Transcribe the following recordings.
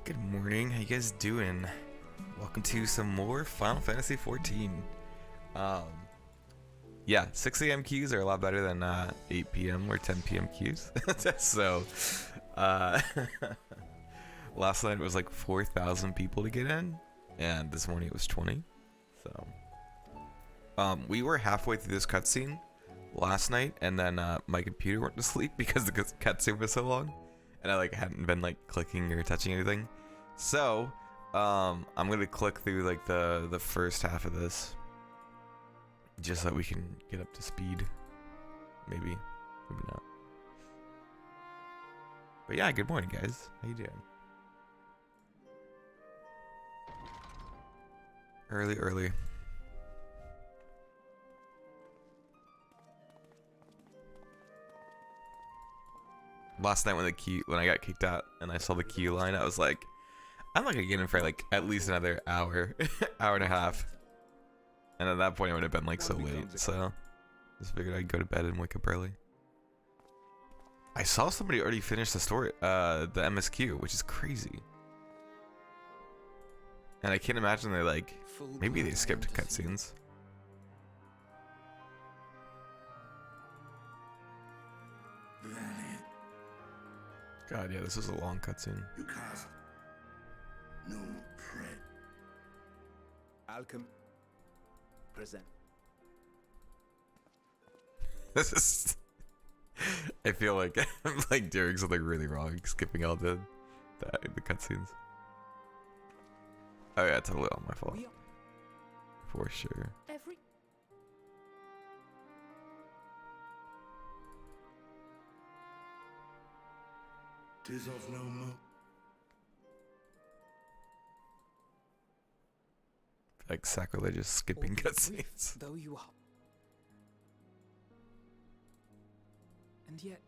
Good morning, how you guys doing? Welcome to some more Final Fantasy XIV. Yeah, 6 a.m. queues are a lot better than 8 p.m. or 10 p.m. queues. So, uh, last night it was like 4,000 people to get in, and this morning it was 20. So, we were halfway through this cutscene last night, and then my computer went to sleep because the cutscene was so long, and I hadn't been clicking or touching anything. So, I'm gonna click through the first half of this, just so that we can get up to speed. Maybe not. But yeah, good morning, guys. How you doing? Early. Last night when I got kicked out and I saw the queue line, I was like, I'm not gonna get in for at least another hour, hour and a half. And at that point, it would have been so late. So just figured I'd go to bed and wake up early. I saw somebody already finish the story, the MSQ, which is crazy. And I can't imagine they maybe they skipped cutscenes. God, yeah, this was a long cutscene. You cast no prey. Alchem. Present. This is. I feel like I'm doing something really wrong, skipping all the cutscenes. Oh yeah, totally all my fault. For sure. Tis of no mo. Sacrilegious skipping cutscenes. Though you are. And yet.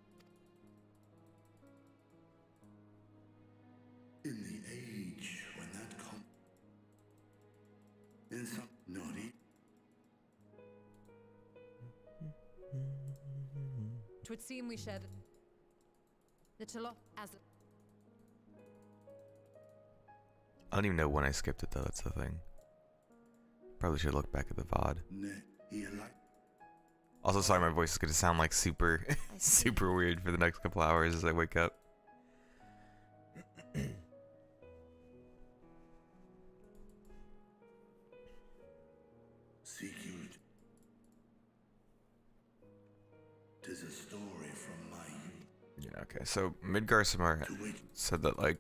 In the age when that in some naughty. Twould seem we shared the lot as I don't even know when I skipped it though, that's the thing. Probably should look back at the VOD. Also, sorry, my voice is gonna sound super, super weird for the next couple hours as I wake up. Secured. Tis a story from my youth. Yeah, okay. So Midgar Samar said that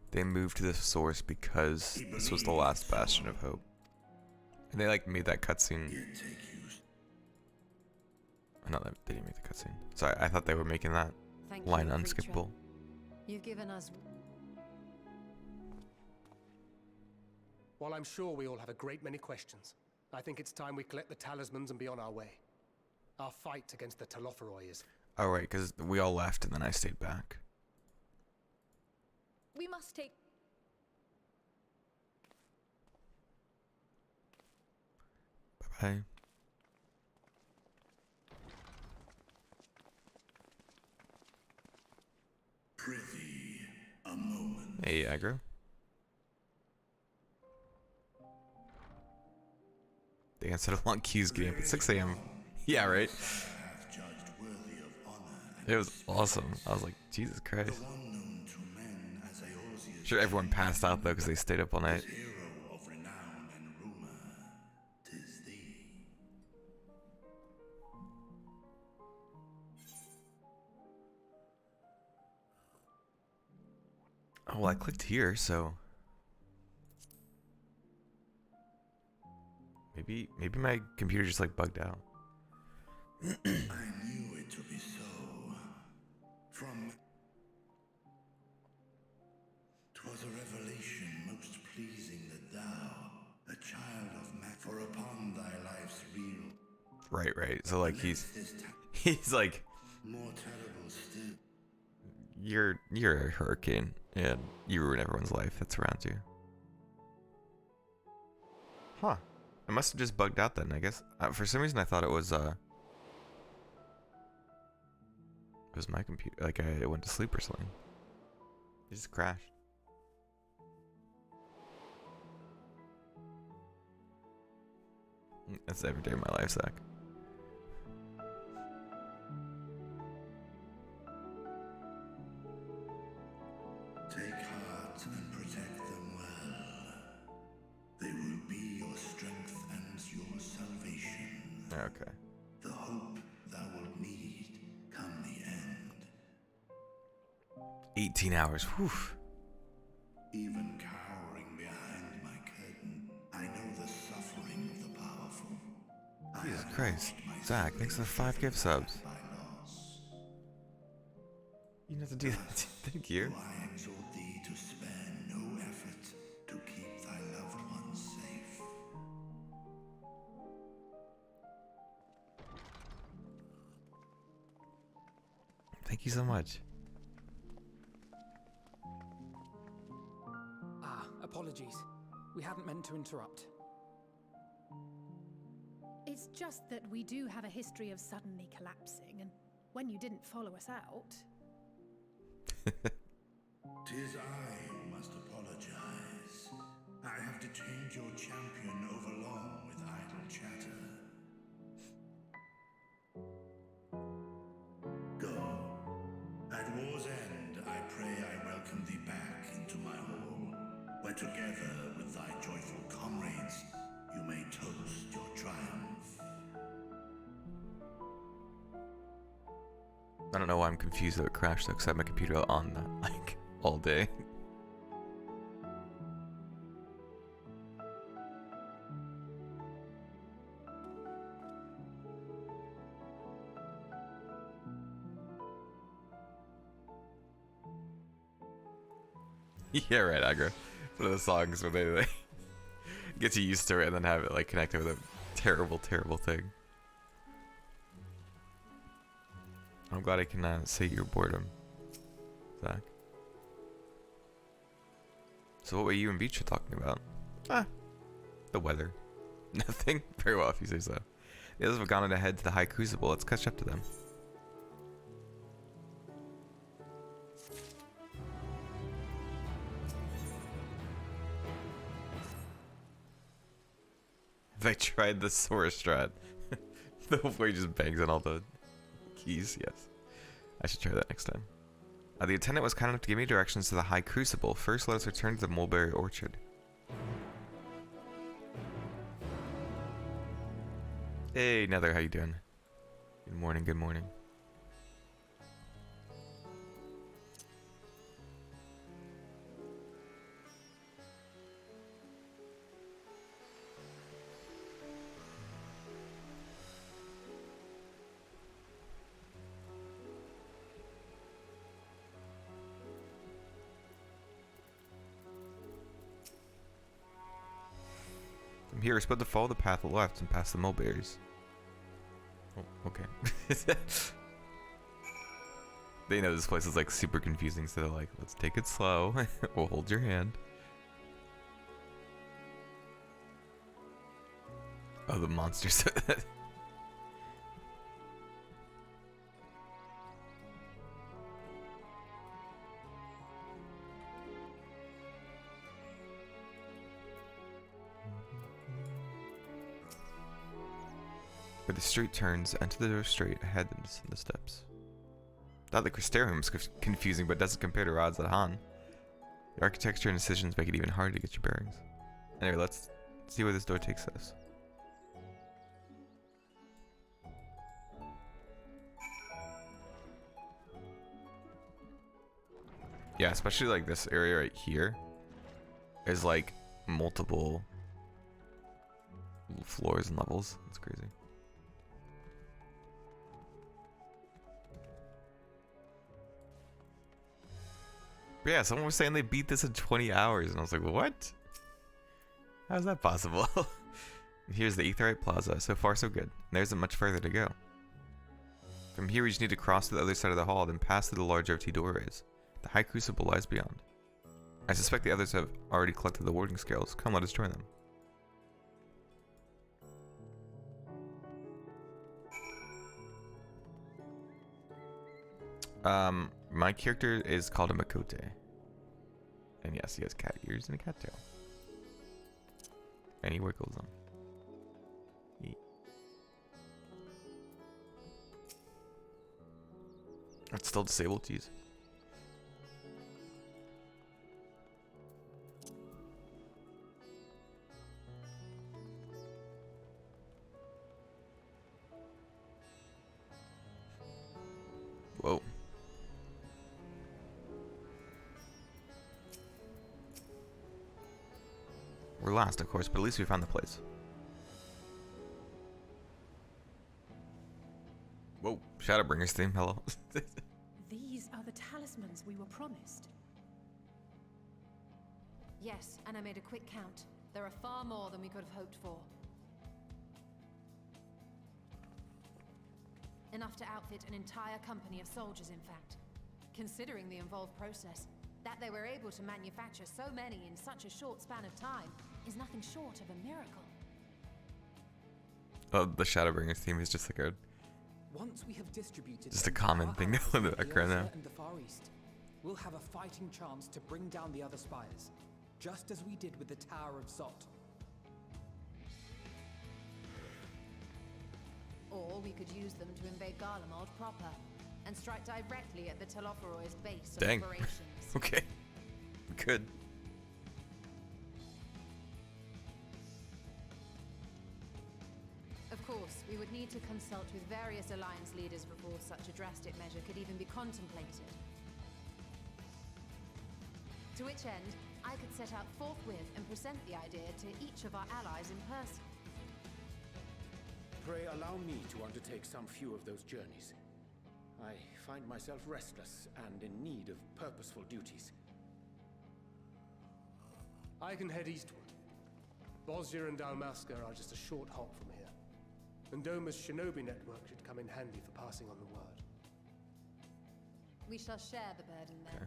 they moved to this source because this was the last bastion of hope. And they made that cutscene. No, they didn't make the cutscene. Sorry, I thought they were making that line unskippable. You've given us. While I'm sure we all have a great many questions, I think it's time we collect the talismans and be on our way. Our fight against the Telophoroi is... Oh, right, because we all left and then I stayed back. We must take. Bye-bye. Prithee, a moment. Hey, aggro. They instead of long queues getting up at 6 a.m. Yeah, right? It was awesome. I was like, Jesus Christ. Sure, everyone passed out though because they stayed up all night. Oh, well, I clicked here, so maybe my computer just bugged out. I knew it to be so. From 'twas a revelation most pleasing that thou, a child of man, for upon thy life's real. Right. So he's more terrible still. You're a hurricane and you ruin everyone's life that's around you. Huh. I must have just bugged out then, I guess. For some reason I thought it was my computer. I went to sleep or something. It just crashed. That's every day of my life, Zach. Take heart and protect them well. They will be your strength and your salvation. Okay. The hope thou wilt need come the end. 18 hours. Whew. Even cowering behind my curtain, I know the suffering of the powerful. Jesus Christ. Zach, thanks for the 5 gift subs. By loss. You didn't have to do that. Thank you. I exhort thee to spare no effort to keep thy loved ones safe. Thank you so much. Apologies. We hadn't meant to interrupt. It's just that we do have a history of suddenly collapsing, and when you didn't follow us out... 'Tis I who must apologize. I have detained your champion overlong with idle chatter. Go. At war's end, I pray I welcome thee back into my hall, where together with thy joyful comrades, you may toast your triumph. I don't know why I'm confused that it crashed though, because I had my computer on that, like, all day. Yeah, right, Aggro. One of the songs where they like, get you used to it and then have it like connected with a terrible, terrible thing. I'm glad I can say your boredom, Zach. So what were you and Beach are talking about? The weather. Nothing? Very well if you say so. The others have gone ahead to the High Crucible. Let's catch up to them. Have I tried the Sora strat? The where he just bangs on all the keys? Yes. I should try that next time. The attendant was kind enough to give me directions to the High Crucible. First, let us return to the Mulberry Orchard. Hey, Nether, how you doing? Good morning, good morning. From here, we're supposed to follow the path left and past the mulberries. Oh, okay. They know this place is like super confusing, so they're like, let's take it slow. We'll hold your hand. Oh, the monsters. Where the street turns, enter the door straight ahead and descend the steps. Thought the Crystarium was confusing, but doesn't compare to Rods at Han. The architecture and decisions make it even harder to get your bearings. Anyway, let's see where this door takes us. Yeah, especially like this area right here is like multiple floors and levels. That's crazy. But yeah, someone was saying they beat this in 20 hours, and I was like, what? How is that possible? Here's the Aetheryte Plaza. So far, so good. There isn't much further to go. From here, we just need to cross to the other side of the hall, then pass through the large empty doorways. The High Crucible lies beyond. I suspect the others have already collected the warding scales. Come, let us join them. My character is called a Makote. And yes, he has cat ears and a cat tail. And he wiggles them. It's still disabled to use. Whoa. We're last, of course, but at least we found the place. Whoa, Shadowbringer's theme, hello. These are the talismans we were promised. Yes, and I made a quick count. There are far more than we could have hoped for. Enough to outfit an entire company of soldiers, in fact. Considering the involved process, that they were able to manufacture so many in such a short span of time is nothing short of a miracle. Oh, the Shadowbringer's theme is just like a... Once we have distributed Just a common our thing allies in the in background Asia now. and the Far East, we'll have a fighting chance to bring down the other spires, just as we did with the Tower of Zot. Or we could use them to invade Garlemald proper, and strike directly at the Telophoroid's base of Dang. operations. Okay. Good. Of course, we would need to consult with various alliance leaders before such a drastic measure could even be contemplated. To which end, I could set out forthwith and present the idea to each of our allies in person. Pray allow me to undertake some few of those journeys. I find myself restless and in need of purposeful duties. I can head eastward. Bosnia and Dalmasca are just a short hop from here. And Doma's shinobi network should come in handy for passing on the word. We shall share the burden then. Okay.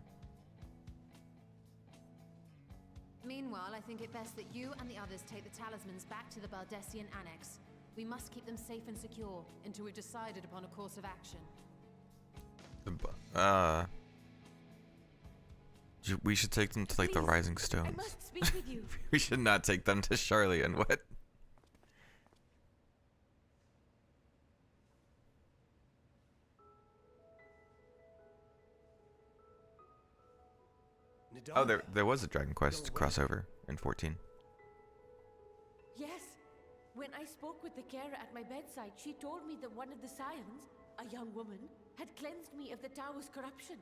Meanwhile, I think it best that you and the others take the talismans back to the Baldessian Annex. We must keep them safe and secure until we've decided upon a course of action. We should take them to like the Please, Rising I Stones. must speak with you. We should not take them to Charlie and what? Oh, there was a Dragon Quest crossover in 14. Yes. When I spoke with the carer at my bedside, she told me that one of the scions, a young woman, had cleansed me of the tower's corruption.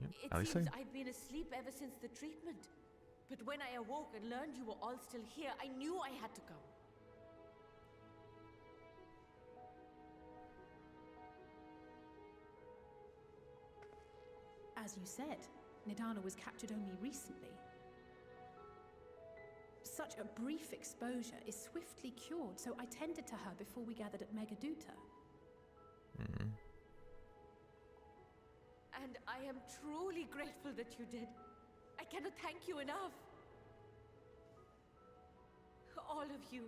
Yep, It seems I've been asleep ever since the treatment. But when I awoke and learned you were all still here, I knew I had to come. As you said, Nidana was captured only recently. Such a brief exposure is swiftly cured, so I tended to her before we gathered at Megaduta. Mm-hmm. And I am truly grateful that you did. I cannot thank you enough. All of you,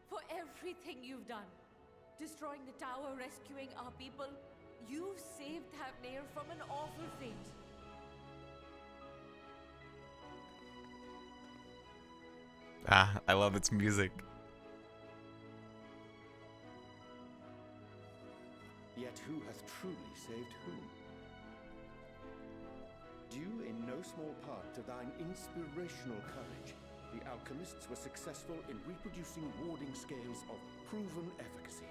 for everything you've done. Destroying the tower, rescuing our people. You've saved Thavnair from an awful fate. Ah, I love its music. Yet who hath truly saved whom? Due in no small part to thine inspirational courage, the alchemists were successful in reproducing warding scales of proven efficacy.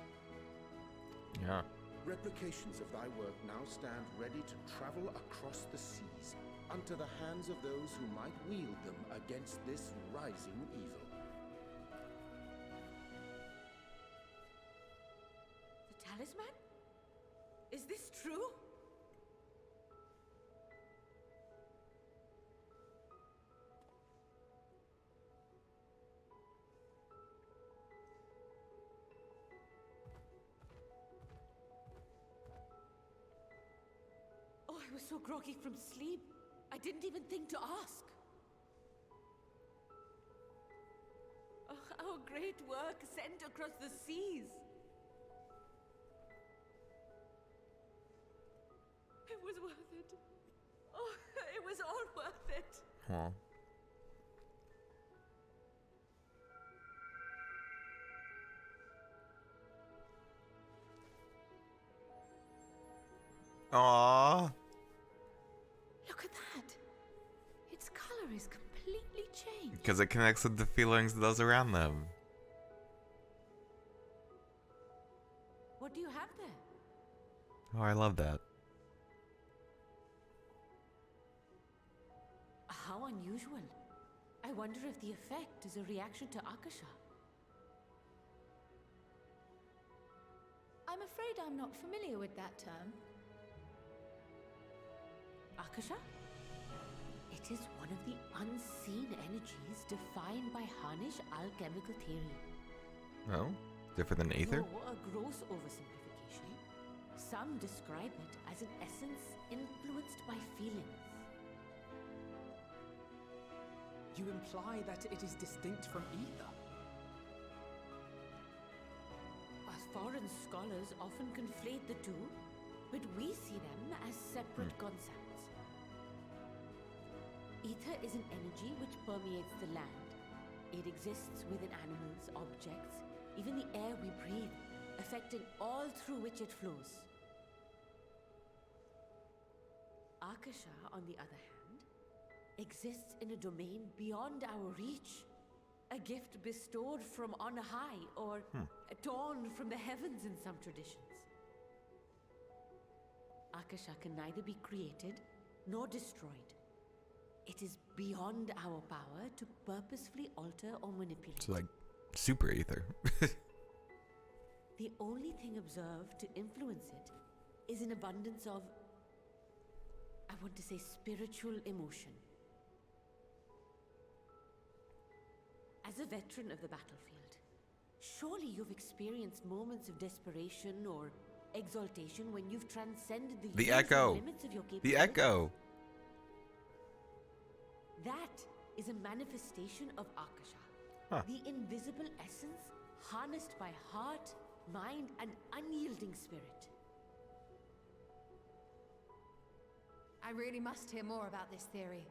Yeah. Replications of thy work now stand ready to travel across the seas, unto the hands of those who might wield them against this rising evil. The talisman? Is this true? Oh, I was so groggy from sleep. I didn't even think to ask. Oh, our great work sent across the seas. It was worth it. Oh, it was all worth it. Well. Aww. Look at that. Its color is completely changed. Because it connects with the feelings of those around them. What do you have there? Oh, I love that. How unusual. I wonder if the effect is a reaction to Akasha. I'm afraid I'm not familiar with that term. Akasha? It is one of the unseen energies defined by Harnish alchemical theory. Oh? Different than Aether? Though a gross oversimplification, some describe it as an essence influenced by feelings. You imply that it is distinct from ether. Foreign scholars often conflate the two, but we see them as separate concepts. Ether is an energy which permeates the land. It exists within animals, objects, even the air we breathe, affecting all through which it flows. Akasha, on the other hand, exists in a domain beyond our reach. A gift bestowed from on high, or torn from the heavens in some traditions. Akasha can neither be created nor destroyed. It is beyond our power to purposefully alter or manipulate. It's like super Aether. The only thing observed to influence it is an abundance of, I want to say, spiritual emotion. As a veteran of the battlefield, surely you've experienced moments of desperation or exaltation when you've transcended the usual echo. limits of your capabilities. The echo. That is a manifestation of Akasha, the invisible essence harnessed by heart, mind, and unyielding spirit. I really must hear more about this theory.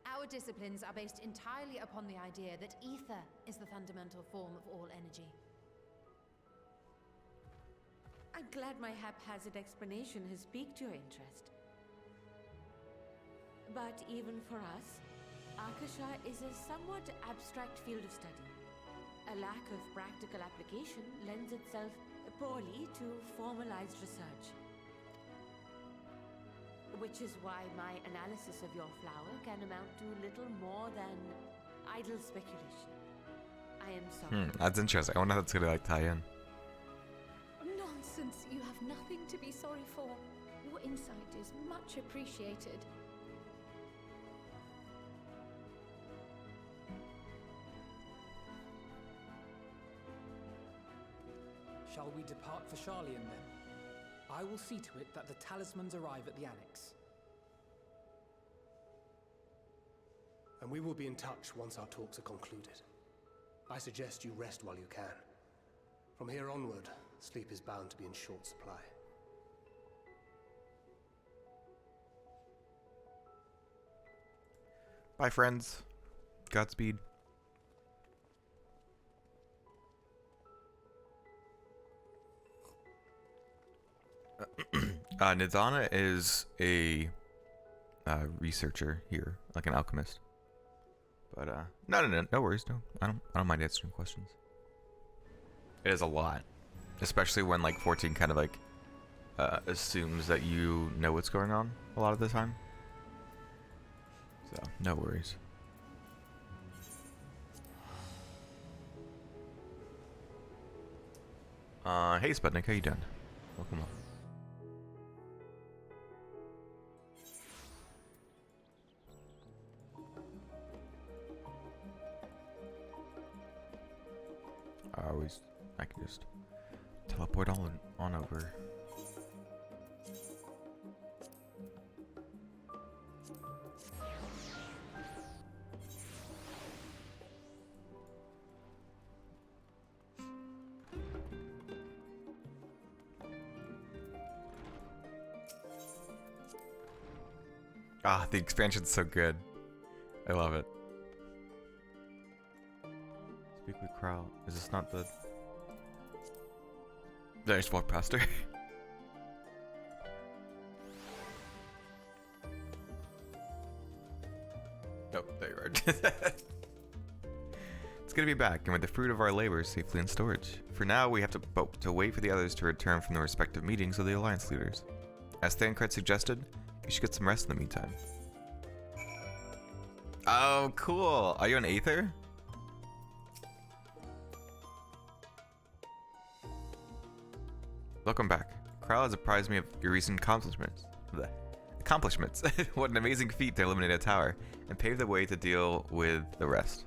Our disciplines are based entirely upon the idea that ether is the fundamental form of all energy. I'm glad my haphazard explanation has piqued your interest. But even for us, Akasha is a somewhat abstract field of study. A lack of practical application lends itself poorly to formalized research. Which is why my analysis of your flower can amount to little more than idle speculation. I am sorry. That's interesting. I wonder how that's gonna like tie in. Nonsense. You have nothing to be sorry for. Your insight is much appreciated. Shall we depart for Charlian then? I will see to it that the talismans arrive at the annex. And we will be in touch once our talks are concluded. I suggest you rest while you can. From here onward, sleep is bound to be in short supply. Bye, friends. Godspeed. Nidana is a researcher here, like an alchemist. But no worries, no. I don't mind answering questions. It is a lot, especially when like 14 kind of like assumes that you know what's going on a lot of the time. So no worries. Hey Sputnik, how you doing? Welcome on. I can just teleport on over. Ah, the expansion's so good. I love it. Speak with Crow. Is this not the... Did I just walk past her? Oh, there you are. It's good to be back, and with the fruit of our labors safely in storage. For now, we have to wait for the others to return from their respective meetings of the Alliance leaders. As Thancred suggested, you should get some rest in the meantime. Oh, cool. Are you an Aether? Welcome back. Krile has apprised me of your recent accomplishments. What an amazing feat to eliminate a tower, and pave the way to deal with the rest.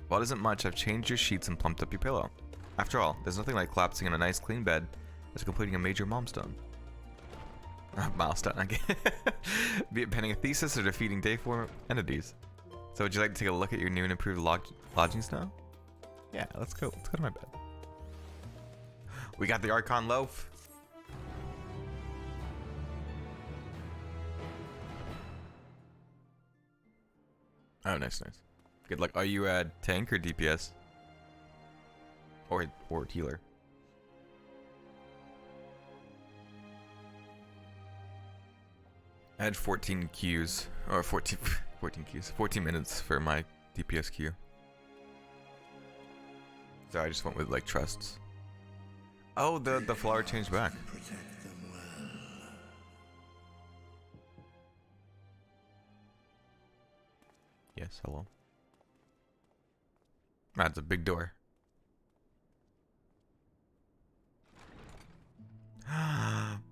While it isn't much, I've changed your sheets and plumped up your pillow. After all, there's nothing like collapsing in a nice clean bed as completing a major milestone. Milestone, again. Be it penning a thesis or defeating day 4 entities. So would you like to take a look at your new and improved lodgings now? Yeah, let's go. Let's go to my bed. We got the Archon Loaf. Oh, nice. Good luck. Are you a tank or DPS? Or healer? I had 14 queues, or 14 queues, 14 minutes for my DPS queue. So I just went with like trusts. Oh, the flower changed back. Protect them well. Yes, hello. That's a big door.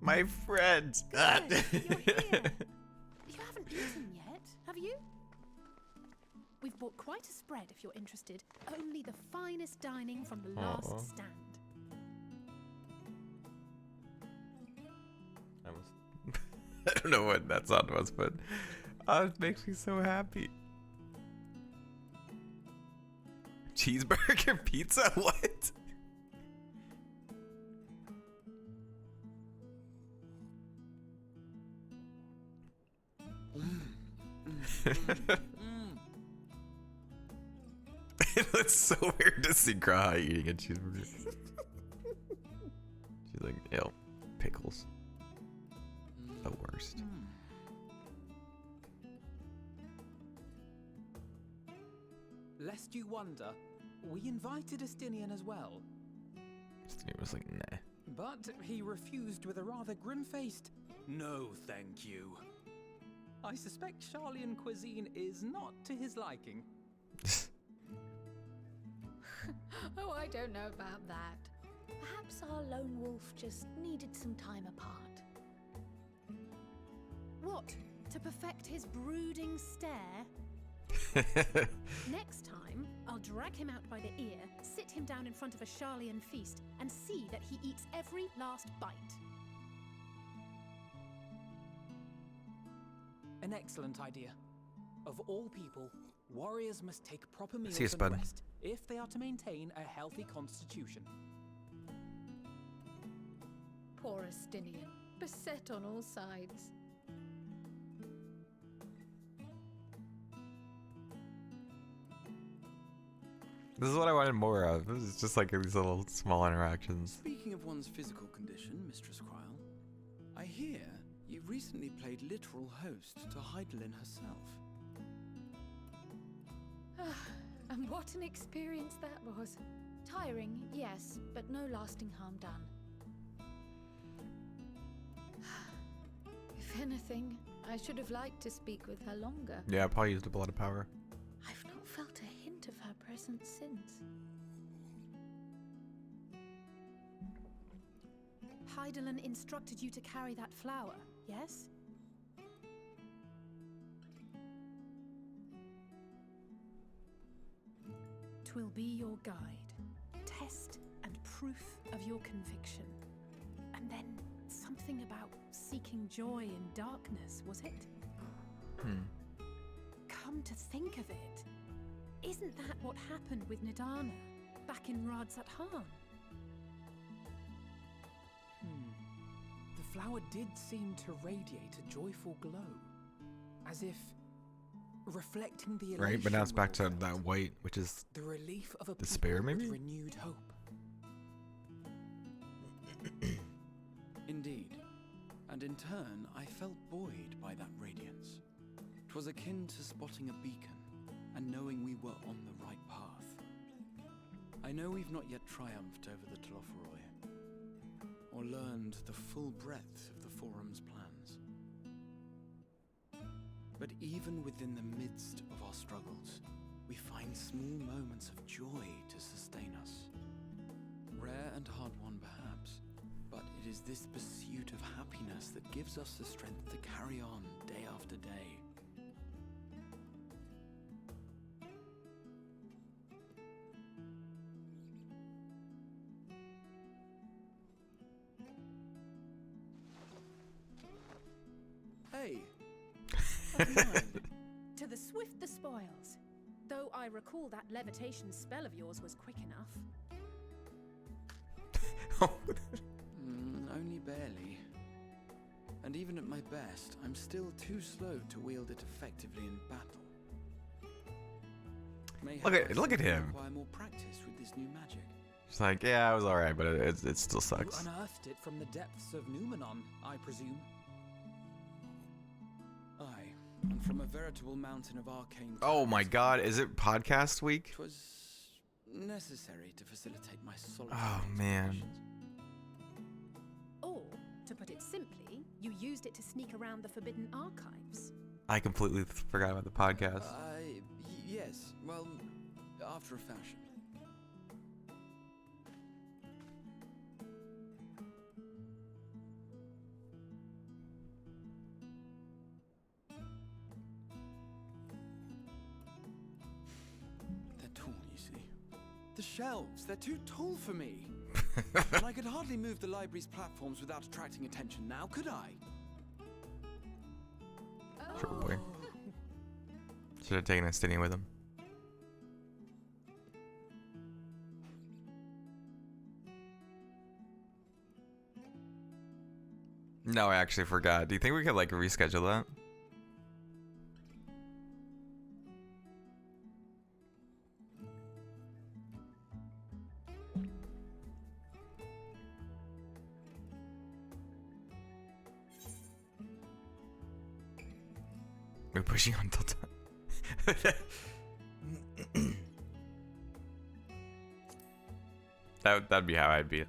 My friend! Good, you're here. You haven't eaten yet, have you? We've bought quite a spread if you're interested. Only the finest dining from the last stand. I don't know what that sound was, but it makes me so happy. Cheeseburger pizza? What? It looks so weird to see Graha eating a cheeseburger. She's like, ew, pickles. The worst. Lest you wonder, we invited Estinian as well. It was like, nah. But he refused with a rather grim-faced, "No, thank you." I suspect Charlian cuisine is not to his liking. Oh, I don't know about that. Perhaps our lone wolf just needed some time apart. What? To perfect his brooding stare? Next time, I'll drag him out by the ear, sit him down in front of a Charlian feast, and see that he eats every last bite. An excellent idea. Of all people, warriors must take proper meals See you, and Spud. rest if they are to maintain a healthy constitution. Poor Estinian, beset on all sides. This is what I wanted more of. This is just like these little small interactions. Speaking of one's physical condition, Mistress Krile, I hear you recently played literal host to Heidelin herself. And what an experience that was. Tiring, yes, but no lasting harm done. If anything, I should have liked to speak with her longer. Yeah, I probably used up a lot of power. I've not felt a hint of her presence since. Heidelin instructed you to carry that flower, yes? Twill be your guide, test and proof of your conviction. And then something about seeking joy in darkness, was it? Come to think of it, isn't that what happened with Nidana back in Radzat Han? The flower did seem to radiate a joyful glow, as if reflecting the Right, but now it's elation back to we all that felt, white, which is the relief of a despair, people maybe? with renewed hope. Indeed. And in turn, I felt buoyed by that radiance. 'Twas akin to spotting a beacon and knowing we were on the right path. I know we've not yet triumphed over the Telophoroi, or learned the full breadth of the Forum's plans. But even within the midst of our struggles, we find small moments of joy to sustain us. Rare and hard-won perhaps, but it is this pursuit of happiness that gives us the strength to carry on day after day. Hey! To the swift the spoils. Though I recall that levitation spell of yours was quick enough. Only barely. And even at my best, I'm still too slow to wield it effectively in battle. Look at him. Require more practice with this new magic. It's like, yeah, I was alright, but it still sucks. You unearthed it from the depths of Numenon, I presume. Aye, and from a veritable mountain of arcane. Oh my god, is it podcast week? 'Twas necessary to facilitate my solitary Oh man. explorations. Or, to put it simply, you used it to sneak around the Forbidden Archives. I completely forgot about the podcast. Yes, well, after a fashion. They're tall, you see. The shelves, they're too tall for me. And I could hardly move the library's platforms without attracting attention now, could I? Sure boy. Should have taken a Stinian with him. No, I actually forgot. Do you think we could like reschedule that? We're pushing on till time. That'd be how I'd be.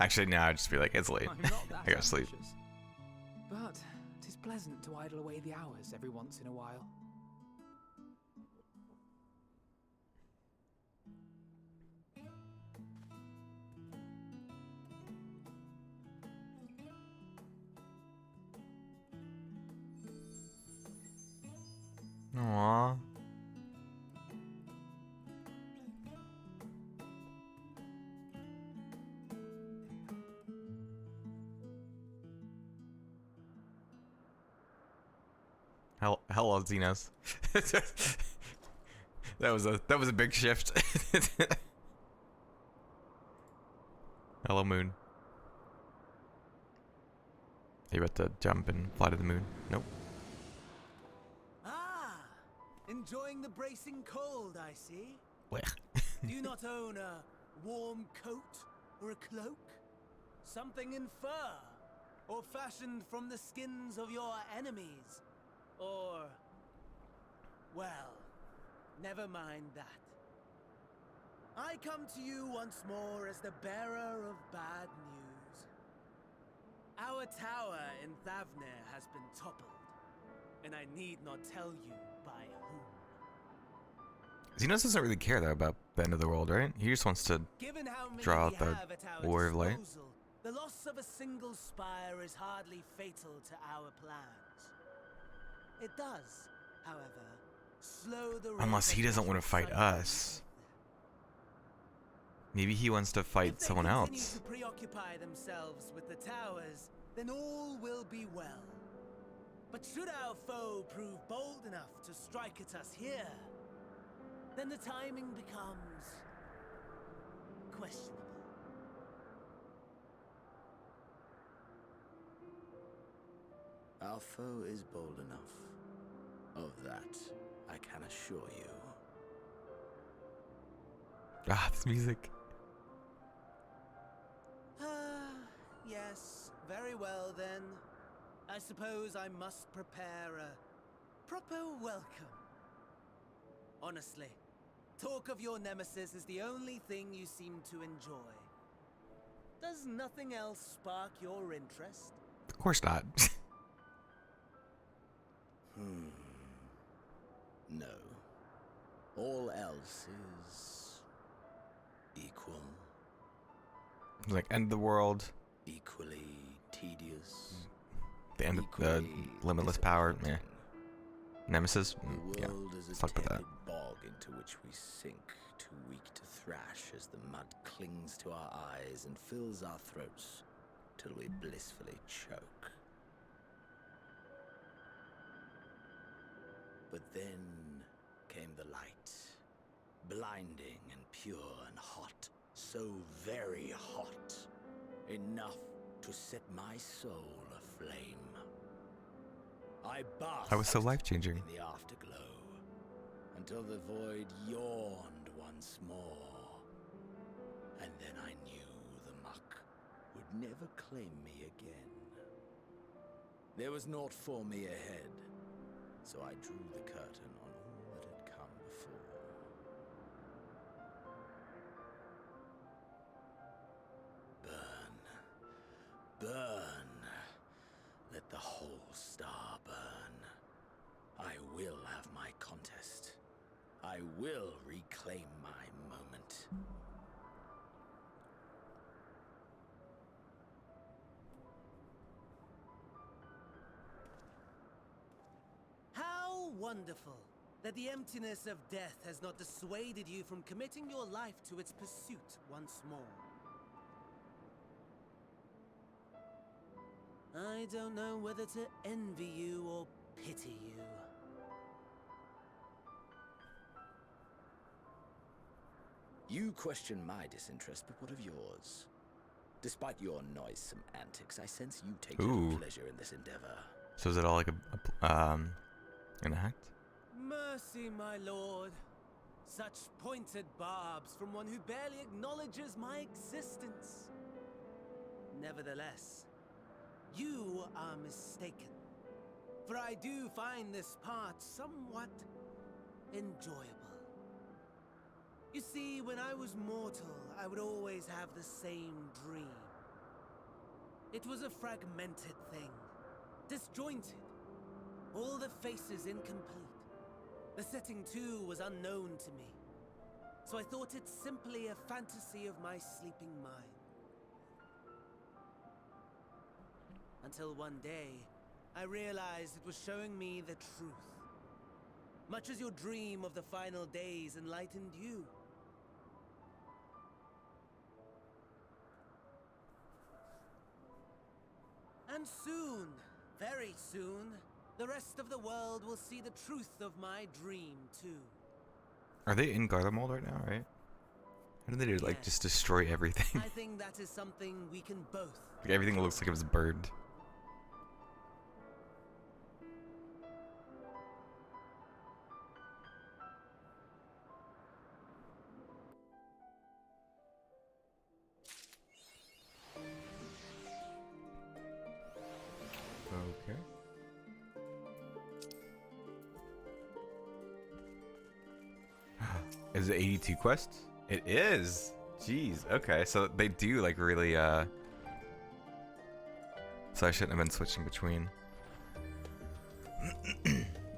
Actually, now I'd just be like, it's late. I'm not that I gotta sleep. ambitious. But it is pleasant to idle away the hours every once in a while. Aww. Hello, Xenos. that was a big shift. Hello, Moon. Are you about to jump and fly to the moon? Nope. Ah, enjoying the bracing cold, I see. Do you not own a warm coat or a cloak? Something in fur, or fashioned from the skins of your enemies? Or, well, never mind that. I come to you once more as the bearer of bad news. Our tower in Thavnir has been toppled, and I need not tell you by whom. Xenos doesn't really care though about the end of the world, right? He just wants to Given how many draw we out the have at our War of Light. disposal, the loss of a single spire is hardly fatal to our plans. It does, however, slow the rate Unless he at doesn't which want to we fight find us. Maybe he wants to fight If they someone continue else. to preoccupy themselves with the towers, then all will be well. But should our foe prove bold enough to strike at us here, then the timing becomes questionable. Our foe is bold enough. Of that, I can assure you. Ah, this music. Yes, very well then. I suppose I must prepare a proper welcome. Honestly, talk of your nemesis is the only thing you seem to enjoy. Does nothing else spark your interest? Of course not. No. All else is equal. Like end of the world. Equally tedious. The end of the limitless power. Yeah. Nemesis. The Yeah. world is Let's a talk about that. tepid bog into which we sink, too weak to thrash as the mud clings to our eyes and fills our throats till we blissfully choke. But then came the light, blinding and pure and hot, so very hot, enough to set my soul aflame. I basked I was so life-changing. in the afterglow until the void yawned once more, and then I knew the muck would never claim me again. There was naught for me ahead, so I drew the curtain on all that had come before. Burn, burn, let the whole star burn. I will have my contest. I will reclaim my moment. How wonderful that the emptiness of death has not dissuaded you from committing your life to its pursuit once more. I don't know whether to envy you or pity you. You question my disinterest, but what of yours? Despite your noisome antics, I sense you take Ooh. no pleasure in this endeavor. So is it all like an act? Mercy, my lord. Such pointed barbs from one who barely acknowledges my existence. Nevertheless, you are mistaken. For I do find this part somewhat enjoyable. You see, when I was mortal, I would always have the same dream. It was a fragmented thing, disjointed, all the faces incomplete. The setting too was unknown to me, so I thought it simply a fantasy of my sleeping mind. Until one day, I realized it was showing me the truth. Much as your dream of the final days enlightened you. And soon, very soon, the rest of the world will see the truth of my dream, too. Are they in Garlemald right now, right? How do they do, like, Yes. just destroy everything? I think that is something we can both. Like, everything looks like it was burned. Okay. Is it 82 quests? It is. Jeez. Okay, so they do like really. So I shouldn't have been switching between.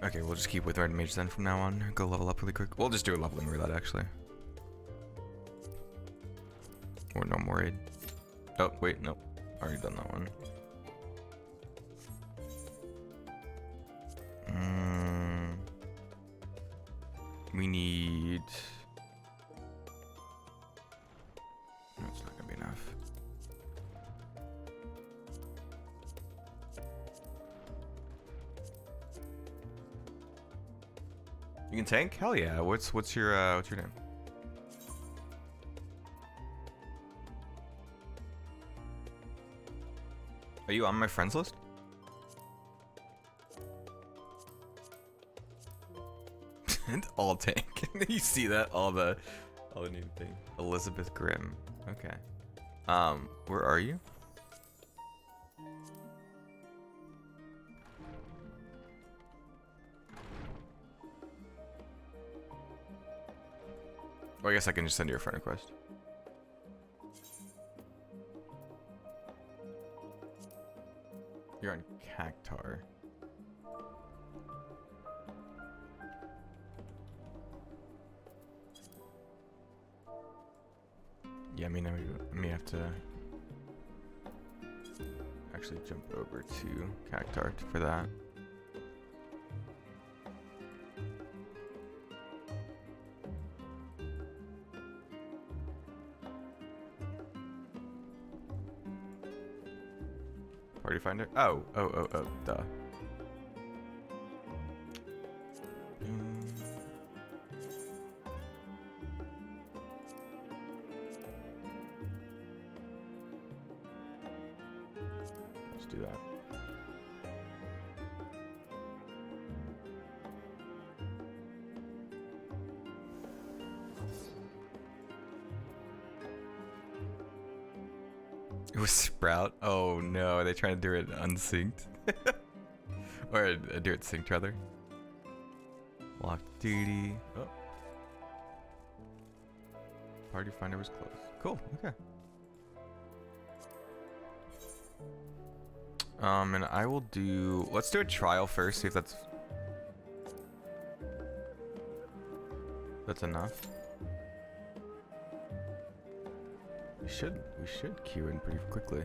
Okay, we'll just keep with Red Mage then from now on. Go level up really quick. We'll just do a leveling roulette actually. Or no more raid. Oh wait, nope. Already done that one. We need. No, it's not gonna be enough. You can tank? Hell yeah! What's your name? Are you on my friends list? And all tank. You see that? All the new thing. Elizabeth Grimm. Okay. Where are you? Or I guess I can just send you a friend request. You're on Cactar. Yeah, I mean, I may have to actually jump over to Cactar for that. Party finder? Oh, duh. Let's do that. It was Sprout? Oh no, are they trying to do it unsynced? Or do it synced rather. Lock duty. Oh. Party finder was closed. Cool, okay. And I will do, let's do a trial first, see if that's enough. We should queue in pretty quickly.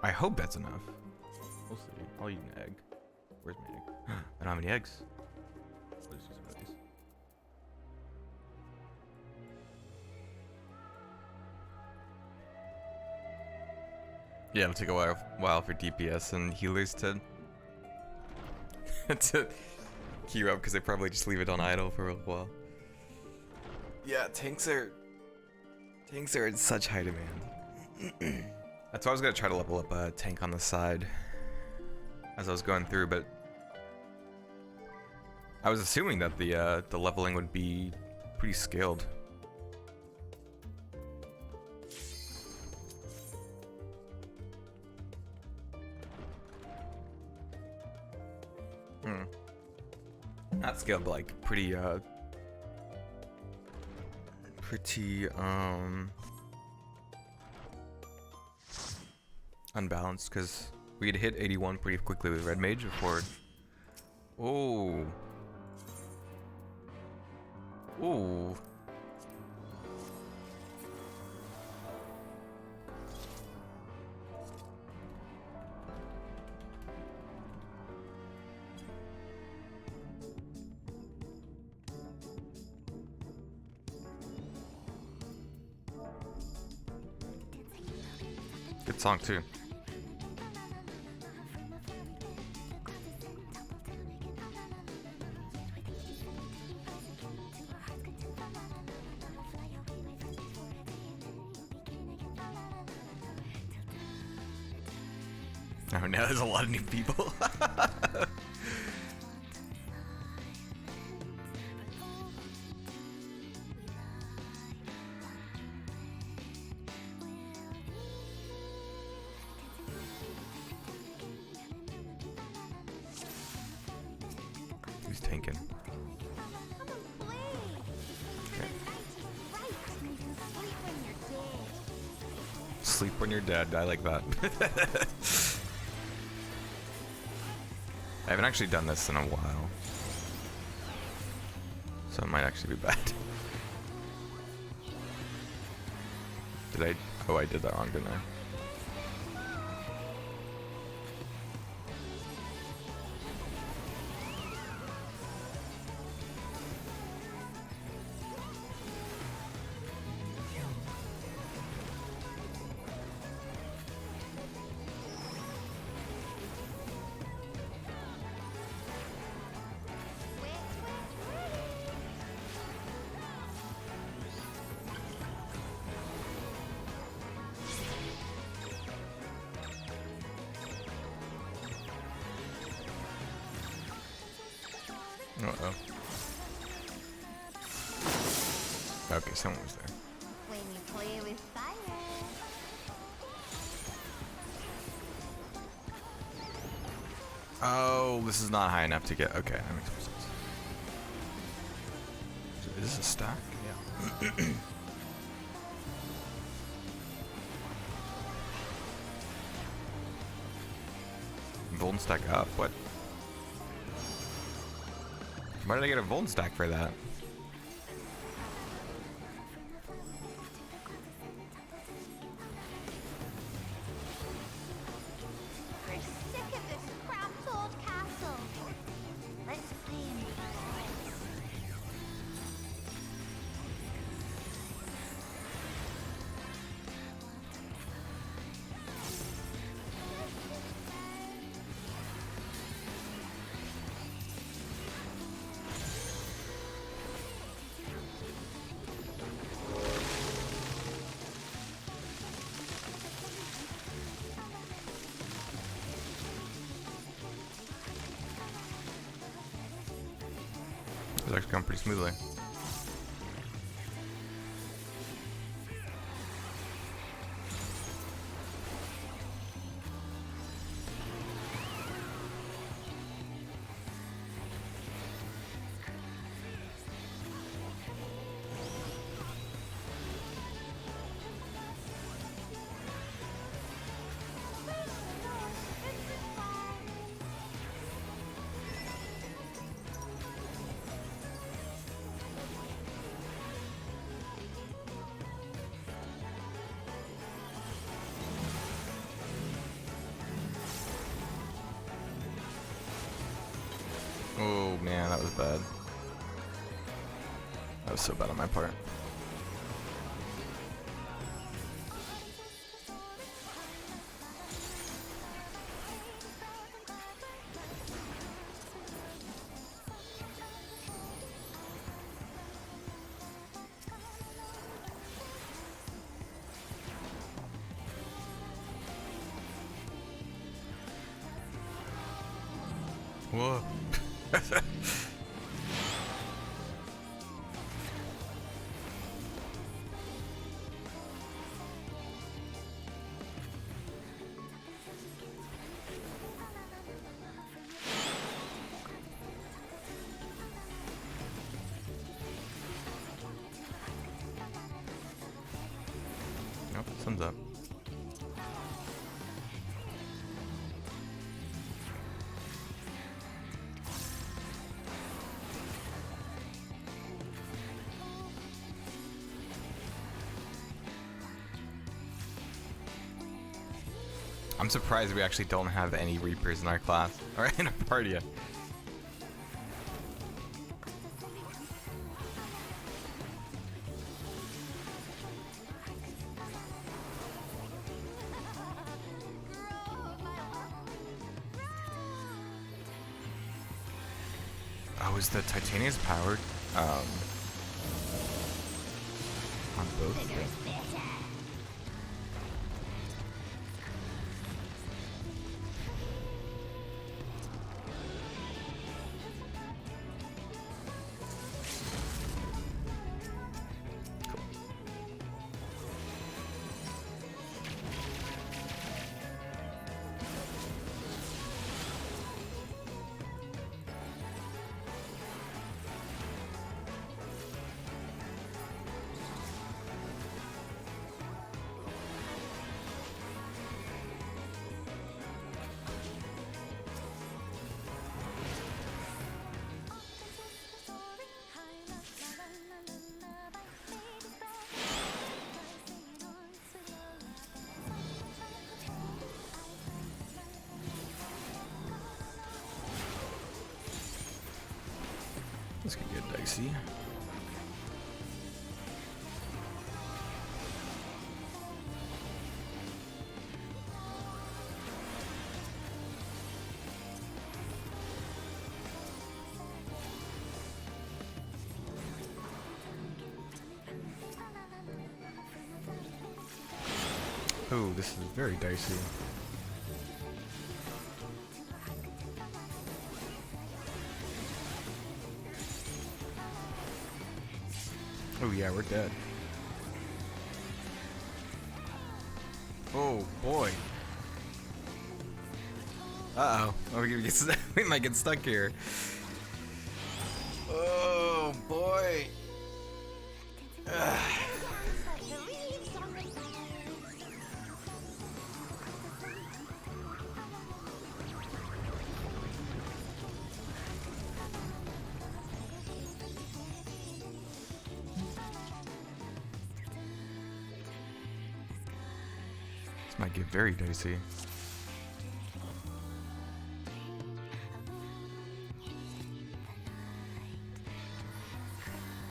I hope that's enough. We'll see. I'll eat an egg. Where's my egg? I don't have any eggs. Let's do some of these. Yeah, it'll take a while for DPS and healers to to queue up because they probably just leave it on idle for a while. Yeah, tanks are in such high demand. That's why I was gonna try to level up a tank on the side as I was going through, but I was assuming that the leveling would be pretty scaled. Not scaled, but like pretty unbalanced, because we had hit 81 pretty quickly with Red Mage before. Oh. Ooh. Good song too. Oh, now there's a lot of new people. Who's tanking? Okay. Sleep when you're dead. I like that. I haven't actually done this in a while, so it might actually be bad. Did I? Oh, I did that wrong, didn't I? Uh-oh. Okay, someone was there. When you play with fire. Oh, this is not high enough to get. Okay, that makes more sense. Is this a stack? Yeah. Golden stack up. What? Why did I get a golden stack for that? We're sick of this cramped old castle. Let's play in paradise. It's actually going pretty smoothly. Oh man, that was bad. That was so bad on my part. Whoa. Nope, sun's up. I'm surprised we actually don't have any Reapers in our class, or in our party yet. Oh, is the Titania's powered? On both? This could get dicey. Oh, this is very dicey. Oh yeah, we're dead. Oh boy. Uh-oh. We might get stuck here. Oh, boy. This might get very dicey.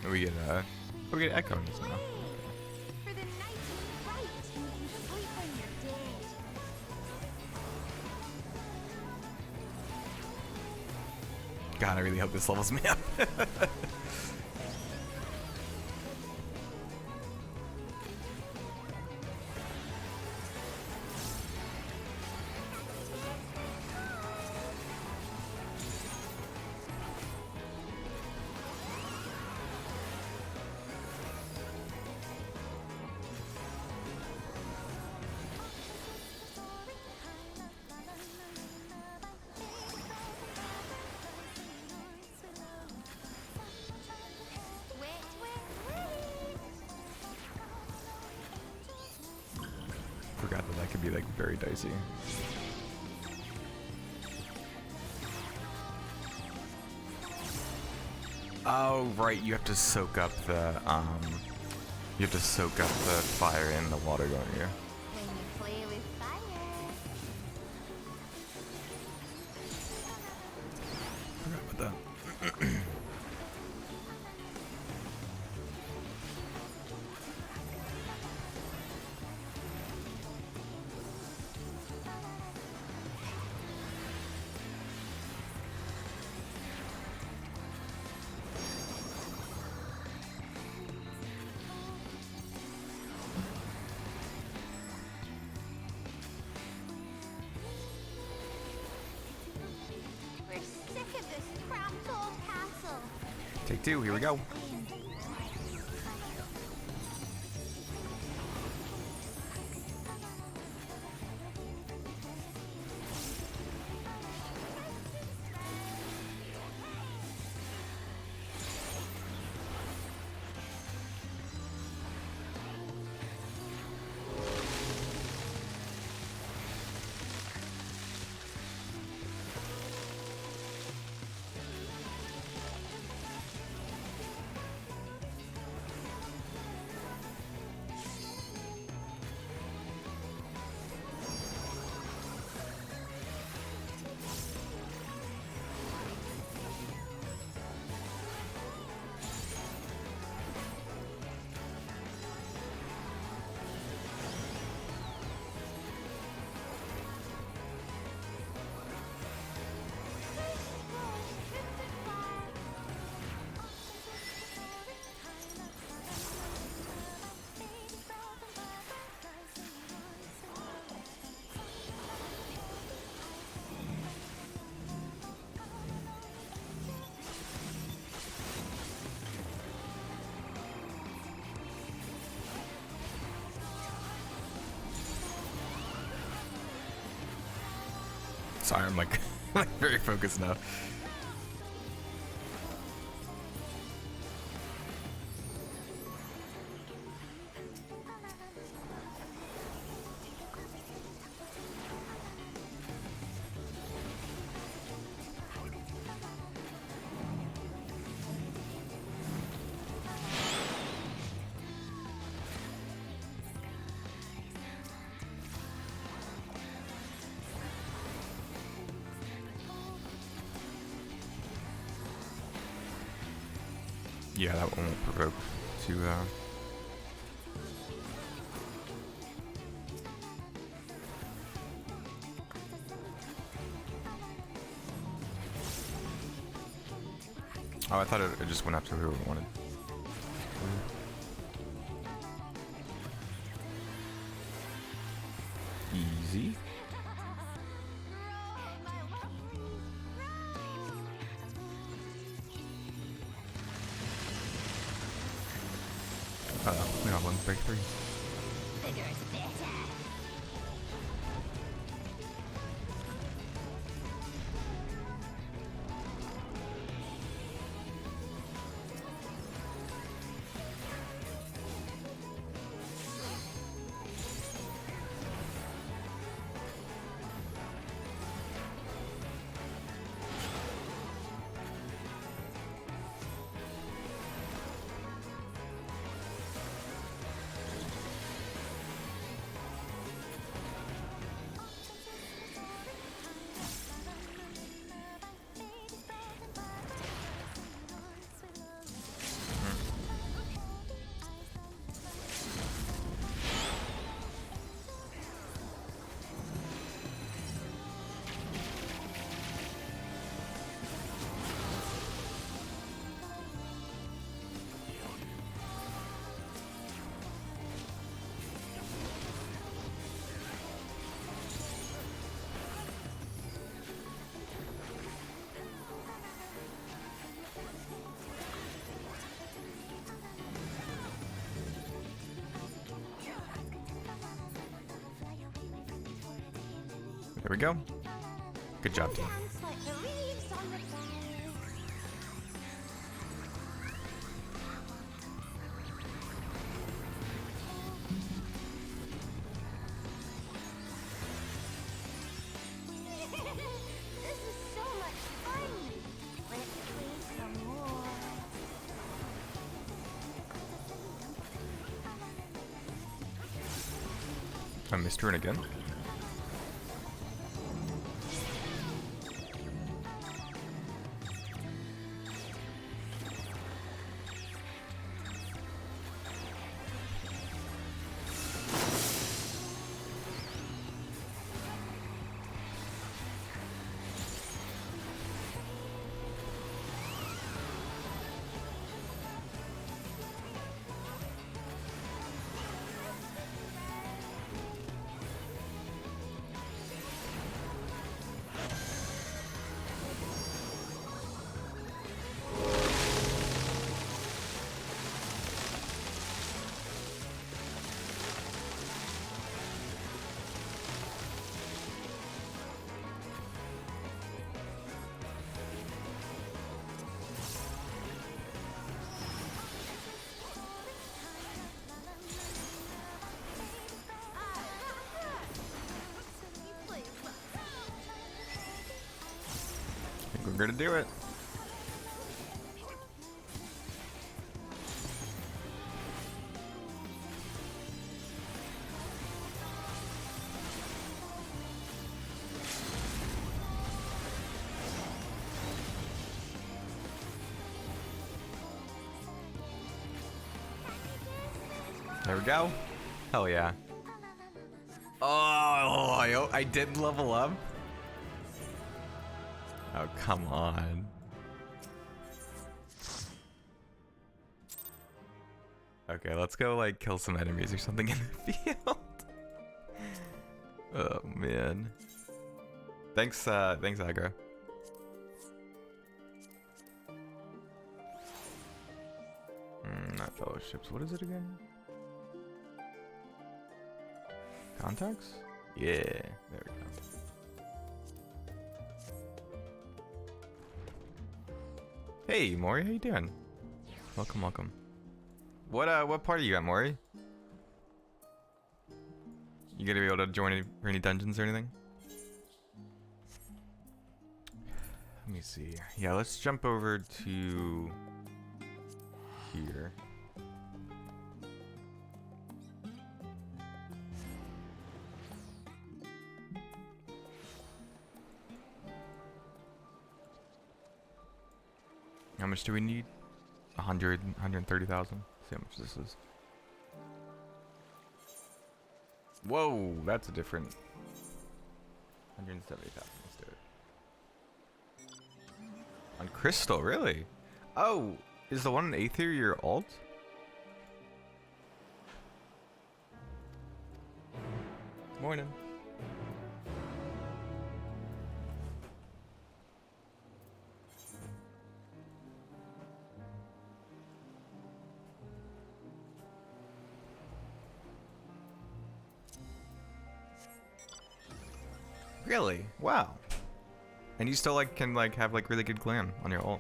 We get echo in this now. For the night is bright. Sleep when you're dead. God, I really hope this levels me up. Forgot that could be like very dicey. Oh right, you have to soak up the fire in the water, don't you? When you play with fire. Forgot about that. We're sick of this cramped old castle. Take two, here we go. Sorry, I'm like very focused now. Yeah, that one won't provoke to Oh, I thought it just went after whoever wanted. Easy. We got one break three. Bigger is better. There we go. Good job, team. Dance like the leaves on the bough. This is so much fun. Let's play some more. I missed her again. I think we're gonna do it. There we go. Hell yeah. Oh, I did level up? Oh, come on. Okay, let's go like kill some enemies or something in the field. Oh man. Thanks Aggro. Not fellowships. What is it again? Contacts? Yeah, there we go. Hey, Mori, how you doing? Welcome, welcome. What part are you at, Mori? You gonna be able to join any dungeons or anything? Let me see. Yeah, let's jump over to here. How much do we need? 130,000. See how much this is. Whoa, that's a different. 170,000. Let's do it. On Crystal, really? Oh, is the one in Aether your alt? Morning. Really? Wow. And you still like can like have like really good glam on your ult.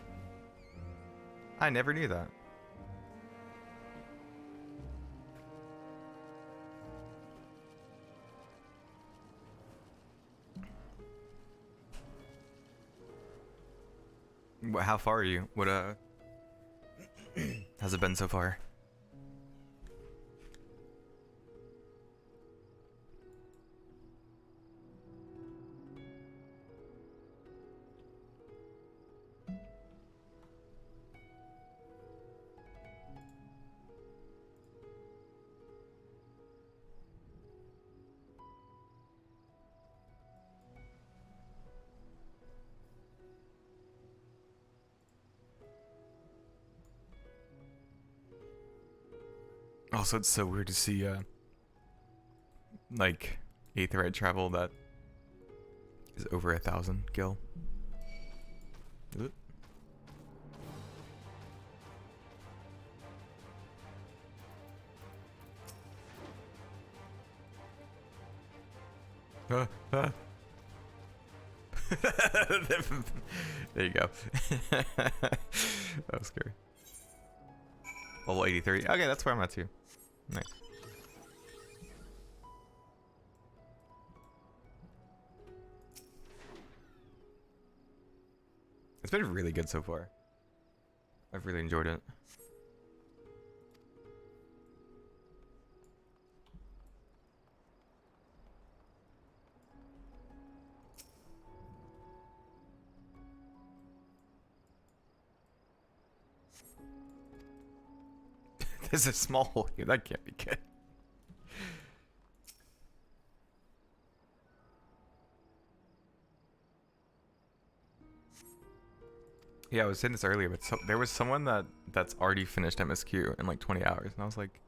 I never knew that. How far are you? What has it been so far? Also, it's so weird to see, like, Aetherite travel that is over 1,000 gil. Is it? There you go. That was scary. Level 83. Okay, that's where I'm at too. Nice. It's been really good so far. I've really enjoyed it. There's a small hole here. That can't be good. Yeah, I was saying this earlier, but there was someone that's already finished MSQ in like 20 hours, and I was like,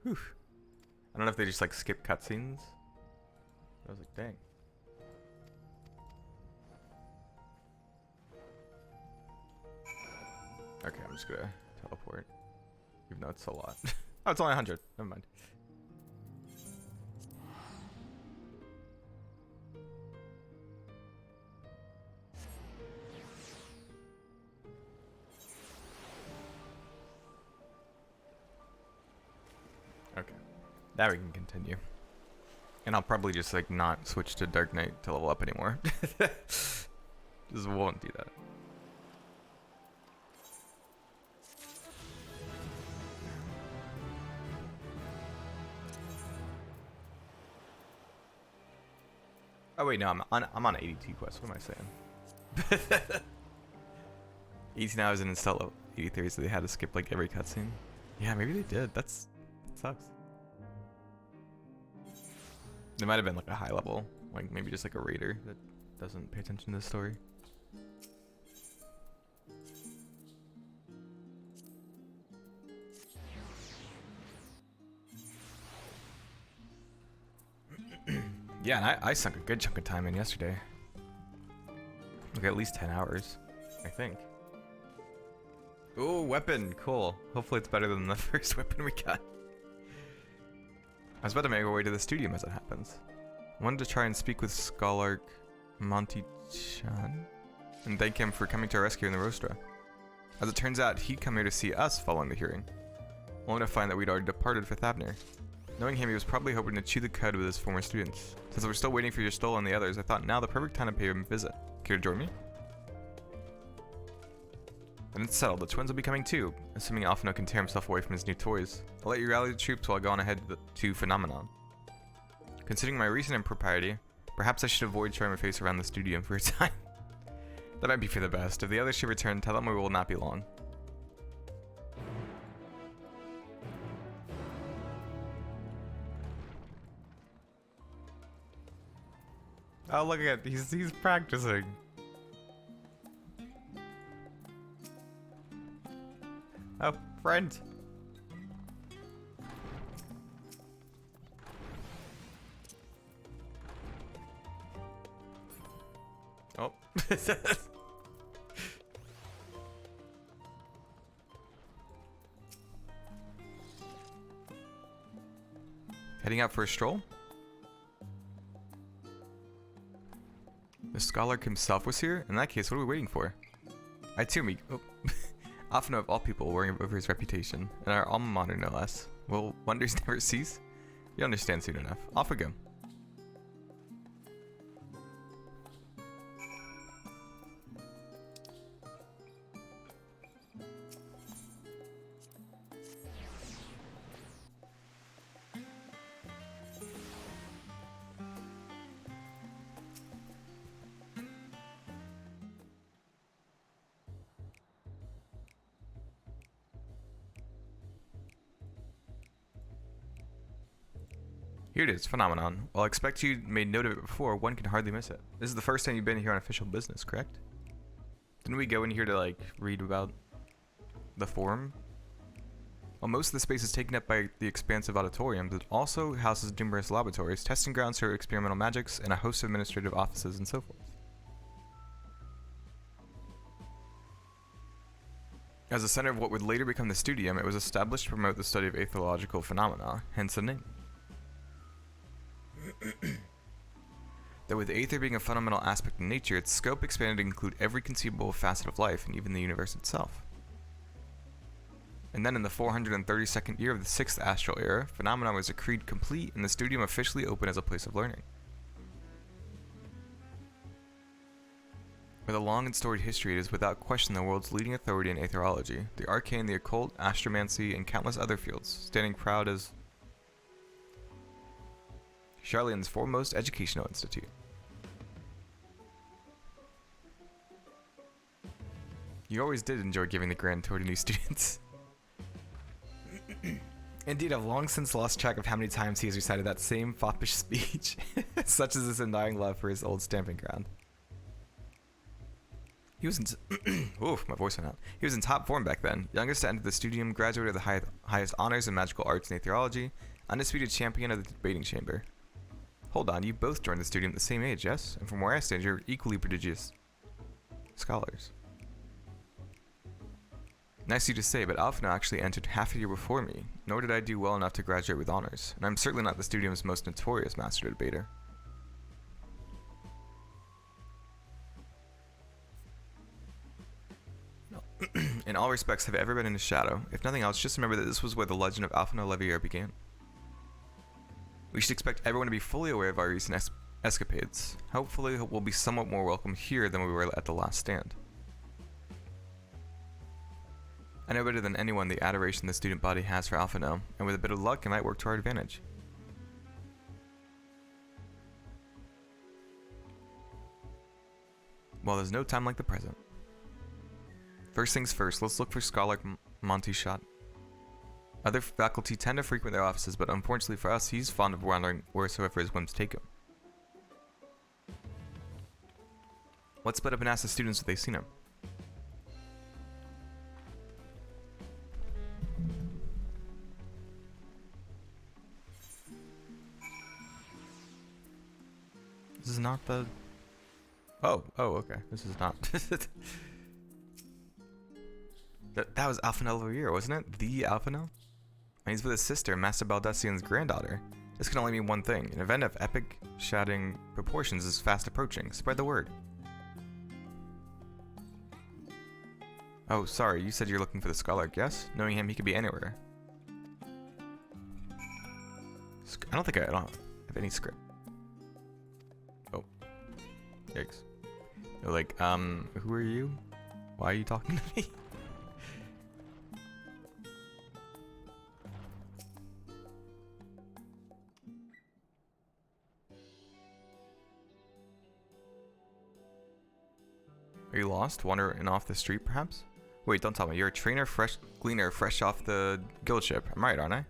whew. I don't know if they just like skip cutscenes. I was like, dang. Okay, I'm just gonna teleport, even though it's a lot. Oh, it's only 100. Never mind. Okay, now we can continue. And I'll probably just like not switch to Dark Knight to level up anymore. Just won't do that. Oh wait, no, I'm on 82 quest. What am I saying? 18 hours and install level 83, so they had to skip like every cutscene. Yeah, maybe they did. That sucks. There might have been like a high level, like maybe just like a raider that doesn't pay attention to the story. Yeah, and I sunk a good chunk of time in yesterday. Like at least 10 hours, I think. Ooh, weapon, cool. Hopefully it's better than the first weapon we got. I was about to make our way to the studio as it happens. I wanted to try and speak with Scholar Monty-chan and thank him for coming to our rescue in the Rostra. As it turns out, he'd come here to see us following the hearing, only to find that we'd already departed for Thavnir. Knowing him, he was probably hoping to chew the cud with his former students. Since we're still waiting for your stole and the others, I thought now the perfect time to pay him a visit. Care to join me? Then it's settled, the twins will be coming too, assuming Alphino can tear himself away from his new toys. I'll let you rally the troops while I go on ahead to Phenomenon. Considering my recent impropriety, perhaps I should avoid showing my face around the studio for a time. That might be for the best. If the others should return, tell them we will not be long. Oh, look at he's practicing. Oh, friend. Oh. Heading out for a stroll? The scholar himself was here? In that case, what are we waiting for? I too me. Oh. Often of all people worrying over his reputation, and our alma mater no less. Will wonders never cease? You'll understand soon enough. Off we go. Here it is, Phenomenon. While I expect you made note of it before, one can hardly miss it. This is the first time you've been here on official business, correct? Didn't we go in here to, like, read about the forum? While most of the space is taken up by the expansive auditorium, it also houses numerous laboratories, testing grounds for experimental magics, and a host of administrative offices and so forth. As the center of what would later become the studium, it was established to promote the study of aethological phenomena, hence the name. Though with Aether being a fundamental aspect of nature, its scope expanded to include every conceivable facet of life, and even the universe itself. And then in the 432nd year of the 6th astral era, Phenomenon was decreed complete and the studium officially opened as a place of learning. With a long and storied history, it is without question the world's leading authority in aetherology, the arcane, the occult, astromancy, and countless other fields, standing proud as Charlian's foremost educational institute. You always did enjoy giving the grand tour to new students. Indeed, I've long since lost track of how many times he has recited that same foppish speech, such as his undying love for his old stamping ground. He was in oof, my voice went out. He was in top form back then, youngest to enter the studium, graduate of the highest honors in magical arts and aetherology, undisputed champion of the debating chamber. Hold on, you both joined the studium at the same age, yes? And from where I stand, you're equally prodigious scholars. Nice of you to say, but Alphina actually entered half a year before me, nor did I do well enough to graduate with honors, and I'm certainly not the studium's most notorious master debater. No. In all respects, have ever been in his shadow. If nothing else, just remember that this was where the legend of Alphina Levier began. We should expect everyone to be fully aware of our recent escapades. Hopefully, we'll be somewhat more welcome here than we were at the last stand. I know better than anyone the adoration the student body has for Alphino, and with a bit of luck, it might work to our advantage. Well, there's no time like the present. First things first, let's look for Scholar Monty-Shot. Other faculty tend to frequent their offices, but unfortunately for us, he's fond of wandering wheresoever his whims take him. Let's split up and ask the students if they've seen him. This is not the... Oh, okay. This is not... that was Alphino Levier, wasn't it? The Alphino? And he's with his sister, Master Baldessian's granddaughter. This can only mean one thing. An event of epic, shattering proportions is fast approaching. Spread the word. Oh, sorry. You said you're looking for the Scholar, yes? Knowing him, he could be anywhere. I don't have any script. Oh. Yikes. They're like, who are you? Why are you talking to me? Are you lost? Wandering off the street, perhaps? Wait, don't tell me. You're a trainer, gleaner, fresh off the guild ship. I'm right, aren't I?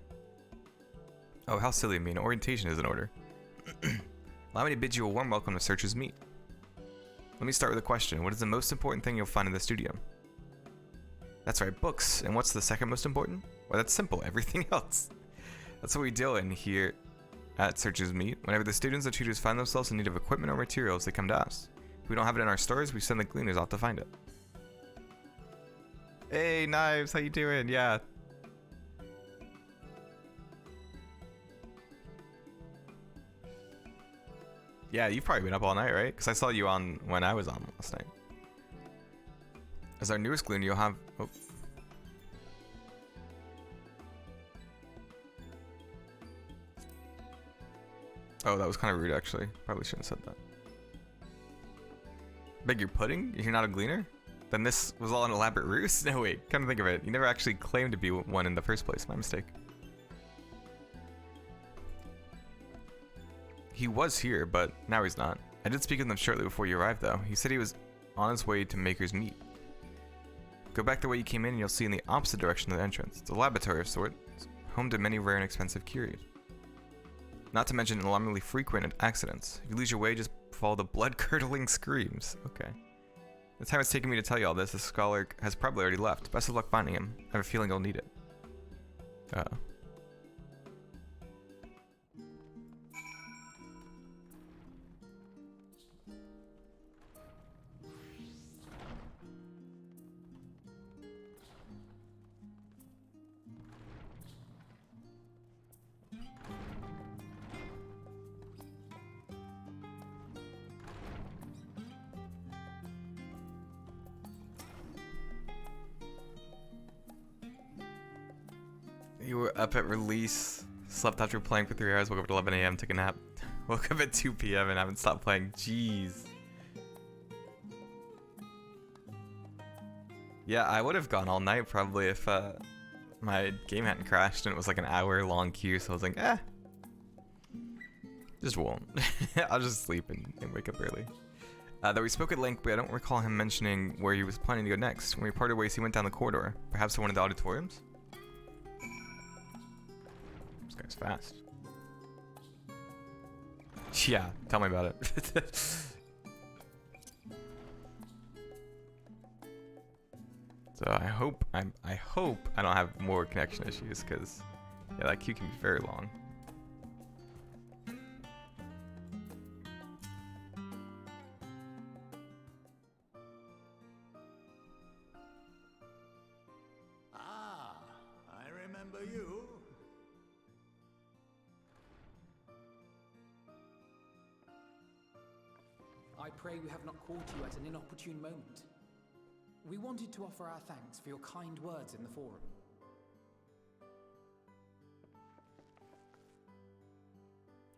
Oh, how silly of me. An orientation is in order. Allow me to bid you a warm welcome to Searcher's Meet. Let me start with a question. What is the most important thing you'll find in the studio? That's right, books. And what's the second most important? Well, that's simple. Everything else. That's what we deal in here at Searcher's Meet. Whenever the students or tutors find themselves in need of equipment or materials, they come to us. If we don't have it in our stores, we send the gleaners out to find it. Hey, Knives, how you doing? Yeah. Yeah, you've probably been up all night, right? Because I saw you on when I was on last night. As our newest gleaner, you'll have... Oh. Oh, that was kind of rude, actually. Probably shouldn't have said that. Beg your pudding? You're not a gleaner? Then this was all an elaborate ruse? No, wait. Come to think of it, you never actually claimed to be one in the first place. My mistake. He was here, but now he's not. I did speak with him shortly before you arrived, though. He said he was on his way to Maker's Meet. Go back the way you came in and you'll see in the opposite direction of the entrance. It's a laboratory of sorts, home to many rare and expensive curios. Not to mention alarmingly frequent accidents. If you lose your way, just follow the blood-curdling screams. Okay. The time it's taken me to tell you all this, the Scholar has probably already left. Best of luck finding him. I have a feeling you'll need it. Uh-oh. You were up at release, slept after playing for 3 hours, woke up at 11 a.m., took a nap, woke up at 2 p.m. and haven't stopped playing. Jeez. Yeah, I would have gone all night probably if my game hadn't crashed and it was like an hour-long queue, so I was like, just won't. I'll just sleep and wake up early. That we spoke at length, but I don't recall him mentioning where he was planning to go next. When we parted ways, he went down the corridor, perhaps to one of the auditoriums? This guy's fast. Yeah, tell me about it. So I hope I don't have more connection issues, because yeah, that queue can be very long. Ah, I remember you. I pray we have not caught you at an inopportune moment. We wanted to offer our thanks for your kind words in the forum.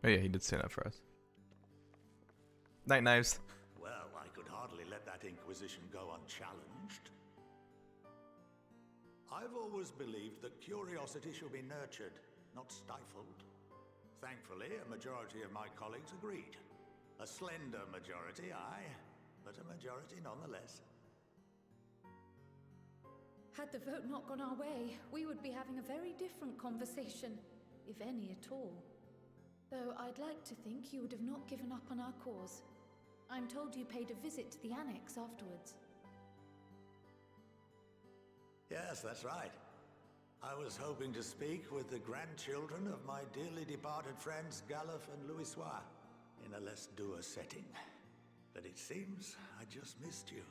Oh yeah, he did stand up for us. Night, Knives. Well, I could hardly let that Inquisition go unchallenged. I've always believed that curiosity should be nurtured, not stifled. Thankfully, a majority of my colleagues agreed. A slender majority, aye, but a majority nonetheless. Had the vote not gone our way, we would be having a very different conversation, if any at all. Though I'd like to think you would have not given up on our cause. I'm told you paid a visit to the Annex afterwards. Yes, that's right. I was hoping to speak with the grandchildren of my dearly departed friends Galuf and Louisoix in a less dour setting. But it seems I just missed you.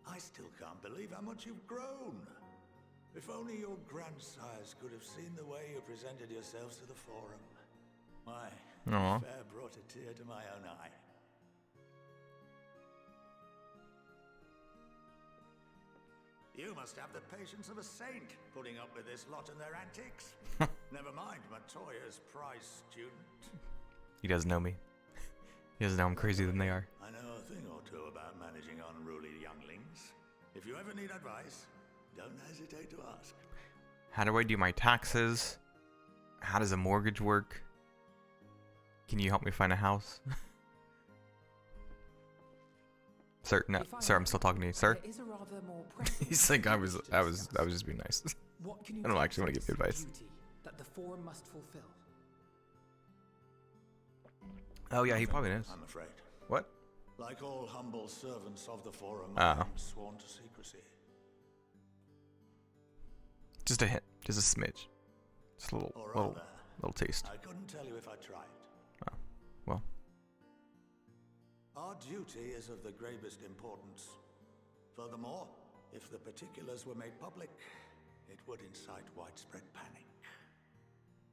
I still can't believe how much you've grown. If only your grandsires could have seen the way you presented yourselves to the forum. My affair brought a tear to my own eye. You must have the patience of a saint, putting up with this lot and their antics. Never mind Matoya's prize student. He doesn't know me. He doesn't know I'm crazier than they are. I know a thing or two about managing unruly younglings. If you ever need advice, don't hesitate to ask. How do I do my taxes? How does a mortgage work? Can you help me find a house? Sir, no, sir, I'm still talking to you, sir. He's like, I was just being nice. I don't actually want to give you advice. That the forum must fulfill. Oh yeah, he probably knows. I'm afraid. What? Like all humble servants of the forum, Oh. I'm sworn to secrecy. Just a hint, just a smidge, just a little taste. I couldn't tell you if I tried. Oh, well. Our duty is of the gravest importance. Furthermore, if the particulars were made public, it would incite widespread panic.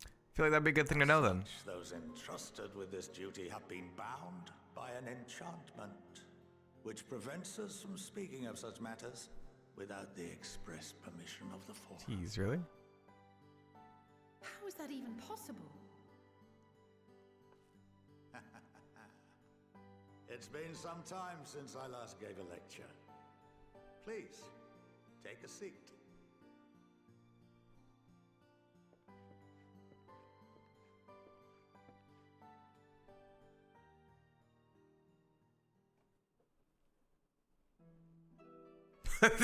I feel like that'd be a good thing to know then. Those entrusted with this duty have been bound by an enchantment, which prevents us from speaking of such matters without the express permission of the forum. Jeez, really? How is that even possible? It's been some time since I last gave a lecture. Please, take a seat.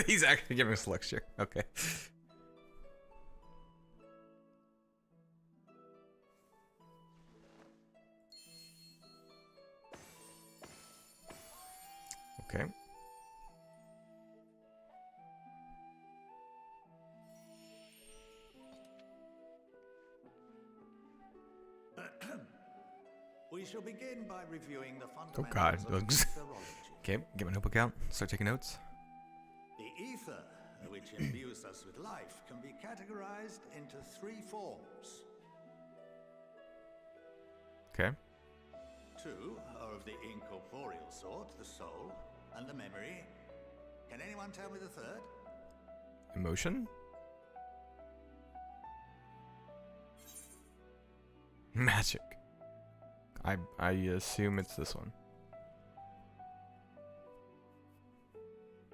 He's actually giving us a lecture. Okay. Okay. We shall begin by reviewing the Oh fundamentals God. of etherology. Okay, get my notebook out. Start taking notes. The ether, which imbues us with life, can be categorized into 3 forms. Okay. 2 are of the incorporeal sort, the soul, and the memory, Can anyone tell me the third? Emotion? Magic. I assume it's this one.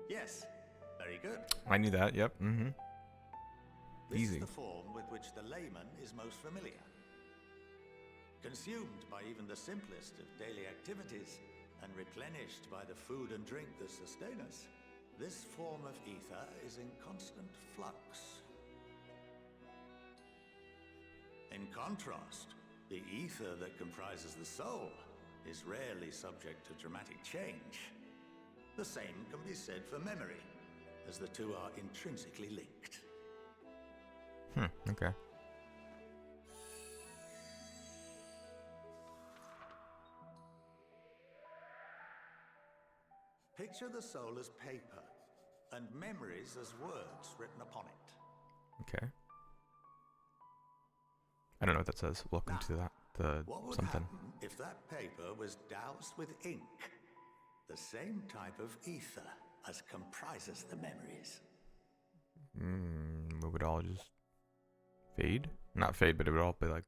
Yes. Very good. I knew that, yep. Mm-hmm. This Easy. is the form with which the layman is most familiar. Consumed by even the simplest of daily activities, and replenished by the food and drink that sustain us, this form of ether is in constant flux. In contrast, the ether that comprises the soul is rarely subject to dramatic change. The same can be said for memory, as the two are intrinsically linked. Okay. Picture the soul as paper, and memories as words written upon it. Okay. I don't know what that says. Welcome to that. What would Something. happen if that paper was doused with ink? The same type of ether as comprises the memories. It would all just fade? Not fade, but it would all be like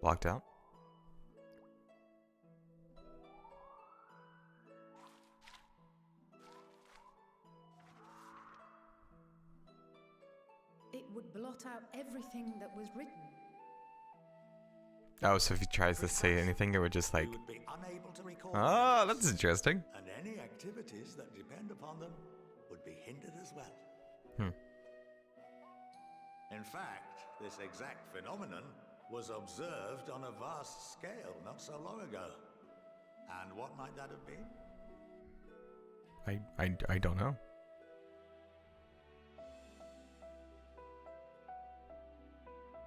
blocked out. It would blot out everything that was written. Oh, so if he tries to say anything, it would just like. We would be unable to recall Oh, that's interesting. and any activities that depend upon them would be hindered as well. In fact, this exact phenomenon was observed on a vast scale not so long ago. And what might that have been? I don't know.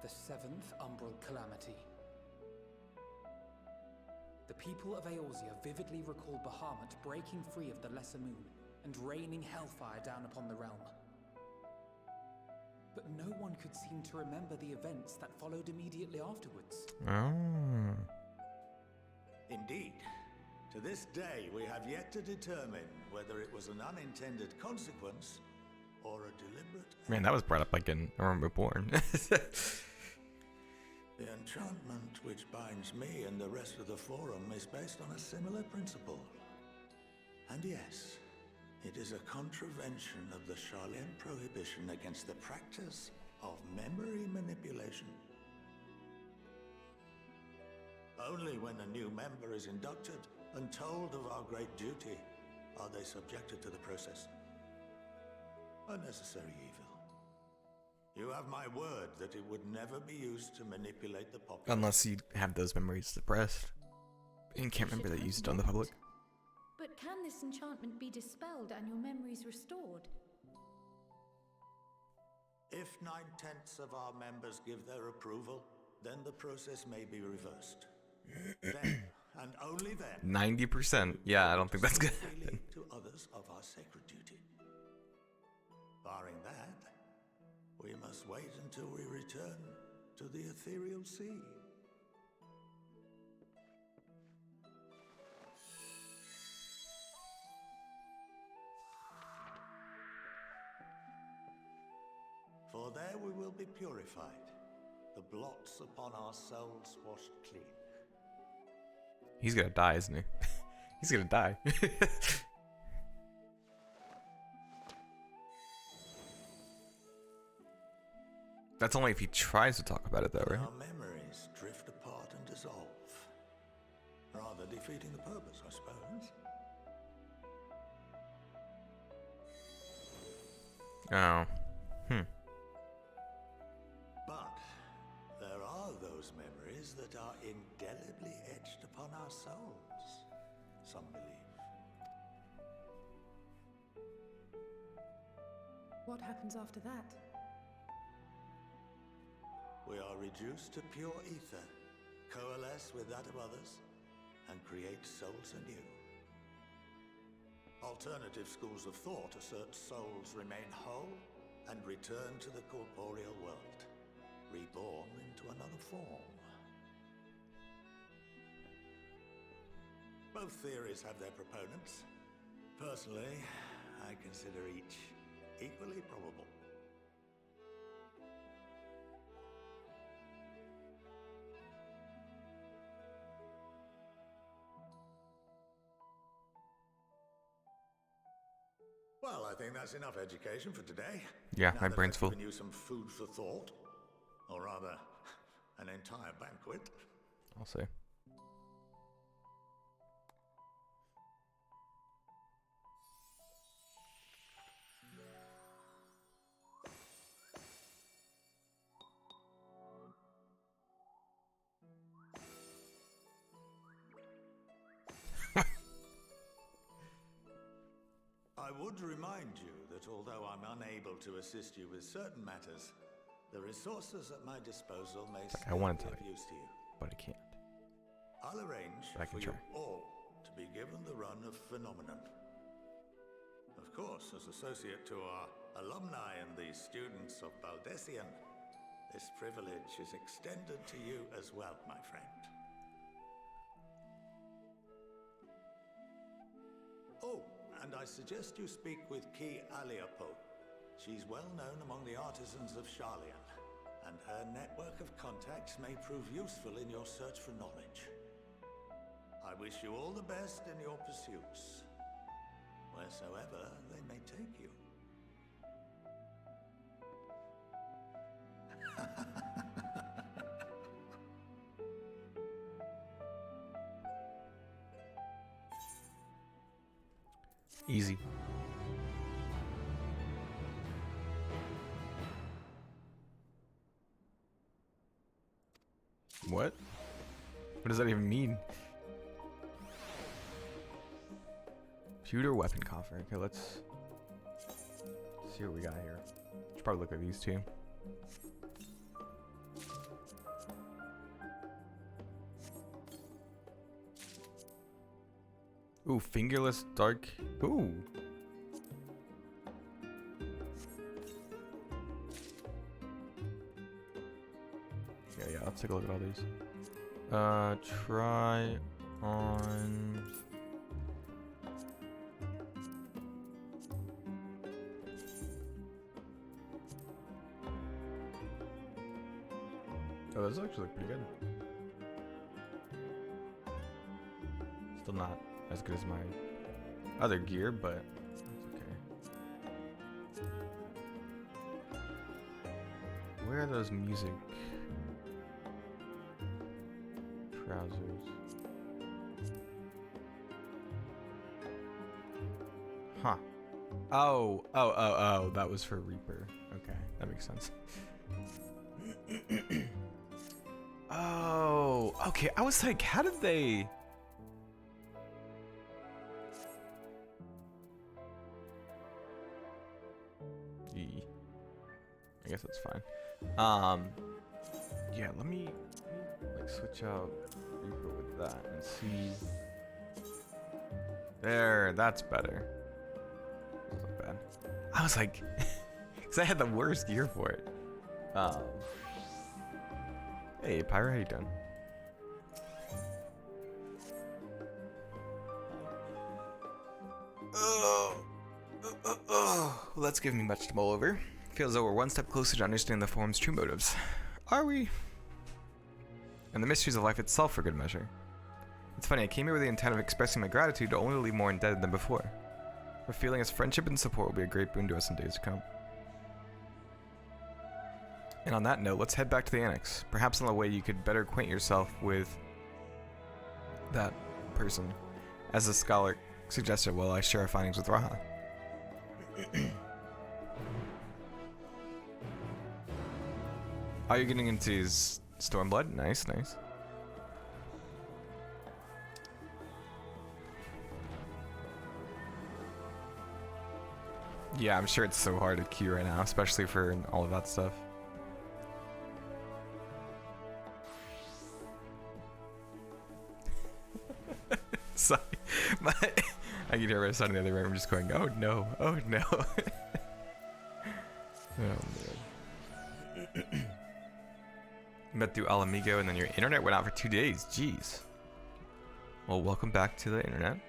The seventh umbral calamity. The people of Eorzea vividly recall Bahamut breaking free of the Lesser Moon and raining hellfire down upon the realm. But no one could seem to remember the events that followed immediately afterwards. Oh. Indeed. To this day, we have yet to determine whether it was an unintended consequence or a deliberate... Man, that was brought up like in Remember Born. The enchantment which binds me and the rest of the Forum is based on a similar principle. And yes, it is a contravention of the Sharlayan prohibition against the practice of memory manipulation. Only when a new member is inducted and told of our great duty are they subjected to the process. A necessary evil. You have my word that it would never be used to manipulate the populace. Unless you have those memories suppressed. And can't remember that you used it on the public. But can this enchantment be dispelled and your memories restored? If 9/10 of our members give their approval, then the process may be reversed. Then, and only then, 90%. Yeah, I don't think that's gonna happen. to others of our sacred duty. Barring that, we must wait until we return to the ethereal sea. For there we will be purified, the blots upon our souls washed clean. He's gonna die, isn't he? He's gonna die. That's only if he tries to talk about it, though, right? Our memories drift apart and dissolve, rather defeating the purpose, I suppose. Oh. But there are those memories that are indelibly etched upon our souls, some believe. What happens after that? We are reduced to pure ether, coalesce with that of others, and create souls anew. Alternative schools of thought assert souls remain whole and return to the corporeal world, reborn into another form. Both theories have their proponents. Personally, I consider each equally probable. Well, I think that's enough education for today. Yeah, Now my that brain's I've full. given you some food for thought, or rather, an entire banquet. I'll say. I would remind you that although I'm unable to assist you with certain matters, the resources at my disposal may I want to still tell be of you, use to you. but I can't. I'll arrange But I can for you try. all to be given the run of Phenomenon. Of course, as associate to our alumni and the students of Baldessian, this privilege is extended to you as well, my friend. Oh, and I suggest you speak with Ki Aliapo. She's well known among the artisans of Sharlayan, and her network of contacts may prove useful in your search for knowledge. I wish you all the best in your pursuits, wheresoever they may take you. Easy. What? What does that even mean? Shooter weapon coffer. Okay, let's see what we got here. Should probably look at these two. Ooh, fingerless dark. Ooh. Yeah, let's take a look at all these. Try on. Oh, those actually look pretty good. Still not as good as my other gear, but it's okay. Where are those music trousers? Huh. Oh, that was for Reaper. Okay, that makes sense. Oh, okay. I was like, how did they? I guess that's fine. Yeah, let me like switch out Reaper with that and see. There, that's better. That's not bad. I was like, because I had the worst gear for it. Hey, Pyro, how you doing? Oh, well, that's giving me much to mull over. Feels though we're one step closer to understanding the form's true motives. Are we? And the mysteries of life itself for good measure. It's funny, I came here with the intent of expressing my gratitude to only leave more indebted than before. Our feeling as friendship and support will be a great boon to us in days to come. And on that note, let's head back to the annex. Perhaps on the way you could better acquaint yourself with that person, as the scholar suggested while I share our findings with Raha. Oh, you're getting into his Stormblood? Nice, nice. Yeah, I'm sure it's so hard to queue right now, especially for all of that stuff. Sorry, I can hear my son in the other room just going, oh no, oh no. Oh man. Met through Alamigo and then your internet went out for 2 days, jeez. Well, welcome back to the internet.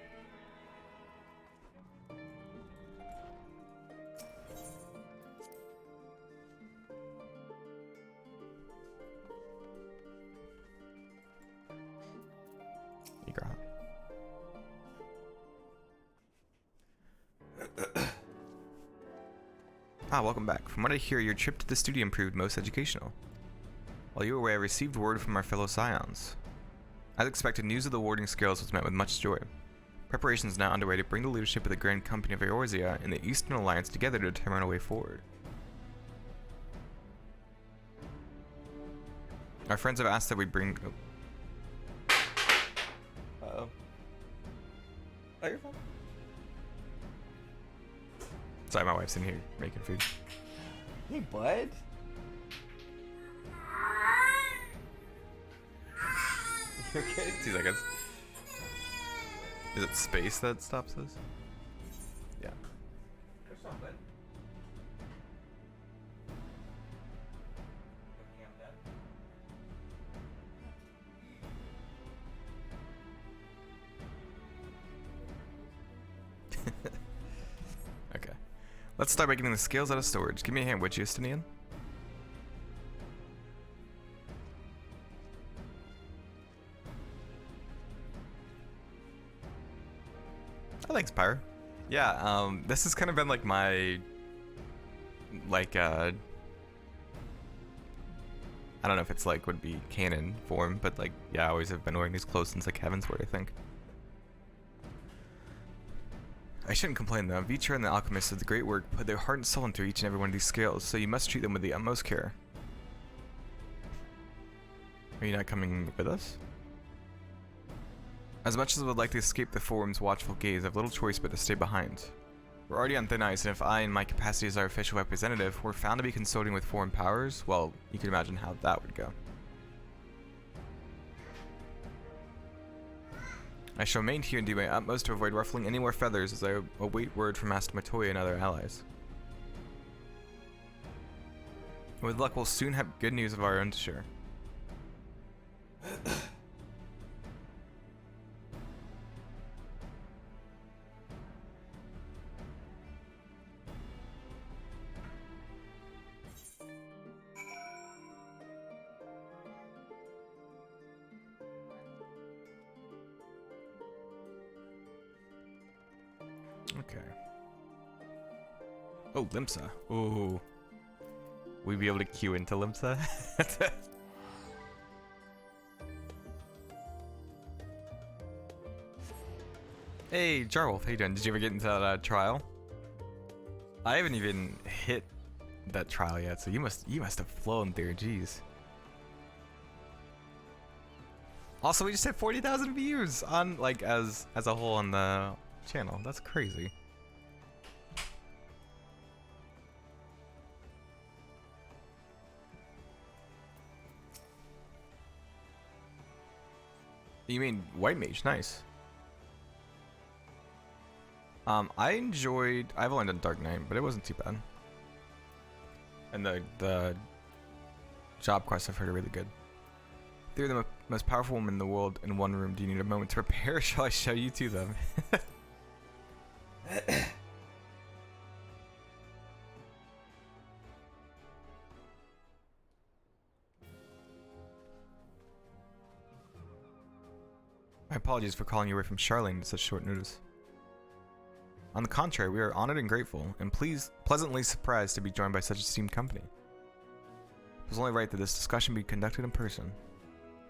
Ah, welcome back. From what I hear, your trip to the studio proved most educational. While you were away, I received word from our fellow scions. As expected, news of the warding scales was met with much joy. Preparations now underway to bring the leadership of the Grand Company of Eorzea and the Eastern Alliance together to determine a way forward. Our friends have asked that we bring... Oh. Uh-oh. Oh, you're fine. Sorry, my wife's in here making food. Hey, bud. You okay? 2 seconds. Is it space that stops us? Yeah. There's something. Okay. Let's start by getting the scales out of storage. Give me a hand, would you, Justinian? Oh, thanks, Pyre. Yeah, this has kind of been like my, I don't know if it's like would be canon form, but like, yeah, I always have been wearing these clothes since like Heavensward, I think. I shouldn't complain though. Vitra and the alchemists of the great work put their heart and soul into each and every one of these scales, so you must treat them with the utmost care. Are you not coming with us? As much as I would like to escape the forum's watchful gaze, I have little choice but to stay behind. We're already on thin ice, and if I, in my capacity as our official representative, were found to be consorting with foreign powers, well, you can imagine how that would go. I shall remain here and do my utmost to avoid ruffling any more feathers as I await word from Master Matoya and other allies. With luck, we'll soon have good news of our own to share. Okay. Oh, Limsa. Ooh. We be able to queue into Limsa? Hey, Jarwolf, how you doing? Did you ever get into that trial? I haven't even hit that trial yet, so you must have flown through. Jeez. Also, we just hit 40,000 views on like as a whole on the channel. That's crazy. You mean White Mage? Nice. I've only done Dark Knight, but it wasn't too bad. And the job quests I've heard are really good. They're the most powerful woman in the world in one room. Do you need a moment to prepare? Shall I show you to them? My apologies for calling you away from Charlene at such short notice. On the contrary, we are honored and grateful, and pleasantly surprised to be joined by such esteemed company. It was only right that this discussion be conducted in person.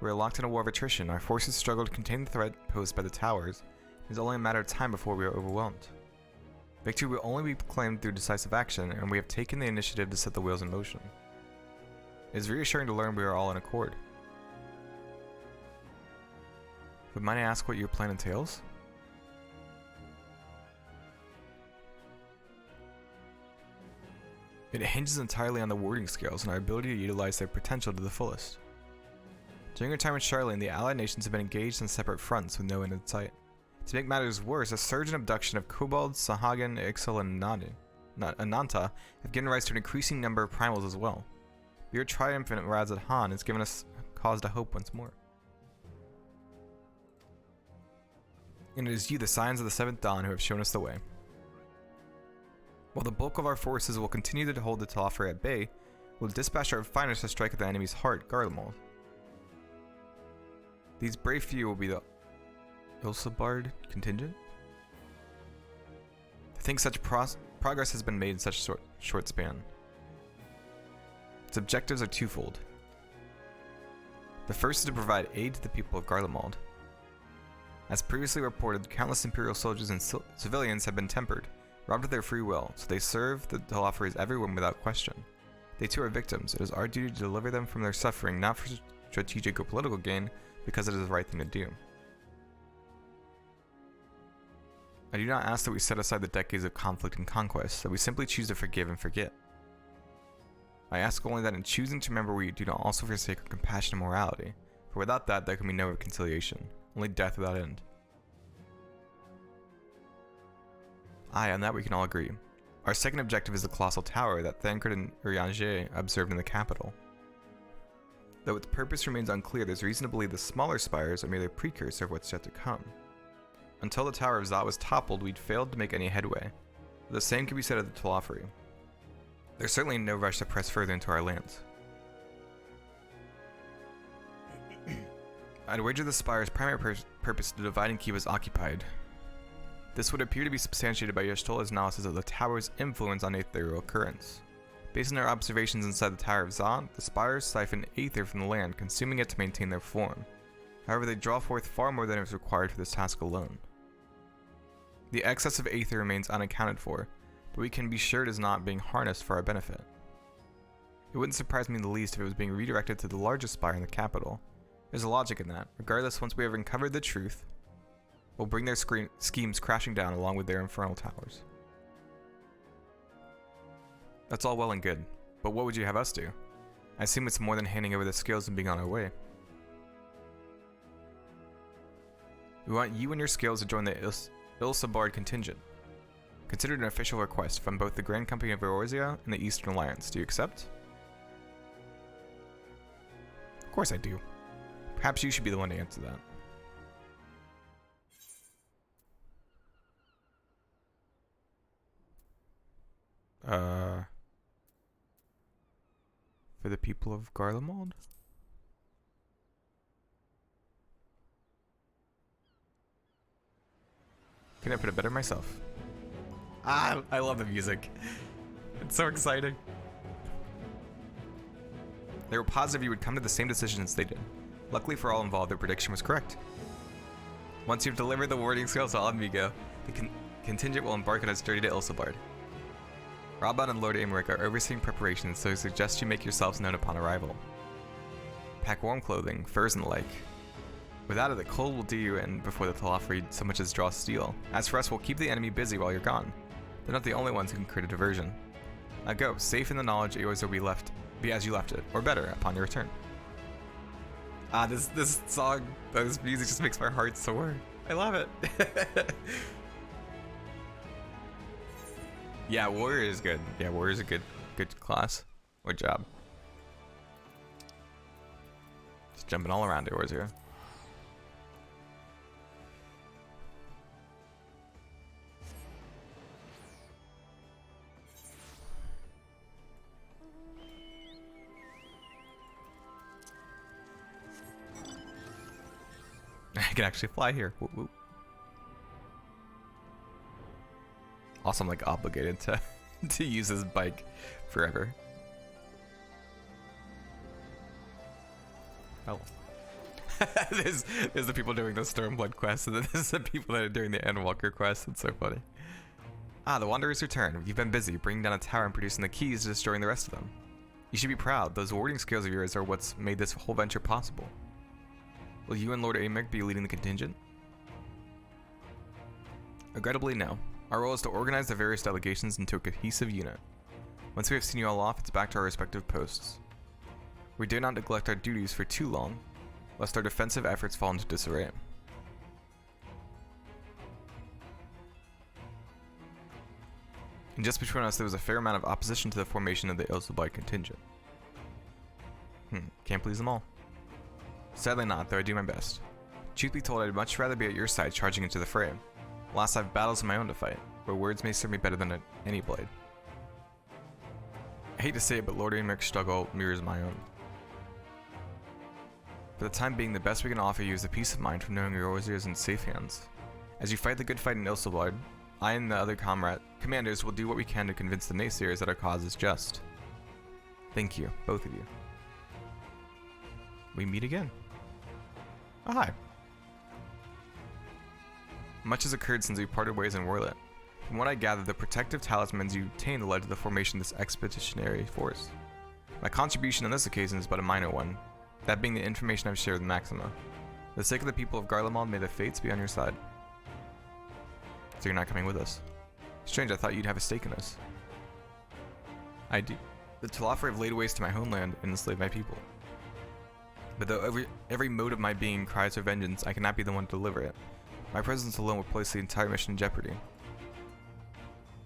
We are locked in a war of attrition. Our forces struggle to contain the threat posed by the towers. It is only a matter of time before we are overwhelmed. Victory will only be proclaimed through decisive action, and we have taken the initiative to set the wheels in motion. It is reassuring to learn we are all in accord. But might I ask what your plan entails? It hinges entirely on the warding scales and our ability to utilize their potential to the fullest. During our time in Charlene, the allied nations have been engaged on separate fronts with no end in sight. To make matters worse, a surge in abduction of kobolds, Sahagin, Ixal, and Ananta have given rise to an increasing number of primals as well. Your triumphant Razad Han has given us cause to hope once more. And it is you, the Scions of the Seventh Dawn, who have shown us the way. While the bulk of our forces will continue to hold the Talafre at bay, we'll dispatch our finest to strike at the enemy's heart, Garlemald. These brave few will be the Ilsabard contingent? To think such progress has been made in such a short span. Its objectives are twofold. The first is to provide aid to the people of Garlemald. As previously reported, countless Imperial soldiers and civilians have been tempered, robbed of their free will, so they serve the Telophores everyone without question. They too are victims. It is our duty to deliver them from their suffering, not for strategic or political gain, because it is the right thing to do. I do not ask that we set aside the decades of conflict and conquest, that we simply choose to forgive and forget. I ask only that in choosing to remember we do not also forsake our compassion and morality, for without that there can be no reconciliation, only death without end. Aye, on that we can all agree. Our second objective is the colossal tower that Thancred and Urianger observed in the capital. Though its purpose remains unclear, there's reason to believe the smaller spires are merely a precursor of what's yet to come. Until the Tower of Zot was toppled, we'd failed to make any headway. The same can be said of the Telophori. There's certainly no rush to press further into our lands. I'd wager the spire's primary purpose to divide and keep us occupied. This would appear to be substantiated by Y'shtola's analysis of the tower's influence on ethereal currents. Based on our observations inside the Tower of Zot, the spires siphon aether from the land, consuming it to maintain their form. However, they draw forth far more than is required for this task alone. The excess of aether remains unaccounted for, but we can be sure it is not being harnessed for our benefit. It wouldn't surprise me in the least if it was being redirected to the largest spire in the capital. There's a logic in that. Regardless, once we have uncovered the truth, we'll bring their schemes crashing down along with their infernal towers. That's all well and good, but what would you have us do? I assume it's more than handing over the scales and being on our way. We want you and your scales to join the Ilsabard contingent. Considered an official request from both the Grand Company of Eorzea and the Eastern Alliance. Do you accept? Of course I do. Perhaps you should be the one to answer that. For the people of Garlemald? Couldn't have put it better myself. Ah, I love the music. It's so exciting. They were positive you would come to the same decisions they did. Luckily for all involved, their prediction was correct. Once you've delivered the warding scales to Almigo, the contingent will embark on its journey to Ilsabard. Raban and Lord Aymeric are overseeing preparations, so I suggest you make yourselves known upon arrival. Pack warm clothing, furs and the like. Without it, the cold will do you in before the Telophori so much as draw steel. As for us, we'll keep the enemy busy while you're gone. They're not the only ones who can create a diversion. Now go, safe in the knowledge yours will be as you left it, or better, upon your return. Ah, this song, this music just makes my heart soar. I love it. Yeah, warrior is good. Yeah, warrior is a good class or job. Just jumping all around Eorzea. I can actually fly here. Whoop, whoop. Also, I'm like obligated to use this bike forever. Oh. there's the people doing the Stormblood quest, and then there's the people that are doing the Endwalker quest. It's so funny. Ah, the Wanderers return. You've been busy bringing down a tower and producing the keys to destroying the rest of them. You should be proud. Those warding skills of yours are what's made this whole venture possible. Will you and Lord Aymeric be leading the contingent? Regrettably, no. Our role is to organize the various delegations into a cohesive unit. Once we have seen you all off, it's back to our respective posts. We dare not neglect our duties for too long, lest our defensive efforts fall into disarray. And just between us, there was a fair amount of opposition to the formation of the Ilsabard contingent. Can't please them all. Sadly not, though I do my best. Truth be told, I'd much rather be at your side charging into the fray. Alas, I have battles of my own to fight, where words may serve me better than any blade. I hate to say it, but Lord Aymeric's struggle mirrors my own. For the time being, the best we can offer you is the peace of mind from knowing Eorzea is in safe hands. As you fight the good fight in Ilsabard, I and the other commanders will do what we can to convince the naysayers that our cause is just. Thank you, both of you. We meet again. Oh, hi. Much has occurred since we parted ways in Warlit. From what I gather, the protective talismans you obtained led to the formation of this expeditionary force. My contribution on this occasion is but a minor one, that being the information I've shared with Maxima. For the sake of the people of Garlemald, may the fates be on your side. So you're not coming with us. Strange, I thought you'd have a stake in us. I do. The Talafri have laid waste to my homeland and enslaved my people. But though every mode of my being cries for vengeance, I cannot be the one to deliver it. My presence alone will place the entire mission in jeopardy.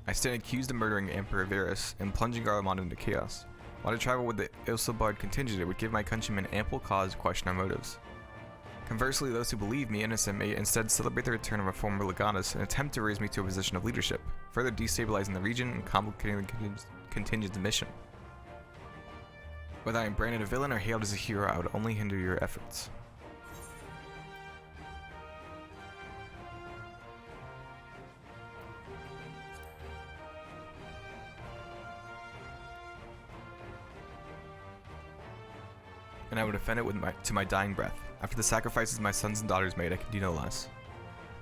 I stand accused of murdering Emperor Varus and plunging Garlemald into chaos. While I travel with the Ilsobard contingent, it would give my countrymen ample cause to question our motives. Conversely, those who believe me innocent may instead celebrate the return of a former Legatus and attempt to raise me to a position of leadership, further destabilizing the region and complicating the contingent's mission. Whether I am branded a villain or hailed as a hero, I would only hinder your efforts. And I would defend it to my dying breath. After the sacrifices my sons and daughters made, I can do no less.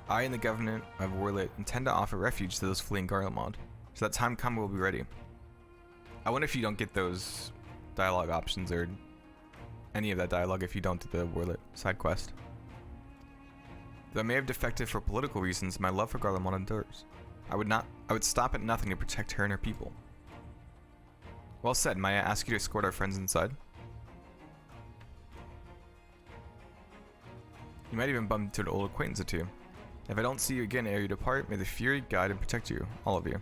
I and the government of Warlit intend to offer refuge to those fleeing Garlemald, so that time come we'll be ready. I wonder if you don't get those dialogue options or any of that dialogue if you don't do the Warlit side quest. Though I may have defected for political reasons, my love for Garlemald endures. I would stop at nothing to protect her and her people. Well said, may I ask you to escort our friends inside? You might even bump into an old acquaintance or two. If I don't see you again ere you depart, may the Fury guide and protect you, all of you.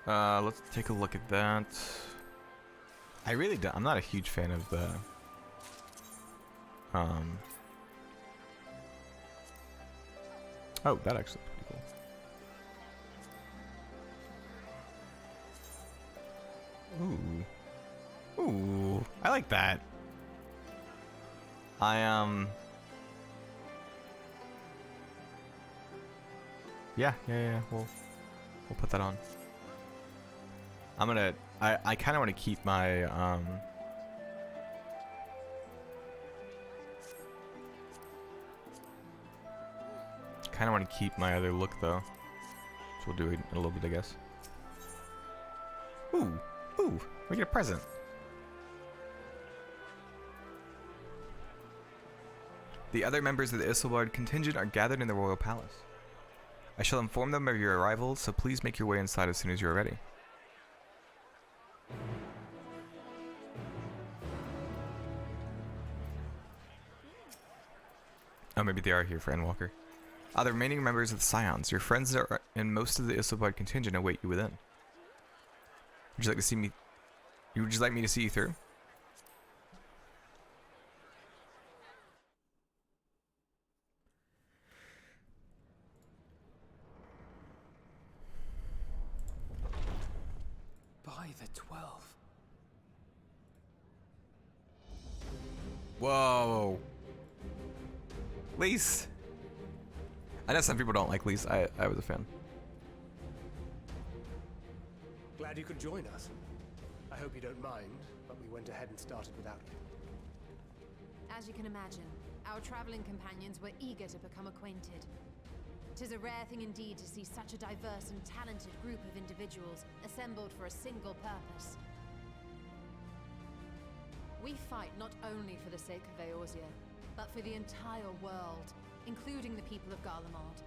Let's take a look at that. I'm not a huge fan of the oh, that actually looks pretty cool. Ooh, I like that. Yeah, we'll put that on. I kind of want to keep my other look though. So we'll do it in a little bit, I guess. Ooh, we get a present. The other members of the Isilbard contingent are gathered in the royal palace. I shall inform them of your arrival, so please make your way inside as soon as you are ready. Oh, maybe they are here for Endwalker. The remaining members of the Scions, your friends and most of the Isilbard contingent await you within. Would you like to see me? Would you like me to see you through? By the 12. Whoa. Lise. I know some people don't like Lise. I was a fan. Glad you could join us. I hope you don't mind, but we went ahead and started without you. As you can imagine, our traveling companions were eager to become acquainted. 'Tis a rare thing indeed to see such a diverse and talented group of individuals assembled for a single purpose. We fight not only for the sake of Eorzea, but for the entire world, including the people of Garlemald.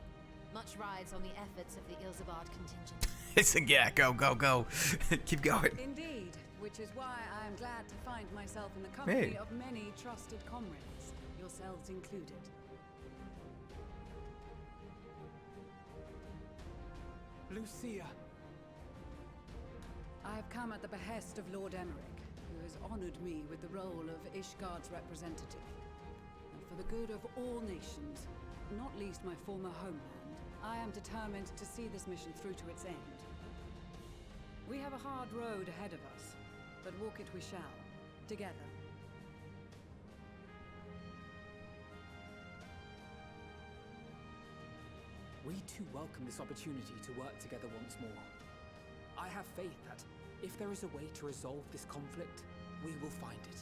Much rides on the efforts of the Ilsobard contingent. It's a yeah, go. Keep going. Indeed, which is why I am glad to find myself in the company of many trusted comrades, yourselves included. Lucia. I have come at the behest of Lord Emmerich, who has honored me with the role of Ishgard's representative. And for the good of all nations, not least my former homeland, I am determined to see this mission through to its end. We have a hard road ahead of us, but walk it we shall. Together. We too welcome this opportunity to work together once more. I have faith that if there is a way to resolve this conflict, we will find it.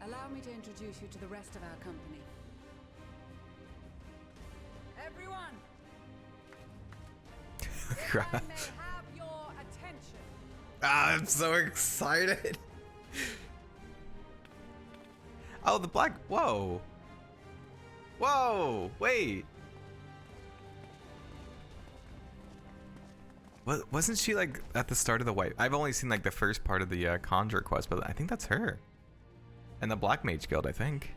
Allow me to introduce you to the rest of our company. Everyone! If I may have your attention. Ah, I'm so excited. Oh, the black. Whoa. Whoa. Wait. Wasn't she like at the start of the white? I've only seen like the first part of the Conjure quest, but I think that's her. And the Black Mage Guild, I think.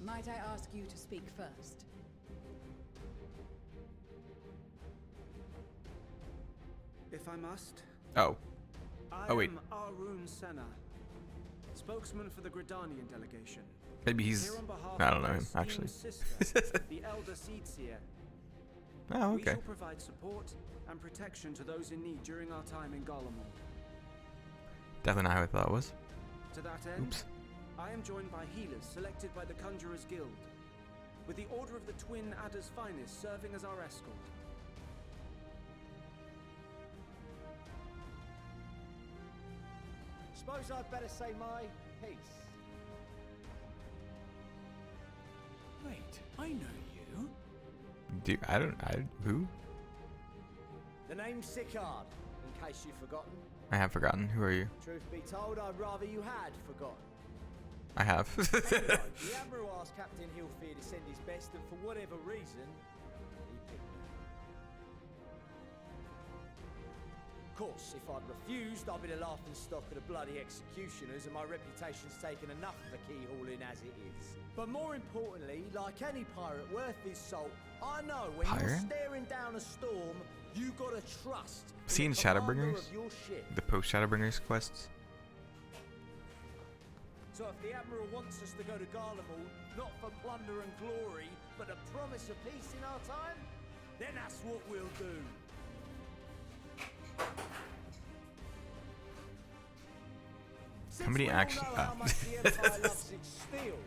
Might I ask you to speak first? If I must. Oh. Oh wait. I am Arun Senna, spokesman for the Gridanian delegation. Maybe he's. I don't know him actually. Sister, the Elder Seedseer. Oh, We okay. shall provide support and protection to those in need during our time in Garlemald. Definitely not how I thought it was. To that end, Oops. I am joined by healers selected by the Conjurers Guild, with the Order of the Twin Adder's Finest serving as our escort. Suppose I'd better say my piece. Wait, I know you. Dude, who? The name's Sicard, in case you've forgotten. I have forgotten. Who are you? Truth be told, I'd rather you had forgotten. I have. Anyway, the Admiral asked Captain Hillfear to send his best, and for whatever reason, he picked me. Of course, if I'd refused, I'd be the laughing stock of the bloody executioners, and my reputation's taken enough of a keyhauling as it is. But more importantly, like any pirate worth his salt, I know when you're staring down a storm, you gotta trust. Seen Shadowbringers? The post Shadowbringers quests? So if the Admiral wants us to go to Garlemald, not for plunder and glory, but to promise of peace in our time, then that's what we'll do. How many actually? How much the Empire loves its steel,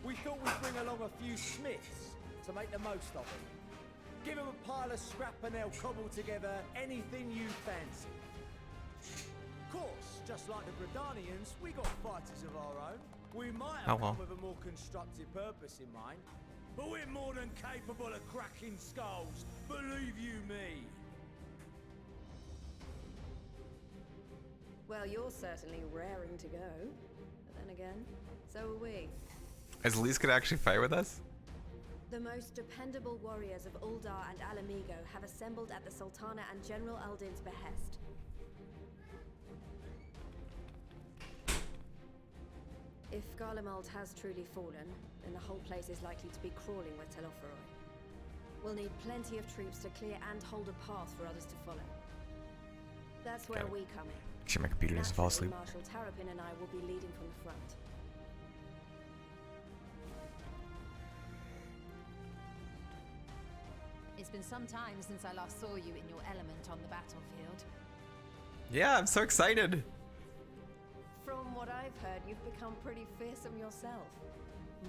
we thought we'd bring along a few smiths to make the most of it. Give them a pile of scrap and they'll cobble together anything you fancy. Of course, just like the Gridanians, we got fighters of our own. We might have come with a more constructive purpose in mind, but we're more than capable of cracking skulls, believe you me. Well, you're certainly raring to go. But then again, so are we. As Elise could actually fight with us? The most dependable warriors of Uldar and Alamigo have assembled at the Sultana and General Aldin's behest. If Garlemald has truly fallen, then the whole place is likely to be crawling with Telophoroi. We'll need plenty of troops to clear and hold a path for others to follow. That's where we come in. Sure, my computer doesn't fall asleep. Marshal Tarapin and I will be leading from the front. It's been some time since I last saw you in your element on the battlefield. Yeah, I'm so excited. From what I've heard, you've become pretty fearsome yourself.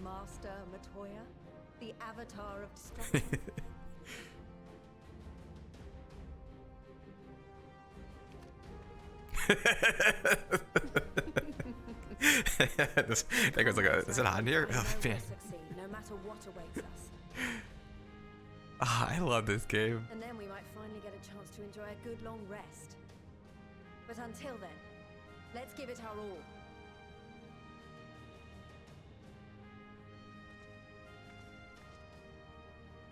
Master Matoya, the avatar of destruction. That goes like is it on here? Oh man. No matter what awaits us. I love this game. And then we might finally get a chance to enjoy a good long rest. But until then, let's give it our all.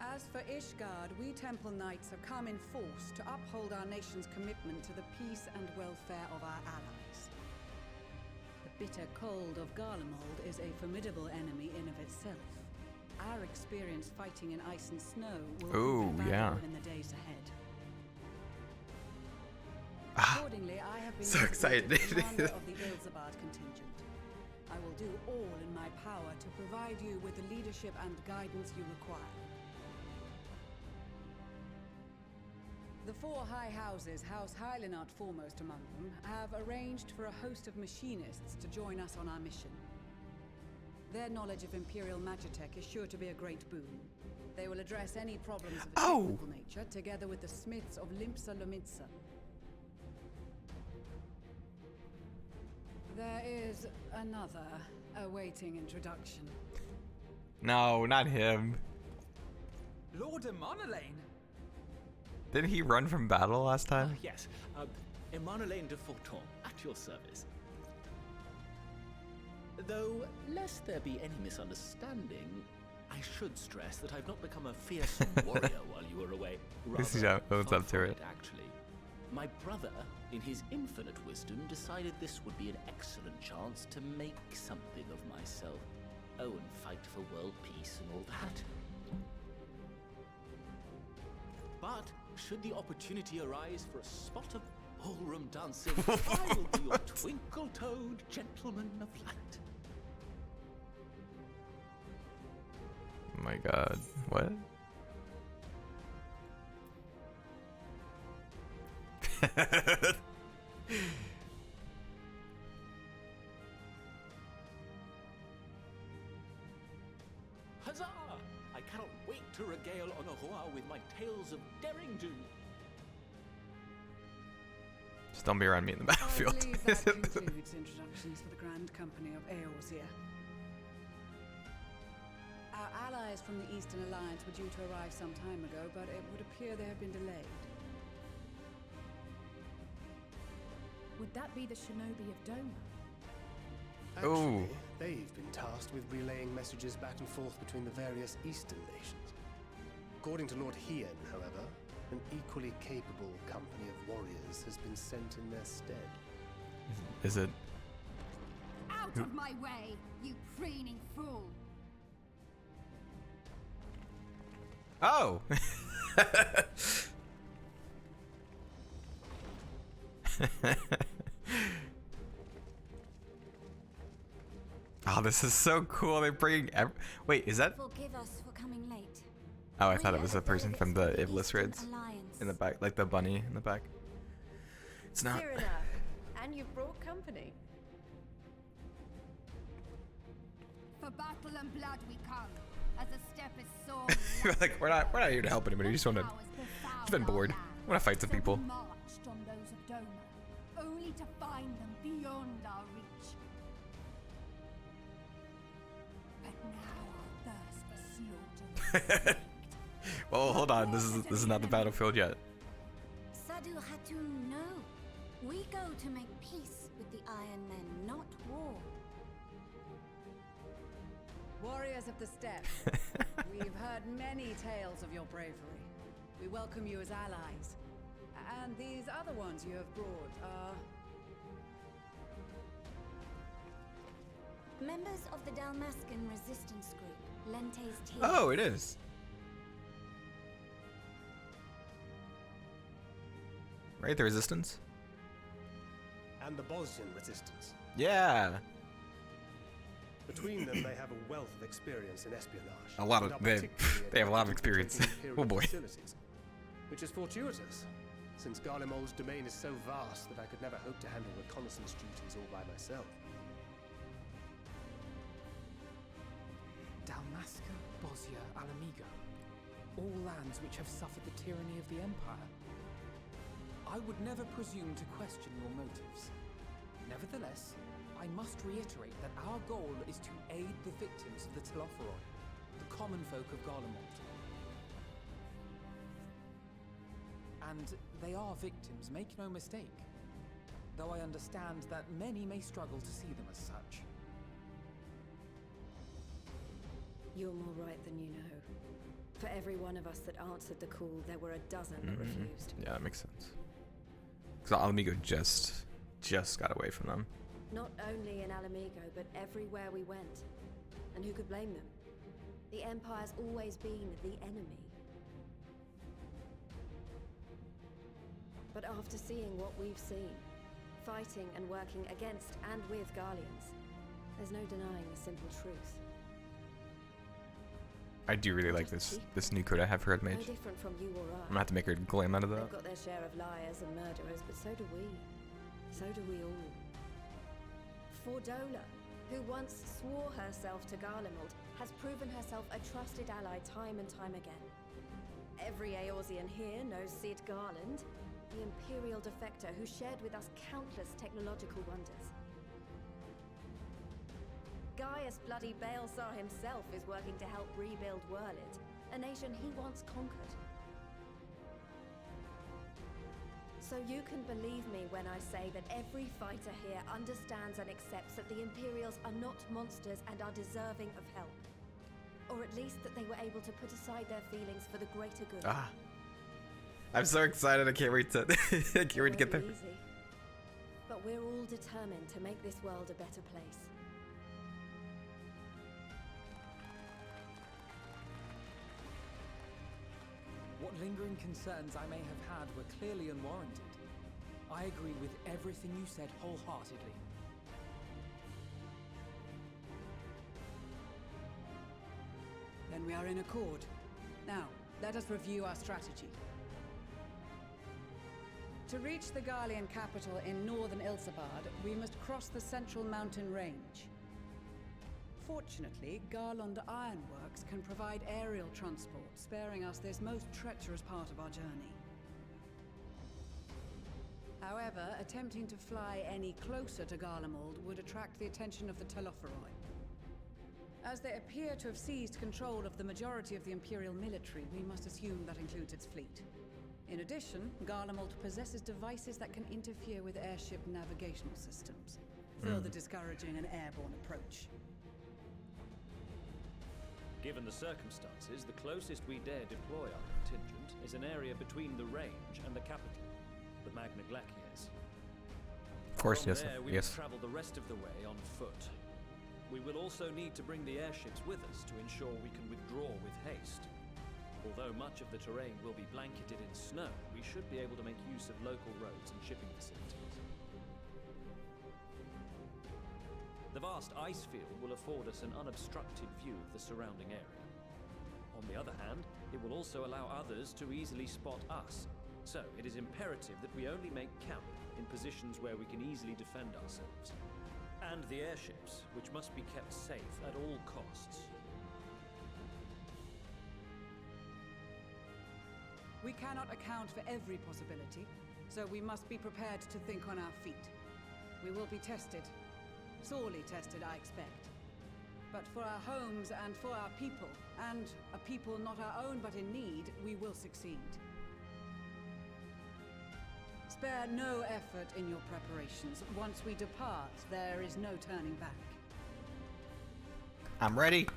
As for Ishgard, we Temple Knights have come in force to uphold our nation's commitment to the peace and welfare of our allies. The bitter cold of Garlemald is a formidable enemy in of itself. Our experience fighting in ice and snow will be invaluable in the days ahead. Accordingly, I have been so excited. Commander of the Ilzabard contingent. I will do all in my power to provide you with the leadership and guidance you require. The four high houses, House Hylinart foremost among them, have arranged for a host of machinists to join us on our mission. Their knowledge of Imperial Magitech is sure to be a great boon. They will address any problems of a technical nature, together with the smiths of Limpsa Lomitsa. There is another awaiting introduction. No, not him. Lord Emanolain? Didn't he run from battle last time? Yes, Emanolain de Forton, at your service. Though, lest there be any misunderstanding, I should stress that I've not become a fearsome warrior while you were away. This is Rather, what's far up to from it. actually. My brother, in his infinite wisdom, decided this would be an excellent chance to make something of myself. Oh, and fight for world peace and all that. But, should the opportunity arise for a spot of ballroom dancing, I will be your twinkle-toed gentleman of light. Oh my god, what? Huzzah! I cannot wait to regale Honohua with my tales of daring do. Just don't be around me in the battlefield. I believe that concludes introductions for the Grand Company of Eorzea. Our allies from the Eastern Alliance were due to arrive some time ago, but it would appear they have been delayed. Would that be the Shinobi of Doma? Actually, they've been tasked with relaying messages back and forth between the various Eastern nations. According to Lord Hien, however, an equally capable company of warriors has been sent in their stead. Is it? Out of my way, you preening fool! Oh! Oh, this is so cool. They're bringing. Wait, is that? Forgive us for coming late. Oh, I thought it was a person from the Iblis Raids in the back, like the bunny in the back. It's not. Fair enough. And you've brought company. For battle and blood we come, as a step is sore. You're like, we're not here to help anybody. We just want to. Just been bored. I want to fight some people. We marched on those of Doma, only to find them beyond our reach. But now our thirst for slaughter. Well, hold on. This is not the battlefield yet. Sadu Hatun, no. We go to make peace with the Iron Men, not war. Warriors of the Steppe, we've heard many tales of your bravery. We welcome you as allies. And these other ones you have brought are... Members of the Dalmascan resistance group, Lente's team. Oh, it is. Right, the resistance? And the Bosnian resistance. Yeah. Between them, they have a wealth of experience in espionage. A lot of they have a lot of experience. Oh boy. Which is fortuitous, since Garlemald's domain is so vast that I could never hope to handle reconnaissance duties all by myself. Dalmasca, Bosnia, Alamigo. All lands which have suffered the tyranny of the Empire. I would never presume to question your motives. Nevertheless, I must reiterate that our goal is to aid the victims of the Telophoroi, the common folk of Garlemald. And they are victims, make no mistake. Though I understand that many may struggle to see them as such. You're more right than you know. For every one of us that answered the call, there were a dozen that refused. Yeah, that makes sense. Because Alamigo just got away from them. Not only in Alamigo, but everywhere we went. And who could blame them? The Empire's always been the enemy. But after seeing what we've seen, fighting and working against and with Garleans, there's no denying the simple truth. I do really like this new code I have for Red No Mage. different from you or I. I'm gonna have to make her glam out of that. They've got their share of liars and murderers, but so do we. So do we all. Fordola, who once swore herself to Garlemald, has proven herself a trusted ally time and time again. Every Eorzean here knows Sid Garland, the Imperial defector who shared with us countless technological wonders. Gaius bloody Baelsar himself is working to help rebuild Wurlid, a nation he once conquered. So you can believe me when I say that every fighter here understands and accepts that the Imperials are not monsters and are deserving of help. Or at least that they were able to put aside their feelings for the greater good. Ah. I'm so excited. I can't wait to I can't wait to get there. Easy. But we're all determined to make this world a better place. What lingering concerns I may have had were clearly unwarranted. I agree with everything you said wholeheartedly. Then we are in accord. Now, let us review our strategy. To reach the Garlean capital in northern Ilsabard, we must cross the central mountain range. Fortunately, Garlond Ironworks can provide aerial transport, sparing us this most treacherous part of our journey. However, attempting to fly any closer to Garlemald would attract the attention of the Telophoroi. As they appear to have seized control of the majority of the Imperial military, we must assume that includes its fleet. In addition, Garlemald possesses devices that can interfere with airship navigational systems, further discouraging an airborne approach. Given the circumstances, the closest we dare deploy our contingent is an area between the range and the capital, the Magna Glaciers. Of course, From yes, there, we yes. will travel the rest of the way on foot. We will also need to bring the airships with us to ensure we can withdraw with haste. Although much of the terrain will be blanketed in snow, we should be able to make use of local roads and shipping facilities. The vast ice field will afford us an unobstructed view of the surrounding area. On the other hand, it will also allow others to easily spot us. So, it is imperative that we only make camp in positions where we can easily defend ourselves. And the airships, which must be kept safe at all costs. We cannot account for every possibility, so we must be prepared to think on our feet. We will be tested. Sorely tested, I expect. But for our homes and for our people, and a people not our own but in need, we will succeed. Spare no effort in your preparations. Once we depart, there is no turning back. I'm ready.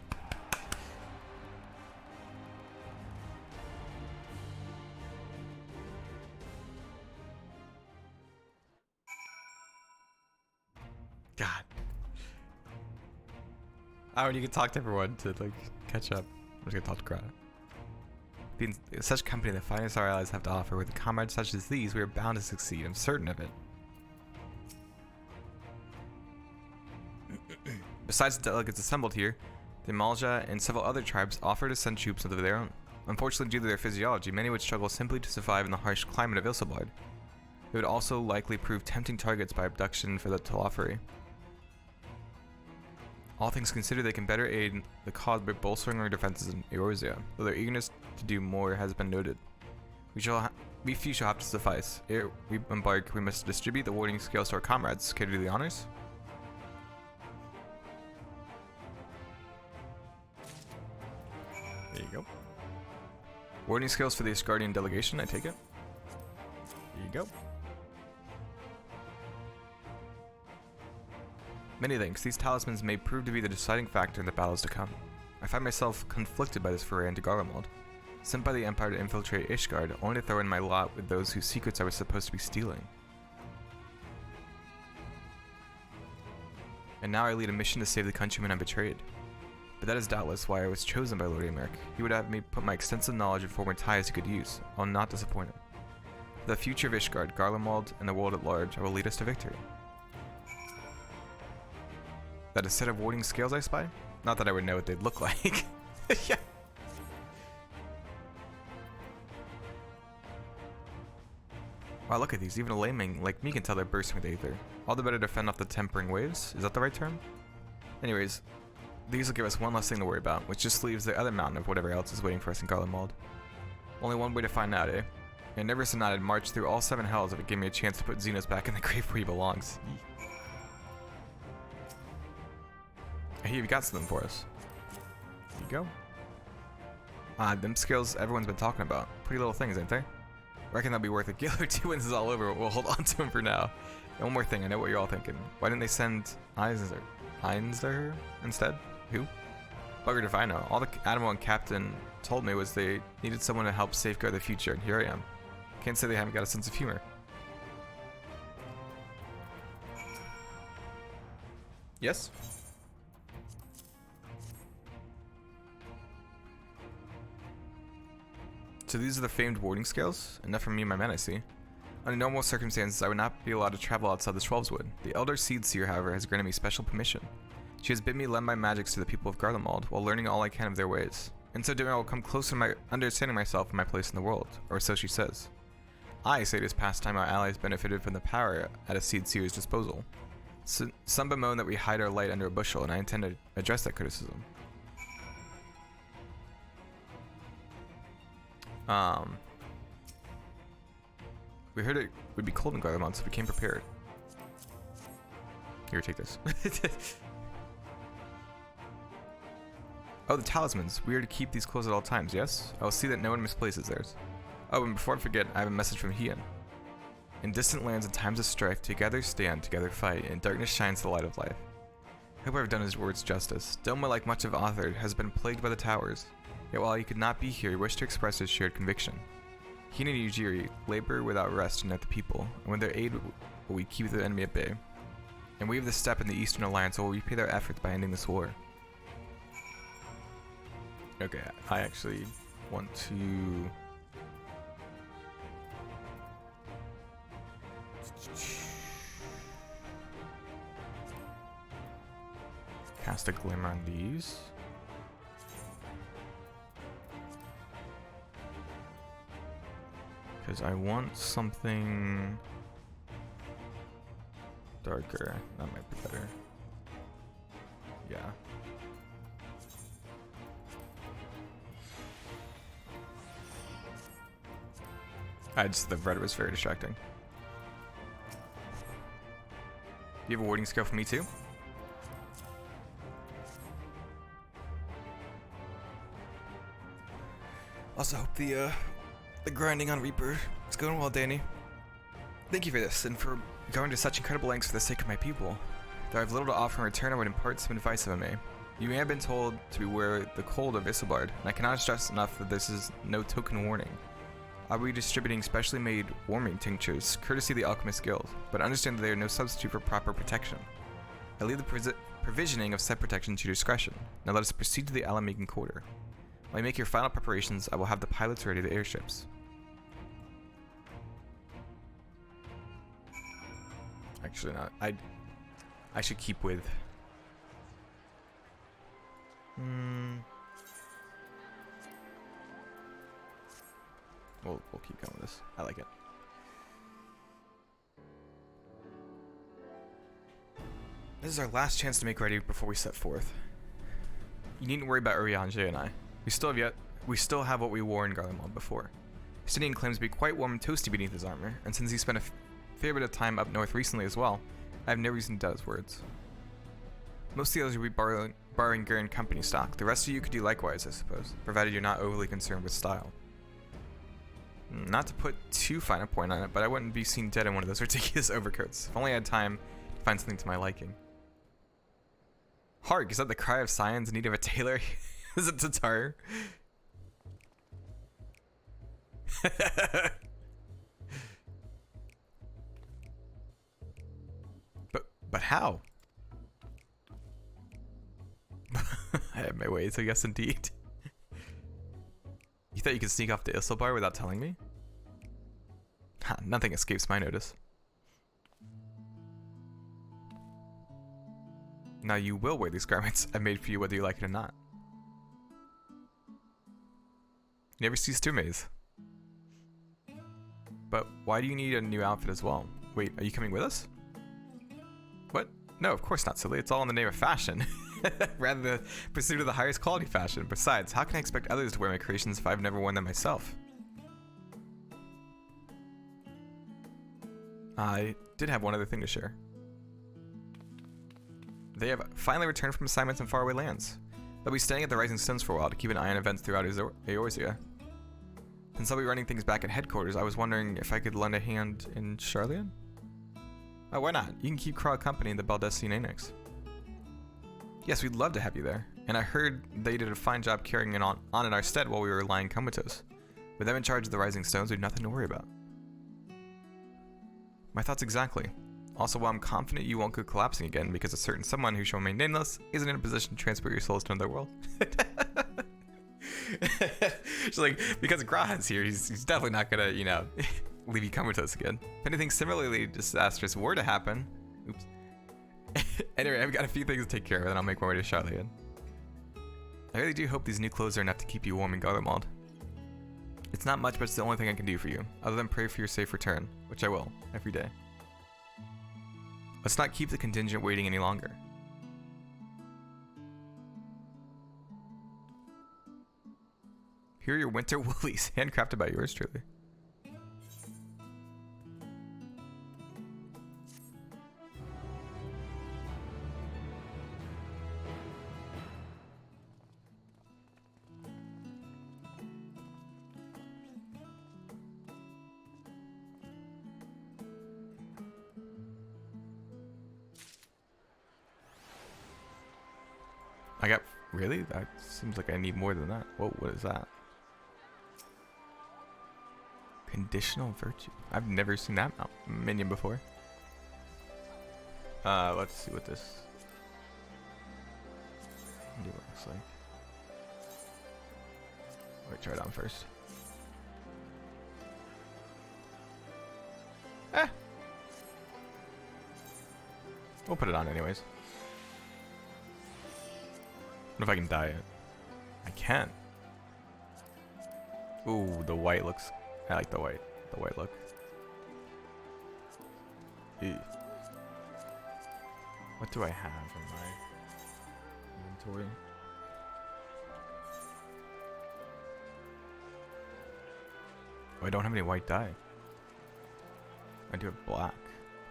God. Oh, and you can talk to everyone to like catch up. I'm just gonna talk to Grata. Being such company, the finest our allies have to offer, with comrades such as these, we are bound to succeed. I'm certain of it. Besides the delegates assembled here, the Malja and several other tribes offer to send troops of their own. Unfortunately, due to their physiology, many would struggle simply to survive in the harsh climate of Ilsabard. They would also likely prove tempting targets by abduction for the Telophori. All things considered, they can better aid the cause by bolstering our defenses in Eorzea, though their eagerness to do more has been noted. We few shall have to suffice. Ere we embark, we must distribute the warding scales to our comrades. Care to do the honors? There you go. Warding scales for the Asgardian delegation, I take it. There you go. Many thanks. These talismans may prove to be the deciding factor in the battles to come. I find myself conflicted by this foray into Garlemald. Sent by the Empire to infiltrate Ishgard, only to throw in my lot with those whose secrets I was supposed to be stealing. And now I lead a mission to save the countrymen I betrayed. But that is doubtless why I was chosen by Lord Emeric. He would have me put my extensive knowledge and former ties to good use. I'll not disappoint him. For the future of Ishgard, Garlemald, and the world at large, I will lead us to victory. That a set of warding scales I spy? Not that I would know what they'd look like. Yeah. Wow, look at these. Even a layman like me can tell they're bursting with aether. All the better to fend off the tempering waves. Is that the right term? Anyways, these will give us one less thing to worry about, which just leaves the other mountain of whatever else is waiting for us in Garlemald. Only one way to find out, eh? And Nervous and I'd march through all 7 hells if it gave me a chance to put Xenos back in the grave where he belongs. Hey, you got something for us. There you go. Them skills everyone's been talking about. Pretty little things, ain't they? Reckon that'll be worth a gil or 2 when this is all over, but we'll hold on to him for now. And one more thing, I know what you're all thinking. Why didn't they send Einzer instead? Who? Buggered if I know. All the Admiral and Captain told me was they needed someone to help safeguard the future, and here I am. Can't say they haven't got a sense of humor. Yes? So these are the famed warding scales? Enough from me and my men, I see. Under normal circumstances, I would not be allowed to travel outside the Twelveswood. The Elder Seed Seer, however, has granted me special permission. She has bid me lend my magics to the people of Garlemald, while learning all I can of their ways. In so doing, I will come closer to my understanding myself and my place in the world, or so she says. I say it is past time our allies benefited from the power at a Seed Seer's disposal. So, some bemoan that we hide our light under a bushel, and I intend to address that criticism. We heard it would be cold in Garlemald, so we came prepared. Here, take this. Oh, the talismans. We are to keep these close at all times, yes? I will see that no one misplaces theirs. Oh, and before I forget, I have a message from Hien. In distant lands and times of strife, together stand, together fight, and darkness shines the light of life. I hope I have done his words justice. Doma, like much of Authard, has been plagued by the towers. Yet while he could not be here, he wished to express his shared conviction. He and Ujiri labor without rest to unite the people, and with their aid will we keep the enemy at bay. And we of the Steppe in the Eastern Alliance will repay their efforts by ending this war. Okay, I actually want to... cast a glimmer on these. Because I want something darker. That might be better. Yeah. The red was very distracting. You have a warding skill for me too? Also hope the grinding on Reaper is going well, Danny. Thank you for this, and for going to such incredible lengths for the sake of my people. Though I have little to offer in return, I would impart some advice if I may. You may have been told to beware the cold of Isilbard, and I cannot stress enough that this is no token warning. I'll be distributing specially made warming tinctures, courtesy of the Alchemist Guild, but understand that they are no substitute for proper protection. I leave the provisioning of said protection to your discretion. Now let us proceed to the Alamegan Quarter. While you make your final preparations, I will have the pilots ready the airships. Actually not. I should keep with... We'll keep going with this. I like it. This is our last chance to make ready before we set forth. You needn't worry about Urianger and I. We still have what we wore in Garlemald before. Justinian claims to be quite warm and toasty beneath his armor, and since he spent a fair bit of time up north recently as well, I have no reason to doubt his words. Most of the others will be borrowing Garen company stock. The rest of you could do likewise, I suppose, provided you're not overly concerned with style. Not to put too fine a point on it, but I wouldn't be seen dead in one of those ridiculous overcoats. If only I had time to find something to my liking. Hark, is that the cry of science in need of a tailor? Is it Tatar? But how? I have my ways, so yes indeed. You thought you could sneak off to Isilbar without telling me? Ha, nothing escapes my notice. Now you will wear these garments I made for you whether you like it or not. You never cease to amaze. but why do you need a new outfit as well? Wait, are you coming with us? What? No, of course not, silly. It's all in the name of fashion. Rather than the pursuit of the highest quality fashion. Besides, how can I expect others to wear my creations if I've never worn them myself? I did have one other thing to share. They have finally returned from assignments in faraway lands. They'll be staying at the Rising Stones for a while to keep an eye on events throughout Eorzea. Since I'll be running things back at headquarters, I was wondering if I could lend a hand in Charlian? Oh, why not? You can keep Kral company in the Baldessian Annex. Yes, we'd love to have you there. And I heard they did a fine job carrying it on in our stead while we were lying comatose. With them in charge of the Rising Stones, we have nothing to worry about. My thoughts exactly. Also, while I'm confident you won't go collapsing again because a certain someone who shall remain nameless isn't in a position to transport your souls to another world. She's like, because Grahan's here, he's definitely not gonna, you know, leave you comatose again. If anything similarly disastrous were to happen, oops. Anyway, I've got a few things to take care of, and I'll make my way to Charlian. I really do hope these new clothes are enough to keep you warm in Garlemald. It's not much, but it's the only thing I can do for you, other than pray for your safe return, which I will, every day. Let's not keep the contingent waiting any longer. Here are your winter woolies, handcrafted by yours truly. I got, really? That seems like I need more than that. Whoa, what is that? Conditional virtue. I've never seen that minion before. Let's see what this looks like. Let me try it on first. We'll put it on anyways. What if I can dye it? I can. Ooh, the white looks... I like the white look. Ew. What do I have in my inventory? Oh, I don't have any white dye. I do have black.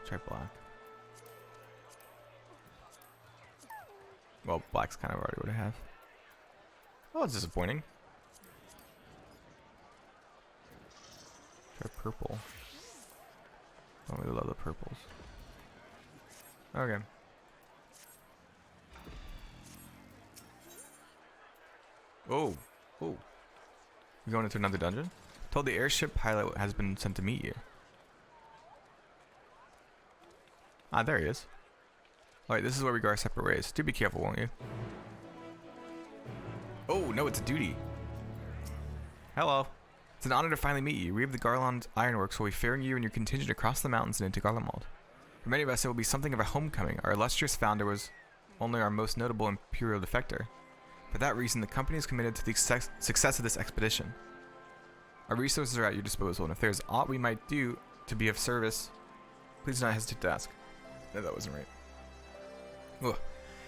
Try black. Well, black's kind of already what I have. Oh, it's disappointing. Try purple. Don't really love the purples. Okay. Oh. Oh. You going into another dungeon? Told the airship pilot has been sent to meet you. Ah, there he is. Alright, this is where we go our separate ways. Do be careful, won't you? Oh, no, it's a duty. Hello. It's an honor to finally meet you. We of the Garland Ironworks will be ferrying you and your contingent across the mountains and into Garlemald. For many of us, it will be something of a homecoming. Our illustrious founder was only our most notable imperial defector. For that reason, the company is committed to the success of this expedition. Our resources are at your disposal, and if there is aught we might do to be of service, please do not hesitate to ask. No, that wasn't right. Ugh.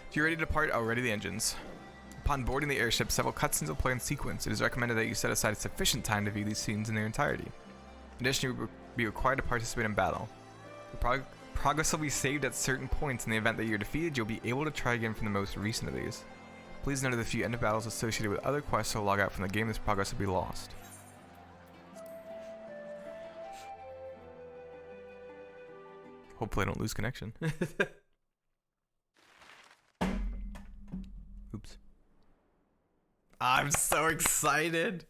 If you're ready to depart, I'll ready the engines. Upon boarding the airship, several cutscenes will play in sequence. It is recommended that you set aside sufficient time to view these scenes in their entirety. In addition, you will be required to participate in battle. The progress will be saved at certain points. In the event that you're defeated, you'll be able to try again from the most recent of these. Please note that if you end of battles associated with other quests or log out from the game, this progress will be lost. Hopefully I don't lose connection. Oops. I'm so excited.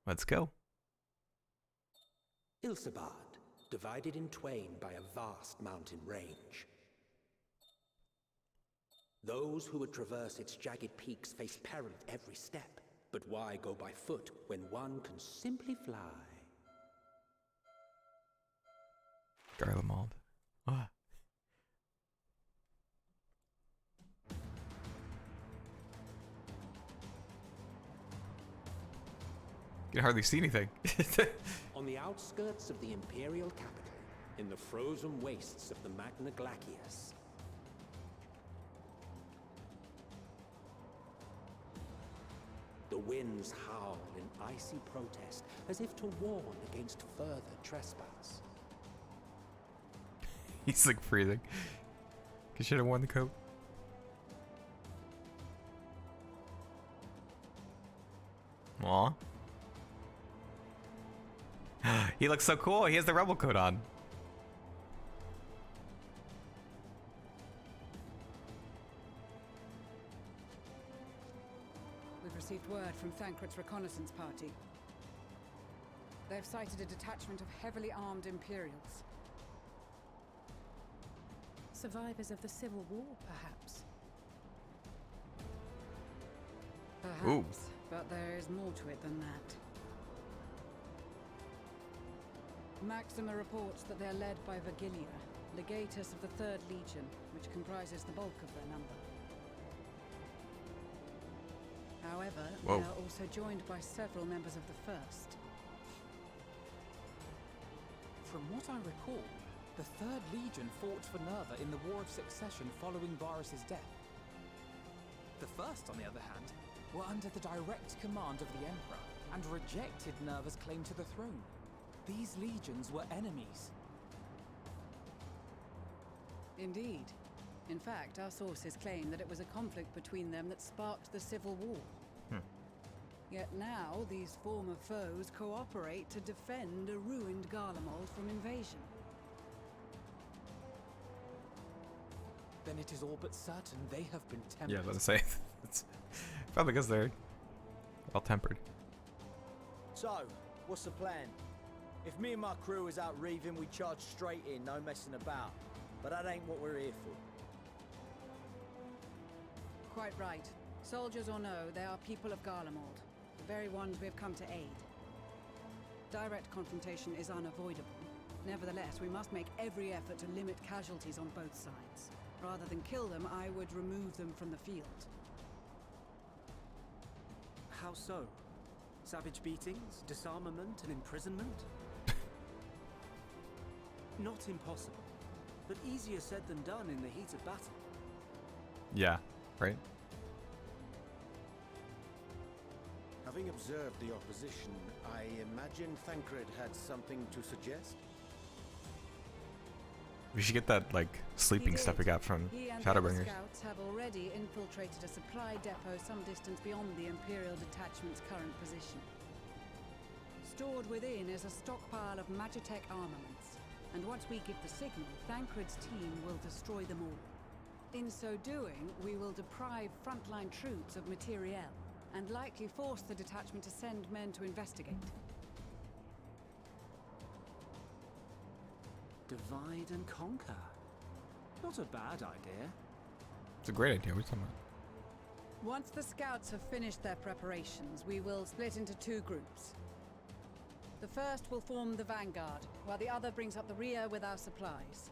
Let's go. Ilsabad, divided in twain by a vast mountain range. Those who would traverse its jagged peaks face peril at every step. But why go by foot when one can simply fly? Garlemald. Ah. can hardly see anything. On the outskirts of the Imperial capital, in the frozen wastes of the Magna Glacius. The winds howl in icy protest, as if to warn against further trespass. He's like freezing. You should have worn the coat. Aw. He looks so cool. He has the rebel coat on. We've received word from Thancred's reconnaissance party. They've sighted a detachment of heavily armed Imperials. Survivors of the Civil War, perhaps? Perhaps, Ooh. but there is more to it than that. Maxima reports that they're led by Vergilia, legatus of the 3rd Legion, which comprises the bulk of their number. However, Whoa. they are also joined by several members of the 1st. From what I recall, the 3rd Legion fought for Nerva in the War of Succession following Varus's death. The 1st, on the other hand, were under the direct command of the Emperor and rejected Nerva's claim to the throne. These legions were enemies. Indeed. In fact, our sources claim that it was a conflict between them that sparked the Civil War. Yet now, these former foes cooperate to defend a ruined Garlemald from invasion. Then it is all but certain they have been tempered. Yeah, I was about to say. It's probably because they're well tempered. So, what's the plan? If me and my crew is out reaving, we charge straight in, no messing about. But that ain't what we're here for. Quite right. Soldiers or no, they are people of Garlemald, the very ones we have come to aid. Direct confrontation is unavoidable. Nevertheless, we must make every effort to limit casualties on both sides. Rather than kill them, I would remove them from the field. How so? Savage beatings, disarmament, and imprisonment? Not impossible, but easier said than done in the heat of battle. Yeah, right? Having observed the opposition, I imagine Thancred had something to suggest? We should get that, like, sleeping stuff we got from He and the other Shadowbringers. scouts have already infiltrated a supply depot some distance beyond the Imperial detachment's current position. Stored within is a stockpile of Magitech armaments, and once we give the signal, Thancred's team will destroy them all. In so doing, we will deprive frontline troops of materiel, and likely force the detachment to send men to investigate. Divide and conquer. Not a bad idea. It's a great idea. What's talking about? Once the scouts have finished their preparations, we will split into 2 groups. The first will form the vanguard, while the other brings up the rear with our supplies.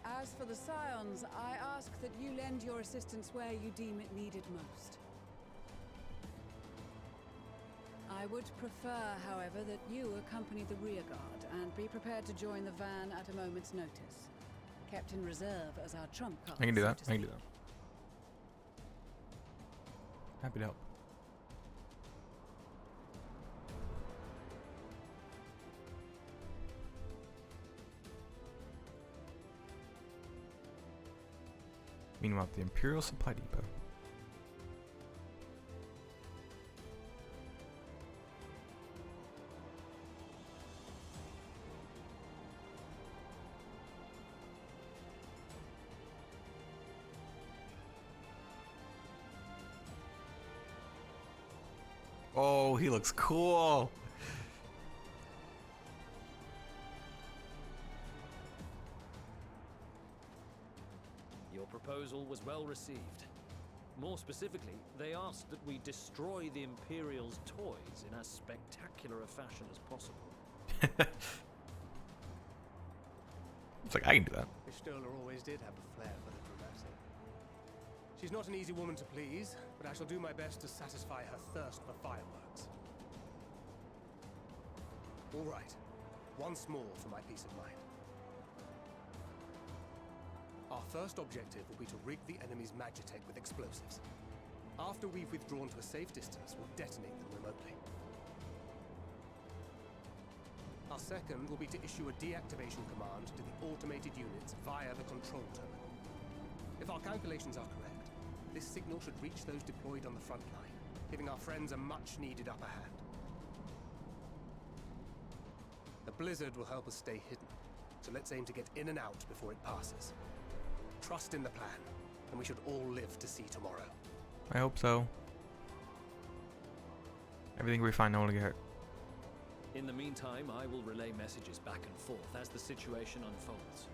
As for the Scions, I ask that you lend your assistance where you deem it needed most. I would prefer, however, that you accompany the rearguard and be prepared to join the van at a moment's notice. Kept in reserve as our trump card. I can do so that. to I can do speak. that. Happy to help. Meanwhile, at the Imperial Supply Depot. Oh, he looks cool. Your proposal was well received. More specifically, they asked that we destroy the Imperial's toys in as spectacular a fashion as possible. It's like, I can do that. Pistola always did have a flair for the dramatic. She's not an easy woman to please, but I shall do my best to satisfy her thirst for fireworks. All right. Once more for my peace of mind. Our first objective will be to rig the enemy's magitech with explosives. After we've withdrawn to a safe distance, we'll detonate them remotely. Our second will be to issue a deactivation command to the automated units via the control terminal. If our calculations are correct, this signal should reach those deployed on the front line, giving our friends a much-needed upper hand. The blizzard will help us stay hidden, so let's aim to get in and out before it passes. Trust in the plan, and we should all live to see tomorrow. I hope so. Everything will be fine, no one will get hurt. In the meantime, I will relay messages back and forth as the situation unfolds.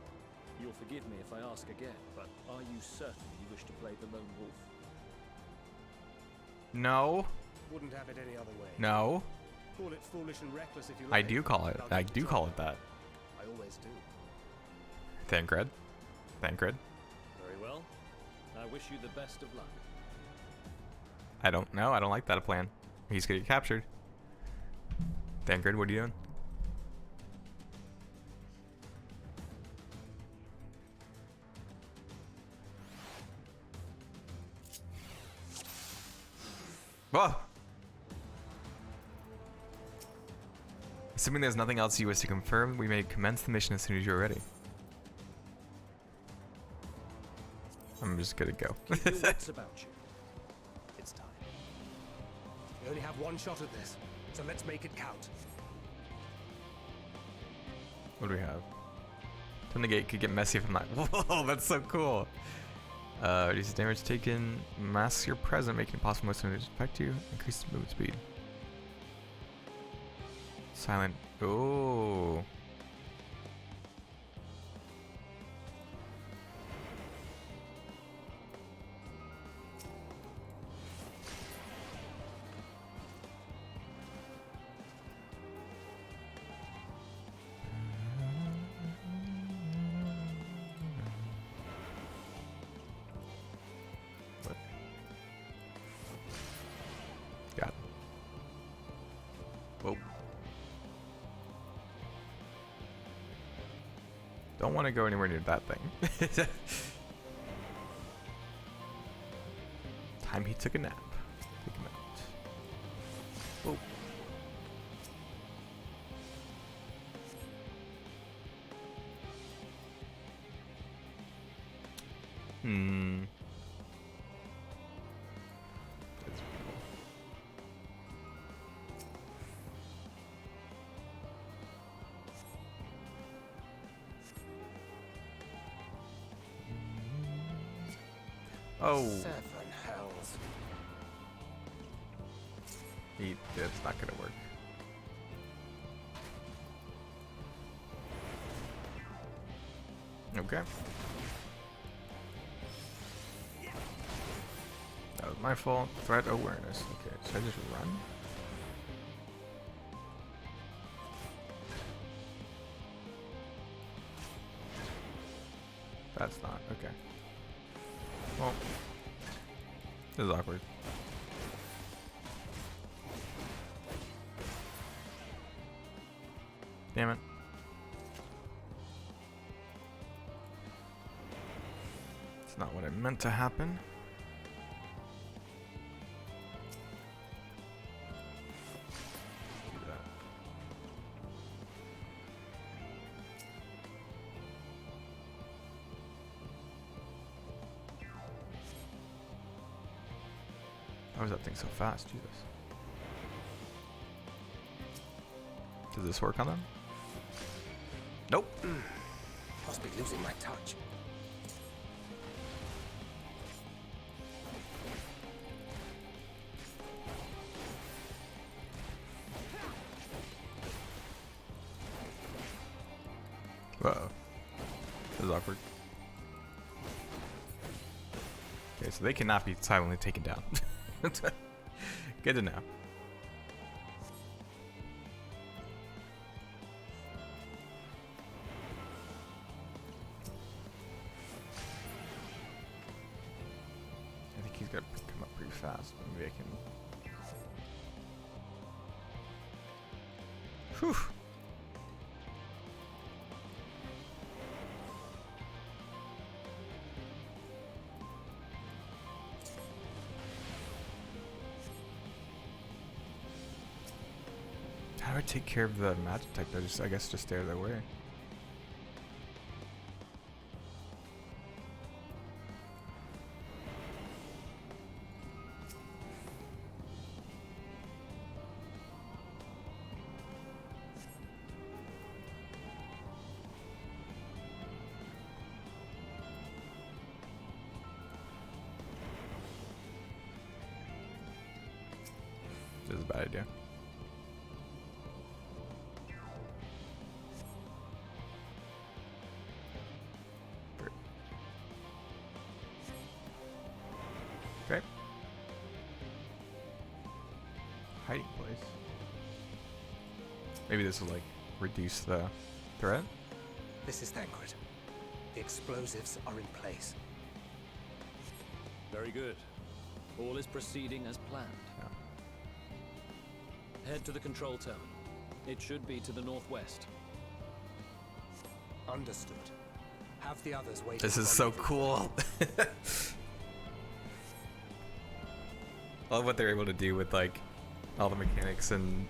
You'll forgive me if I ask again, but are you certain you wish to play the lone wolf? No. Wouldn't have it any other way. No. Call it foolish and reckless if you like. I do call it. I do call it that. I always do. Thancred. Thancred. Very well. I wish you the best of luck. I don't know. I don't like that plan. He's gonna get captured. Thancred, what are you doing? Whoa! Assuming there's nothing else you wish to confirm, we may commence the mission as soon as you're ready. I'm just gonna go. Keep your wits about you. It's time. We only have one shot at this, so let's make it count. What do we have? Turn the gate could get messy if I'm not. Whoa, that's so cool. Reduces damage taken, masks your present, making it possible most enemies to affect you, increases movement speed. Silent. Oh. Got it. Whoa. Don't want to go anywhere near that thing. Time he took a nap. Take him out. Whoa. Hmm. That's cool. Oh. 7 hells. It's not gonna work. Okay. That was my fault. Threat awareness. Okay, so I just run? That's not. Okay. Well, this is awkward. Damn it. It's not what I meant to happen. Do that. How is that thing so fast? Jesus. Does this work on them? Nope. Must be losing my touch. Uh-oh. This is awkward. Okay, so they cannot be silently taken down. Good to know. gotta come up pretty fast, but maybe I can. Whew. How do I take care of the magic type? I guess just stay out of their way. This is a bad idea. Okay. Hiding place. Maybe this will like reduce the threat. This is Thancred. The explosives are in place. Very good. All is proceeding as planned. Head to the control tower. It should be to the northwest. Understood. Have the others wait. This is so cool. I love what they're able to do with like all the mechanics and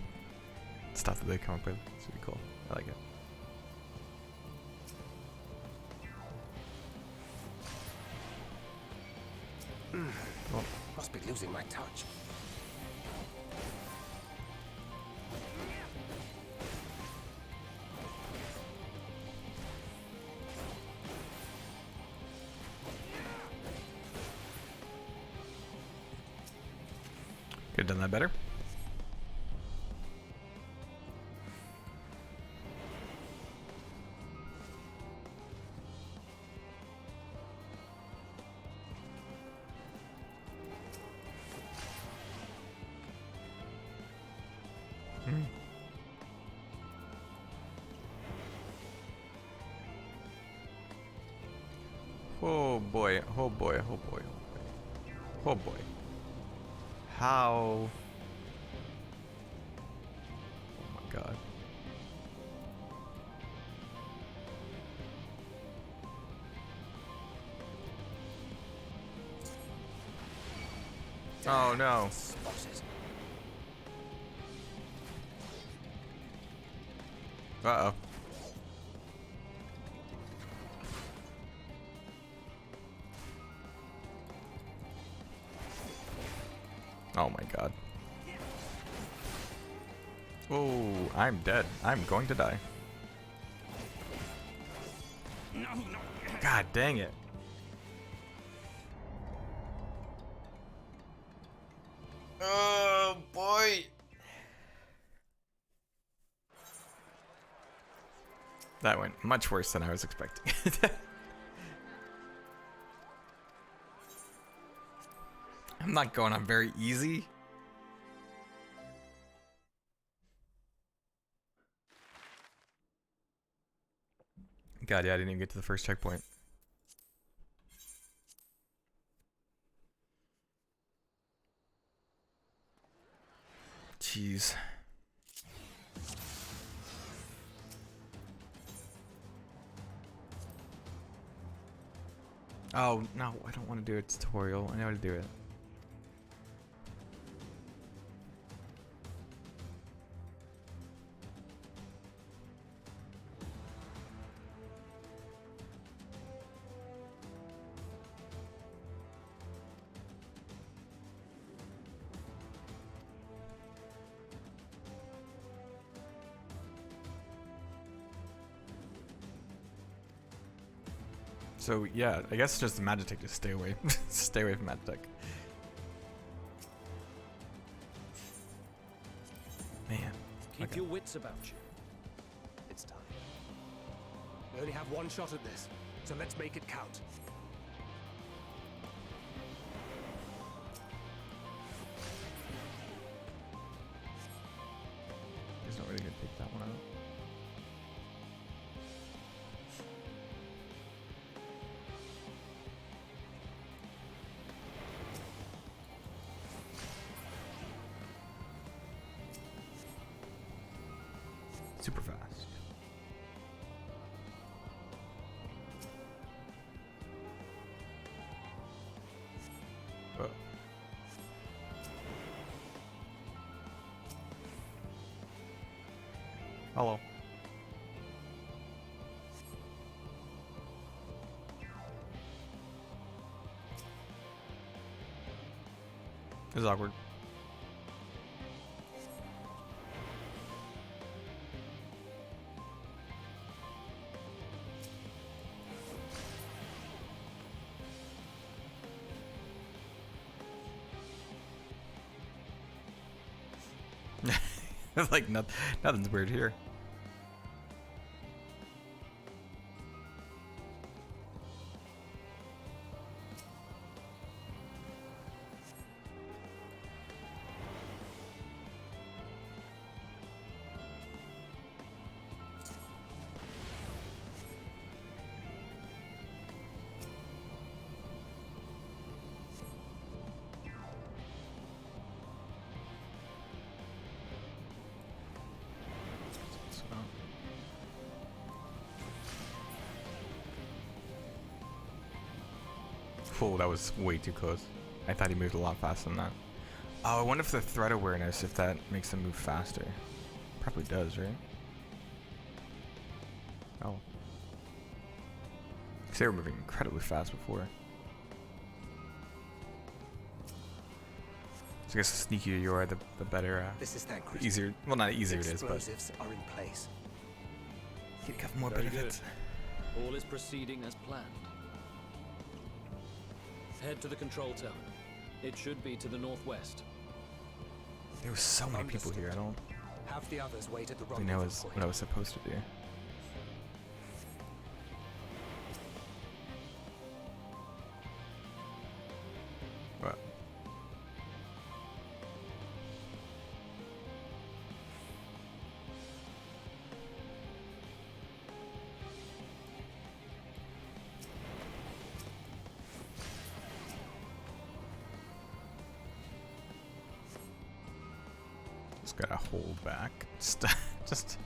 stuff that they come up with. It's really cool. I like it. Oh. Must be losing my touch. Could have done that better. Oh boy, oh boy, oh boy, oh boy. Oh boy. How? Oh my god. Oh no. Uh-oh. Oh my god. Oh, I'm dead. I'm going to die. God dang it. Oh boy. That went much worse than I was expecting. I'm not going on very easy. God, yeah, I didn't even get to the first checkpoint. Jeez. Oh, no, I don't want to do a tutorial. I know how to do it. So yeah, I guess just the Magitech, just stay away. Stay away from Magitech. Man. Keep your wits about you. It's time. We only have one shot at this, so let's make it count. He's not really gonna take that one out. Super fast. Oh. Hello. This is awkward. Like nothing's weird here. Oh, that was way too close. I thought he moved a lot faster than that. Oh, I wonder if the threat awareness, if that makes them move faster. Probably does, right? Oh. Because they were moving incredibly fast before. So I guess the sneakier you are, the better. This is that the easier. Well, not easier it is, but explosives are in place. get a couple more Very benefits. good. All is proceeding as planned. Head to the control tower. It should be to the northwest. There were so many people here. I don't Have the others wait at the think that was what I was supposed to do. What? Just gotta hold back, just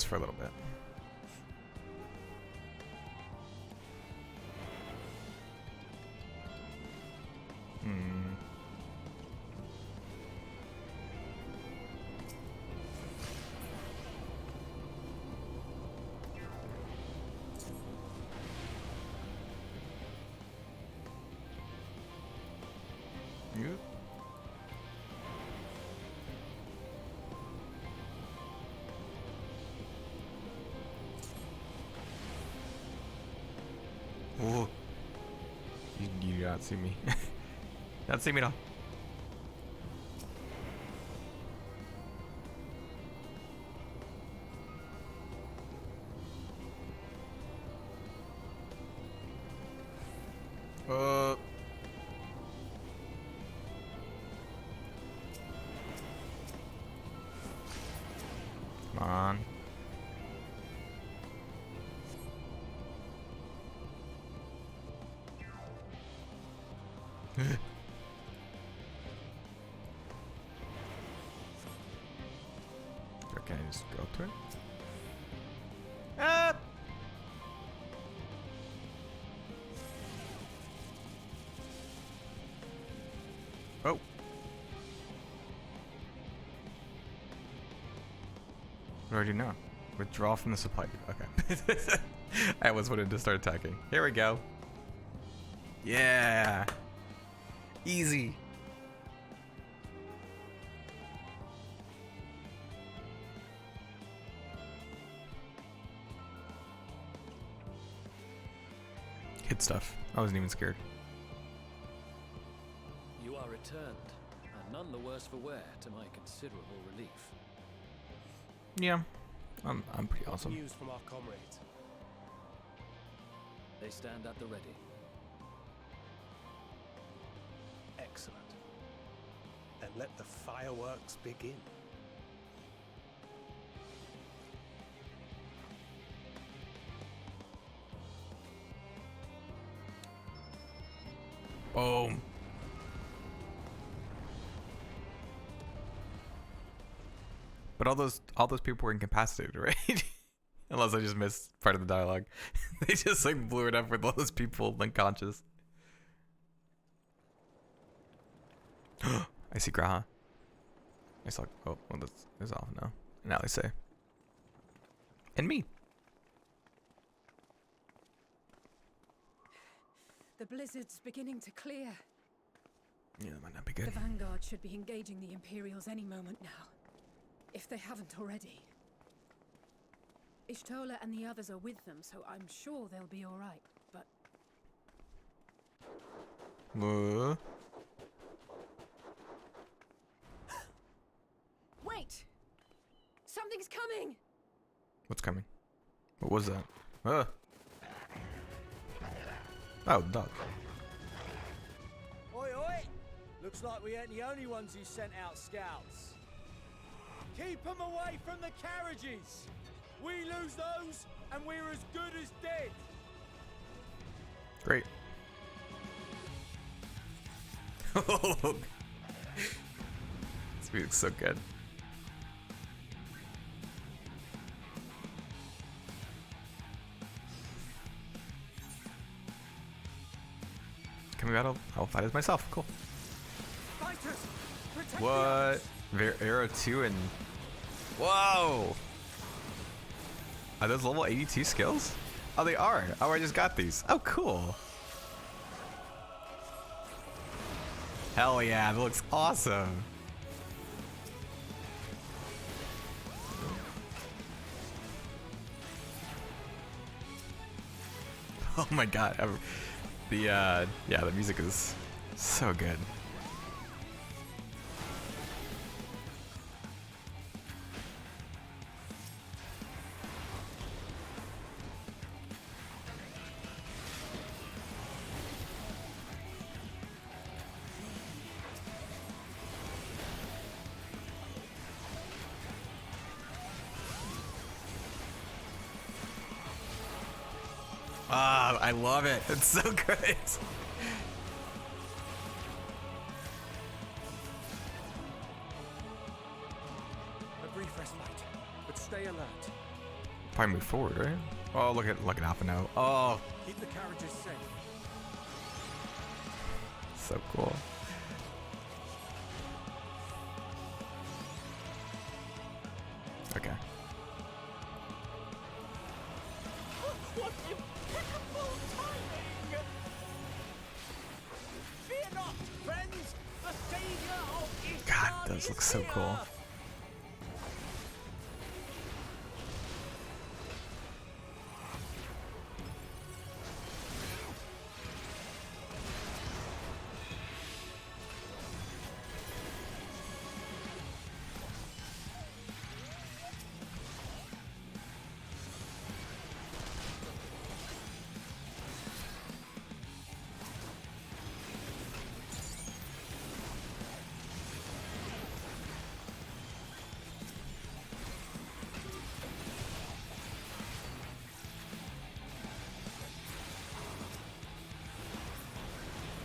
for a little bit. Hmm. You. Oh, you do not see me. Not see me at all. Come on. Can I just go to it? Ah! Oh. What do I do now? Withdraw from the supply. Okay. I almost wanted to start attacking. Here we go. Yeah. Easy. Hit stuff. I wasn't even scared. You are returned, and none the worse for wear, to my considerable relief. Yeah. I'm pretty awesome. News from our comrades. They stand at the ready. Excellent. Then let the fireworks begin. Boom. But all those people were incapacitated, right? Unless I just missed part of the dialogue. They just like blew it up with all those people unconscious. I see Graha. I saw. Oh, well, that's off now. Now they say. And me. The blizzard's beginning to clear. Yeah, that might not be good. The Vanguard should be engaging the Imperials any moment now, if they haven't already. Ishtola and the others are with them, so I'm sure they'll be all right. But wait! Something's coming! What's coming? What was that? Oh, dog. Oi, oi! Looks like we ain't the only ones who sent out scouts. Keep them away from the carriages! We lose those, and we're as good as dead! Great. This music's so good. Coming battle, I'll fight as myself. Cool. Fighters, protect What? Arrow 2 and... Whoa! Are those level 82 skills? Oh, they are. Oh, I just got these. Oh, cool. Hell yeah, that looks awesome. Oh my god. Yeah, the music is so good. Ah, I love it. It's so good. A brief respite, but stay alert. Probably move forward, right? Oh, look at Alpha now. Oh, Keep the carriages safe. so cool. Okay. What impeccable timing! Fear not, friends! The savior of Ishtar God, those look so cool.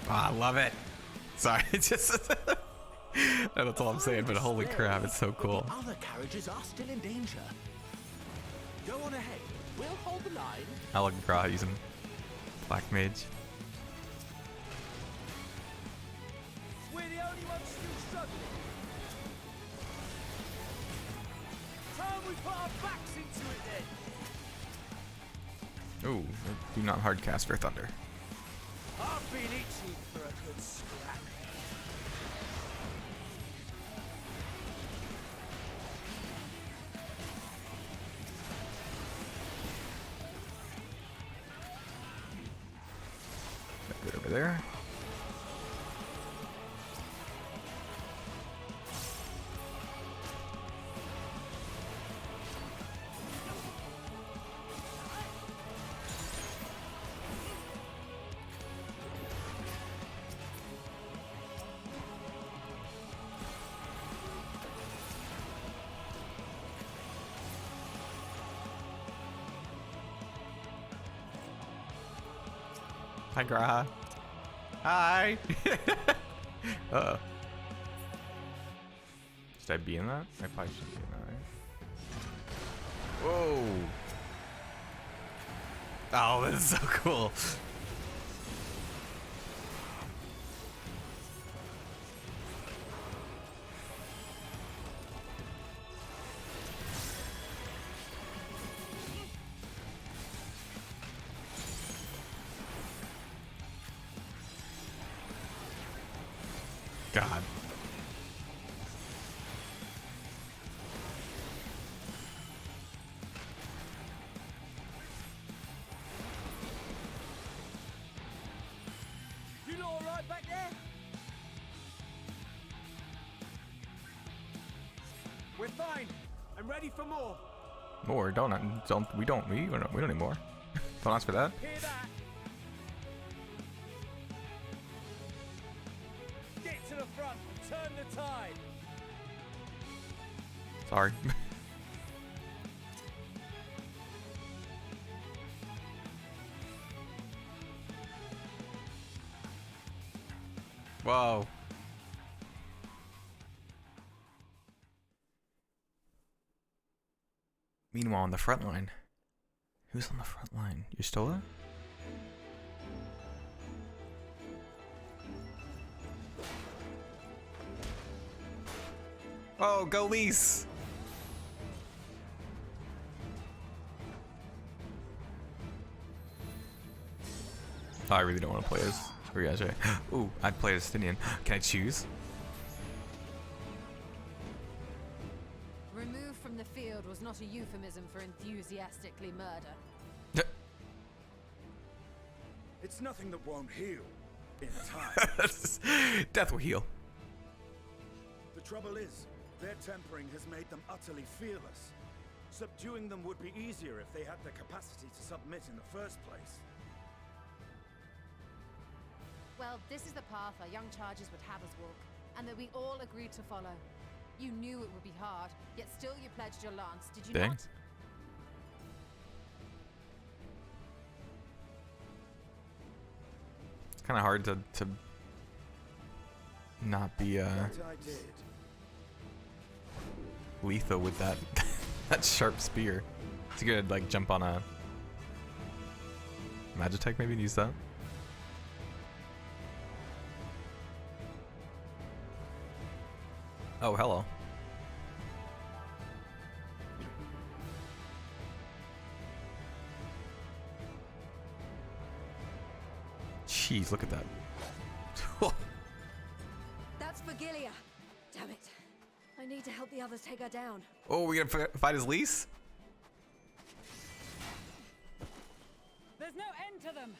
Oh, I love it. Sorry, it's just that's all I'm saying. But holy crap, it's so cool. Other carriages are still in danger. Go on ahead. We'll hold the line. I like Gra using Black Mage. We're the only ones still struggling. Time we put our backs into it then. Ooh, do not hardcast for Thunder. I've been itching for a good scrap. Good over there. Hi, Graha. Hi. Uh-oh. Should I be in that? I probably shouldn't be in that, right? Whoa. Oh, this is so cool. God. You lot all right back there? We're fine. I'm ready for more. More? We don't need more. Don't ask for that. Hear that? Get to the front. Turn the tide. Sorry. Whoa. Meanwhile, on the front line. Who's on the front line? You still there? Oh, go Lise! Oh, I really don't want to play as Riage. Ooh, I'd play as Stinian. Can I choose? Removed from the field was not a euphemism for enthusiastically murder. It's nothing that won't heal in time. Death will heal. The trouble is, their tempering has made them utterly fearless. Subduing them would be easier if they had the capacity to submit in the first place. Well, this is the path our young charges would have us walk, and that we all agreed to follow. You knew it would be hard, yet still you pledged your lance, did you not? It's kind of hard to not be lethal with that that sharp spear. It's good, like jump on a Magitech maybe and use that. Oh, hello. Jeez, look at that. That's for Gilia. Damn it. I need to help the others take her down. Oh, we gonna fight his Lise? There's no end to them.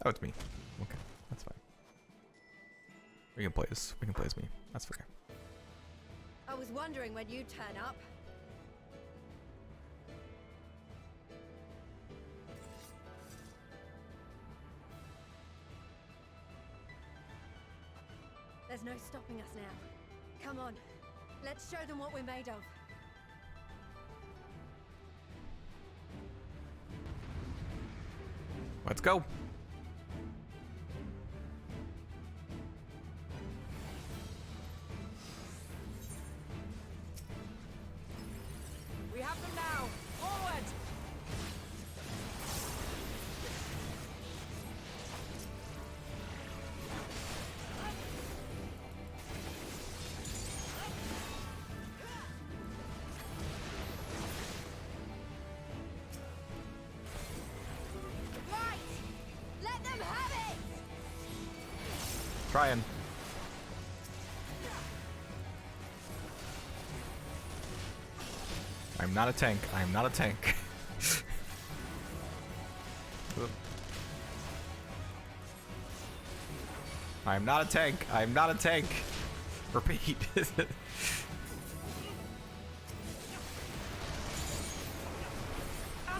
Oh, it's me. Okay, that's fine. We can play as me. That's fair. I was wondering when you'd turn up. There's no stopping us now. Come on, let's show them what we're made of. Let's go. We have them now. Forward. Right! Let them have it! Trying. I'm not a tank. I'm not a tank. I'm not a tank. I'm not a tank. Repeat. As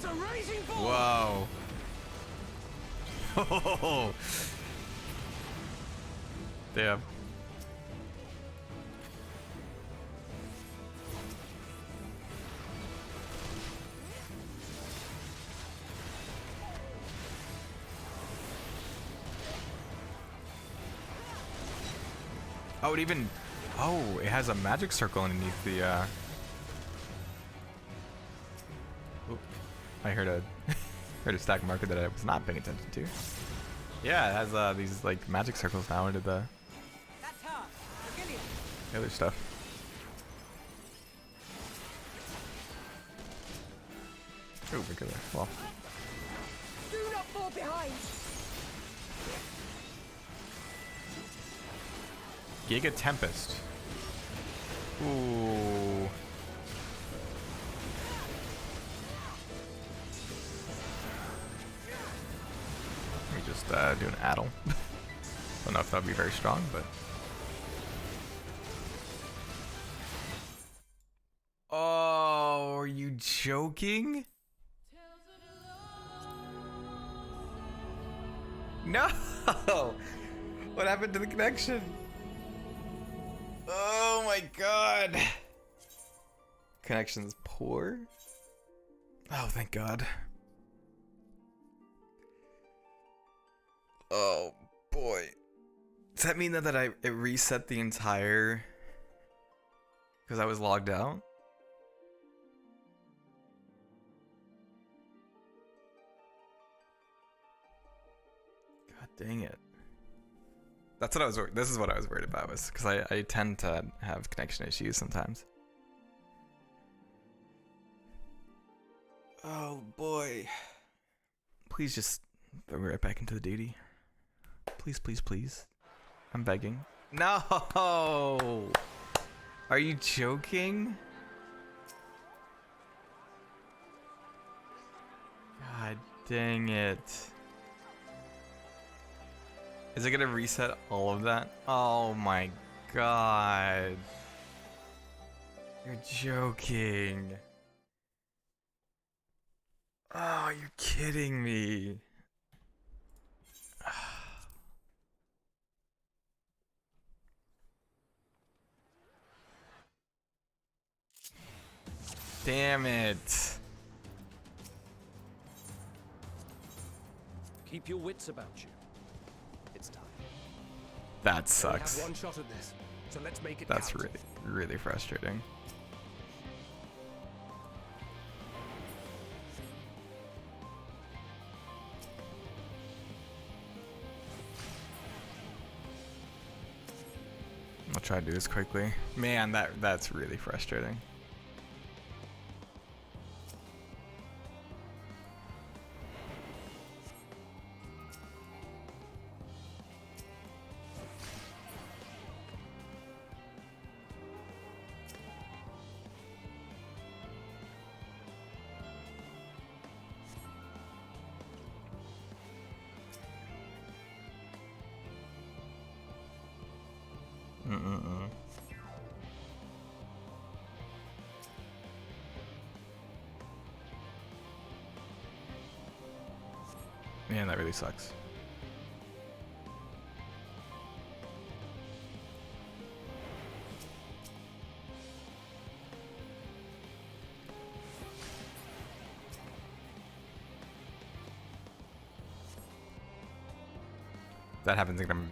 a raging ball. Whoa. Damn. Oh, it even Oh, it has a magic circle underneath the, Oop. I heard a heard a stack marker that I was not paying attention to. Yeah, it has these like magic circles now into the other stuff. Oh, we're good. Well. Do not fall behind. Giga Tempest. Ooh. Let me just do an addle. Don't know if that'll be very strong, but. Oh, are you joking? No! What happened to the connection? Oh my god! Connection's poor? Oh, thank god. Oh boy. Does that mean that it reset the entire... Because I was logged out? God dang it. That's what I was. This is what I was worried about, was because I tend to have connection issues sometimes. Oh boy! Please just throw me right back into the duty. Please, please, please. I'm begging. No! Are you joking? God dang it. Is it gonna reset all of that? Oh my god. You're joking. Oh, you're kidding me. Damn it. Keep your wits about you. It's time. That sucks. We have one shot at this, so let's make it That's count. really frustrating. I'll try to do this quickly. Man, that's really frustrating. Man, that really sucks. If that happens again,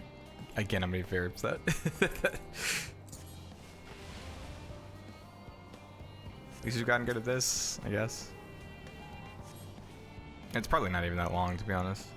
I'm gonna be very upset. At least you've gotten good at this, I guess. It's probably not even that long, to be honest.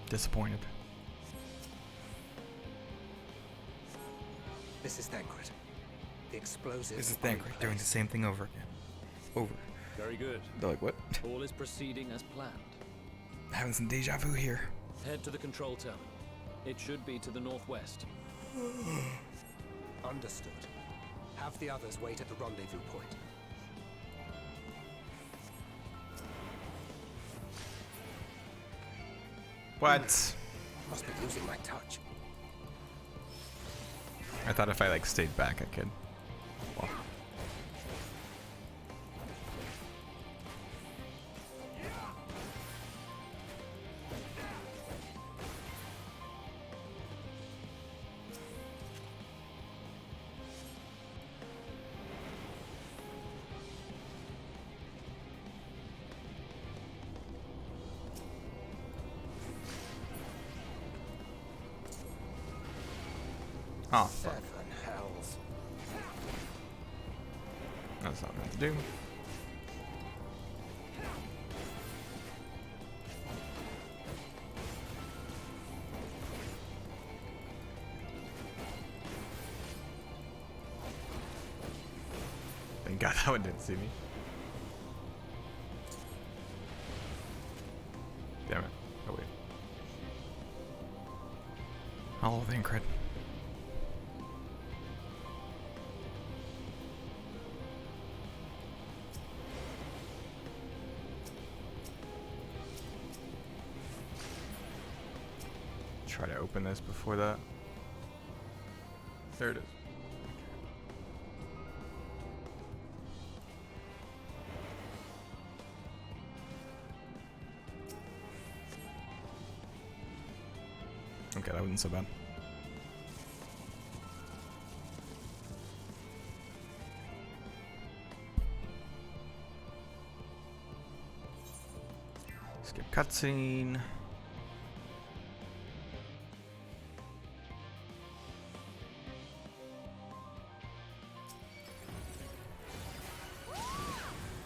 Disappointed. This is Thancred. The explosive. This is Thancred doing the same thing over again. Over. Very good. They're like, what? All is proceeding as planned. Having some deja vu here. Head to the control terminal. It should be to the northwest. Understood. Have the others wait at the rendezvous point. What? Must be losing my touch. I thought if I like stayed back, I could. Well. Oh, fuck. Seven hells. That's not meant to do. Thank God that one didn't see me. Damn it. Oh wait. Oh, thank crit. Try to open this before that. There it is. Okay, that wasn't so bad. Skip cutscene.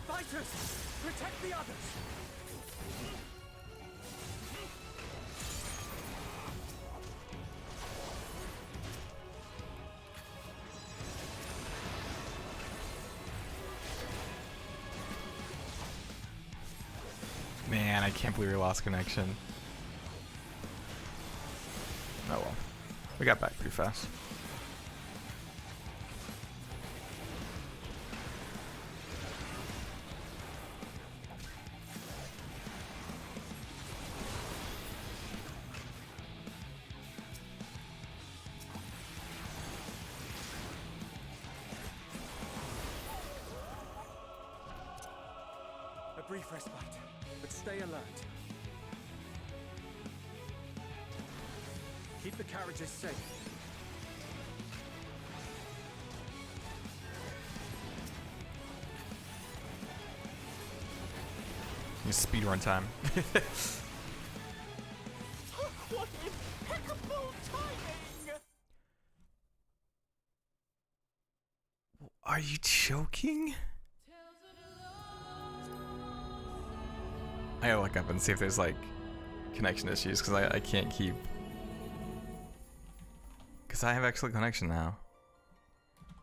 Fighters! Protect the others! Man, I can't believe we lost connection. Oh well. We got back pretty fast. A brief respite, but stay alert. Keep the carriages safe. Speedrun time. What impeccable timing! Are you joking? I gotta look up and see if there's like connection issues because I can't keep. Because I have excellent connection now.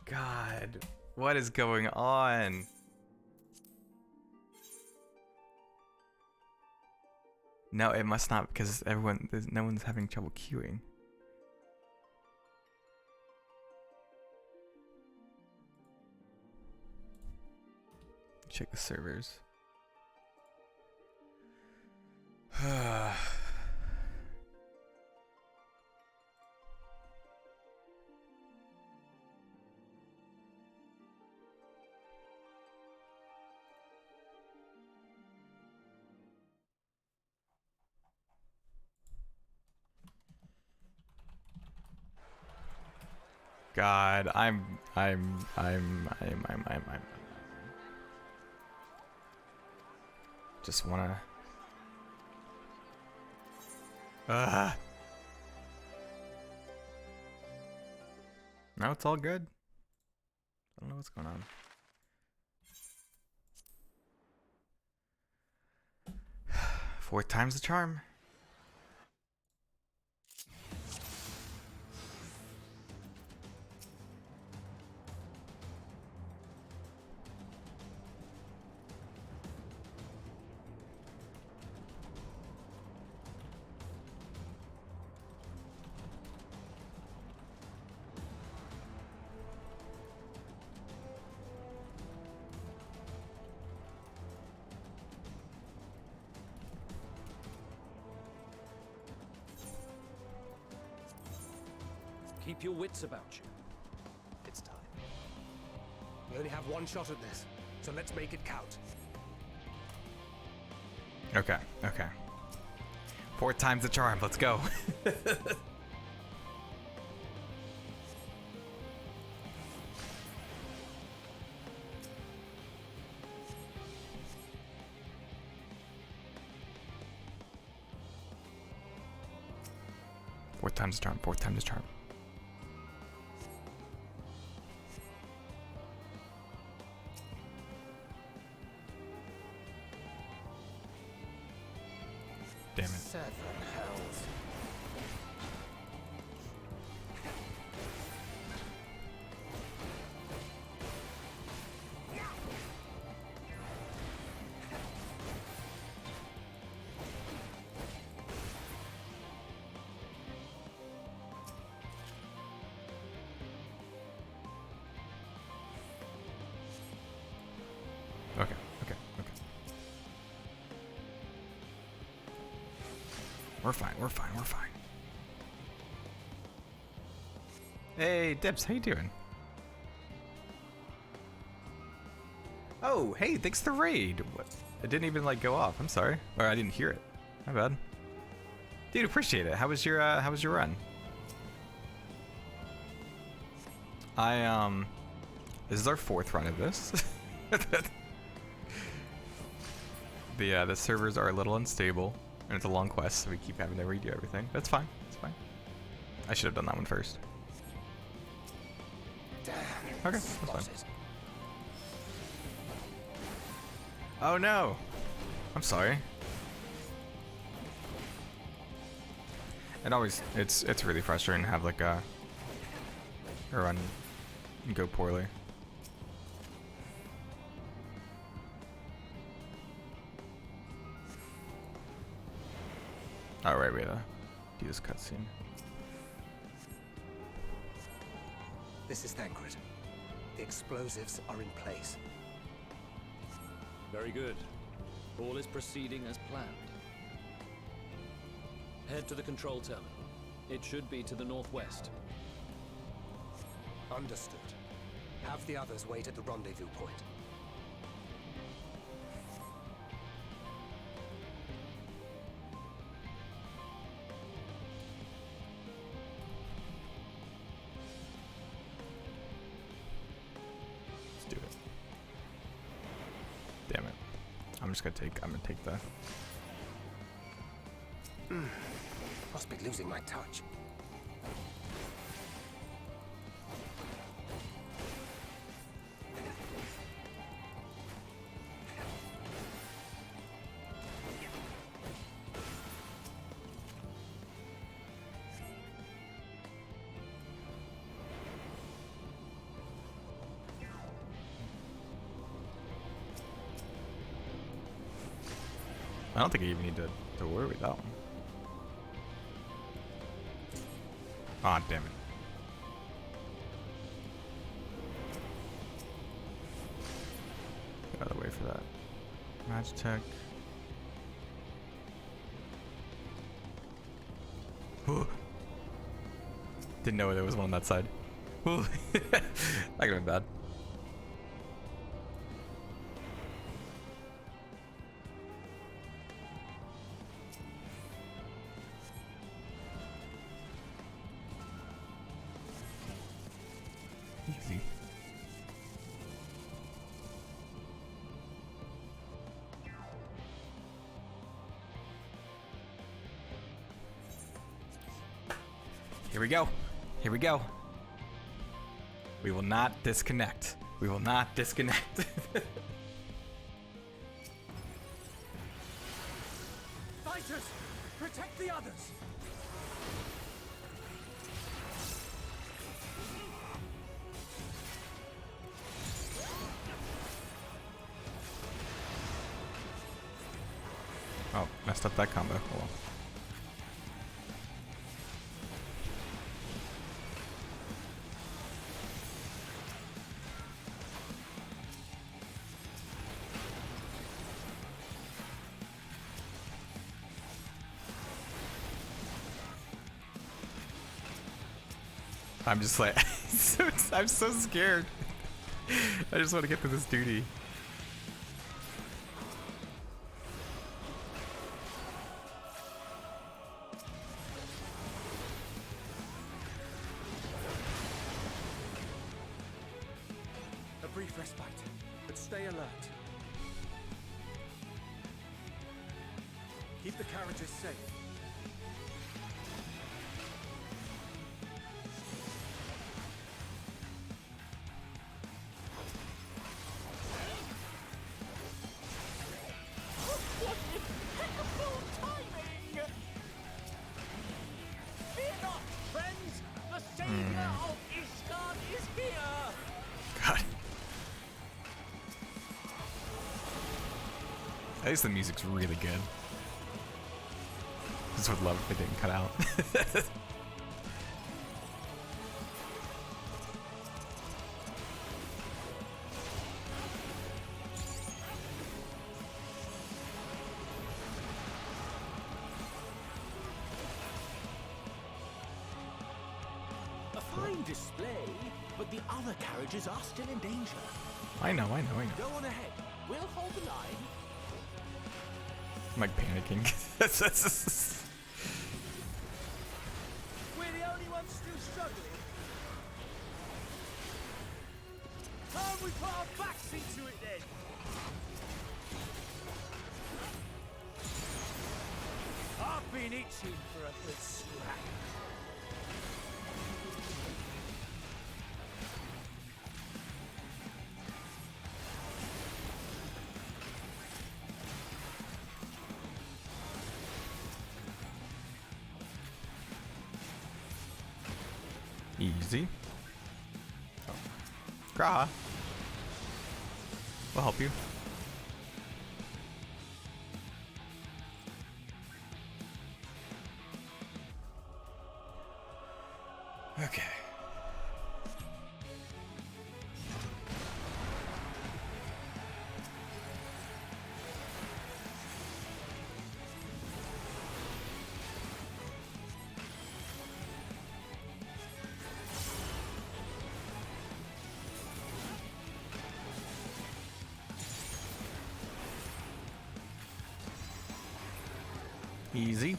God, what is going on? No, it must not because no one's having trouble queuing. Check the servers. God, I'm just wanna. No, it's all good. I don't know what's going on. Fourth time's the charm. Keep your wits about you. It's time. We only have one shot at this, so let's make it count. Okay, okay. Fourth time's the charm. Let's go. Fourth time's the charm. Fourth time's the charm. We're fine. We're fine. We're fine. Hey, Dips, how you doing? Oh, hey, thanks for the raid. What? It didn't even like go off. I'm sorry, or I didn't hear it. My bad. Dude, appreciate it. How was your run? This is our 4th run of this. The servers are a little unstable, and it's a long quest, so we keep having to redo everything. That's fine. It's fine. I should have done that one first. Damn. Okay, that's fine. Oh no! I'm sorry. It's really frustrating to have like a run go poorly. Alright, we gotta do this cutscene. This is Thancred. The explosives are in place. Very good. All is proceeding as planned. Head to the control terminal. It should be to the northwest. Understood. Have the others wait at the rendezvous point. Let's do it. Damn it. I'm gonna take the Must be losing my touch. I don't think I even need to worry with that one. Aw, damn it. Get out of the way for that. Magitech. Didn't know there was one on that side. That could have been bad. Easy. Here we go. Here we go. We will not disconnect. We will not disconnect. Fighters, protect the others. Oh, messed up that combo. Oh well. I'm just like, I'm so scared. I just want to get to this duty. A brief respite, but stay alert. Keep the carriages safe. What impeccable timing! Fear not, friends! The savior of Ishgard is here! God. At least the music's really good. Just would love if it didn't cut out. A fine display, but the other carriages are still in danger. I know. Go on ahead. We'll hold the line. I'm like panicking. We're the only ones still struggling. Can't we put our backs into it then? I've been itching for a good scrap. Easy. Oh. Graha. We'll help you. Okay. Easy.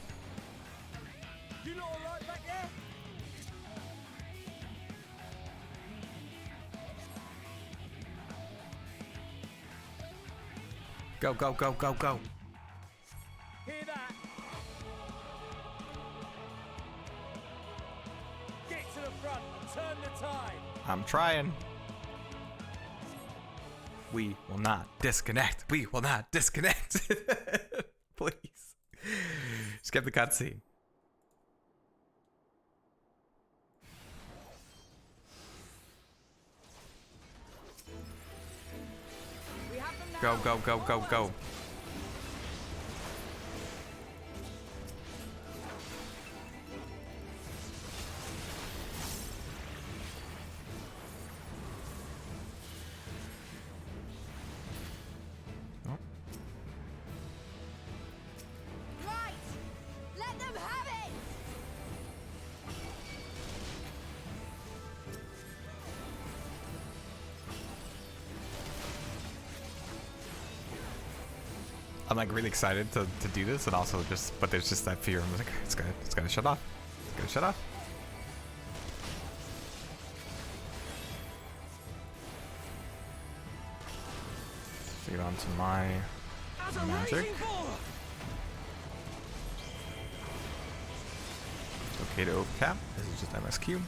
You lot all right back there? Go, go, go, go, go. Hear that? Get to the front and turn the tide. I'm trying. We will not disconnect. We will not disconnect. Please. Skip the cutscene. Go, go, go, go, go. Right! Let them have it! I'm like really excited to do this, and also just, but there's just that fear. I'm like, it's gotta shut off. It's gotta shut off. Let's get on to my magic. Okay to overcap. This is just MSQ.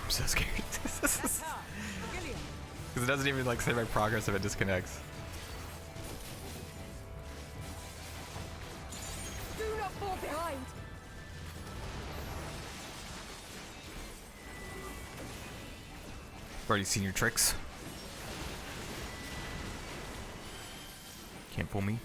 I'm so scared. Because it doesn't even like say my progress if it disconnects. Do not fall behind! I've already seen your tricks. Can't fool me.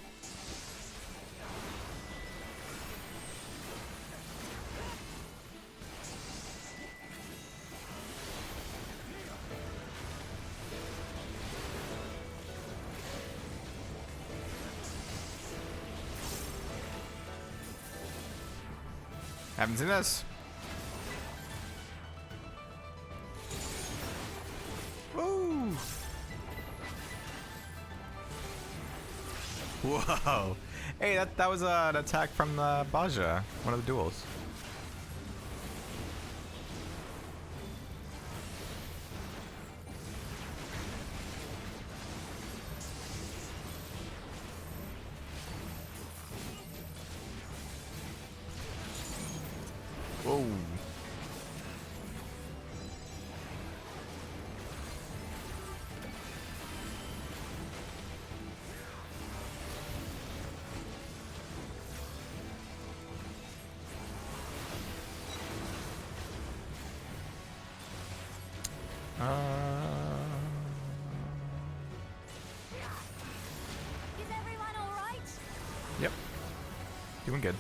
Haven't seen this. Woo! Whoa! Hey, that was an attack from the Baja, one of the duels. Whoa. Doing good.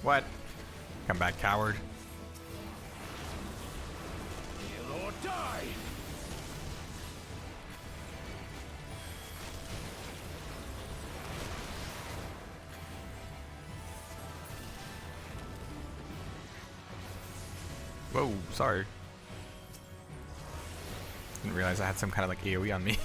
What? Come back, coward. Kill or die! Whoa, sorry. Didn't realize I had some kind of like AoE on me.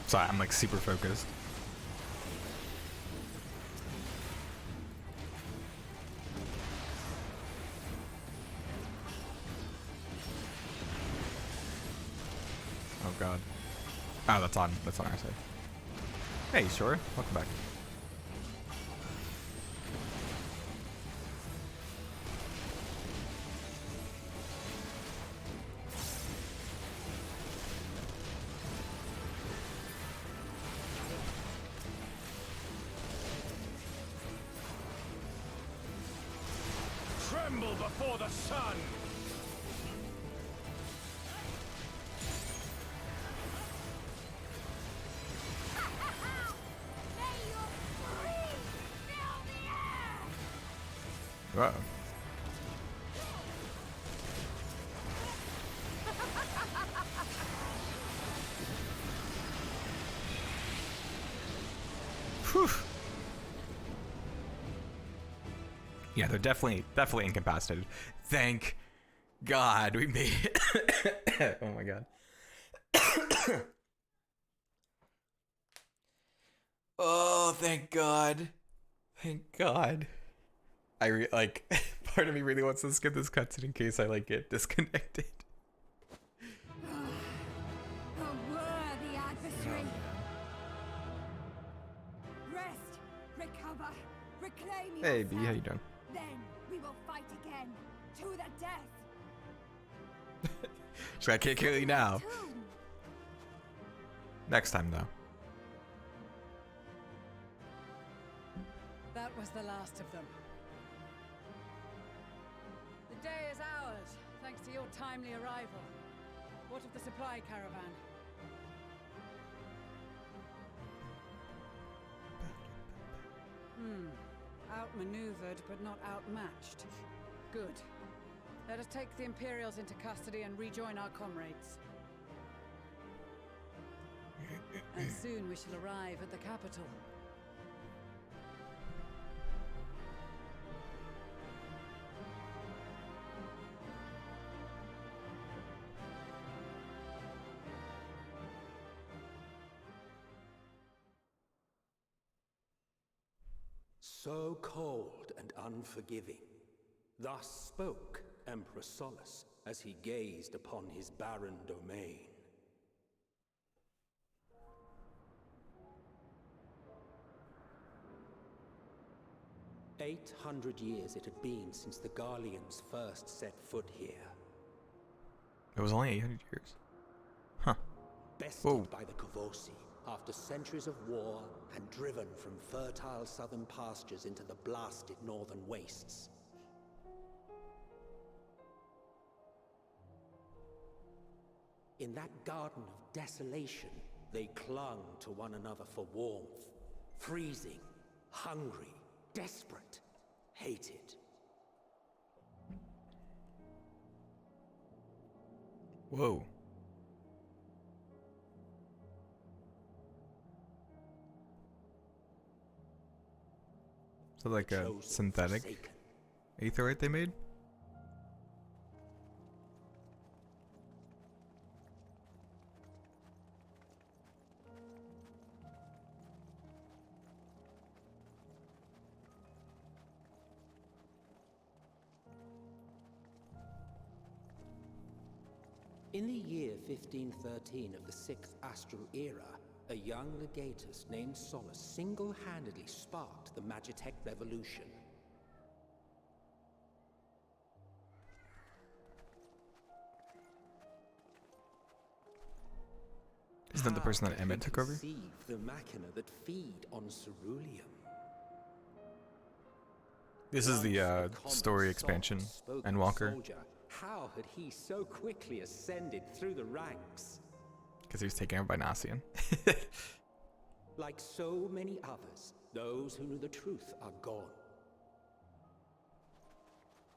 Sorry, I'm like super focused. Oh god. Oh, that's on our side. Hey, sure. Welcome back. Tremble before the sun! Uh-oh. Whew. Yeah, they're definitely incapacitated. Thank God we made it. Oh my God. Oh, thank God. Thank God. Like part of me really wants to skip this cutscene in case I like get disconnected. A worthy adversary. Rest, recover, reclaim yourself. Hey B, how you doing? Then we will fight again to the death. So I can't kill you now. Next time though. That was the last of them. The day is ours, thanks to your timely arrival. What of the supply caravan? Outmaneuvered, but not outmatched. Good. Let us take the Imperials into custody and rejoin our comrades. And soon we shall arrive at the capital. So cold and unforgiving. Thus spoke Emperor Solus as he gazed upon his barren domain. "800 years it had been since the Garleans first set foot here. It was only 800 years. Huh. Bested by the Kavosi, after centuries of war and driven from fertile southern pastures into the blasted northern wastes. In that garden of desolation, they clung to one another for warmth, freezing, hungry, desperate, hated. Whoa. So like a chosen, synthetic forsaken. aetheryte they made? In the year 1513 of the 6th Astral Era, a young legatus named Solus single-handedly sparked the Magitech Revolution. Isn't that the person that Emmett took over? Conceive the machina that feed on ceruleum. This is the story expansion, Endwalker. How had he so quickly ascended through the ranks? Because he was taken over by Nassian. Like so many others, those who knew the truth are gone.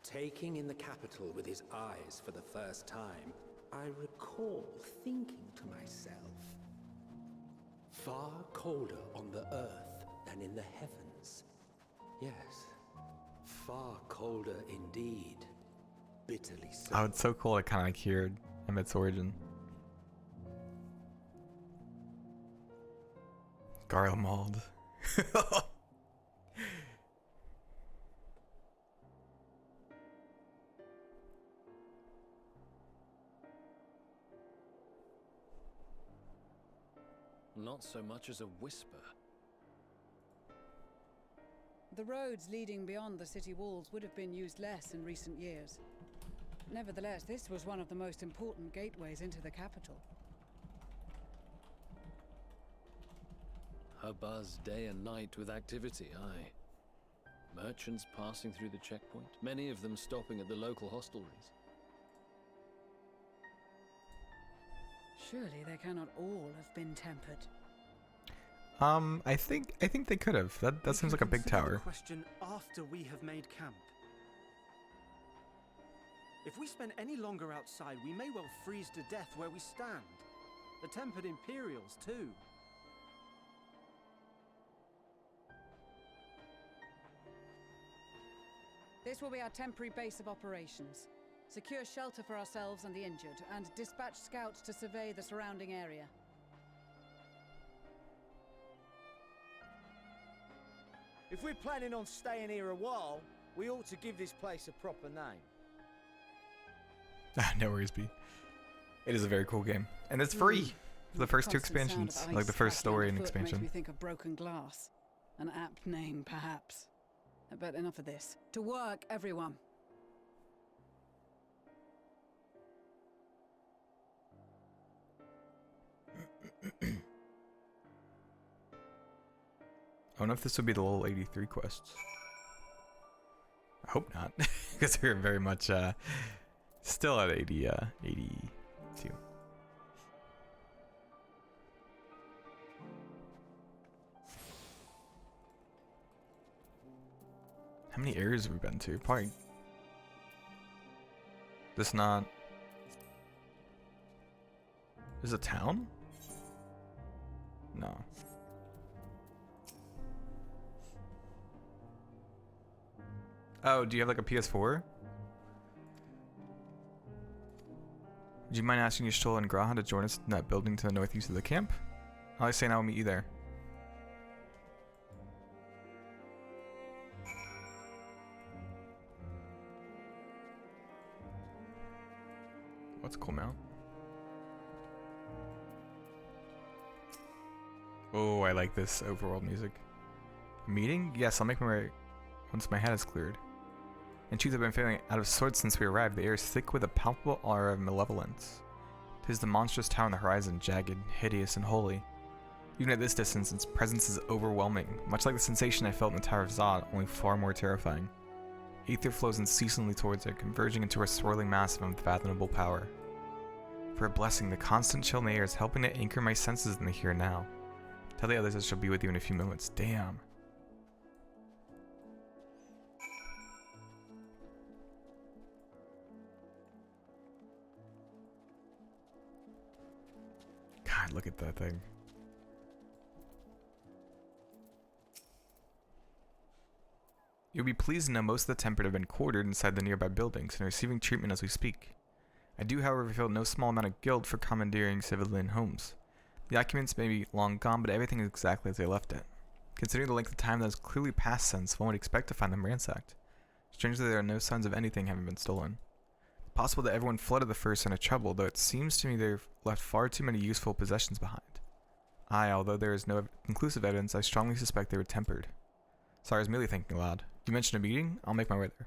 Taking in the capital with his eyes for the first time, I recall thinking to myself, far colder on the earth than in the heavens. Yes, far colder indeed. Bitterly so. Oh, it's so cool. It kind of like heard Emmett's origin. Garlemald. Not so much as a whisper. The roads leading beyond the city walls would have been used less in recent years. Nevertheless, this was one of the most important gateways into the capital. A buzz day and night with activity, aye. Merchants passing through the checkpoint, many of them stopping at the local hostelries. Surely they cannot all have been tempered. I think they could have. That seems like a big tower. Question after we have made camp. If we spend any longer outside, we may well freeze to death where we stand. The tempered Imperials, too. This will be our temporary base of operations. Secure shelter for ourselves and the injured, and dispatch scouts to survey the surrounding area. If we're planning on staying here a while, we ought to give this place a proper name. No worries, B. It is a very cool game, and it's free for the first two expansions, like the first story and expansion. Makes me think of broken glass. An apt name, perhaps. But enough of this. To work, everyone. I don't know if this would be the level 83 quests. I hope not, because we're very much still at 82. How many areas have we been to? Probably. This not. Is a town? No. Oh, do you have like a PS4? Would you mind asking Yashtola and Graha to join us in that building to the northeast of the camp? I say now we'll meet you there. What's cool mount? Oh, I like this overworld music. Meeting? Yes, I'll make my way once my head is cleared. In truth, I've been feeling out of sorts since we arrived. The air is thick with a palpable aura of malevolence. 'Tis the monstrous tower on the horizon, jagged, hideous, and holy. Even at this distance, its presence is overwhelming, much like the sensation I felt in the Tower of Zod, only far more terrifying. Aether flows unceasingly towards it, converging into a swirling mass of unfathomable power. For a blessing, the constant chill in the air is helping to anchor my senses in the here and now. Tell the others I shall be with you in a few moments. Damn. God, look at that thing. You'll be pleased to know most of the tempered have been quartered inside the nearby buildings and are receiving treatment as we speak. I do, however, feel no small amount of guilt for commandeering civilian homes. The occupants may be long gone, but everything is exactly as they left it. Considering the length of time that has clearly passed since, one would expect to find them ransacked. Strangely, there are no signs of anything having been stolen. It's possible that everyone flooded the first sign of trouble, though it seems to me they've left far too many useful possessions behind. Although there is no conclusive evidence, I strongly suspect they were tempered. Sorry, I was merely thinking aloud. You mentioned a meeting? I'll make my way there.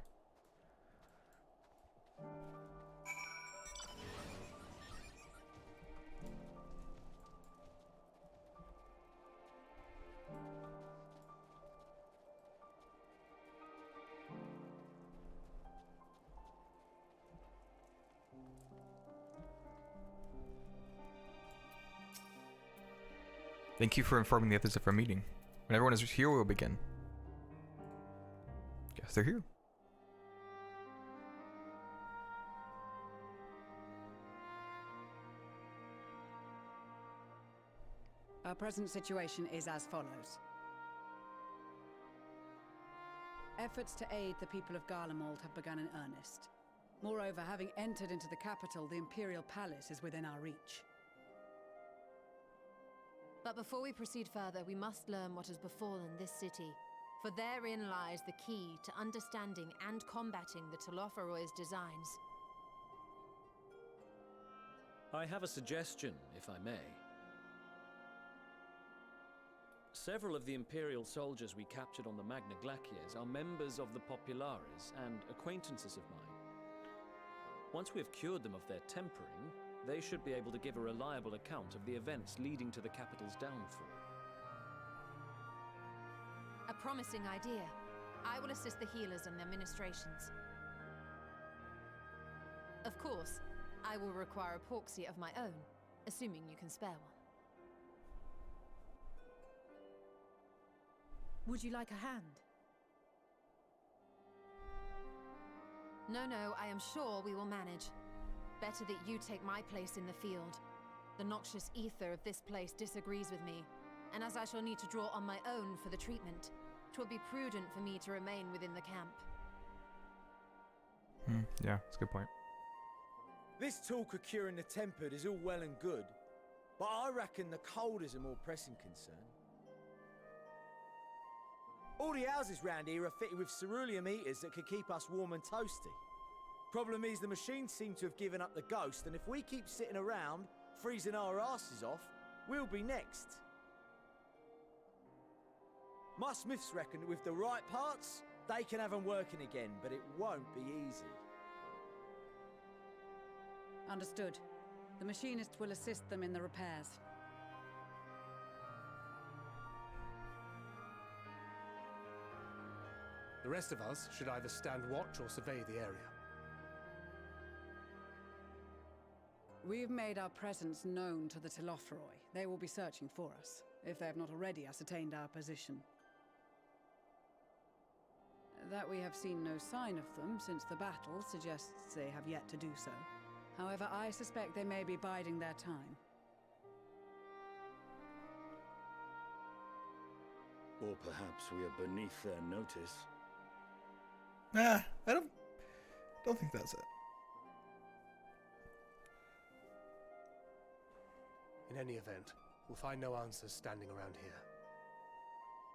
Thank you for informing the others of our meeting. When everyone is here, we'll begin. Guess they're here. Our present situation is as follows. Efforts to aid the people of Garlemald have begun in earnest. Moreover, having entered into the capital, the Imperial Palace is within our reach. But before we proceed further, we must learn what has befallen this city, for therein lies the key to understanding and combating the Telophoroid's designs. I have a suggestion, if I may. Several of the Imperial soldiers we captured on the Magna Glaciers are members of the Populares and acquaintances of mine. Once we have cured them of their tempering, they should be able to give a reliable account of the events leading to the capital's downfall. A promising idea. I will assist the healers in their ministrations. Of course, I will require a proxy of my own, assuming you can spare one. Would you like a hand? No, I am sure we will manage. Better that you take my place in the field. The noxious ether of this place disagrees with me, and as I shall need to draw on my own for the treatment, 'twill be prudent for me to remain within the camp. Yeah, that's a good point. This talk of curing the tempered is all well and good, but I reckon the cold is a more pressing concern. All the houses round here are fitted with cerulean heaters that could keep us warm and toasty. Problem is, the machines seem to have given up the ghost, and if we keep sitting around, freezing our asses off, we'll be next. My smiths reckon that with the right parts, they can have them working again, but it won't be easy. Understood. The machinist will assist them in the repairs. The rest of us should either stand watch or survey the area. We've made our presence known to the Telophoroi. They will be searching for us, if they have not already ascertained our position. That we have seen no sign of them since the battle suggests they have yet to do so. However, I suspect they may be biding their time. Or perhaps we are beneath their notice. Nah, I don't think that's it. In any event, we'll find no answers standing around here.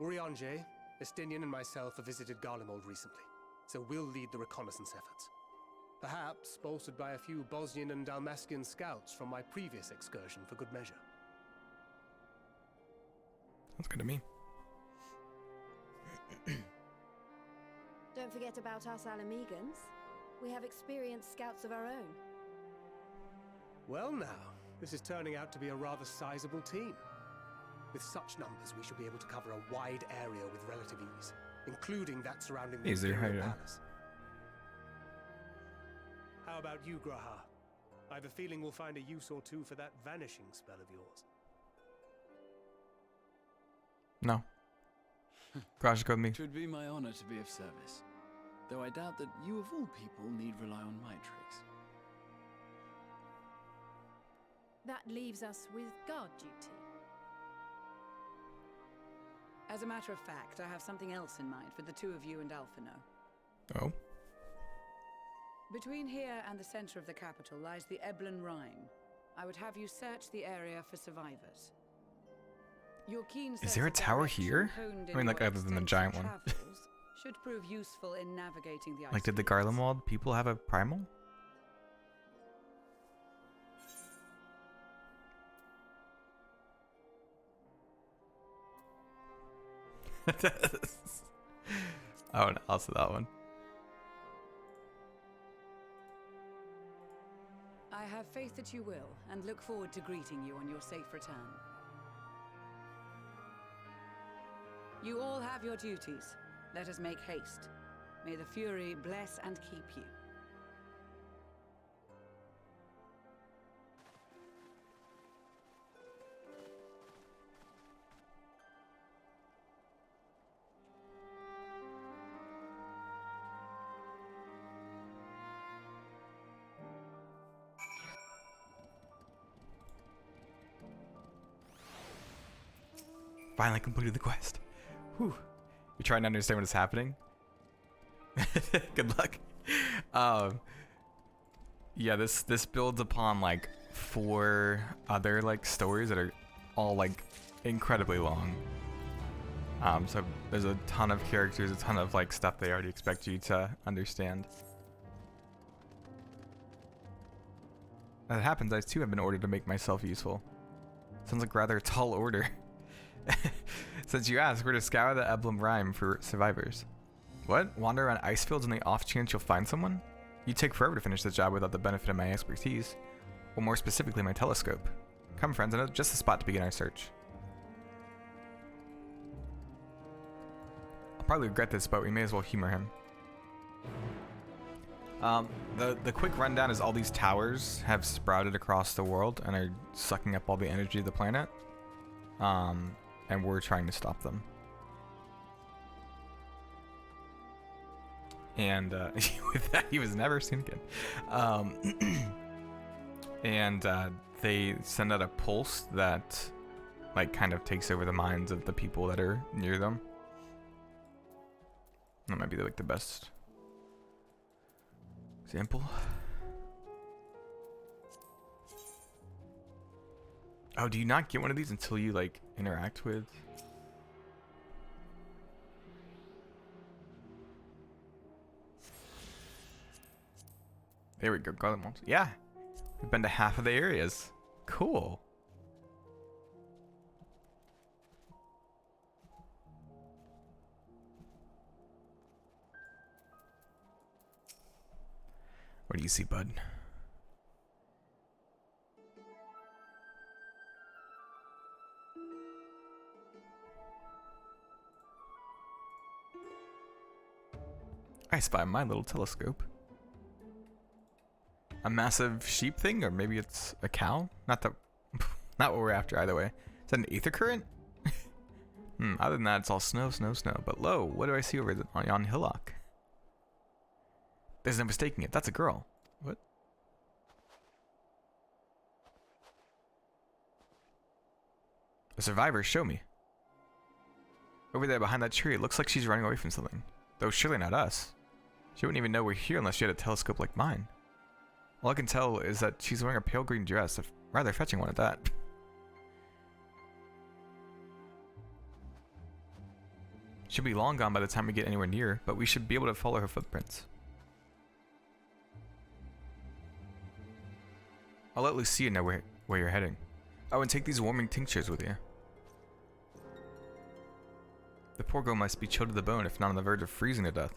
Urianger, Estinian and myself have visited Garlemald recently, so we'll lead the reconnaissance efforts. Perhaps bolstered by a few Bosnian and Dalmatian scouts from my previous excursion for good measure. Sounds good to me. Don't forget about us Alamegans. We have experienced scouts of our own. Well now, this is turning out to be a rather sizable team. With such numbers, we should be able to cover a wide area with relative ease, including that surrounding the Imperial Palace. How about you, Graha? I have a feeling we'll find a use or two for that vanishing spell of yours. No. Crash got me. It would be my honor to be of service, though I doubt that you of all people need rely on my tricks. That leaves us with guard duty. As a matter of fact, I have something else in mind for the two of you and Alphino. Oh? Between here and the center of the capital lies the Eblan Rhine. I would have you search the area for survivors. Your keen Is there a sense of tower direction here? honed I in mean, like, your other than the extensive giant one. travels should prove useful in navigating the ice. Like, did the Garlemald people have a primal? Oh, and also that one. I have faith that you will, and look forward to greeting you on your safe return. You all have your duties. Let us make haste. May the Fury bless and keep you. Finally completed the quest. Whew. You're trying to understand what is happening? Good luck. Yeah, this builds upon like 4 other like stories that are all like incredibly long. So there's a ton of characters, a ton of like stuff they already expect you to understand. As it happens, I too have been ordered to make myself useful. Sounds like rather a tall order. Since you asked, we're to scour the Eblan Rhine for survivors. What? Wander around ice fields on the off chance you'll find someone? You'd take forever to finish the job without the benefit of my expertise. Or more specifically, my telescope. Come friends, I know just the spot to begin our search. I'll probably regret this, but we may as well humor him. The quick rundown is all these towers have sprouted across the world and are sucking up all the energy of the planet. And we're trying to stop them. And with that, he was never seen again. They send out a pulse that, like, kind of takes over the minds of the people that are near them. That might be like the best example. Oh, do you not get one of these until you like interact with? There we go, Garlemald. Yeah, we've been to half of the areas. Cool. What do you see, bud? I spy my little telescope. A massive sheep thing, or maybe it's a cow? Not what we're after either way. Is that an aether current? Other than that, it's all snow, snow, snow. But lo, what do I see over on yon hillock? There's no mistaking it. That's a girl. What? A survivor, show me. Over there behind that tree, it looks like she's running away from something. Though surely not us. She wouldn't even know we're here unless she had a telescope like mine. All I can tell is that she's wearing a pale green dress, a rather fetching one at that. She'll be long gone by the time we get anywhere near, but we should be able to follow her footprints. I'll let Lucia know where you're heading. Oh, and take these warming tinctures with you. The poor girl must be chilled to the bone, if not on the verge of freezing to death.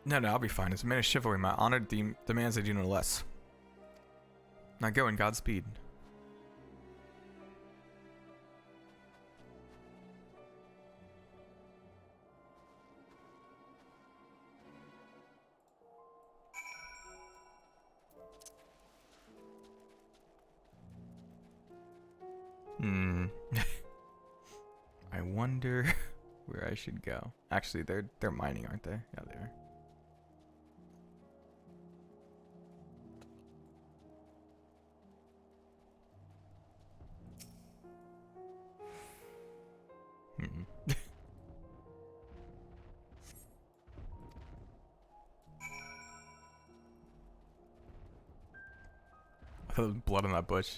No, I'll be fine. As a man of chivalry, my honor demands I do no less. Now go and Godspeed. I wonder where I should go. Actually, they're mining, aren't they? Yeah, they are. Blood on that bush.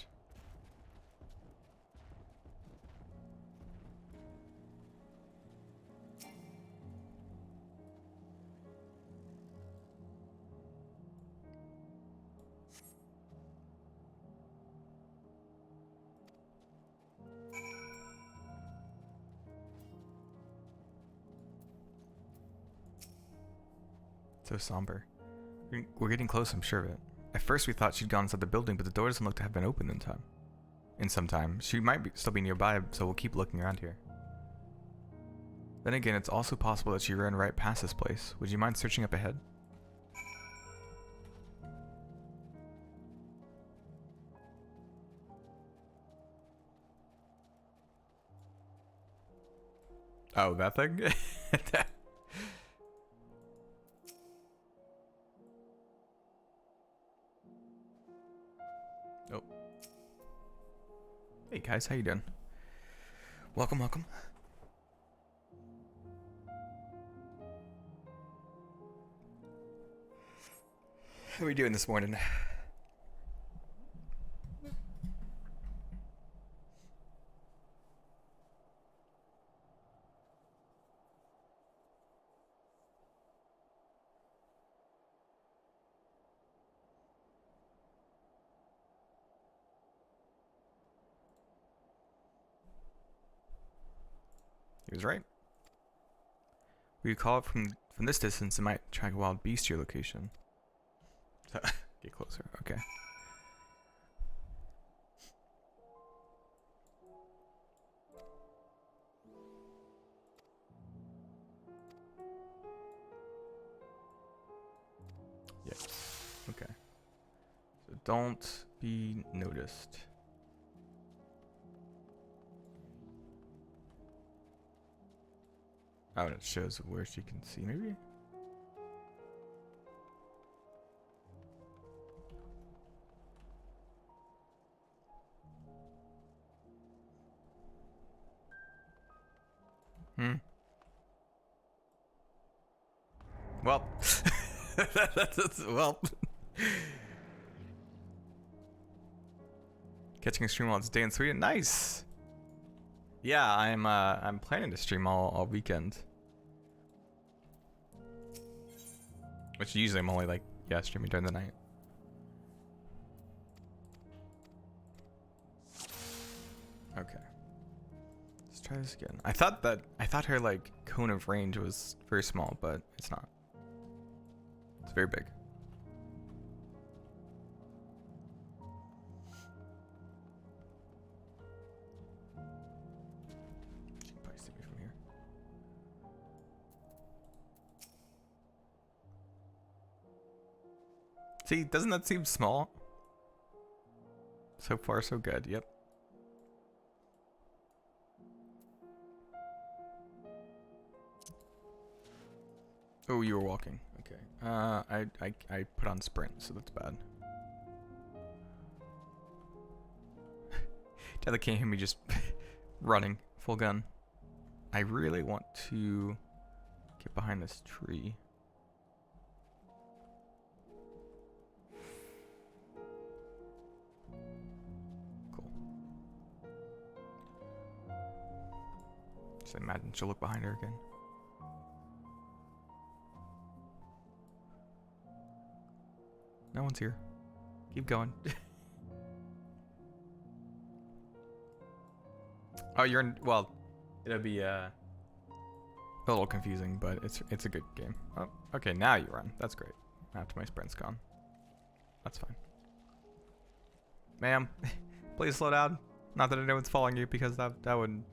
So somber. We're getting close, I'm sure of it. At first we thought she'd gone inside the building, but the door doesn't look to have been opened in some time. She might still be nearby, so we'll keep looking around here. Then again, it's also possible that she ran right past this place. Would you mind searching up ahead? Oh, that thing? Oh. Hey guys, how you doing? Welcome, welcome. How are we doing this morning? He was right. We call it from this distance, it might track a wild beast to your location. So, get closer, okay. Yes. Okay. So don't be noticed. Oh, and it shows where she can see, maybe? Well. Well. Catching a stream while it's day in Sweden. Nice! Yeah, I'm planning to stream all weekend. Which usually I'm only like, yeah, streaming during the night. Okay. Let's try this again. I thought her like cone of range was very small, but it's not. It's very big. She can probably see me from here. See, doesn't that seem small? So far, so good. Yep. Oh, you were walking. Okay. I put on sprint, so that's bad. Tyler can't hear me just running full gun. I really want to get behind this tree. Cool. Just imagine she'll look behind her again. No one's here. Keep going. Oh, you're in. Well, it'll be a little confusing, but it's a good game. Oh, okay, now you run. That's great. After my sprint's gone. That's fine. Ma'am, please slow down. Not that anyone's following you, because that would.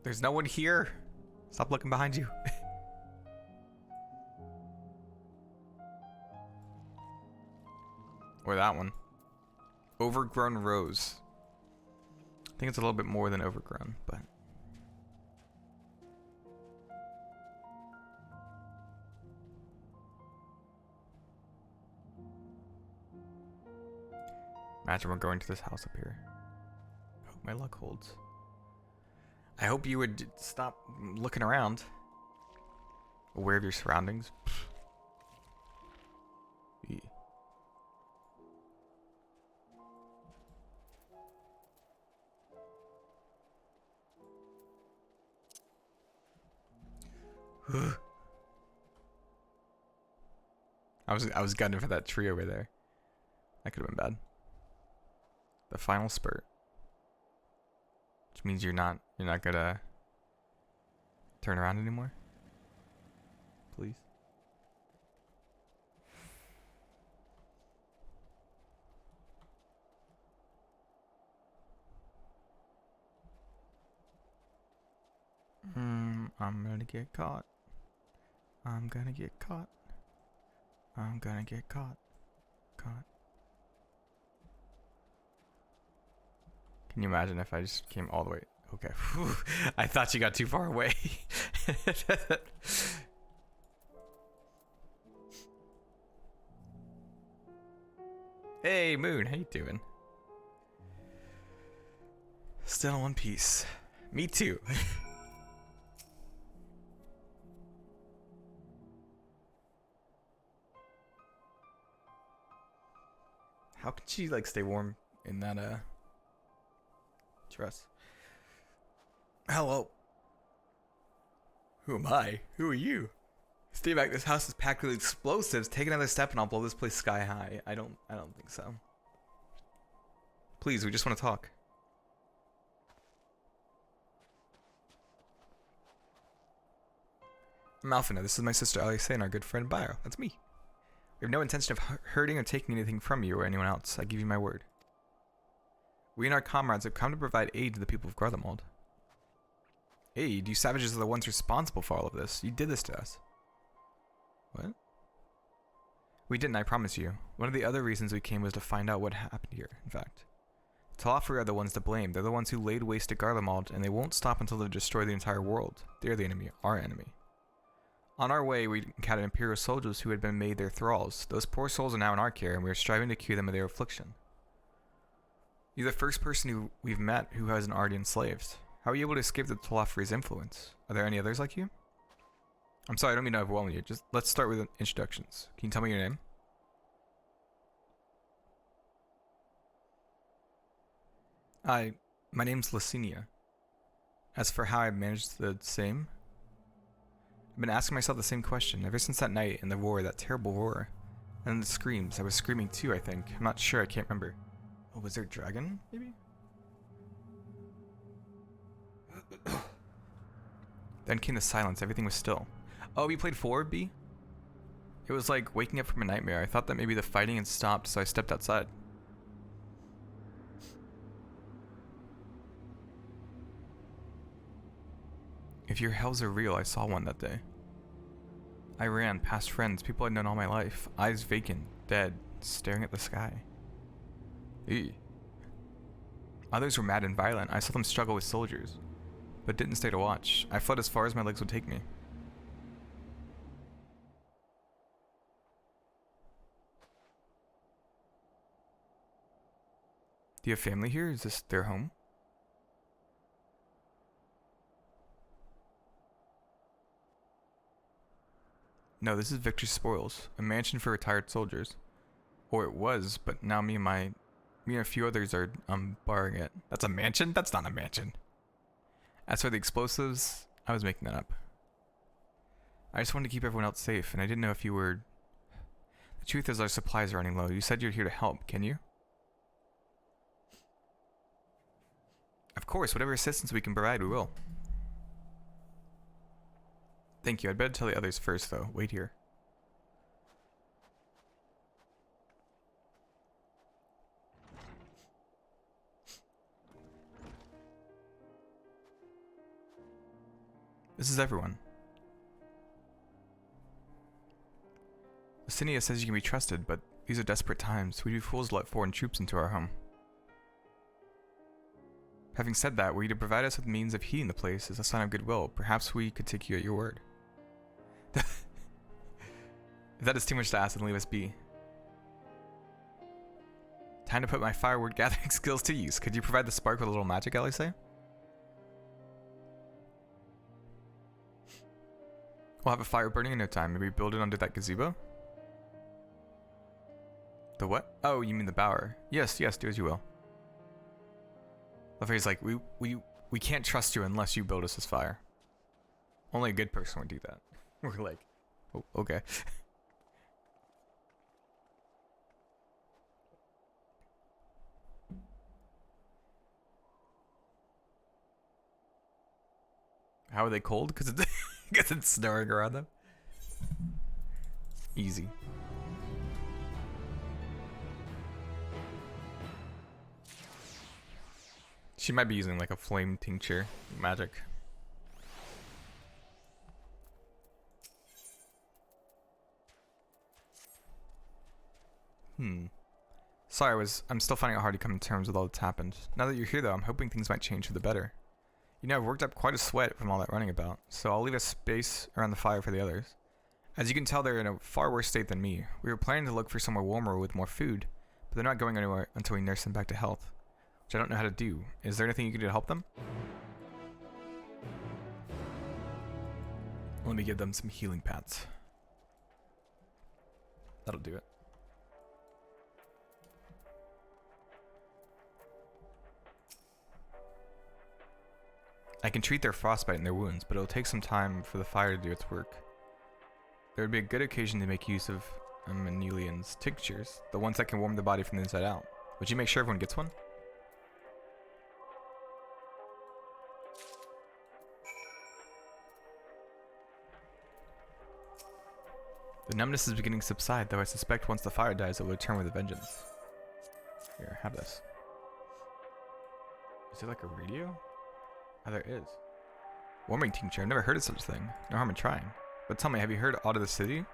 There's no one here. Stop looking behind you. Or that one. Overgrown rose. I think it's a little bit more than overgrown, but. Imagine we're going to this house up here. Hope my luck holds. I hope you would stop looking around. Aware of your surroundings. I was gunning for that tree over there. That could have been bad. The final spurt. Which means you're not gonna turn around anymore. Please. I'm gonna get caught. I'm gonna get caught. I'm gonna get caught. Caught. Can you imagine if I just came all the way? Okay. Whew. I thought you got too far away. Hey, Moon. How you doing? Still in one piece. Me too. How can she like stay warm in that dress? Hello. Who am I? Who are you? Stay back. This house is packed with explosives. Take another step and I'll blow this place sky high. I don't think so. Please, we just want to talk. I'm Alphina. This is my sister Alice and our good friend Bio. That's me. We have no intention of hurting or taking anything from you or anyone else. I give you my word. We and our comrades have come to provide aid to the people of Garlemald. Aid? You savages are the ones responsible for all of this. You did this to us. What? We didn't, I promise you. One of the other reasons we came was to find out what happened here, in fact. Talafri are the ones to blame. They're the ones who laid waste to Garlemald, and they won't stop until they destroy the entire world. They're the enemy, our enemy. On our way, we encountered Imperial soldiers who had been made their thralls. Those poor souls are now in our care, and we are striving to cure them of their affliction. You're the first person we've met who hasn't already enslaved. How are you able to escape the Talafri's influence? Are there any others like you? I'm sorry, I don't mean to overwhelm you. Just let's start with introductions. Can you tell me your name? Hi, my name's Licinia. As for how I managed the same, I've been asking myself the same question ever since that night and the roar, that terrible roar. And the screams. I was screaming too, I think. I'm not sure, I can't remember. Oh, was there a dragon, maybe? Then came the silence, everything was still. Oh, we played 4B? It was like waking up from a nightmare. I thought that maybe the fighting had stopped, so I stepped outside. If your hells are real, I saw one that day. I ran past friends, people I'd known all my life, eyes vacant, dead, staring at the sky. Eee. Others were mad and violent. I saw them struggle with soldiers, but didn't stay to watch. I fled as far as my legs would take me. Do you have family here? Is this their home? No, this is Victor's Spoils, a mansion for retired soldiers. Or it was, but now me and a few others are borrowing it. That's a mansion? That's not a mansion. As for the explosives, I was making that up. I just wanted to keep everyone else safe, and I didn't know if you were... The truth is our supplies are running low. You said you're here to help, can you? Of course, whatever assistance we can provide, we will. Thank you. I'd better tell the others first, though. Wait here. This is everyone. Licinia says you can be trusted, but these are desperate times. We'd be fools to let foreign troops into our home. Having said that, were you to provide us with means of heating the place as a sign of goodwill, perhaps we could take you at your word. If that is too much to ask, then leave us be. Time to put my firewood gathering skills to use. Could you provide the spark with a little magic, Elise? We'll have a fire burning in no time. Maybe build it under that gazebo? The what? Oh, you mean the bower. Yes, yes, do as you will. Lafayette's like, we can't trust you unless you build us this fire. Only a good person would do that. We're like, oh, okay. How are they cold? Because it's snowing around them? Easy. She might be using like a flame tincture magic. Sorry, I'm still finding it hard to come to terms with all that's happened. Now that you're here though, I'm hoping things might change for the better. You know, I've worked up quite a sweat from all that running about, so I'll leave a space around the fire for the others. As you can tell, they're in a far worse state than me. We were planning to look for somewhere warmer with more food, but they're not going anywhere until we nurse them back to health. Which I don't know how to do. Is there anything you can do to help them? Let me give them some healing pats. That'll do it. I can treat their frostbite and their wounds, but it'll take some time for the fire to do its work. There would be a good occasion to make use of Manelian's tinctures, the ones that can warm the body from the inside out. Would you make sure everyone gets one? The numbness is beginning to subside, though I suspect once the fire dies it will return with a vengeance. Here, have this. Is it like a radio? Oh, there is. Warming tincture. I've never heard of such a thing. No harm in trying. But tell me, have you heard aught of the city?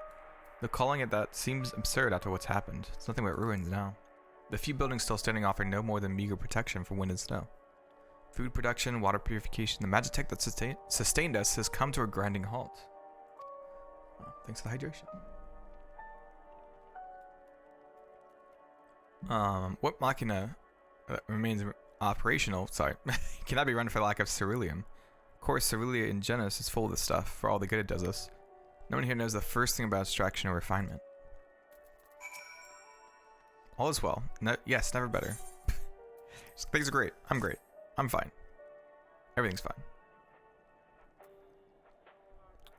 The calling it that seems absurd after what's happened. It's nothing but ruins now. The few buildings still standing offer no more than meager protection from wind and snow. Food production, water purification, the magitech that sustained us has come to a grinding halt. Oh, thanks for the hydration. What machina remains operational, cannot be run for lack of ceruleum. Of course, Cerulia in Genos is full of this stuff, for all the good it does us. No one here knows the first thing about abstraction or refinement. All is well. Yes, never better. Things are great. I'm great. I'm fine. Everything's fine.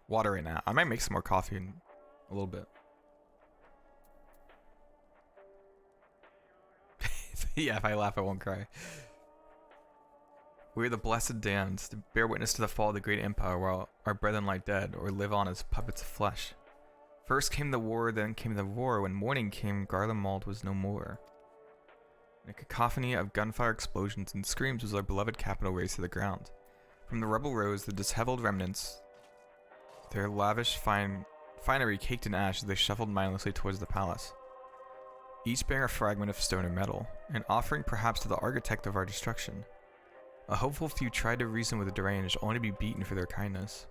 Water right now. I might make some more coffee in a little bit. Yeah, if I laugh, I won't cry. We are the blessed damned, to bear witness to the fall of the great empire while our brethren lie dead, or live on as puppets of flesh. First came the war, then came the roar. When morning came, Garlemald was no more. In a cacophony of gunfire explosions and screams was our beloved capital razed to the ground. From the rubble rose the disheveled remnants, their lavish finery caked in ash as they shuffled mindlessly towards the palace. Each bearing a fragment of stone or metal, an offering perhaps to the architect of our destruction. A hopeful few tried to reason with the deranged, only to be beaten for their kindness.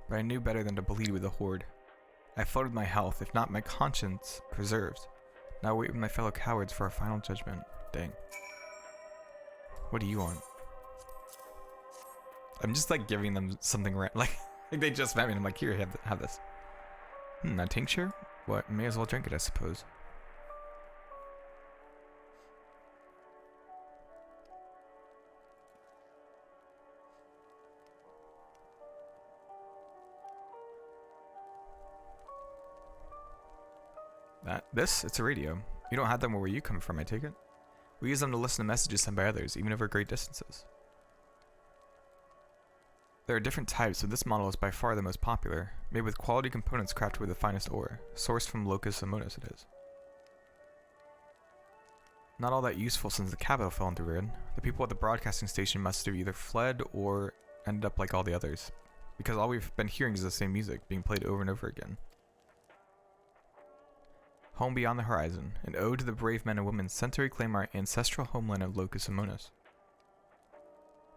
But I knew better than to bleed with the horde. I fought with my health, if not my conscience, preserved. Now wait with my fellow cowards for a final judgment. Dang. What do you want? I'm just like giving them something like they just met me and I'm like, here, have this. A tincture? What? May as well drink it, I suppose. It's a radio. You don't have them where you come from, I take it? We use them to listen to messages sent by others, even over great distances. There are different types, but this model is by far the most popular, made with quality components crafted with the finest ore, sourced from Locus Amonis it is. Not all that useful since the capital fell into ruin. The people at the broadcasting station must have either fled or ended up like all the others, because all we've been hearing is the same music, being played over and over again. Home beyond the horizon, an ode to the brave men and women sent to reclaim our ancestral homeland of Locus Amonis.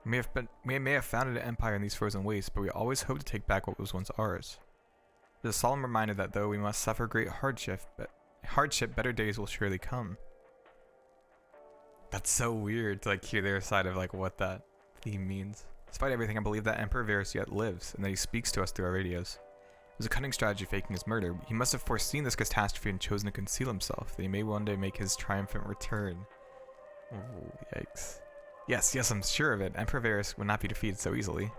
We may have founded an empire in these frozen wastes, but we always hope to take back what was once ours. It is a solemn reminder that though we must suffer great hardship, better days will surely come. That's so weird to like hear their side of like what that theme means. Despite everything, I believe that Emperor Varus yet lives, and that he speaks to us through our radios. It was a cunning strategy faking his murder. He must have foreseen this catastrophe and chosen to conceal himself, that he may one day make his triumphant return. Oh, yikes. Yes, I'm sure of it. Emperor Varus would not be defeated so easily.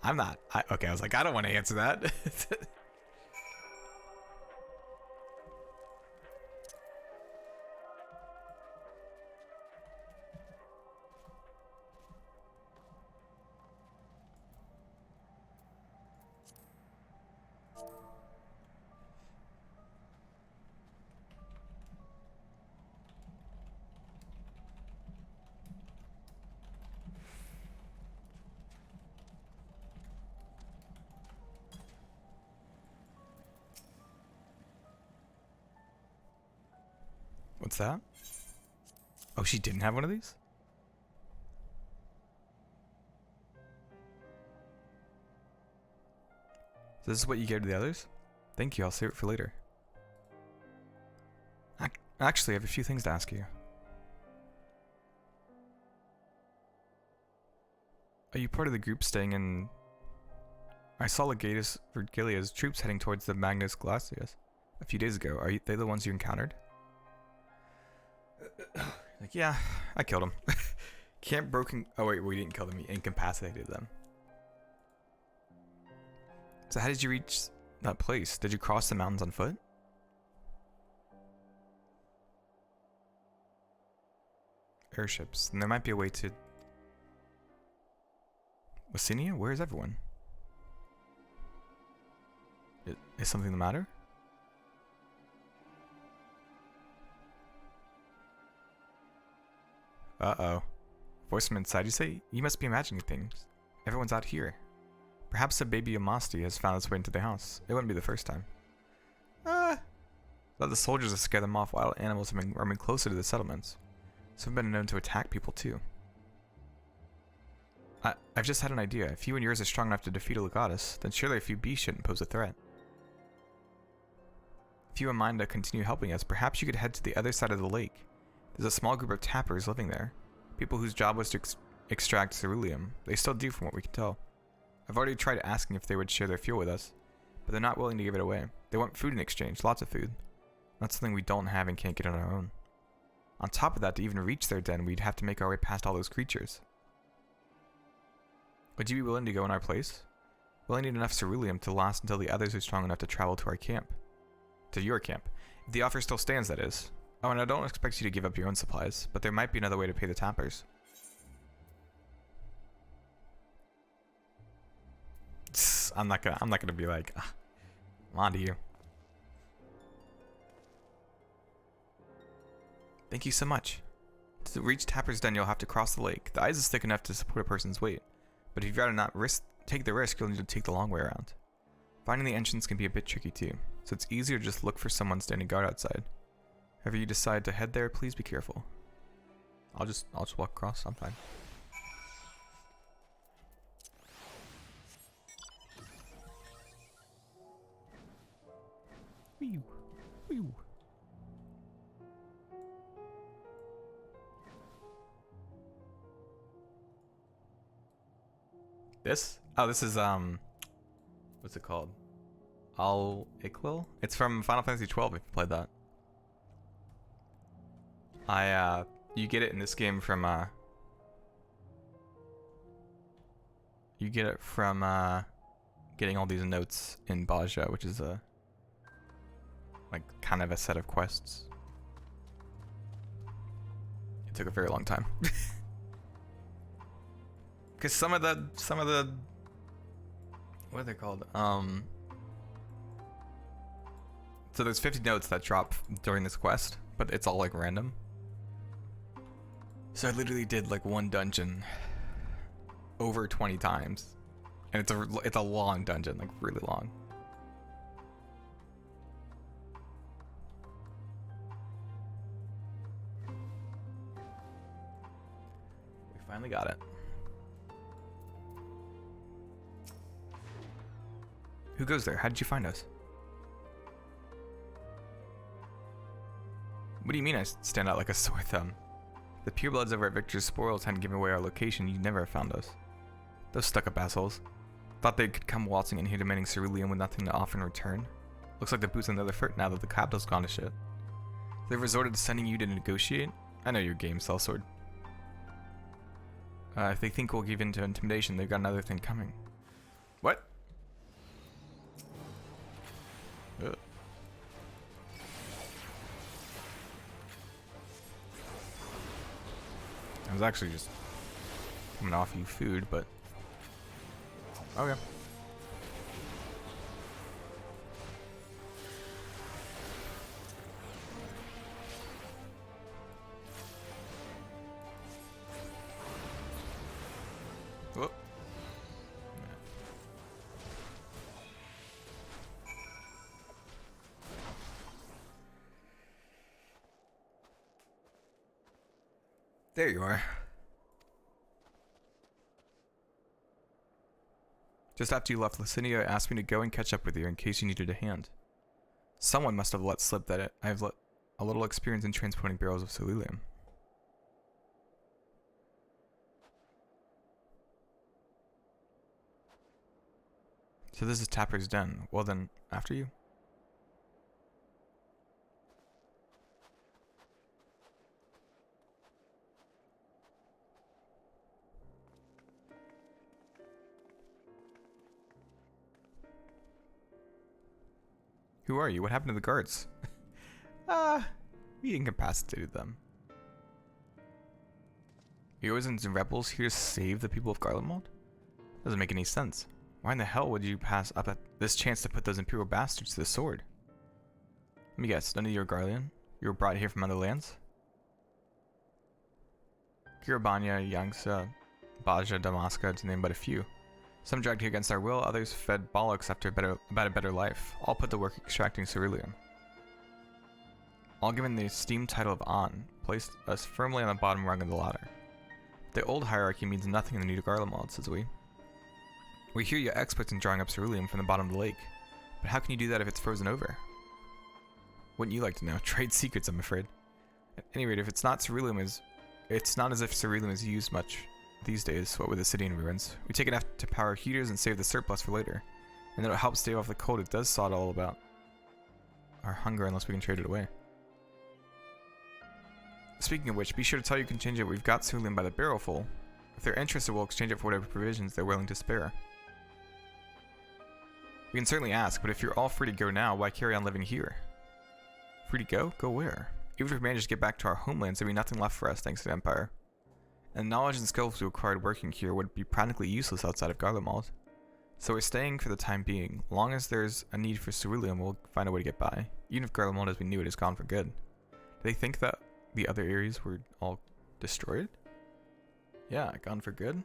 I'm not. Okay, I was like, I don't want to answer that. What's that? Oh, she didn't have one of these? So this is what you gave to the others? Thank you, I'll save it for later. Actually, I have a few things to ask you. Are you part of the group staying in... I saw Vergilia's troops heading towards the Magnus Glacius a few days ago. Are they the ones you encountered? Like, yeah, I killed him. Camp broken... Oh wait, we didn't kill them, we incapacitated them. So how did you reach that place? Did you cross the mountains on foot? Airships. And there might be a way to... Wasinia? Where is everyone? Is something the matter? Uh-oh. Voice from inside, you say? You must be imagining things. Everyone's out here. Perhaps a baby Amasti has found its way into the house. It wouldn't be the first time. Thought the soldiers have scared them off. Wild animals have been roaming closer to the settlements. Some have been known to attack people too. I've just had an idea. If you and yours are strong enough to defeat a Legatus, then surely a few beasts shouldn't pose a threat. If you have in mind to continue helping us, perhaps you could head to the other side of the lake. There's a small group of tappers living there. People whose job was to extract ceruleum. They still do from what we can tell. I've already tried asking if they would share their fuel with us, but they're not willing to give it away. They want food in exchange, lots of food. That's something we don't have and can't get on our own. On top of that, to even reach their den, we'd have to make our way past all those creatures. Would you be willing to go in our place? We'll only need enough ceruleum to last until the others are strong enough to travel to our camp. To your camp. If the offer still stands, that is. Oh, and I don't expect you to give up your own supplies, but there might be another way to pay the tappers. I'm not gonna be like, I'm on to you. Thank you so much. To reach Tapper's Den, you'll have to cross the lake. The ice is thick enough to support a person's weight, but if you'd rather not take the risk, you'll need to take the long way around. Finding the entrance can be a bit tricky too, so it's easier to just look for someone standing guard outside. If you decide to head there, please be careful. I'll just walk across. I'm fine. Whew. Whew. This? Oh, this is what's it called? Al-Iqlil? It's from Final Fantasy XII if you played that. You get it in this game from you get it from getting all these notes in Baja, which is like kind of a set of quests. It took a very long time. Cause some of the what are they called? So there's 50 notes that drop during this quest, but it's all like random. So I literally did like one dungeon over 20 times, and it's a long dungeon, like really long. We finally got it. Who goes there? How did you find us? What do you mean I stand out like a sore thumb? The purebloods over at Victor's Spoils hadn't given away our location, you'd never have found us. Those stuck-up assholes. Thought they could come waltzing in here demanding cerulean with nothing to offer in return. Looks like the boot's on the other foot now that the capital's gone to shit. They've resorted to sending you to negotiate? I know your game, Sellsword. If they think we'll give in to intimidation, they've got another thing coming. What? Ugh. I was actually just coming off you food, but okay. Whoop. There you are. Just after you left, Licinia asked me to go and catch up with you in case you needed a hand. Someone must have let slip that I have a little experience in transporting barrels of ceruleum. So this is Tapper's Den. Well then, after you. Who are you? What happened to the guards? We incapacitated them. Heroes and rebels here to save the people of Garlemald? Doesn't make any sense. Why in the hell would you pass up at this chance to put those Imperial bastards to the sword? Let me guess, none of you are Garlean? You were brought here from other lands? Kiribanya, Yangtze, Baja, Damaska, to name but a few. Some dragged here against our will, others fed bollocks after about a better life, all put to work extracting ceruleum. All given the esteemed title of An, placed us firmly on the bottom rung of the ladder. The old hierarchy means nothing in the new Garlemald, says we. We hear you're experts in drawing up ceruleum from the bottom of the lake, but how can you do that if it's frozen over? Wouldn't you like to know? Trade secrets, I'm afraid. At any rate, if it's not as if ceruleum is used much these days. What with the city in ruins, we take enough to power heaters and save the surplus for later, and it'll help stave off the cold. It does sort all about our hunger unless we can trade it away. Speaking of which, be sure to tell your contingent we've got ceruleum by the barrelful. If they're interested, we'll exchange it for whatever provisions they're willing to spare. We can certainly ask, but if you're all free to go now, why carry on living here? Free to go? Go where? Even if we manage to get back to our homelands, there'd be nothing left for us thanks to the Empire. And the knowledge and skills we acquired working here would be practically useless outside of Garlemald. So we're staying for the time being. Long as there's a need for ceruleum, we'll find a way to get by. Even if Garlemald as we knew it is gone for good. Do they think that the other areas were all destroyed? Yeah, gone for good?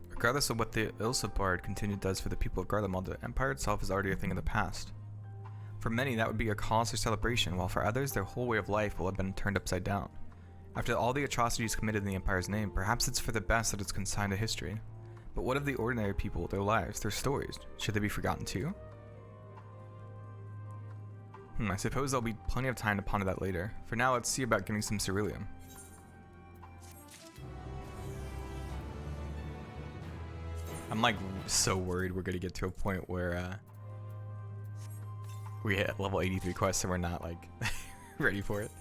Regardless of what the Ilsabard contingent does for the people of Garlemald, the Empire itself is already a thing of the past. For many, that would be a cause for celebration, while for others, their whole way of life will have been turned upside down. After all the atrocities committed in the Empire's name, perhaps it's for the best that it's consigned to history. But what of the ordinary people, their lives, their stories? Should they be forgotten too? I suppose there'll be plenty of time to ponder that later. For now, let's see about getting some ceruleum. I'm like so worried we're gonna get to a point where we hit level 83 quests and we're not like ready for it.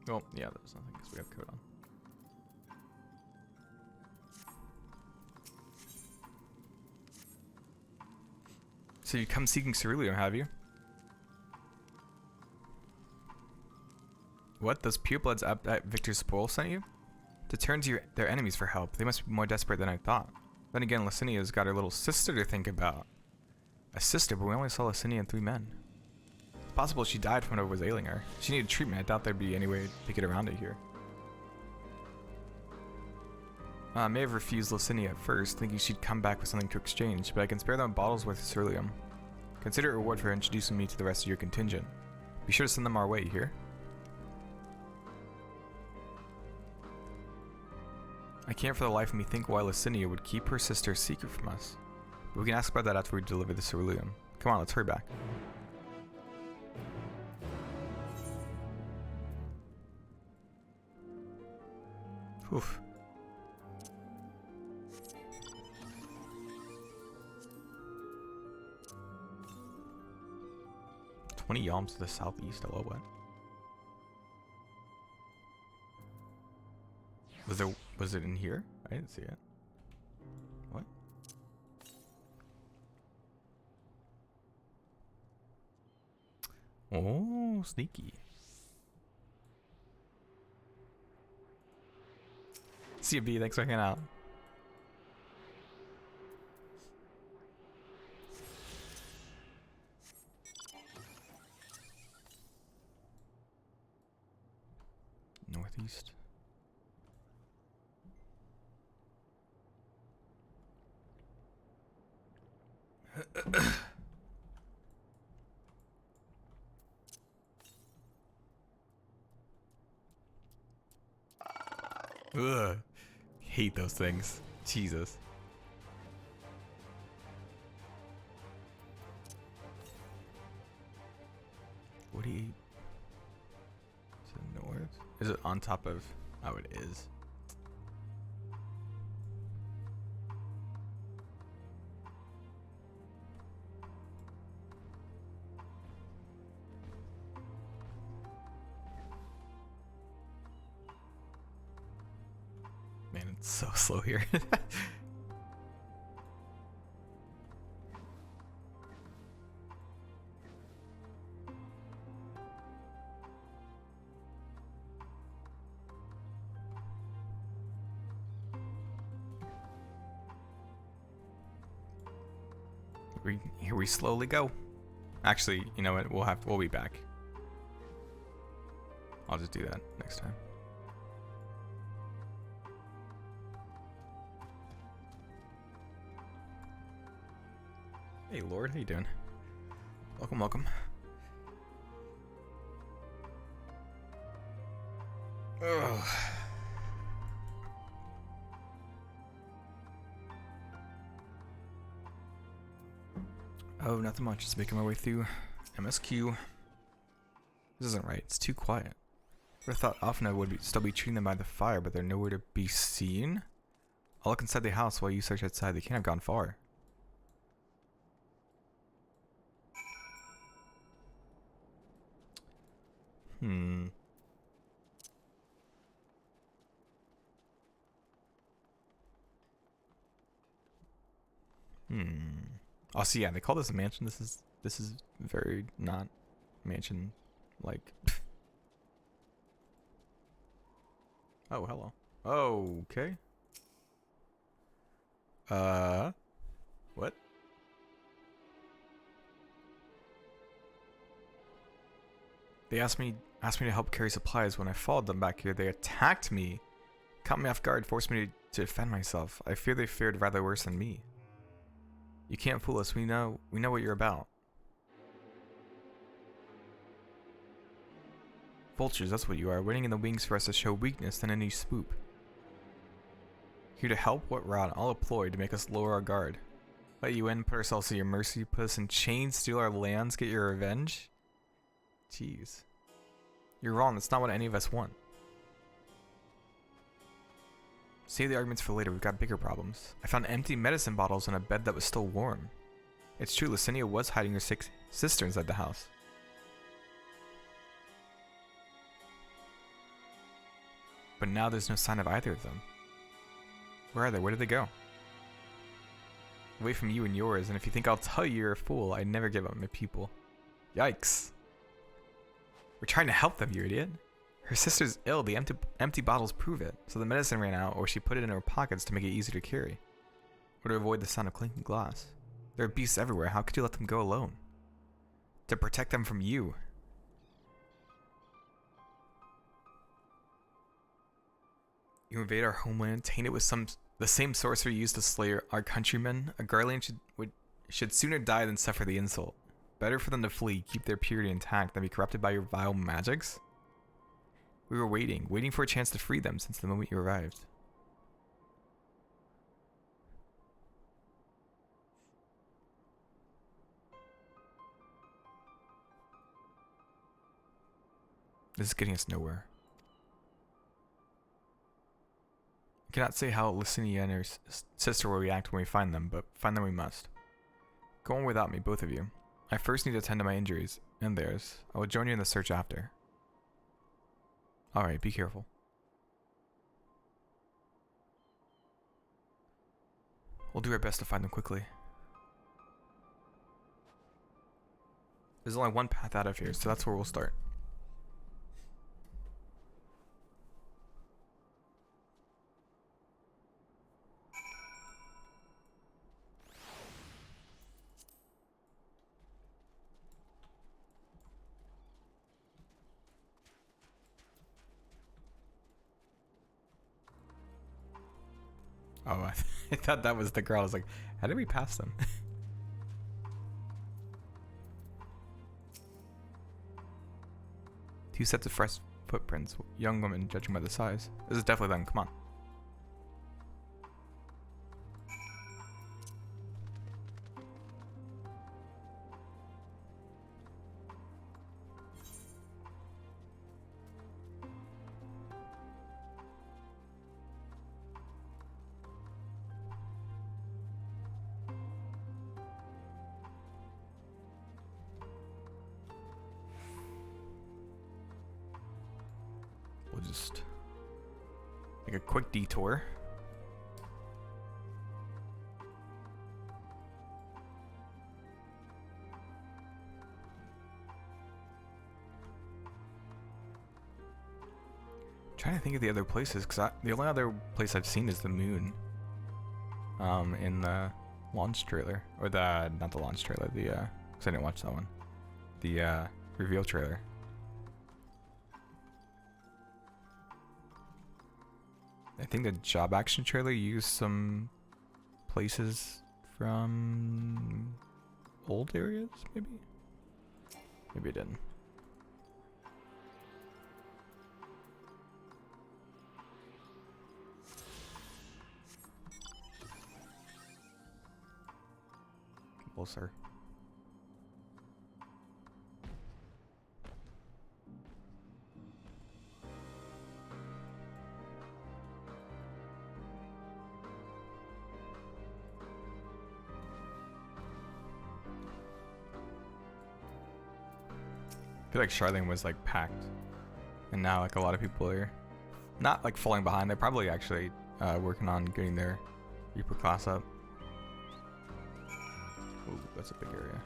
Well, yeah, there's nothing because we have code on. So you come seeking ceruleum, have you? What? Those purebloods at Victor's Spoil sent you? To turn to their enemies for help. They must be more desperate than I thought. Then again, Licinia's got her little sister to think about. A sister, but we only saw Licinia and 3 men. It's possible she died from whatever was ailing her. She needed treatment. I doubt there'd be any way to get around it here. I may have refused Licinia at first, thinking she'd come back with something to exchange, but I can spare them a bottle's worth of ceruleum. Consider it a reward for introducing me to the rest of your contingent. Be sure to send them our way, here. I can't for the life of me think why Licinia would keep her sister a secret from us. But we can ask about that after we deliver the ceruleum. Come on, let's hurry back. Oof. "20 yalms to the southeast." Hello, what? Was it in here? I didn't see it. What? Oh, sneaky. See you, B. Thanks for hanging out. Northeast. Ugh. Hate those things. Jesus. What do you eat? Is it north? Is it on top of? Oh, it is. Man, it's so slow here. Here we slowly go. Actually, you know what? We'll be back. I'll just do that next time. Hey Lord, how you doing? Welcome, welcome. Ugh. Oh, nothing much. Just making my way through MSQ. This isn't right. It's too quiet. I thought often I would still be treating them by the fire, but they're nowhere to be seen. I'll look inside the house while you search outside. They can't have gone far. Oh, so yeah, they call this a mansion. This is very not mansion like. Oh, hello. Okay. What? They asked me to help carry supplies. When I followed them back here, they attacked me, caught me off guard, forced me to defend myself. I fear they fared rather worse than me. You can't fool us. We know what you're about. Vultures, that's what you are, waiting in the wings for us to show weakness than any swoop. Here to help? What rot? All employed to make us lower our guard. Let you in, put ourselves to your mercy, put us in chains, steal our lands, get your revenge? Jeez. You're wrong, that's not what any of us want. Save the arguments for later, we've got bigger problems. I found empty medicine bottles on a bed that was still warm. It's true, Licinia was hiding her sick sister inside the house. But now there's no sign of either of them. Where are they? Where did they go? Away from you and yours, and if you think I'll tell you, you're a fool. I never give up my people. Yikes. We're trying to help them, you idiot. Her sister's ill, the empty bottles prove it. So the medicine ran out, or she put it in her pockets to make it easier to carry. Or to avoid the sound of clinking glass. There are beasts everywhere, how could you let them go alone? To protect them from you. You invade our homeland, taint it with the same sorcery used to slay our countrymen. A guardian should sooner die than suffer the insult. Better for them to flee, keep their purity intact, than be corrupted by your vile magics. We were waiting for a chance to free them since the moment you arrived. This is getting us nowhere. I cannot say how Licinia and her sister will react when we find them, but find them we must. Go on without me, both of you. I first need to attend to my injuries, and theirs. I will join you in the search after. Alright, be careful. We'll do our best to find them quickly. There's only one path out of here, so that's where we'll start. Oh, I thought that was the girl. I was like, how did we pass them? Two sets of fresh footprints. Young woman, judging by the size. This is definitely them. Come on. We'll just make a quick detour. Trying to think of the other places, because the only other place I've seen is the moon. In the launch trailer, or not the launch trailer, because I didn't watch that one. The reveal trailer. I think the job action trailer used some places from old areas, maybe? Maybe it didn't. Well, sir. I feel like Charlene was like packed, and now like a lot of people are not like falling behind. They're probably actually working on getting their Reaper class up. Ooh, that's a big area.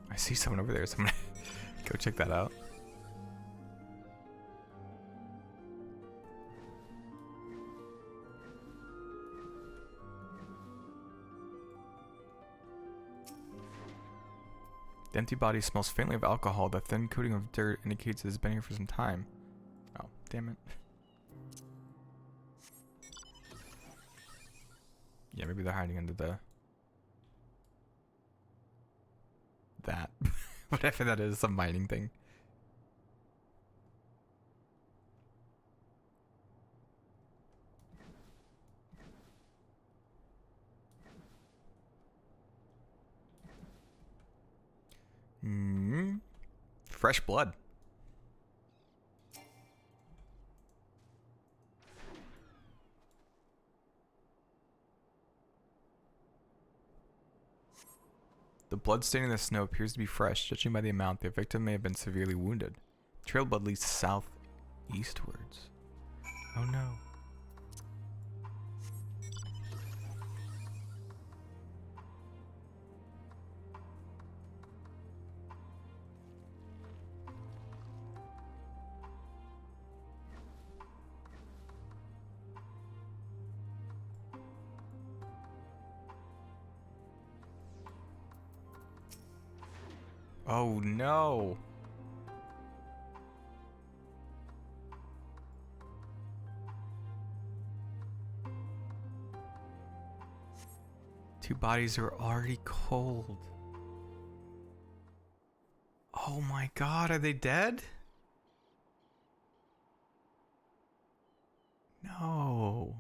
I see someone over there, so I'm gonna go check that out. The empty body smells faintly of alcohol. The thin coating of dirt indicates it has been here for some time. Oh, damn it. Yeah, maybe they're hiding under that. Whatever that is, some mining thing. Fresh blood. The blood staining the snow appears to be fresh. Judging by the amount, the victim may have been severely wounded. Trail blood leads southeastwards. Oh no. Oh no. Two bodies are already cold. Oh my god, are they dead? No.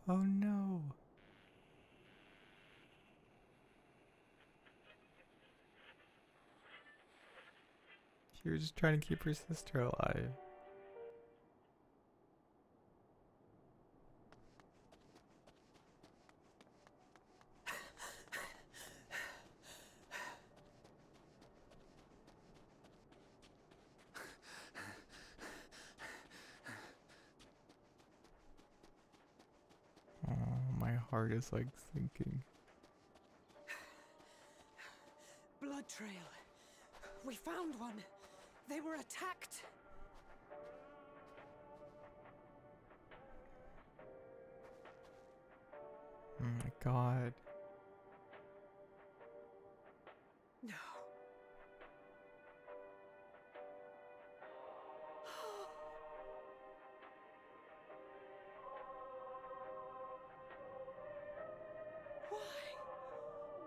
Oh no. She was just trying to keep her sister alive. Oh, my heart is like sinking. Blood trail. We found one. They were attacked. Oh my god. No.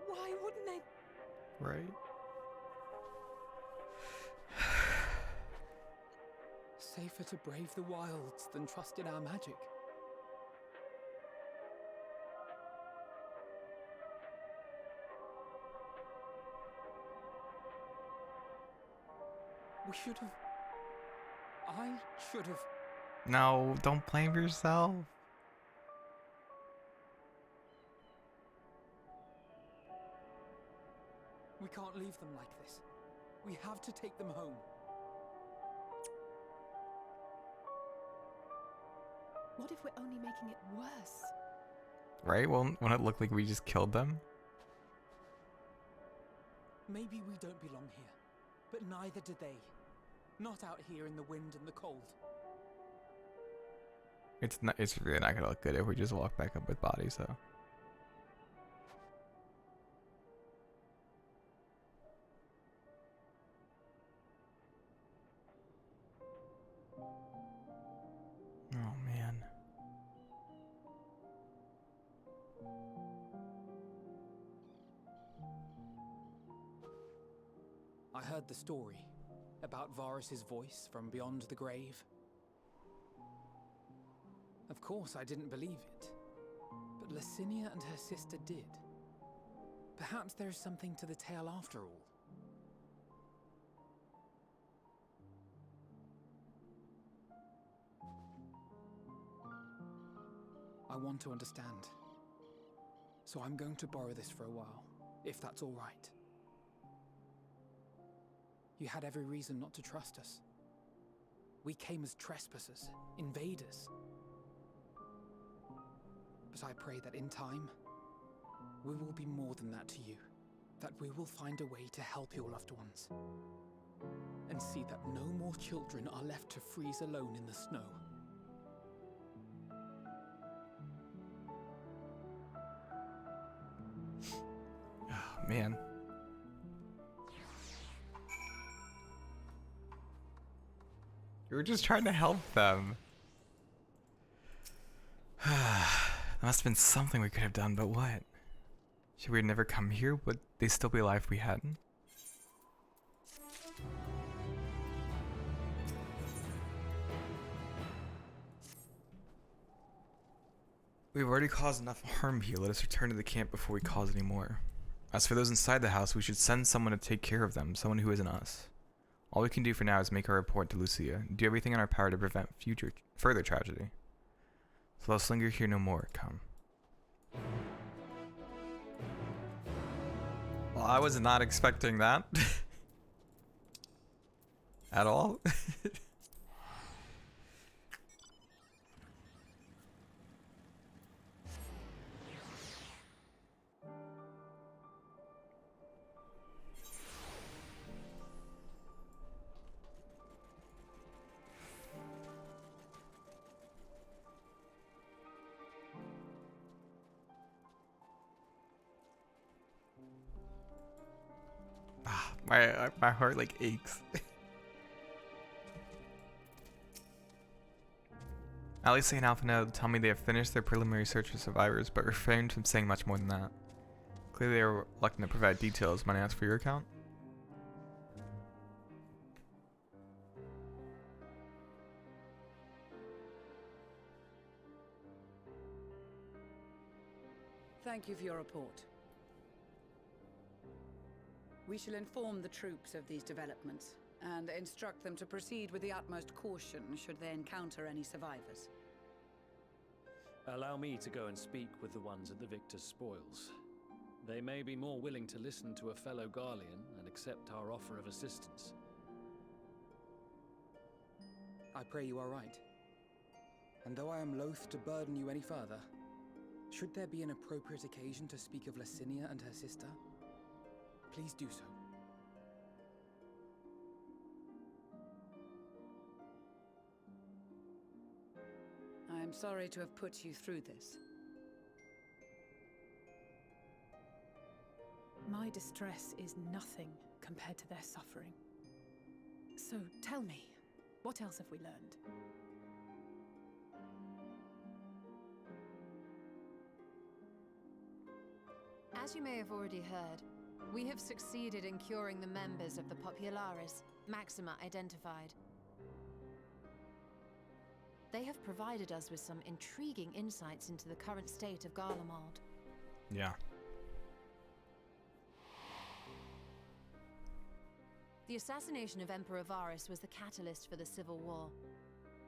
Why wouldn't they? Right? Safer to brave the wilds than trust in our magic. We should have... I should have... No, don't blame yourself. We can't leave them like this. We have to take them home. What if we're only making it worse? Right? Won't it look like we just killed them? Maybe we don't belong here, but neither do they. Not out here in the wind and the cold. It's really not gonna look good if we just walk back up with bodies though. Oh man. I heard the story about Varus's voice from beyond the grave. Of course, I didn't believe it, but Licinia and her sister did. Perhaps there is something to the tale after all. I want to understand. So I'm going to borrow this for a while, if that's all right. You had every reason not to trust us. We came as trespassers, invaders. But I pray that in time, we will be more than that to you. That we will find a way to help your loved ones. And see that no more children are left to freeze alone in the snow. Oh man. We were just trying to help them. There must have been something we could have done, but what? Should we have never come here? Would they still be alive if we hadn't? We've already caused enough harm here. Let us return to the camp before we cause any more. As for those inside the house, we should send someone to take care of them, someone who isn't us. All we can do for now is make our report to Lucia, and do everything in our power to prevent further tragedy. So let's linger here no more. Come. Well, I was not expecting that. At all. My heart like aches. At least St. Alphina tell me they have finished their preliminary search for survivors, but refrained from saying much more than that. Clearly they are reluctant to provide details. Might I ask for your account? Thank you for your report. We shall inform the troops of these developments and instruct them to proceed with the utmost caution should they encounter any survivors. Allow me to go and speak with the ones at the victor's spoils. They may be more willing to listen to a fellow Garlean and accept our offer of assistance. I pray you are right. And though I am loath to burden you any further, should there be an appropriate occasion to speak of Licinia and her sister, please do so. I am sorry to have put you through this. My distress is nothing compared to their suffering. So tell me, what else have we learned? As you may have already heard, we have succeeded in curing the members of the Populares, Maxima identified. They have provided us with some intriguing insights into the current state of Garlemald. Yeah. The assassination of Emperor Varus was the catalyst for the civil war.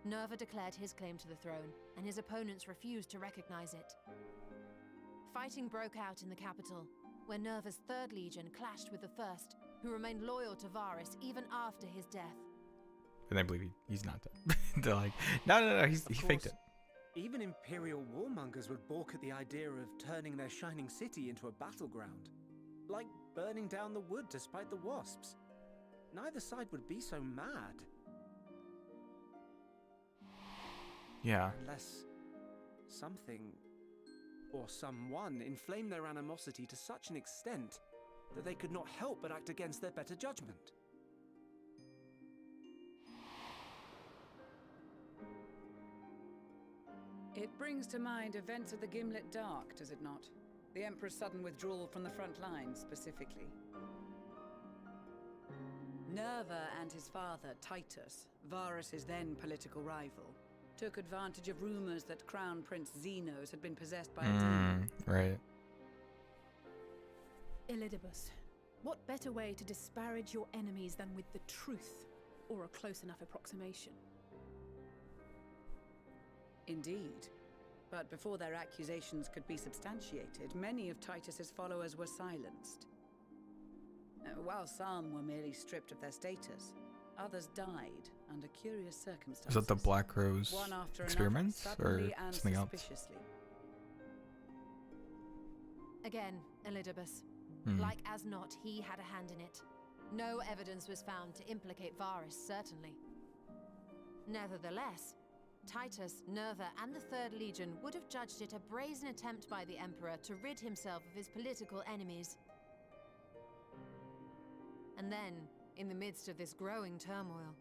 Nerva declared his claim to the throne, and his opponents refused to recognize it. Fighting broke out in the capital, where Nerva's 3rd Legion clashed with the 1st, who remained loyal to Varus even after his death. And I believe he's not dead. They're like, no, he faked it. Even Imperial warmongers would balk at the idea of turning their shining city into a battleground. Like burning down the wood to spite the wasps. Neither side would be so mad. Yeah. Unless something or someone inflamed their animosity to such an extent that they could not help but act against their better judgment. It brings to mind events of the Gimlet Dark, does it not? The Emperor's sudden withdrawal from the front lines, specifically. Nerva and his father, Titus, Varus's then political rival, took advantage of rumors that Crown Prince Zenos had been possessed by a demon. Right. Elidibus, what better way to disparage your enemies than with the truth, or a close enough approximation? Indeed. But before their accusations could be substantiated, many of Titus's followers were silenced. While some were merely stripped of their status, others died under curious circumstances. Is that the Black Rose one after experiments another, or and something else? suspiciously. Again, Elidibus. Like as not, he had a hand in it. No evidence was found to implicate Varus, certainly. Nevertheless, Titus, Nerva, and the 3rd Legion would have judged it a brazen attempt by the Emperor to rid himself of his political enemies. And then, in the midst of this growing turmoil,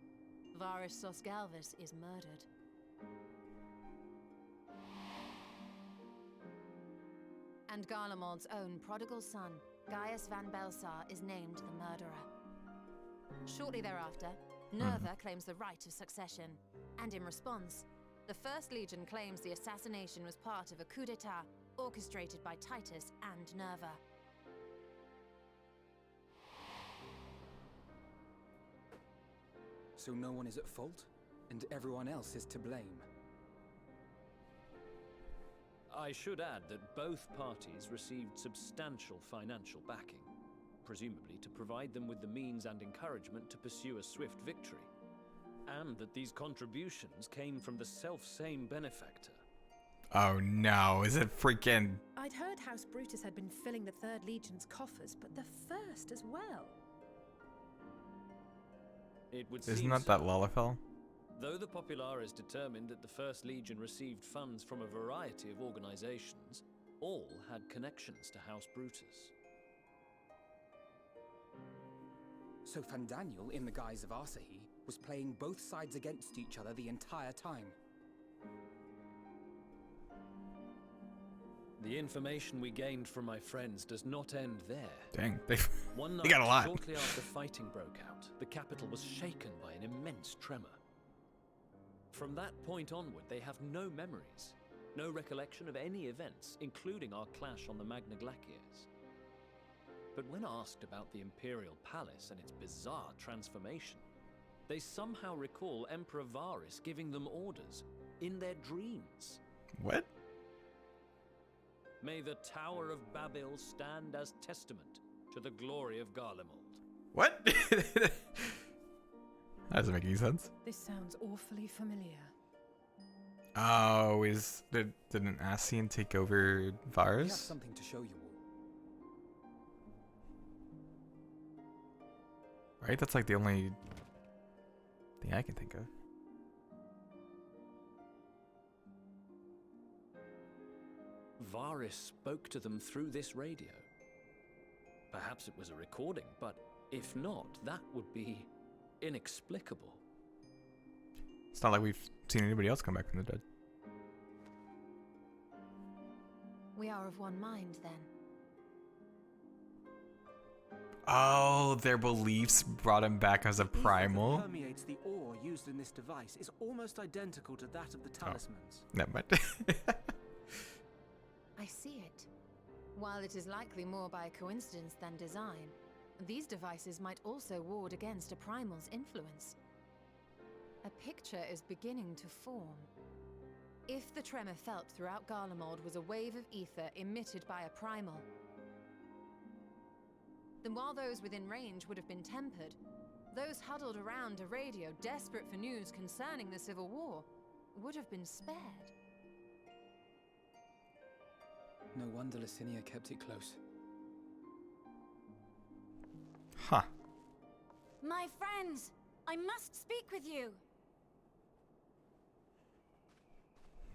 Varus Sosgalvus is murdered. And Garlemald's own prodigal son, Gaius van Belsar, is named the murderer. Shortly thereafter, Nerva claims the right of succession, and in response, the 1st Legion claims the assassination was part of a coup d'etat orchestrated by Titus and Nerva. So no one is at fault, and everyone else is to blame. I should add that both parties received substantial financial backing, presumably to provide them with the means and encouragement to pursue a swift victory. And that these contributions came from the self-same benefactor. Oh no, is it freaking... I'd heard House Brutus had been filling the 3rd Legion's coffers, but the 1st as well. It would Isn't seem that so. Lalafell? Though the Populares determined that the 1st Legion received funds from a variety of organizations, all had connections to House Brutus. So Fandaniel, in the guise of Asahi, was playing both sides against each other the entire time. The information we gained from my friends does not end there. Dang, One they got a lot. shortly after fighting broke out, the capital was shaken by an immense tremor. From that point onward, they have no memories, no recollection of any events, including our clash on the Magna Glaciers. But when asked about the Imperial Palace and its bizarre transformation, they somehow recall Emperor Varys giving them orders in their dreams. What? May the Tower of Babel stand as testament to the glory of Garlemald. What? That doesn't make any sense. This sounds awfully familiar. Oh, didn't Ascian take over Varys? We have something to show you all. Right? That's like the only thing I can think of. Varys spoke to them through this radio. Perhaps it was a recording, but if not, that would be inexplicable. It's not like we've seen anybody else come back from the dead. We are of one mind, then. Oh, their beliefs brought him back as a primal. Ether that permeates the ore used in this device is almost identical to that of the talismans. Never mind. I see it. While it is likely more by coincidence than design, these devices might also ward against a primal's influence. A picture is beginning to form. If the tremor felt throughout Garlemald was a wave of ether emitted by a primal, then while those within range would have been tempered, those huddled around a radio desperate for news concerning the Civil War would have been spared. No wonder Licinia kept it close. Huh. My friends, I must speak with you.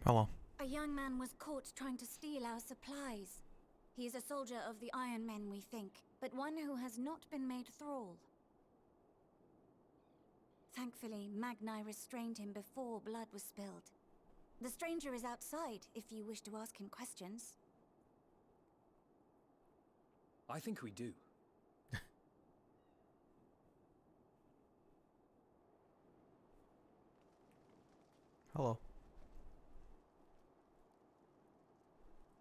Hello. A young man was caught trying to steal our supplies. He is a soldier of the Iron Men, we think, but one who has not been made thrall. Thankfully, Magni restrained him before blood was spilled. The stranger is outside, if you wish to ask him questions. I think we do. Hello.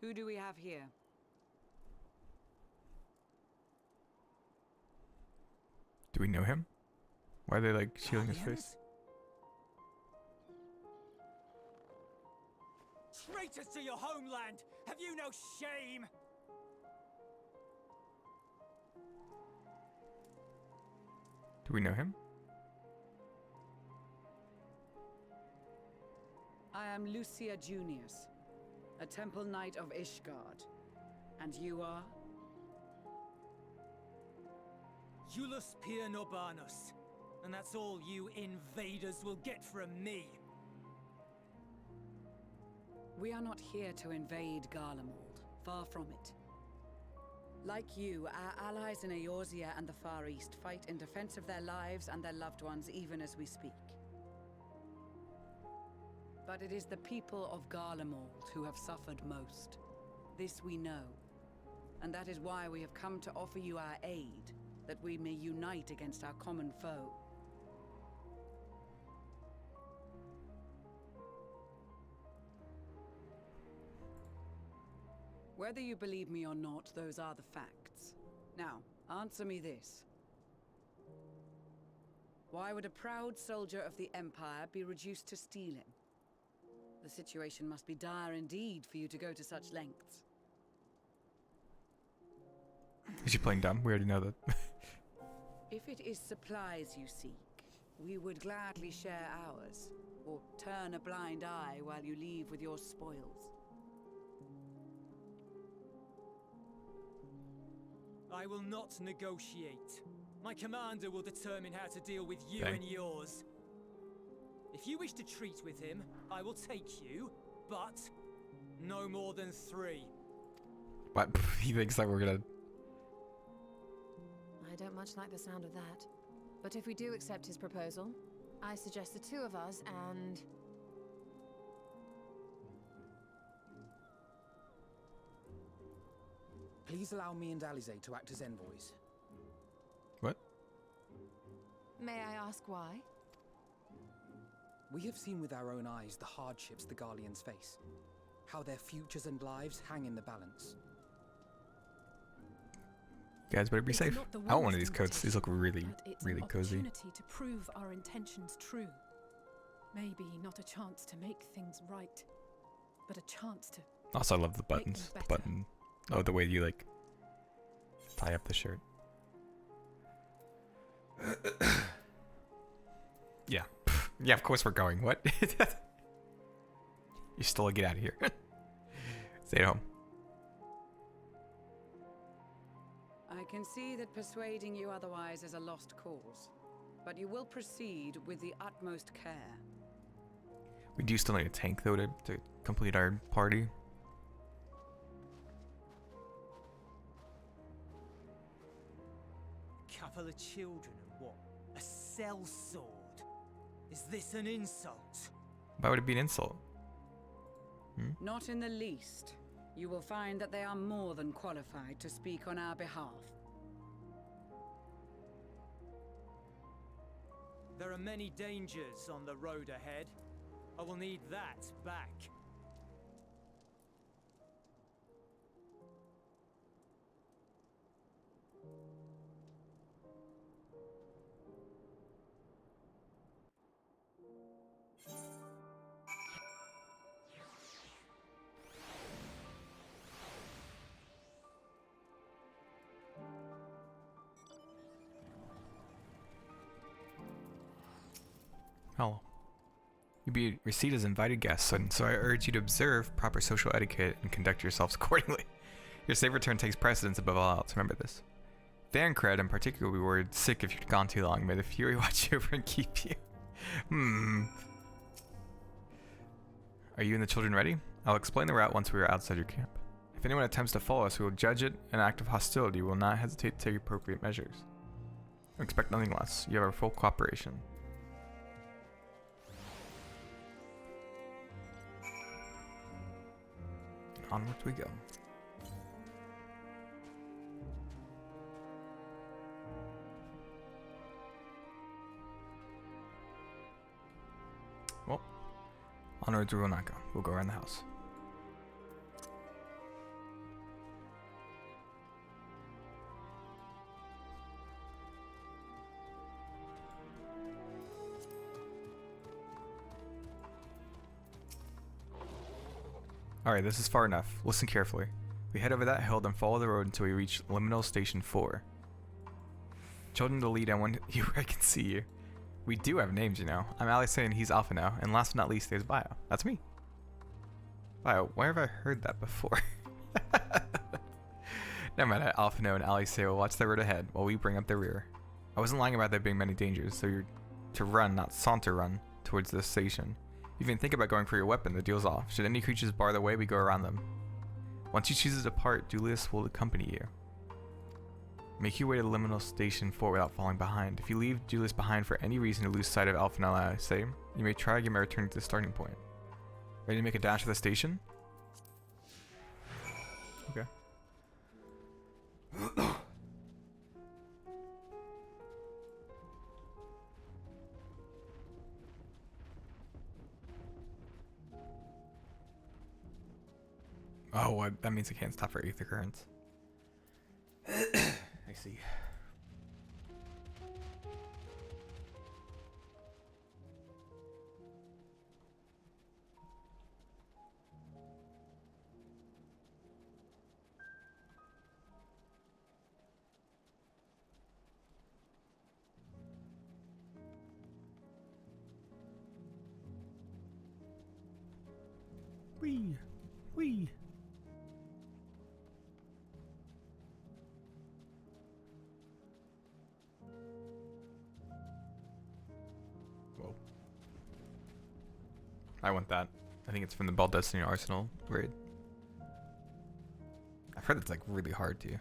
Who do we have here? Do we know him? Why are they like shielding his face? Traitors to your homeland! Have you no shame? Do we know him? I am Lucia Junius, a Temple Knight of Ishgard. And you are? Julius Pier Norbanus. And that's all you invaders will get from me. We are not here to invade Garlemald. Far from it. Like you, our allies in Eorzea and the Far East fight in defense of their lives and their loved ones even as we speak. But it is the people of Garlemald who have suffered most. This we know. And that is why we have come to offer you our aid, that we may unite against our common foe. Whether you believe me or not, those are the facts. Now, answer me this. Why would a proud soldier of the Empire be reduced to stealing? The situation must be dire indeed for you to go to such lengths. Is she playing dumb? We already know that. If it is supplies you seek, we would gladly share ours, or turn a blind eye while you leave with your spoils. I will not negotiate. My commander will determine how to deal with you Dang. and yours. If you wish to treat with him, I will take you, but no more than 3. What? He thinks that we're gonna... I don't much like the sound of that. But if we do accept his proposal, I suggest the two of us and... Please allow me and Alize to act as envoys. What? May I ask why? We have seen with our own eyes the hardships the Garleans face. How their futures and lives hang in the balance. Guys, better be It's safe. not the I want one of worst these coats. These look really, but it's really an cozy. opportunity to prove our intentions true. Maybe not a chance to make things right, but a chance to... Also, I love the buttons. The button. Oh, the way you like tie up the shirt. Yeah. Yeah, of course we're going. What? You stole a get out of here. Stay at home. I can see that persuading you otherwise is a lost cause, but you will proceed with the utmost care. We do still need a tank, though, to complete our party. Couple of children and what? A sellsword? Is this an insult? Why would it be an insult? Not in the least. You will find that they are more than qualified to speak on our behalf. There are many dangers on the road ahead. I will need that back. Hello. You'll be received as invited guests, and so I urge you to observe proper social etiquette and conduct yourselves accordingly. Your safe return takes precedence above all else, remember this. Thancred in particular will be worried sick if you'd gone too long. May the Fury watch you over and keep you. Are you and the children ready? I'll explain the route once we are outside your camp. If anyone attempts to follow us, we will judge it an act of hostility. We will not hesitate to take appropriate measures. Expect nothing less. You have our full cooperation. Onward we go. Well, onwards we will not go. We'll go around the house. Alright, this is far enough. Listen carefully. We head over that hill, then follow the road until we reach Liminal Station 4. Children to lead, and when I can see you. We do have names, you know. I'm Alice and he's Alpha now. And last but not least, there's Bio. That's me. Bio, where have I heard that before? Never mind, Alpha and Alice will watch the road ahead while we bring up the rear. I wasn't lying about there being many dangers, so you're to run, not saunter run, towards the station. If you even think about going for your weapon, the deal's off. Should any creatures bar the way, we go around them. Once you choose to depart, Julius will accompany you. Make your way to Liminal Station 4 without falling behind. If you leave Julius behind for any reason to lose sight of Alpha and Alice, you may try again by returning to the starting point. Ready to make a dash to the station? Okay. Oh, what? That means I can't stop for Aether Currents. I see. Wee. Wee. Whoa. I want that. I think it's from the Ball Destiny Arsenal raid. I've heard it's like really hard to.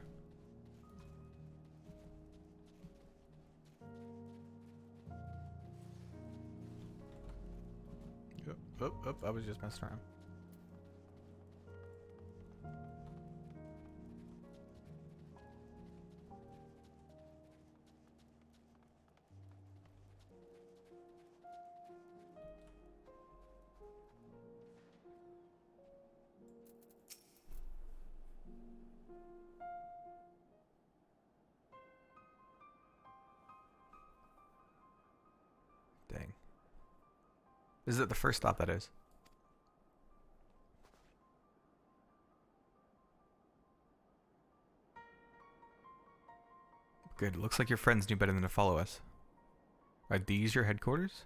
I was just messing around. Dang. Is it the first stop, that is? Good. Looks like your friends knew better than to follow us. Are these your headquarters?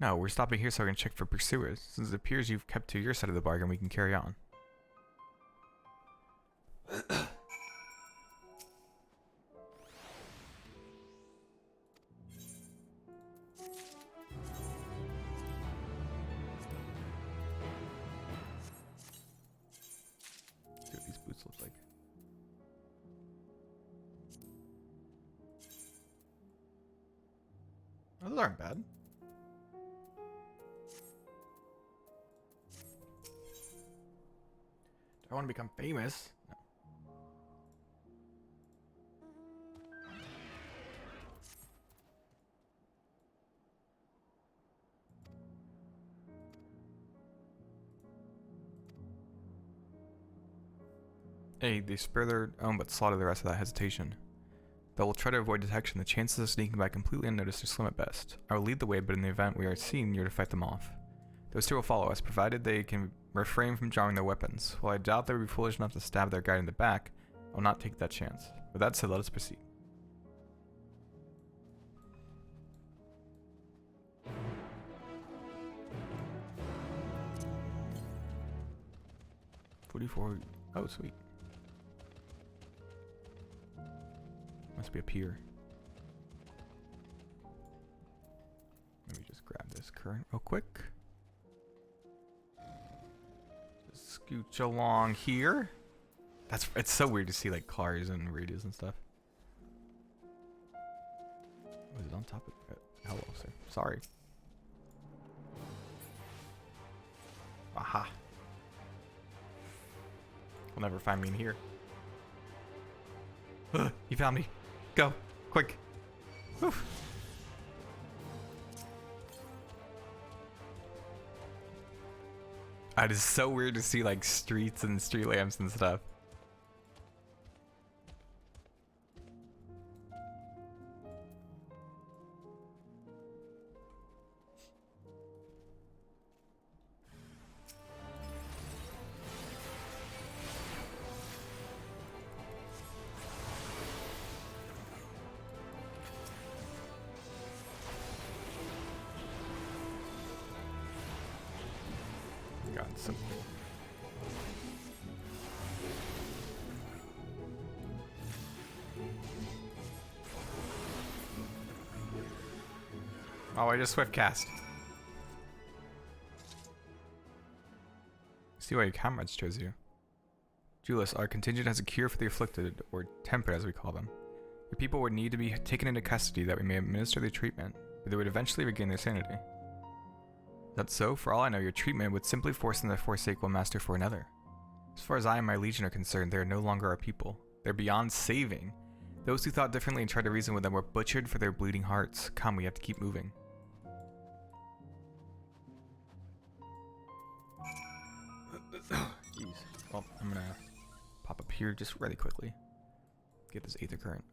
No, we're stopping here so I can check for pursuers. Since it appears you've kept to your side of the bargain, we can carry on. See what these boots look like. Oh, those aren't bad. Do I want to become famous? No. Hey, they spare their own but slaughter the rest without hesitation. They will try to avoid detection. The chances of sneaking by completely unnoticed are slim at best. I will lead the way, but in the event we are seen, you're to fight them off. Those two will follow us, provided they can refrain from drawing their weapons. While I doubt they would be foolish enough to stab their guide in the back, I will not take that chance. With that said, let us proceed. $44. Oh, sweet. Must be up here. Let me just grab this current real quick. Just scooch along here. It's so weird to see like cars and radios and stuff. Was it on top of it? Hello, sir. Sorry. Aha. You'll never find me in here. You found me. Go. Quick. Whew. It is so weird to see like streets and street lamps and stuff. So cool. Oh, I just swift cast. See why your comrades chose you. Julius, our contingent has a cure for the afflicted, or tempered as we call them. Your people would need to be taken into custody that we may administer their treatment, but they would eventually regain their sanity. Is that so? For all I know, your treatment would simply force them to forsake one master for another. As far as I and my legion are concerned, they are no longer our people. They're beyond saving. Those who thought differently and tried to reason with them were butchered for their bleeding hearts. Come, we have to keep moving. Jeez. Well, I'm gonna pop up here just really quickly. Get this Aether Current.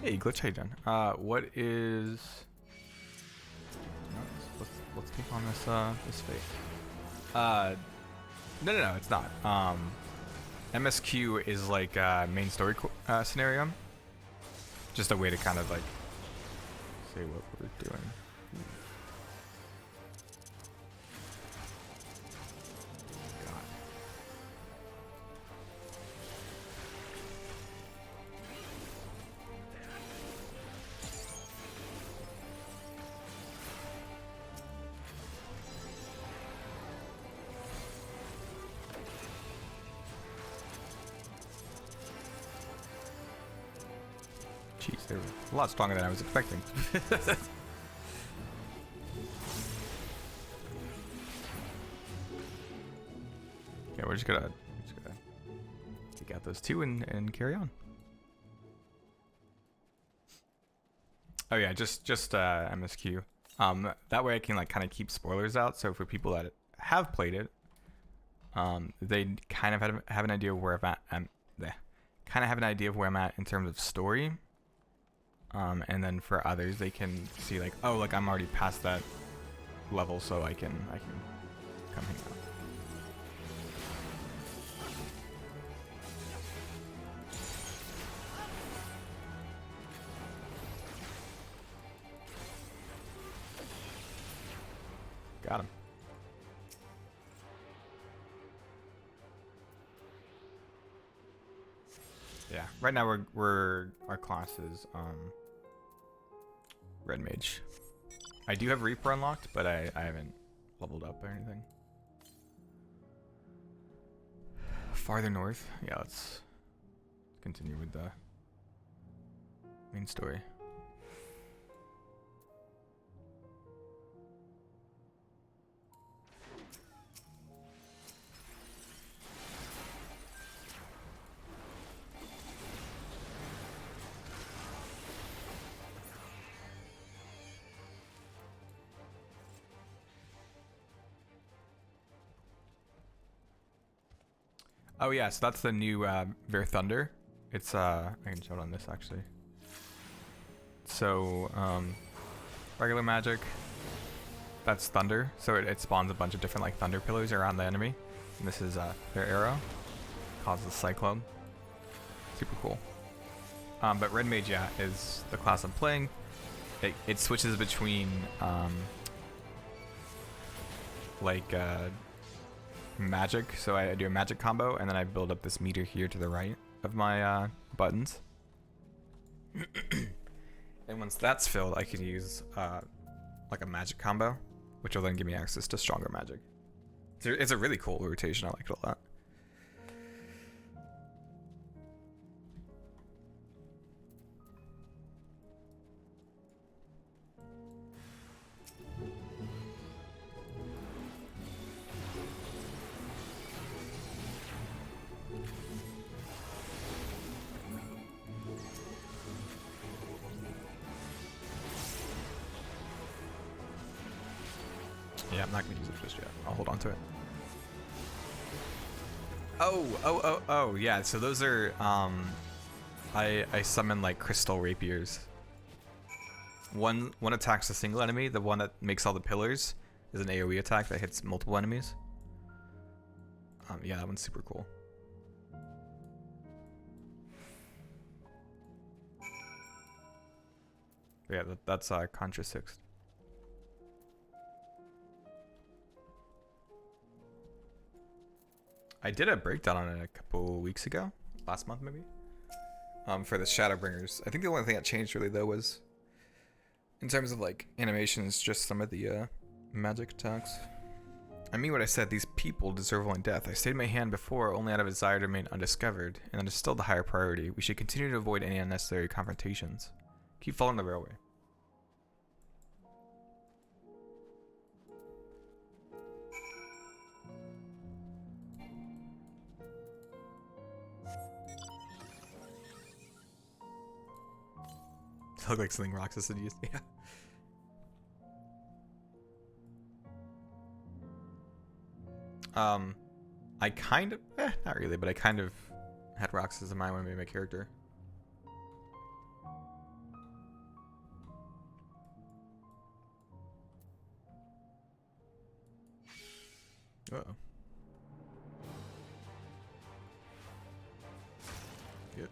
Hey, Glitch, how you doing? What is... Let's take on this, this fate. No, it's not. MSQ is like, main story scenario. Just a way to kind of, like, say what we're doing. Jeez, they were a lot stronger than I was expecting. Okay, we're just gonna take out those two and carry on. Oh yeah, just MSQ. That way I can like kind of keep spoilers out. So for people that have played it, they kind of have an idea of where I'm at. Kind of have an idea of where I'm at in terms of story. And then for others, they can see like, oh, like I'm already past that level, so I can come hang out. Got him. Yeah, right now our class is Red Mage. I do have Reaper unlocked, but I haven't leveled up or anything. Farther north, yeah. Let's continue with the main story. Oh yeah, so that's the new Ver Thunder. It's I can show it on this actually. So regular magic, that's thunder. So it spawns a bunch of different like thunder pillars around the enemy. And this is their arrow, causes a cyclone. Super cool. But Red Mage, yeah, is the class I'm playing. It switches between magic, so I do a magic combo and then I build up this meter here to the right of my buttons. And once that's filled, I can use like a magic combo, which will then give me access to stronger magic. It's a really cool rotation. I like it a lot. Yeah, I'm not going to use it just yet. I'll hold on to it. Oh, yeah. So those are, I summon like crystal rapiers. One attacks a single enemy. The one that makes all the pillars is an AoE attack that hits multiple enemies. Yeah, that one's super cool. Yeah, that's Contra 6. I did a breakdown on it a couple weeks ago, last month maybe, for the Shadowbringers. I think the only thing that changed really though was, in terms of like animations, just some of the magic attacks. I mean what I said, these people deserve only death. I stayed my hand before only out of a desire to remain undiscovered, and that is still the higher priority. We should continue to avoid any unnecessary confrontations. Keep following the railway. Look like something Roxas had used. Yeah. I kind of, not really, but I kind of had Roxas in mind when I made my character. Uh-oh. Yep.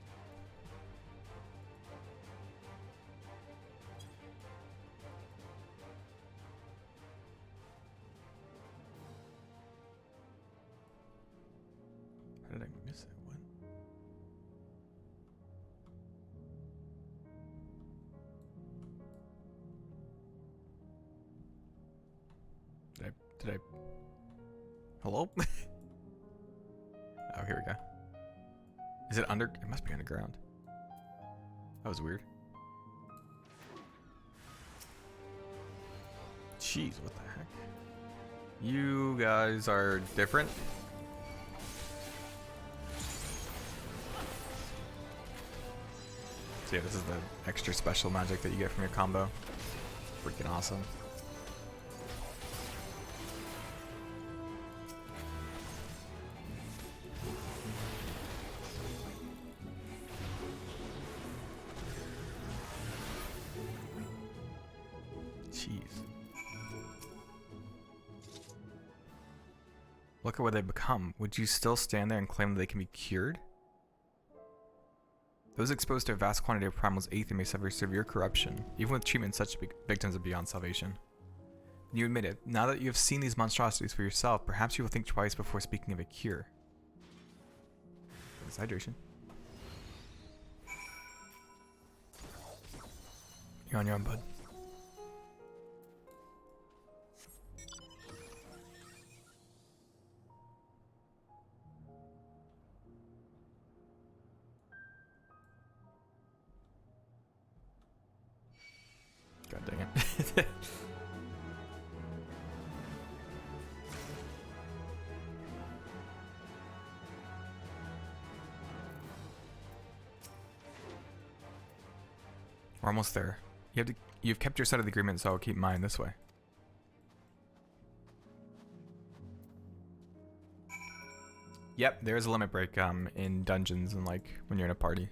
How did I miss it? What? Did I? Hello? Oh, here we go. Is it under? It must be underground. That was weird. Jeez, what the heck? You guys are different. So yeah, this is the extra special magic that you get from your combo. Freaking awesome. Jeez. Look at what they become. Would you still stand there and claim that they can be cured? Those exposed to a vast quantity of primal's aether may suffer severe corruption. Even with treatment, such victims are beyond salvation. You admit it. Now that you have seen these monstrosities for yourself, perhaps you will think twice before speaking of a cure. Thanks, hydration. You're on your own, bud. God dang it. We're almost there. You've kept your side of the agreement, so I'll keep mine this way. Yep, there's a limit break in dungeons and like when you're in a party.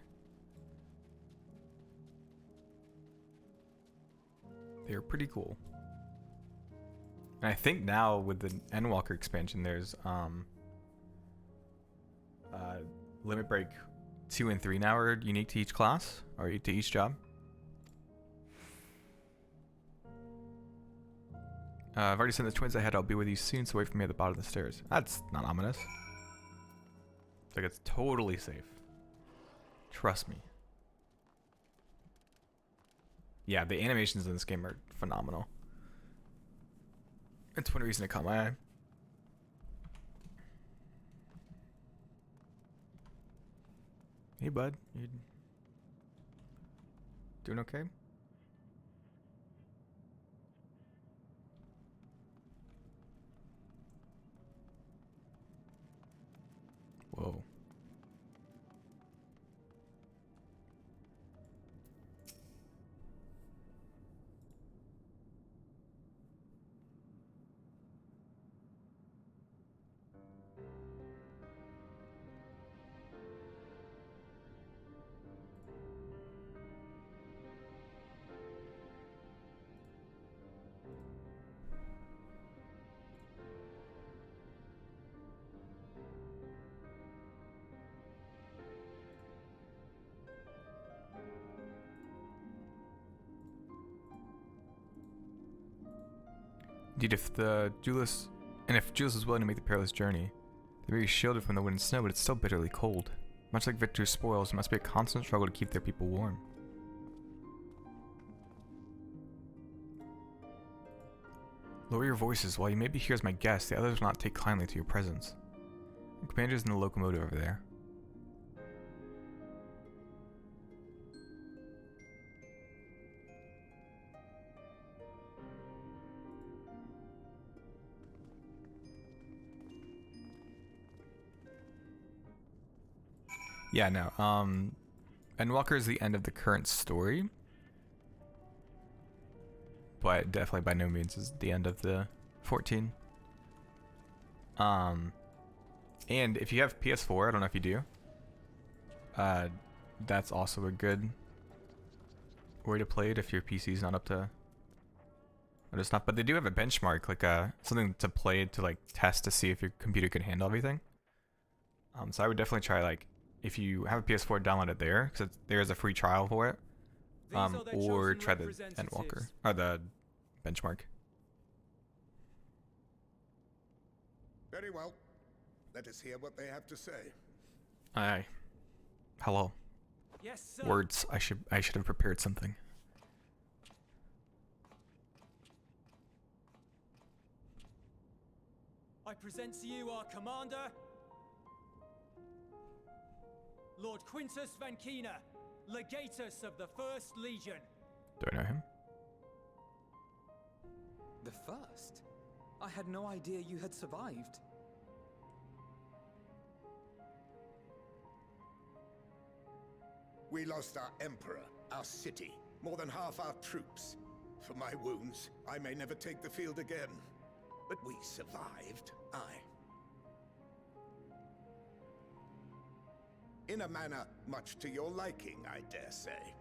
They're pretty cool. And I think now with the Endwalker expansion, there's limit break 2 and 3 now are unique to each class or to each job. I've already sent the twins ahead. I'll be with you soon, so wait for me at the bottom of the stairs. That's not ominous. Like, it's totally safe. Trust me. Yeah, the animations in this game are phenomenal. It's one reason it caught my eye. Hey, bud. You doing okay? Whoa. Indeed, if Julius is willing to make the perilous journey, they may be shielded from the wind and snow, but it's still bitterly cold. Much like Victor's spoils, it must be a constant struggle to keep their people warm. Lower your voices. While you may be here as my guest, the others will not take kindly to your presence. The commander's in the locomotive over there. Yeah, no. Endwalker is the end of the current story, but definitely by no means is the end of the 14. And if you have PS4, I don't know if you do, that's also a good way to play it if your PC's not up to other stuff. But they do have a benchmark, like something to play to like test to see if your computer can handle everything. So I would definitely try, like, if you have a PS4, download it there, because there's a free trial for it. Or try the Endwalker, or the benchmark. Very well. Let us hear what they have to say. Aye. Hello. Yes, sir. Words. I should have prepared something. I present to you our commander, Lord Quintus Vankina, Legatus of the 1st Legion. Do I know him? The first. I had no idea you had survived. We lost our emperor, our city, more than half our troops. For my wounds, I may never take the field again. But we survived, in a manner much to your liking, I dare say.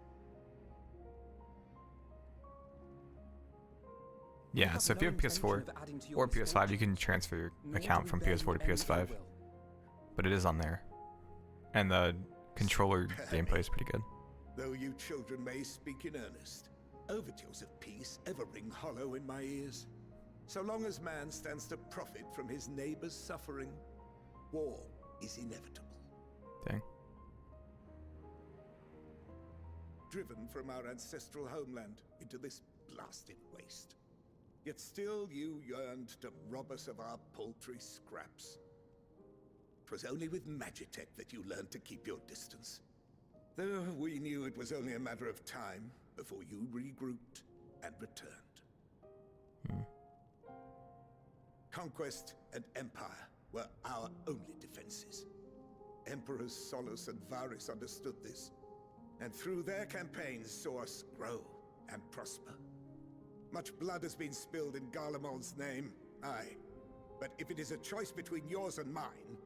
Yeah, so if you have PS4 or PS5, you can transfer your account from PS4 to PS5. But it is on there. And the controller gameplay is pretty good. Though you children may speak in earnest, overtures of peace ever ring hollow in my ears. So long as man stands to profit from his neighbor's suffering, war is inevitable. Dang. Driven from our ancestral homeland into this blasted waste. Yet still you yearned to rob us of our paltry scraps. 'Twas only with Magitech that you learned to keep your distance. Though we knew it was only a matter of time before you regrouped and returned. Conquest and empire were our only defenses. Emperors Solus and Varys understood this, and through their campaigns saw us grow and prosper. Much blood has been spilled in Garlemald's name, aye. But if it is a choice between yours and mine,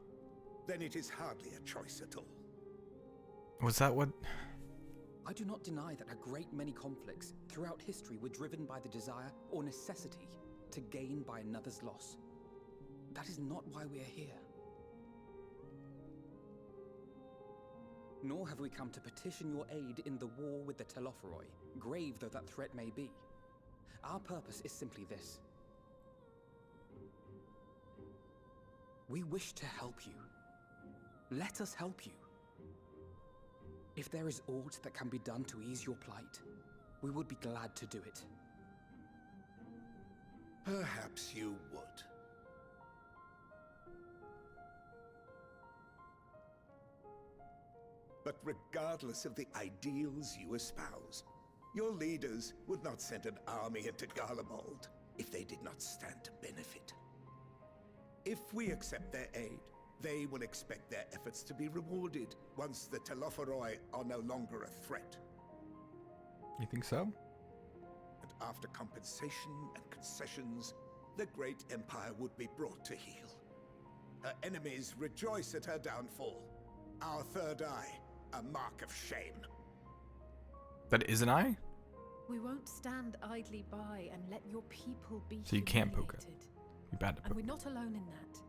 then it is hardly a choice at all. Was that what... I do not deny that a great many conflicts throughout history were driven by the desire or necessity to gain by another's loss. That is not why we are here. Nor have we come to petition your aid in the war with the Telophoroi, grave though that threat may be. Our purpose is simply this. We wish to help you. Let us help you. If there is aught that can be done to ease your plight, we would be glad to do it. Perhaps you would. But regardless of the ideals you espouse, your leaders would not send an army into Garlemald if they did not stand to benefit. If we accept their aid, they will expect their efforts to be rewarded once the Telophoroi are no longer a threat. You think so? And after compensation and concessions, the great empire would be brought to heel. Her enemies rejoice at her downfall. Our third eye, a mark of shame. That is an eye? We won't stand idly by and let your people be So you can't poke it. You're bad to And poke. we're not alone in that.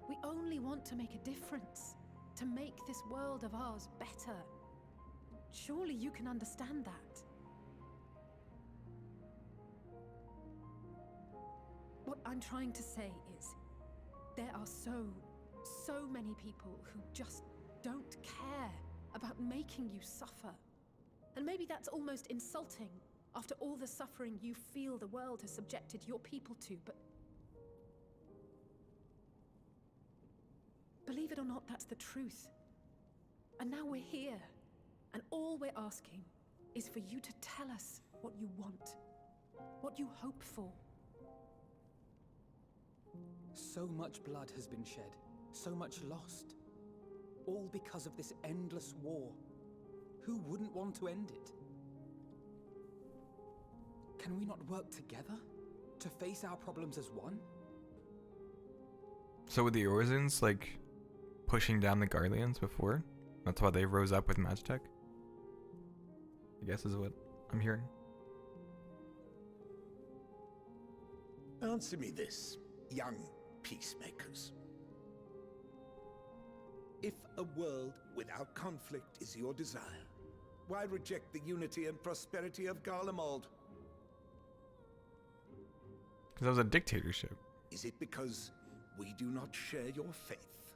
We only want to make a difference, to make this world of ours better. Surely you can understand that. What I'm trying to say is, there are so many people who just don't care about making you suffer. And maybe that's almost insulting after all the suffering you feel the world has subjected your people to, but believe it or not, that's the truth. And now we're here, and all we're asking is for you to tell us what you want, what you hope for. So much blood has been shed, so much lost. All because of this endless war. Who wouldn't want to end it? Can we not work together to face our problems as one? So with the Orzins, like, pushing down the Garleans before? That's why they rose up with Magitech? I guess is what I'm hearing. Answer me this, young peacemakers. If a world without conflict is your desire, why reject the unity and prosperity of Garlemald? Because that was a dictatorship. Is it because we do not share your faith?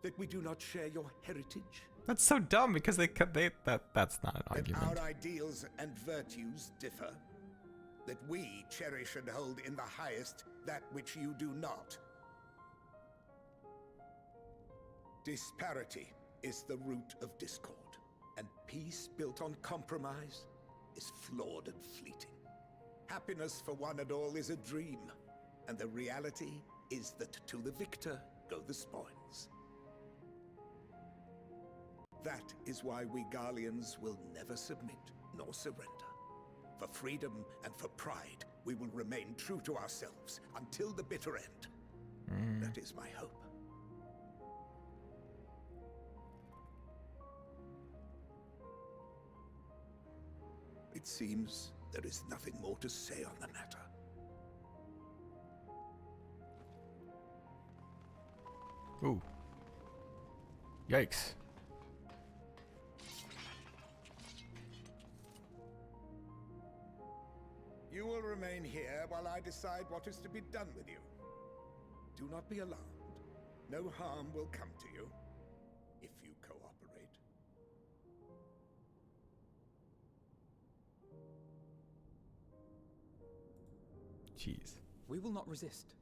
That we do not share your heritage? That's so dumb because that's not an That argument. our ideals and virtues differ? That we cherish and hold in the highest that which you do not? Disparity is the root of discord, and peace built on compromise is flawed and fleeting. Happiness for one and all is a dream, and the reality is that to the victor go the spoils. That is why we Garleans will never submit nor surrender. For freedom and for pride, we will remain true to ourselves until the bitter end. That is my hope. It seems there is nothing more to say on the matter. Ooh. Yikes. You will remain here while I decide what is to be done with you. Do not be alarmed. No harm will come to you if you cooperate. Jeez. We will not resist.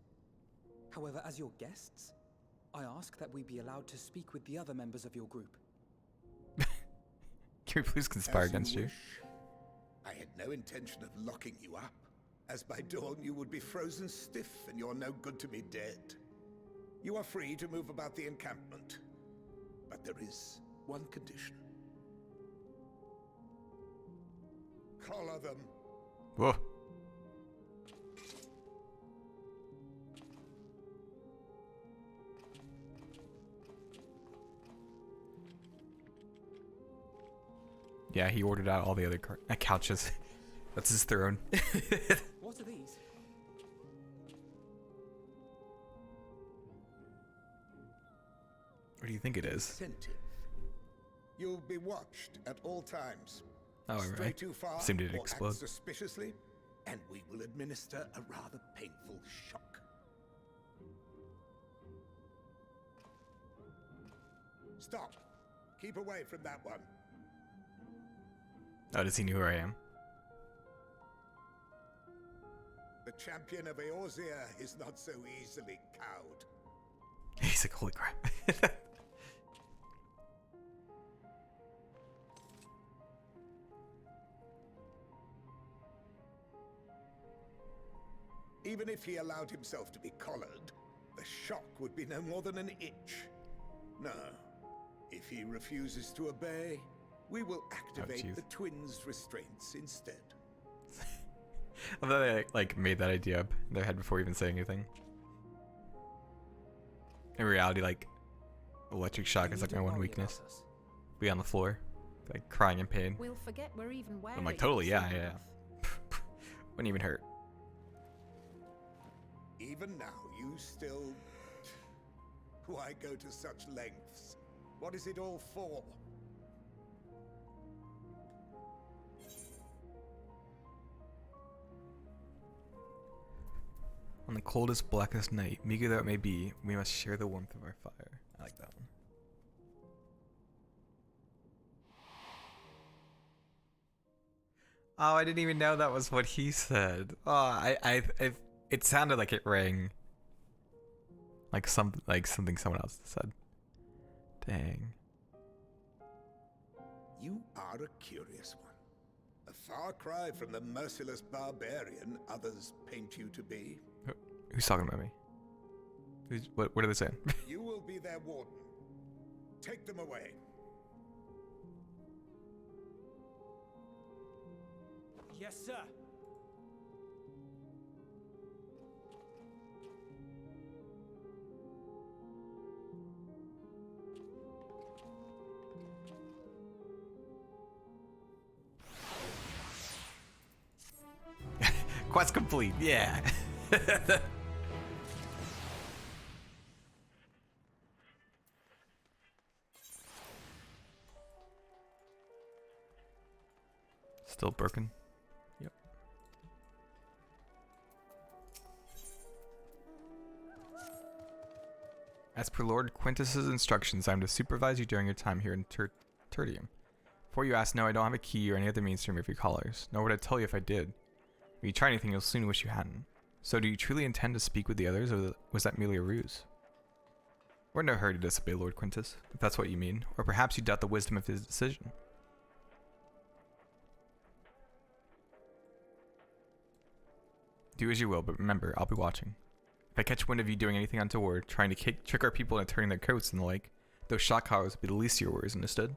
However, as your guests, I ask that we be allowed to speak with the other members of your group. Can we please conspire against you? I had no intention of locking you up, as by dawn you would be frozen stiff and you're no good to me dead. You are free to move about the encampment, but there is one condition. Collar them. Whoa. Yeah, he ordered out all the other couches. That's his throne. What are these? What do you think it is? Incentive. You'll be watched at all times. Oh, Stray right. too far Seemed to or explode. act suspiciously, and we will administer a rather painful shock. Stop. Keep away from that one. Oh, does he know who I am? The champion of Eorzea is not so easily cowed. He's like, holy crap. Even if he allowed himself to be collared, the shock would be no more than an itch. No. If he refuses to obey, we will activate the twins' restraints instead. I thought they like made that idea up in their head before even saying anything. In reality, like, electric shock is like my one weakness. Be on the floor, like crying in pain. We'll forget we're even wearing. I'm like, totally, yeah. Wouldn't even hurt. Even now, you still... Why go to such lengths? What is it all for? On the coldest, blackest night, meager though it may be, we must share the warmth of our fire. I like that one. Oh, I didn't even know that was what he said. Oh, it sounded like it rang like something someone else said. Dang. You are a curious one. A far cry from the merciless barbarian others paint you to be. Who's talking about me? What are they saying? You will be their warden. Take them away. Yes, sir. Quest complete, yeah. Still broken. Yep. As per Lord Quintus's instructions, I am to supervise you during your time here in Tertium. Before you ask, no, I don't have a key or any other means to remove your collars, nor would I tell you if I did. If you try anything, you'll soon wish you hadn't. So do you truly intend to speak with the others, or was that merely a ruse? We're in no hurry to disobey Lord Quintus, if that's what you mean, or perhaps you doubt the wisdom of his decision. Do as you will, but remember, I'll be watching. If I catch wind of you doing anything untoward, trying to trick our people into turning their coats and the like, those shock collars will be the least of your worries, understood?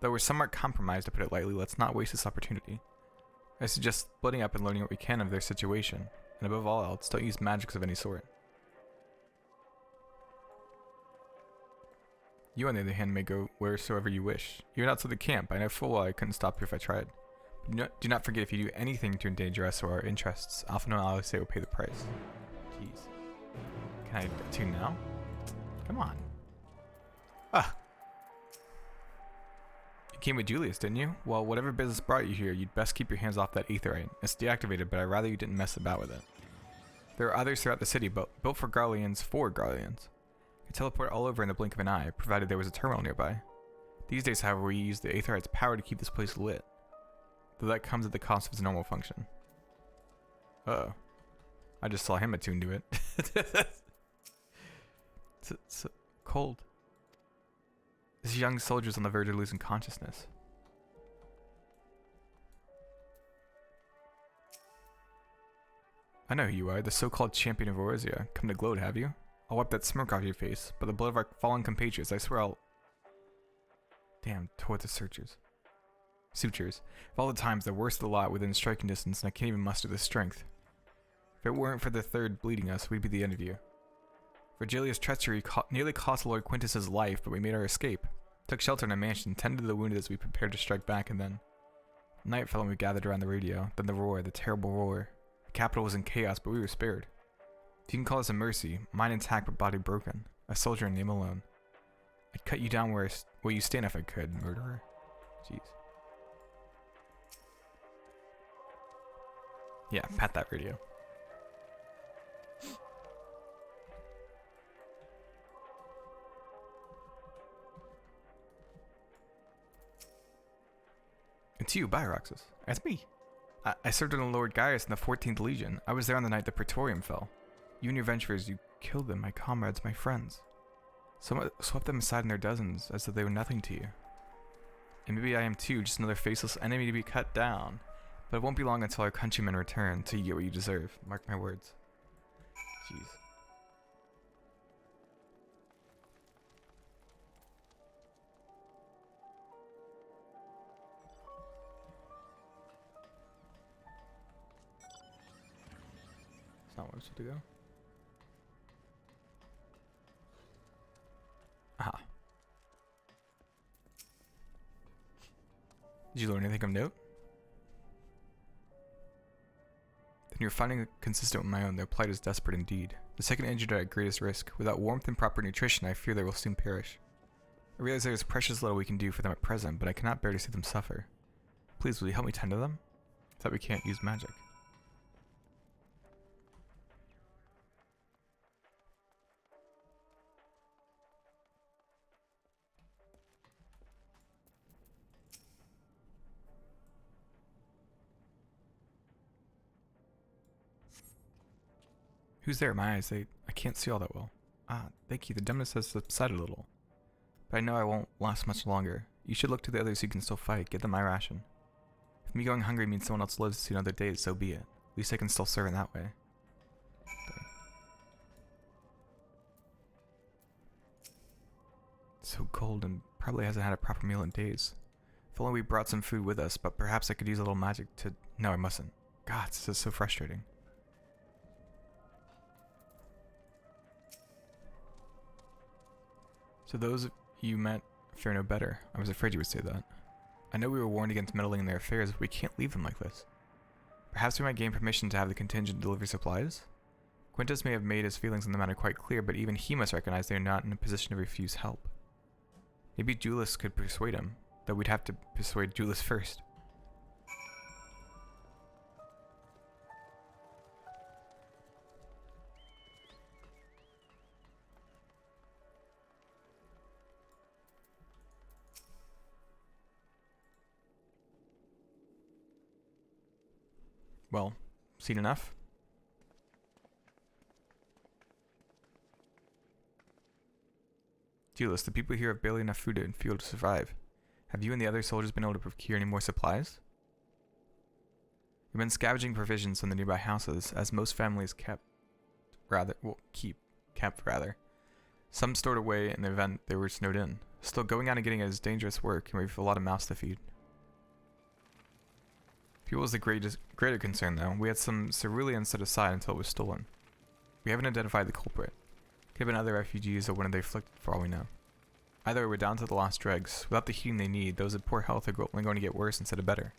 Though we're somewhat compromised, to put it lightly, let's not waste this opportunity. I suggest splitting up and learning what we can of their situation, and above all else, don't use magics of any sort. You, on the other hand, may go wheresoever you wish. Even outside the camp, I know full well I couldn't stop you if I tried. Do not forget, if you do anything to endanger us or our interests, Alpha and Alice will pay the price. Jeez. Can I attune now? Come on. Ah! You came with Julius, didn't you? Well, whatever business brought you here, you'd best keep your hands off that aetherite. It's deactivated, but I'd rather you didn't mess about with it. There are others throughout the city, built for Garleans, You could teleport all over in the blink of an eye, provided there was a terminal nearby. These days, however, we use the aetherite's power to keep this place lit. Though that comes at the cost of its normal function. Uh-oh. I just saw him attuned to it. It's cold. This young soldier's on the verge of losing consciousness. I know who you are, the so-called champion of Orozia. Come to gloat, have you? I'll wipe that smirk off your face. By the blood of our fallen compatriots, I swear I'll... Damn, toward the sutures. Of all the times, the worst of the lot within striking distance, and I can't even muster the strength. If it weren't for the third bleeding us, we'd be the end of you. Virgilia's treachery nearly cost Lord Quintus's life, but we made our escape. Took shelter in a mansion, tended to the wounded as we prepared to strike back, and then... Night fell and we gathered around the radio. Then the roar, the terrible roar. The capital was in chaos, but we were spared. If you can call this a mercy, mind intact but body broken. A soldier in name alone. I'd cut you down where you stand if I could, murderer. Jeez. Yeah, pat that radio. It's you, Bio-Roxas. It's me. I served under Lord Gaius in the 14th Legion. I was there on the night the Praetorium fell. You and your adventurers, you killed them, my comrades, my friends. Someone swept them aside in their dozens, as though they were nothing to you. And maybe I am too, just another faceless enemy to be cut down. But it won't be long until our countrymen return, till you get what you deserve. Mark my words. Jeez. That's not where I'm supposed to go. Aha. Did you learn anything of note? Then your finding consistent with my own. Their plight is desperate indeed. The second injured are at greatest risk. Without warmth and proper nutrition, I fear they will soon perish. I realize there is precious little we can do for them at present, but I cannot bear to see them suffer. Please, will you help me tend to them? I thought we can't use magic. Who's there? My eyes, I can't see all that well. Ah, thank you. The dumbness has subsided a little. But I know I won't last much longer. You should look to the others who can still fight. Give them my ration. If me going hungry means someone else lives to see another day, so be it. At least I can still serve in that way. It's so cold and probably hasn't had a proper meal in days. If only we brought some food with us, but perhaps I could use a little magic to... No, I mustn't. God, this is so frustrating. So those you met fare no better. I was afraid you would say that. I know we were warned against meddling in their affairs, but we can't leave them like this. Perhaps we might gain permission to have the contingent deliver supplies? Quintus may have made his feelings on the matter quite clear, but even he must recognize they are not in a position to refuse help. Maybe Julius could persuade him, though we'd have to persuade Julius first. Well, seen enough? Julius, the people here have barely enough food and fuel to survive. Have you and the other soldiers been able to procure any more supplies? We've been scavenging provisions from the nearby houses, as most families kept rather. Some stored away in the event they were snowed in. Still, going out and getting it is dangerous work, and we have a lot of mouths to feed. Fuel is the greater concern, though. We had some cerulean set aside until it was stolen. We haven't identified the culprit. Could have been other refugees or one of the afflicted, for all we know. Either way, we're down to the last dregs. Without the heating they need, those with poor health are only going to get worse instead of better.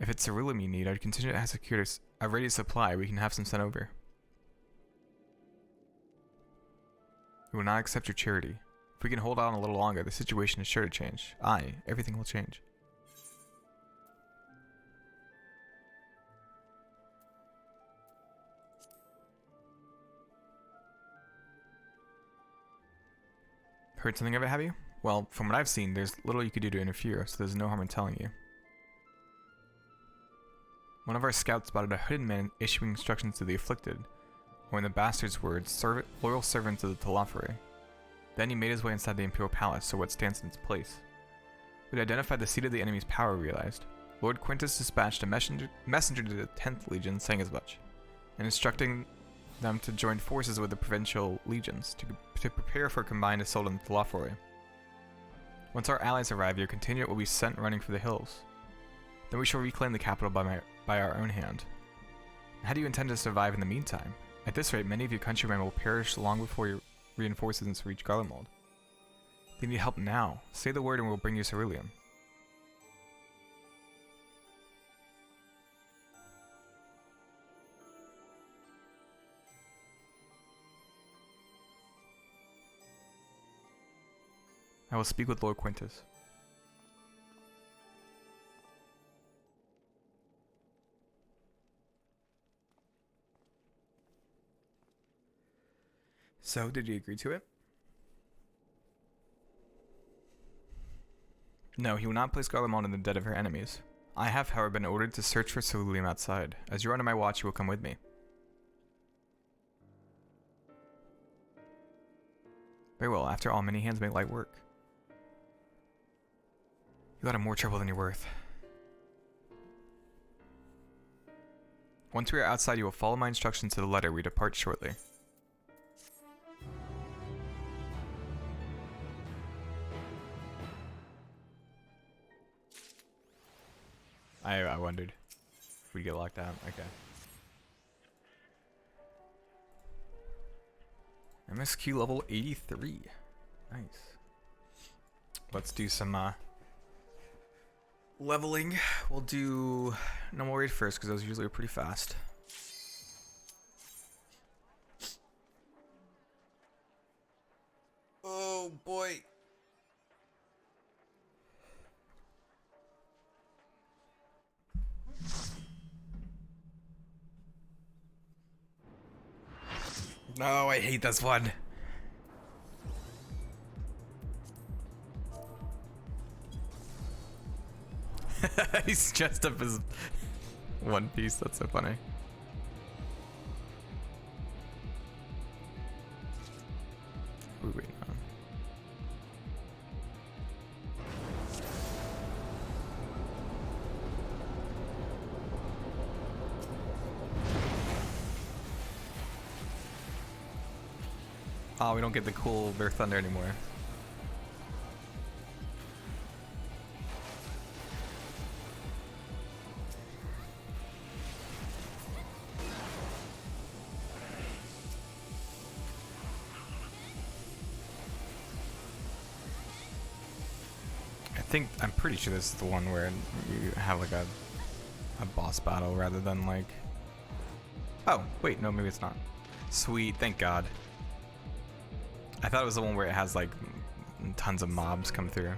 If it's ceruleum you need, I'd consider it has secured a ready supply. We can have some sent over. We will not accept your charity. If we can hold on a little longer, the situation is sure to change. Aye, everything will change. Heard something of it, have you? Well, from what I've seen, there's little you could do to interfere, so there's no harm in telling you. One of our scouts spotted a hooded man issuing instructions to the afflicted, or in the bastard's words, loyal servants of the Telafere. Then he made his way inside the Imperial Palace, or what stands in its place. We'd identified the seat of the enemy's power, we realized. Lord Quintus dispatched a messenger to the 10th Legion saying as much, and instructing them to join forces with the provincial legions to prepare for a combined assault on the Telafere. Once our allies arrive, your contingent will be sent running for the hills. Then we shall reclaim the capital by our own hand. How do you intend to survive in the meantime? At this rate, many of your countrymen will perish long before your reinforcements reach Garlemald. They need help now. Say the word and we'll bring you ceruleum. I will speak with Lord Quintus. So, did you agree to it? No, he will not place Garlemald in the debt of her enemies. I have, however, been ordered to search for ceruleum outside. As you're under my watch, you will come with me. Very well, after all, many hands make light work. You got in more trouble than you're worth. Once we are outside, you will follow my instructions to the letter. We depart shortly. I wondered if we'd get locked out. Okay. MSQ level 83. Nice. Let's do some leveling. We'll do normal raid first because those usually are pretty fast. Oh boy. No, I hate this one. He's dressed up as One Piece. That's so funny. What are we waiting on? Oh, we don't get the cool Bear Thunder anymore. I'm pretty sure this is the one where you have like a boss battle rather than like... Oh, wait, no, maybe it's not. Sweet, thank God. I thought it was the one where it has like tons of mobs come through.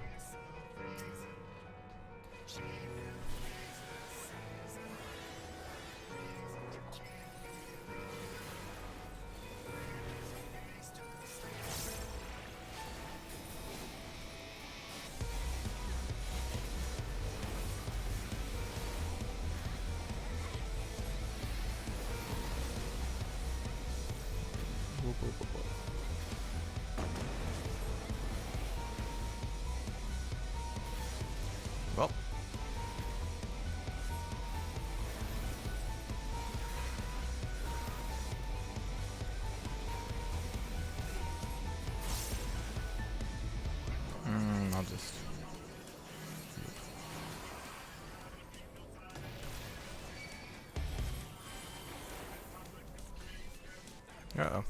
Well, I'll just... Uh-oh.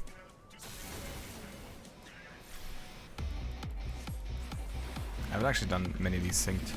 I haven't actually done many of these synced.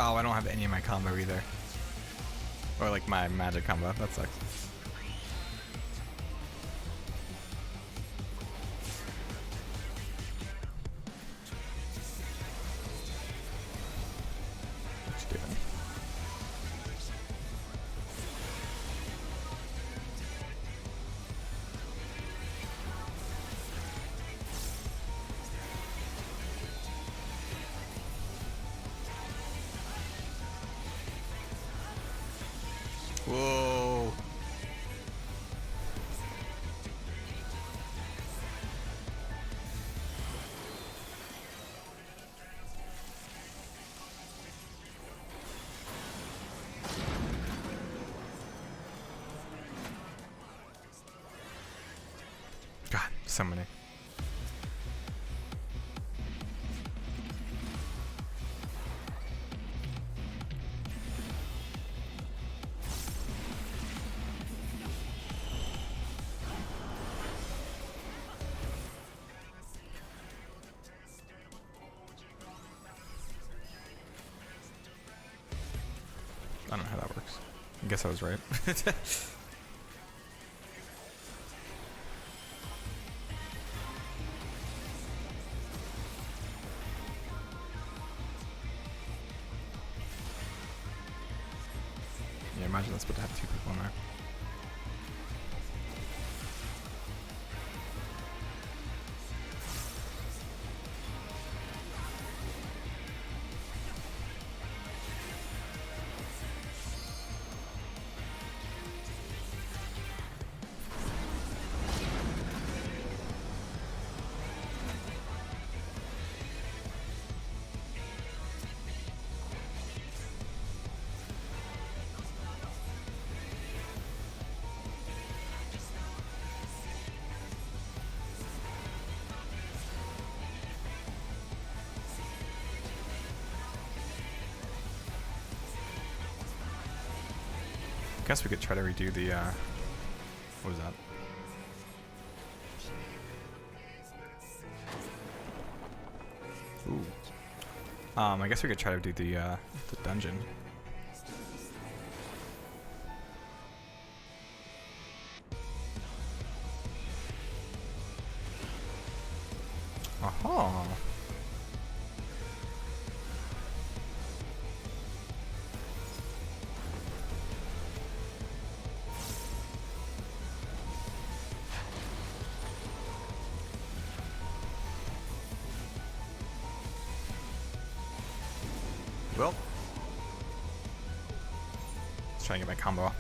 Oh, I don't have any of my combo either. Or like my magic combo. That sucks. What you doing? Whoa. God, so many. I don't know how that works. I guess I was right. Yeah, imagine that's about to have two people in there. Guess we could try to redo the, what was that? Ooh. I guess we could try to do the dungeon. Aha! Well, let's try and get my combo off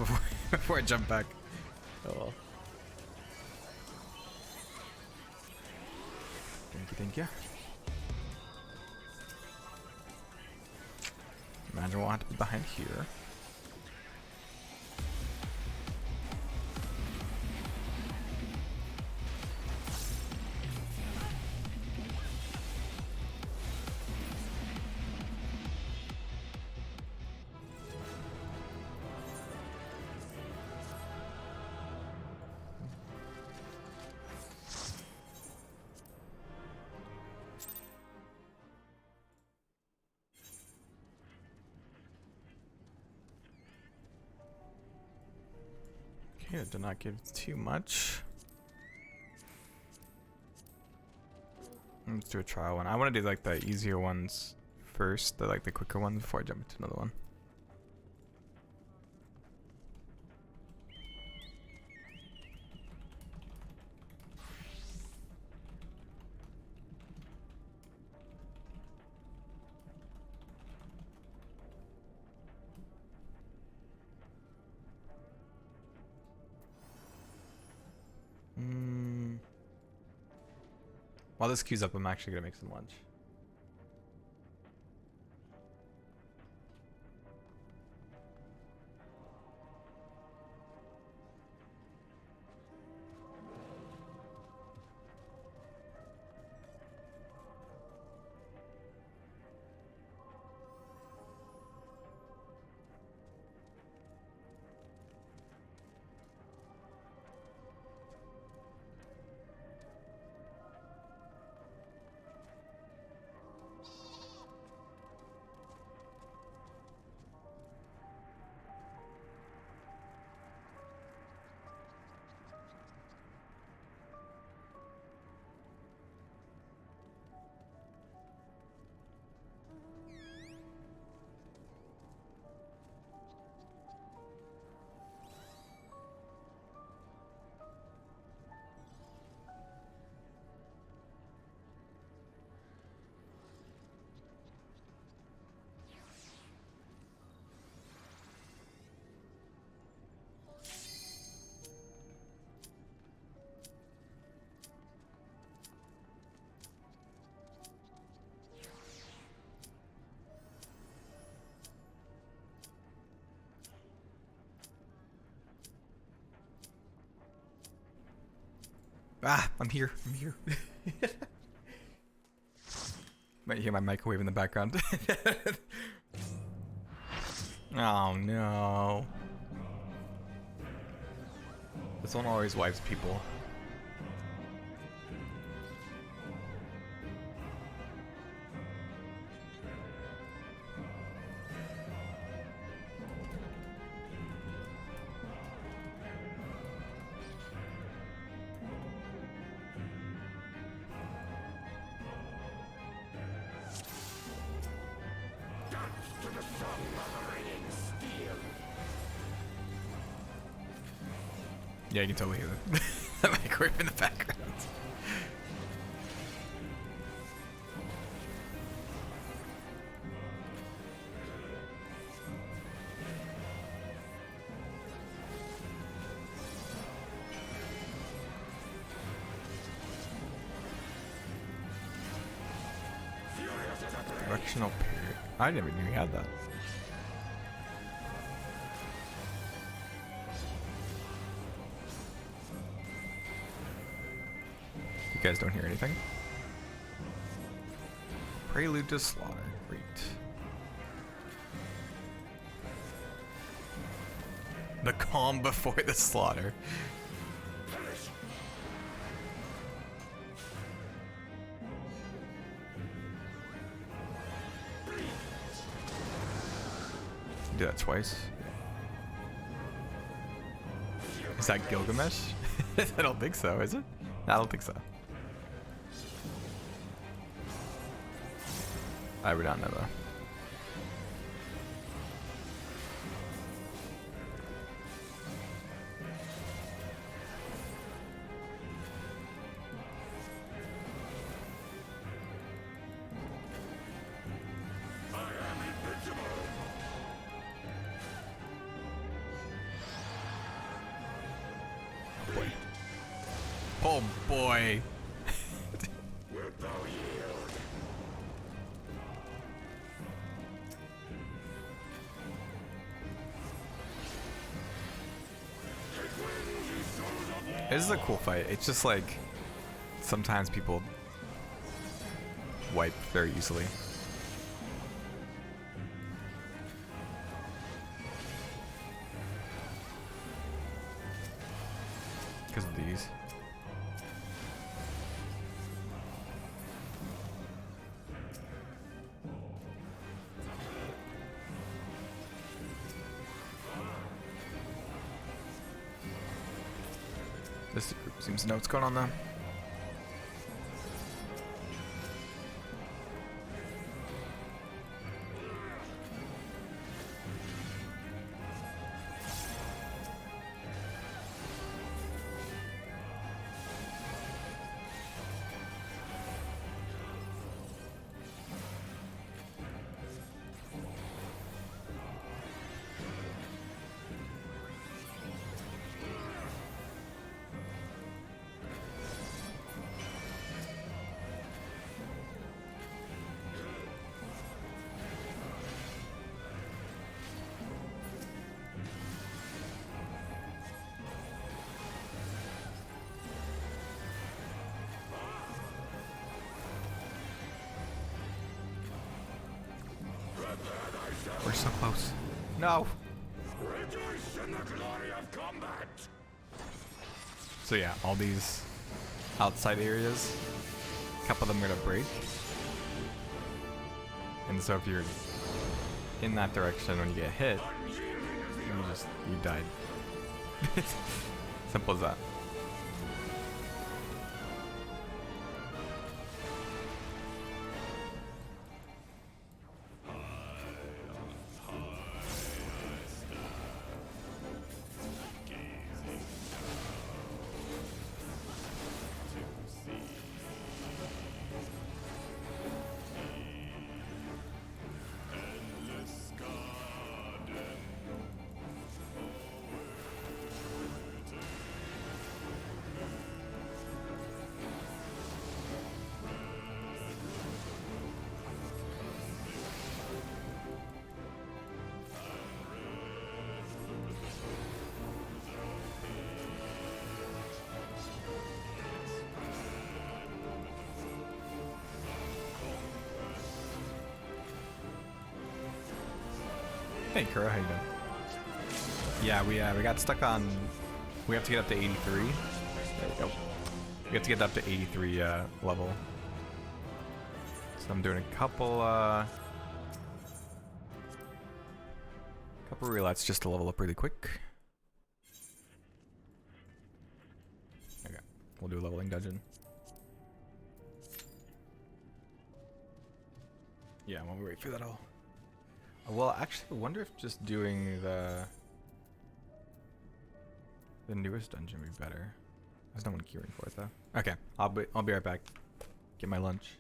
before I jump back. Oh well. Thank you. Imagine we'll have to be behind here. Okay, it did not give too much. Let's do a trial one. I want to do like the easier ones first, the quicker ones before I jump into another one. While this queue's up, I'm actually gonna make some lunch. Ah, I'm here. I'm here. Might hear my microwave in the background. Oh no. This one always wipes people. Yeah, you can totally hear the microwave in the background. Directional period. I never knew you had that. You guys don't hear anything? Prelude to slaughter. Great. The calm before the slaughter. Do that twice. Is that Gilgamesh? I don't think so, is it? I don't think so. I would not know though. Oh boy. This is a cool fight. It's just like sometimes people wipe very easily. Because of these. This group seems to know what's going on though. We're so close. No. Rejoice in the glory of combat. So yeah, all these outside areas, a couple of them are gonna break. And so if you're in that direction when you get hit, you died. Simple as that. Hey Kura, how you doing? Yeah, we got stuck on. We have to get up to 83. There we go. We have to get up to 83 level. So I'm doing a couple relets just to level up really quick. Okay, we'll do a leveling dungeon. Yeah, while we wait for that all. Well, actually, I wonder if just doing the newest dungeon would be better. There's no one queuing for it though. Okay, I'll be right back. Get my lunch.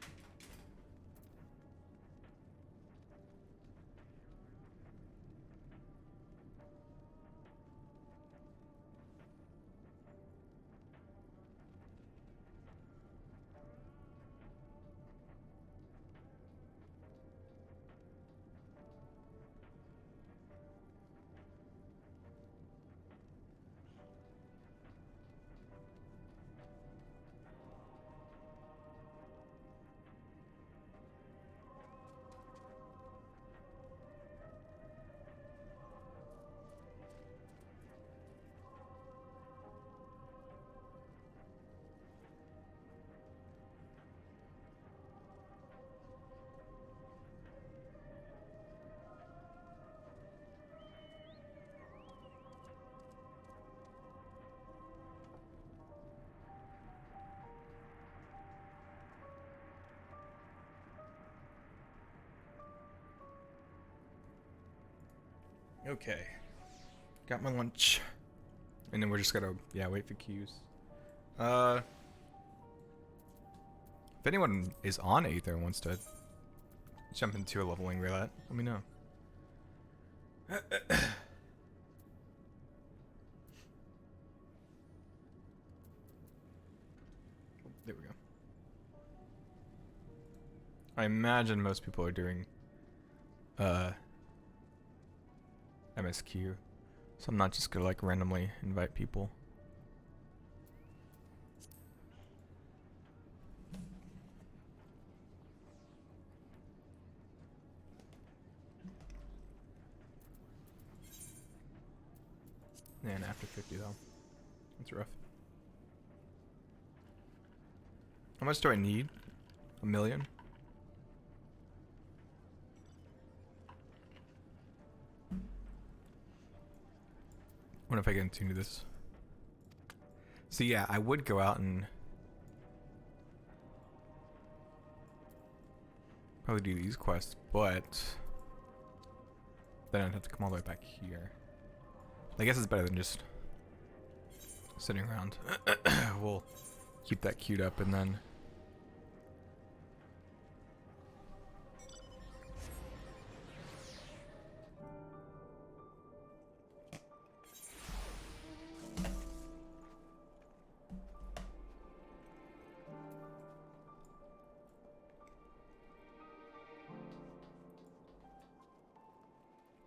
Okay, got my lunch, and then we're just gonna wait for queues. If anyone is on Aether and wants to jump into a leveling roulette, let me know. There we go. I imagine most people are doing MSQ, so I'm not just gonna like randomly invite people. And after 50 though, that's rough. How much do I need? 1 million? What if I get into this? So yeah, I would go out and probably do these quests, but then I'd have to come all the way back here. I guess it's better than just sitting around. We'll keep that queued up and then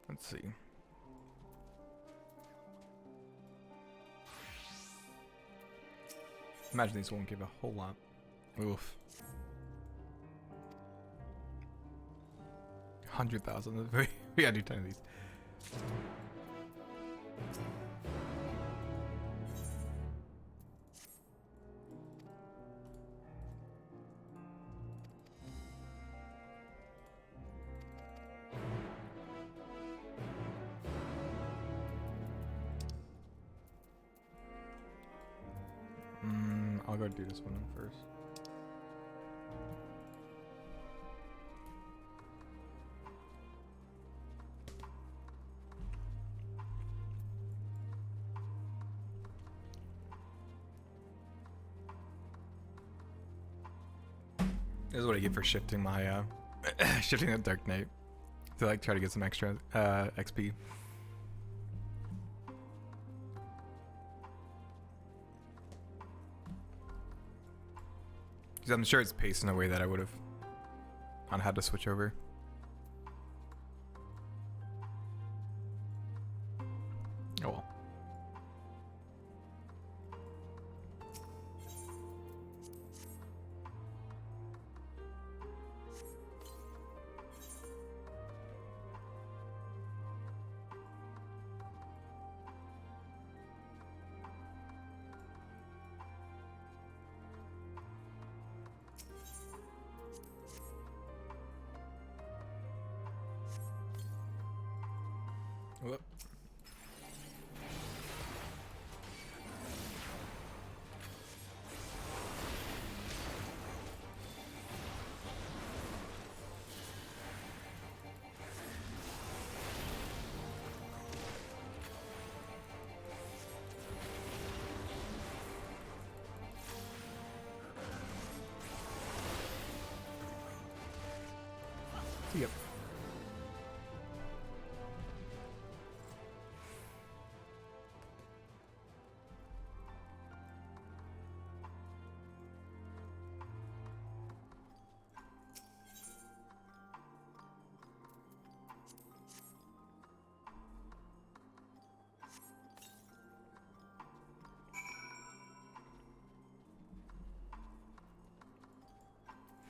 let's see. Imagine these won't give a whole lot. Oof. 100,000. We gotta do 10 of these. I'll go do this one first. This is what I get for shifting my shifting the Dark Knight to like try to get some extra XP. Because I'm sure it's paced in a way that I would have on how to switch over. Oh well. Whoop. Yep.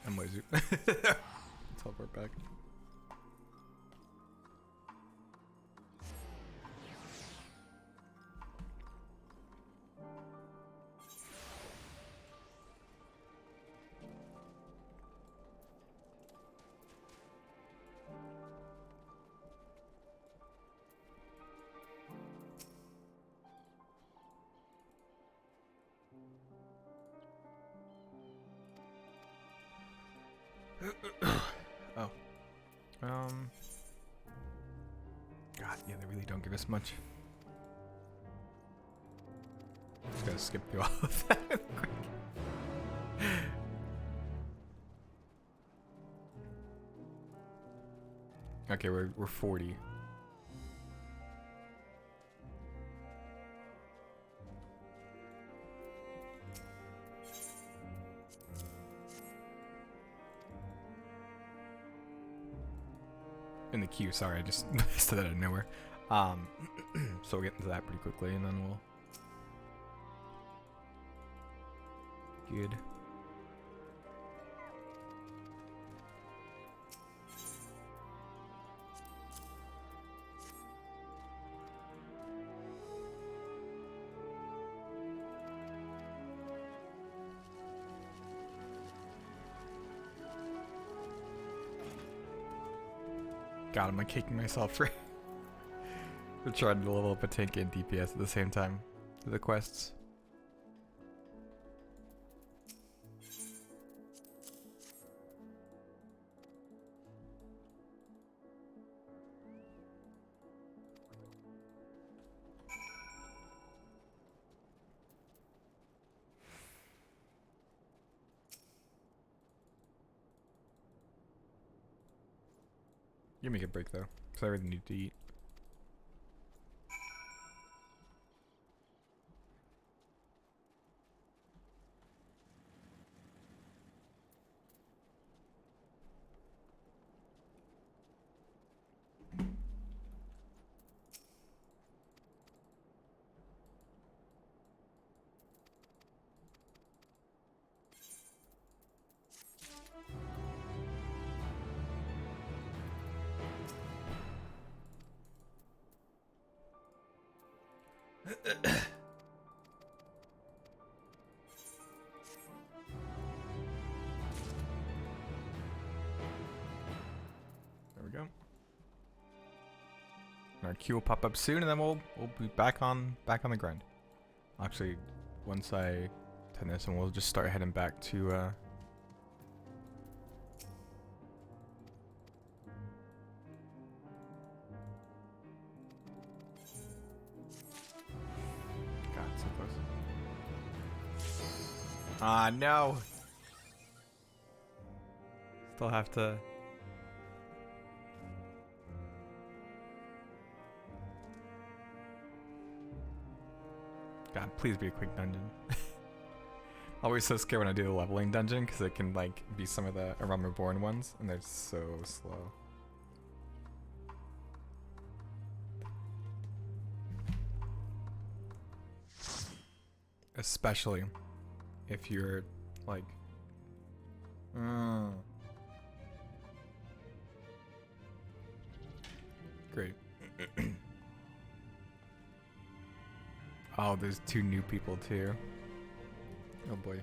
I'm lazy. Teleport back. Oh. God, yeah, they really don't give us much. Just gotta skip through all of that quick. Okay, we're 40. In the queue, sorry, I just said that out of nowhere. So we'll get into that pretty quickly, and then we'll... Good. God, am I kicking myself for trying to level up a tank and DPS at the same time to the quests? You make a break though, because I really need to eat. There we go. Our queue will pop up soon, and then we'll be back on the grind. Actually, once I turn this, and we'll just start heading back to. God, so close. Ah, no. Still have to. God, please be a quick dungeon. Always so scared when I do the leveling dungeon because it can like be some of the Aram Reborn ones and they're so slow. Especially if you're like great. Oh, there's 2 new people too. Oh boy.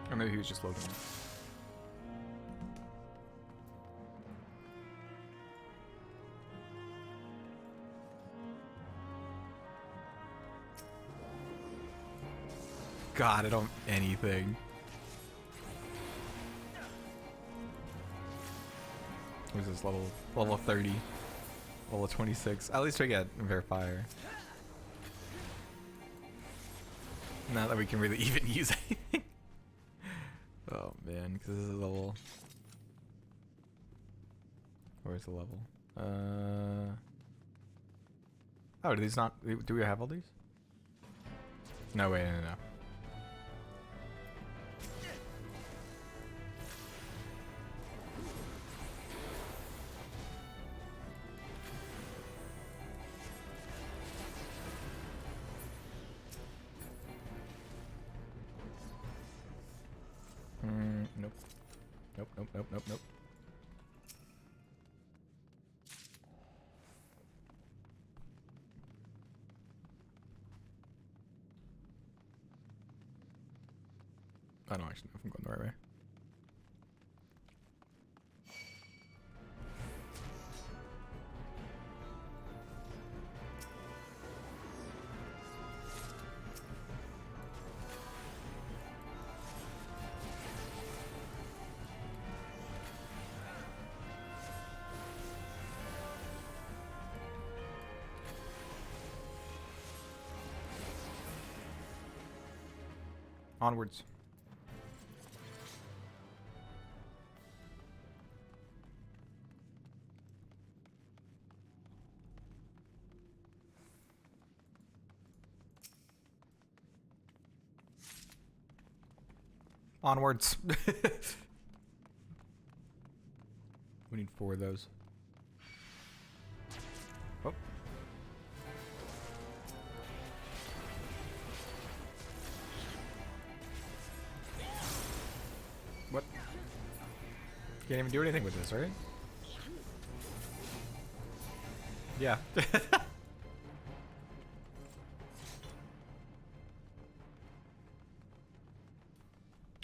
Or maybe he was just loading. God, I don't anything. What is this, level 30? Level 26. At least we get Verifier. Not that we can really even use anything. Oh man, because this is a level. Where's the level? Oh, do these not? Do we have all these? No, wait, no. Nope. Nope. I don't actually know if I'm going the right way. Onwards. Onwards. We need 4 of those. Oh. What? Can't even do anything with this, right? Yeah.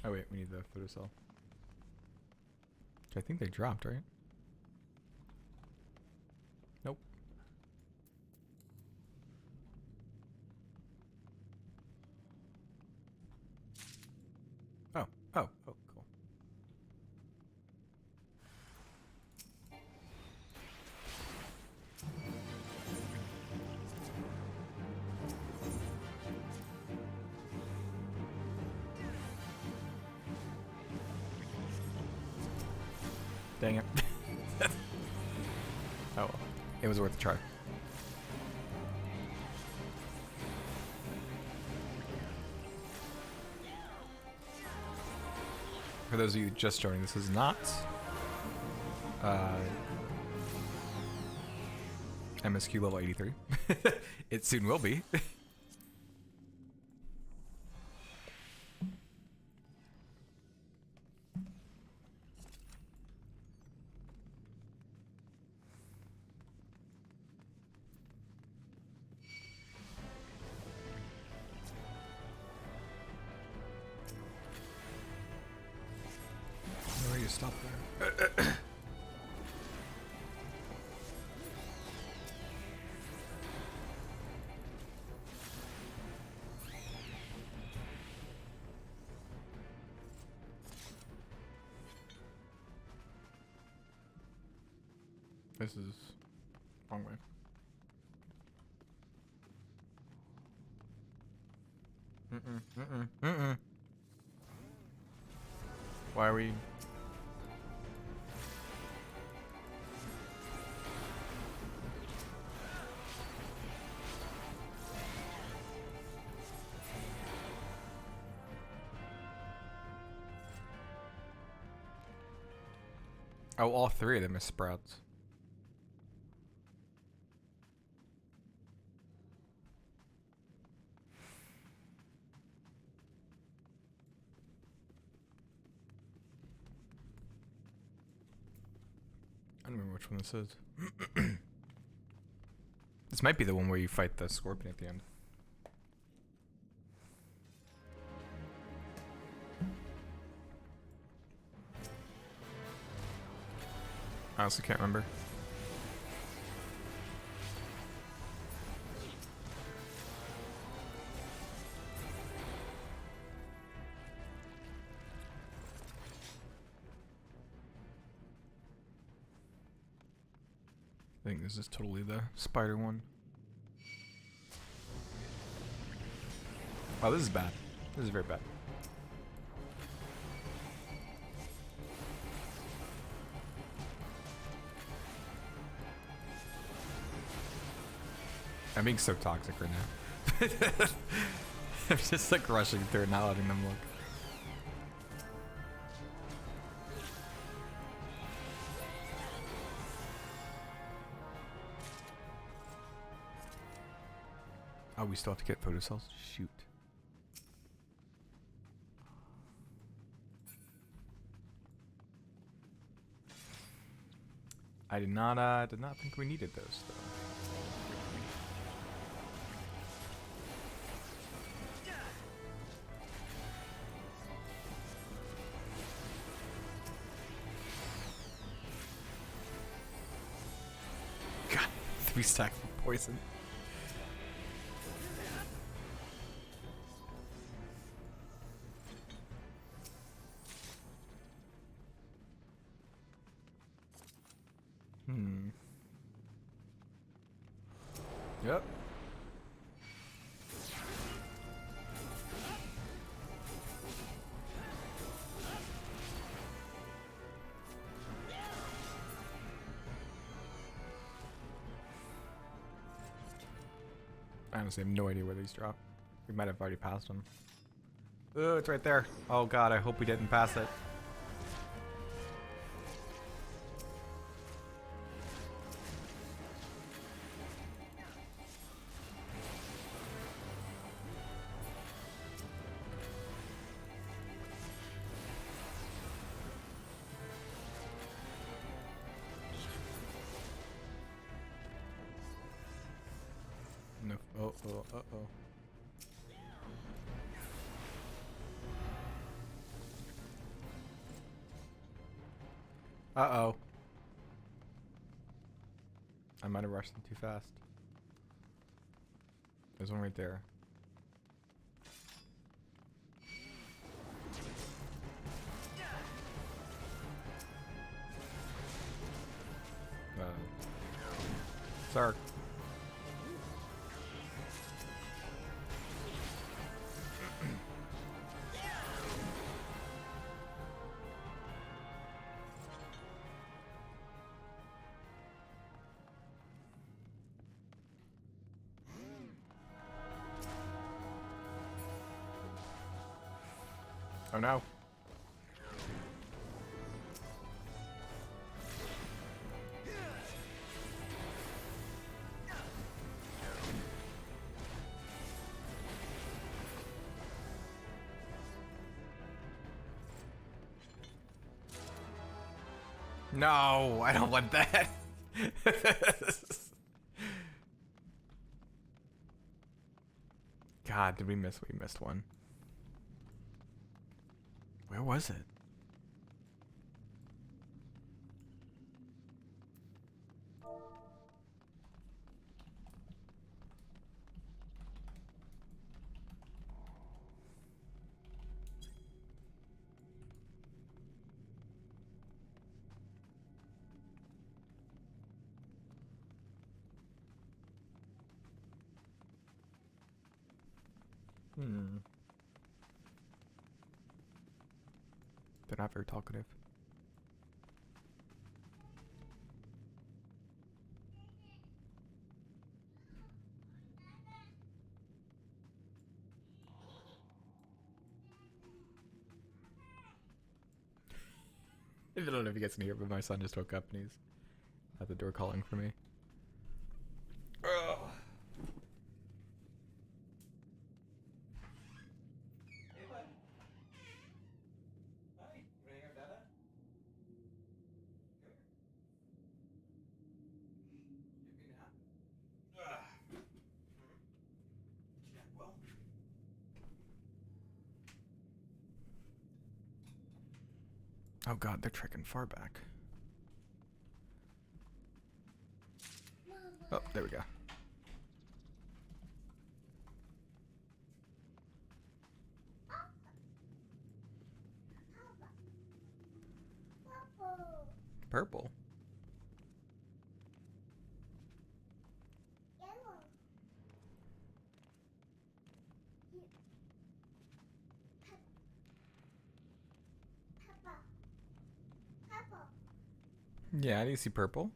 Oh wait, we need the photocell. Which I think they dropped, right? Nope. Oh, cool. Dang it. Oh well. It was worth a try. For those of you just joining, this is not MSQ level 83. It soon will be. stop there. This is wrong way. Why are we? Oh, all three of them are sprouts. I don't remember which one this is. This might be the one where you fight the scorpion at the end. I honestly can't remember. I think this is totally the spider one. Oh, this is bad. This is very bad. I'm being so toxic right now. I'm just like rushing through and not letting them look. Oh, we still have to get photocells? Shoot. I did not think we needed those though. God, 3 stacks of poison. Yep. I honestly have no idea where these drop. We might have already passed them. Oh, it's right there. Oh god, I hope we didn't pass it. No. Uh-oh. Uh-oh. I might have rushed them too fast. There's one right there. Sark. Oh no. No, I don't want that. God, did we miss? We missed one. Where was it? They're not very talkative. I don't know if you guys can hear it, but my son just woke up and he's at the door calling for me. Oh god, they're trekking far back. Oh, there we go. Purple? Yeah, do you see purple?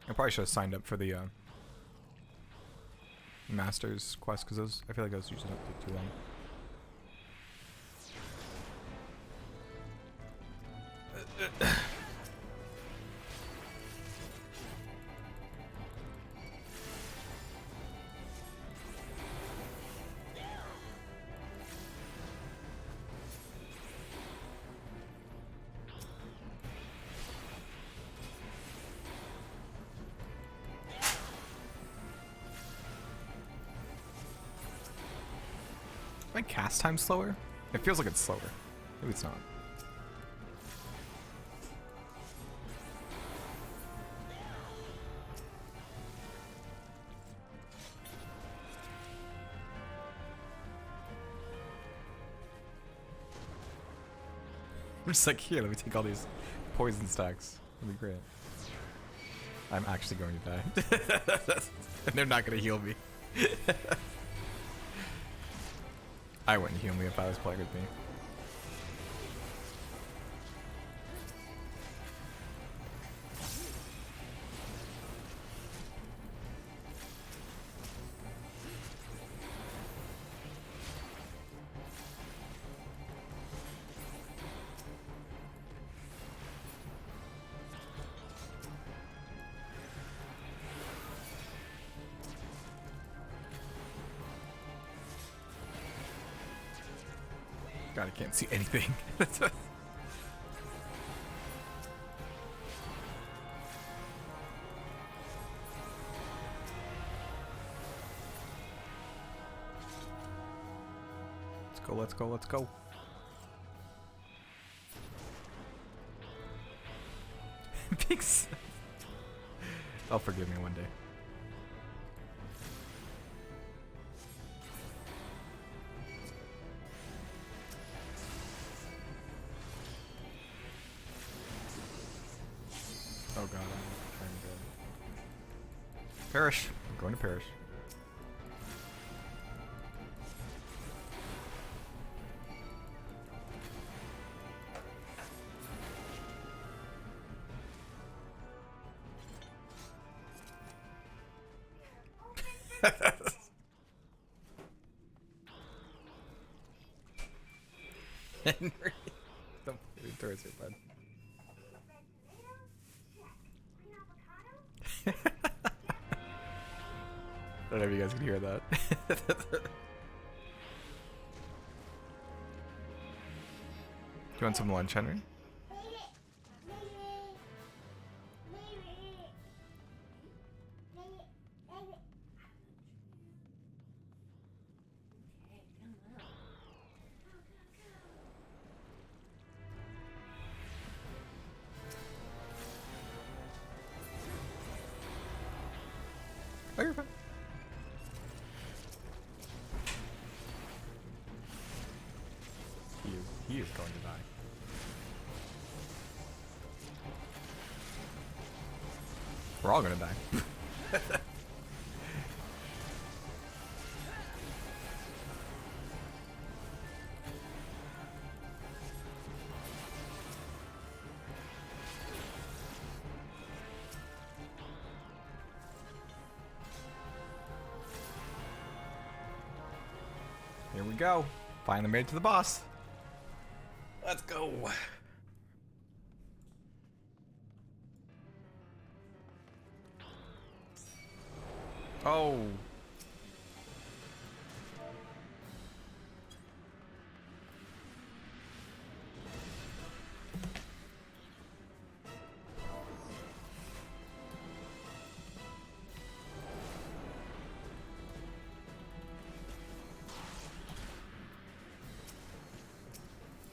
I probably should have signed up for the Masters quest because those I feel like those usually don't take too long. My cast time slower? It feels like it's slower. Maybe it's not. I'm just like, here, let me take all these poison stacks. It'll be great. I'm actually going to die. And they're not going to heal me. I wouldn't heal me if I was playing with me. God, I can't see anything. Let's go, let's go, let's go. Thanks. They'll forgive me one day. Oh god, I'm trying to perish. I'm going to perish. Henry. Don't put it towards your bud. I don't know if you guys can hear that. Do you want some lunch, Henry? Oh, you're fine. He is going to die. We're all gonna die. Here we go. Finally made it to the boss. Let's go. Oh.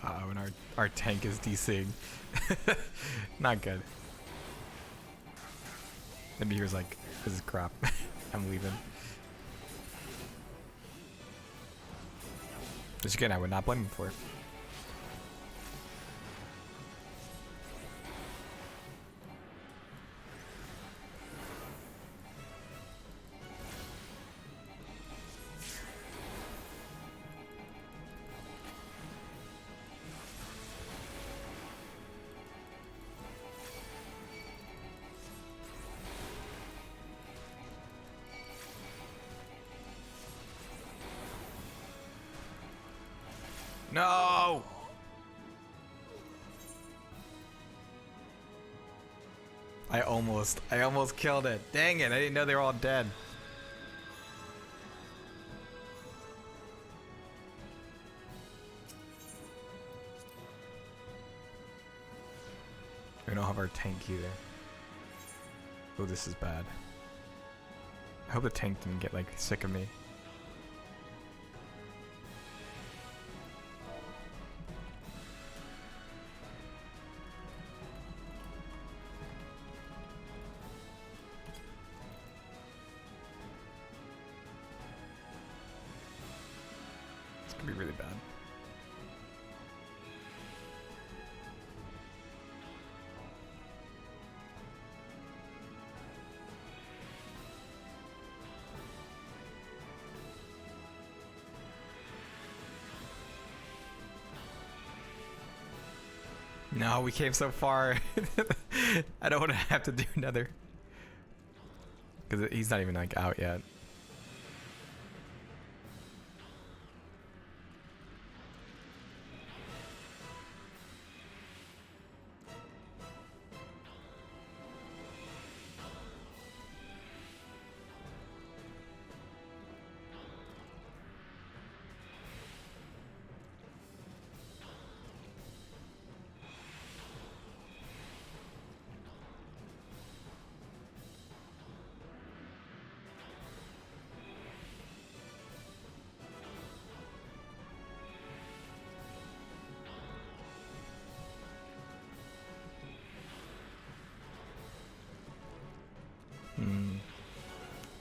Uh-oh, and our tank is DCing. Not good. Maybe he was like, this is crap. I'm leaving. Which again, I would not blame him for. No! I almost killed it. Dang it, I didn't know they were all dead. We don't have our tank either. Oh, this is bad. I hope the tank didn't get like sick of me. Be really bad. No, we came so far. I don't want to have to do another. Because he's not even like out yet.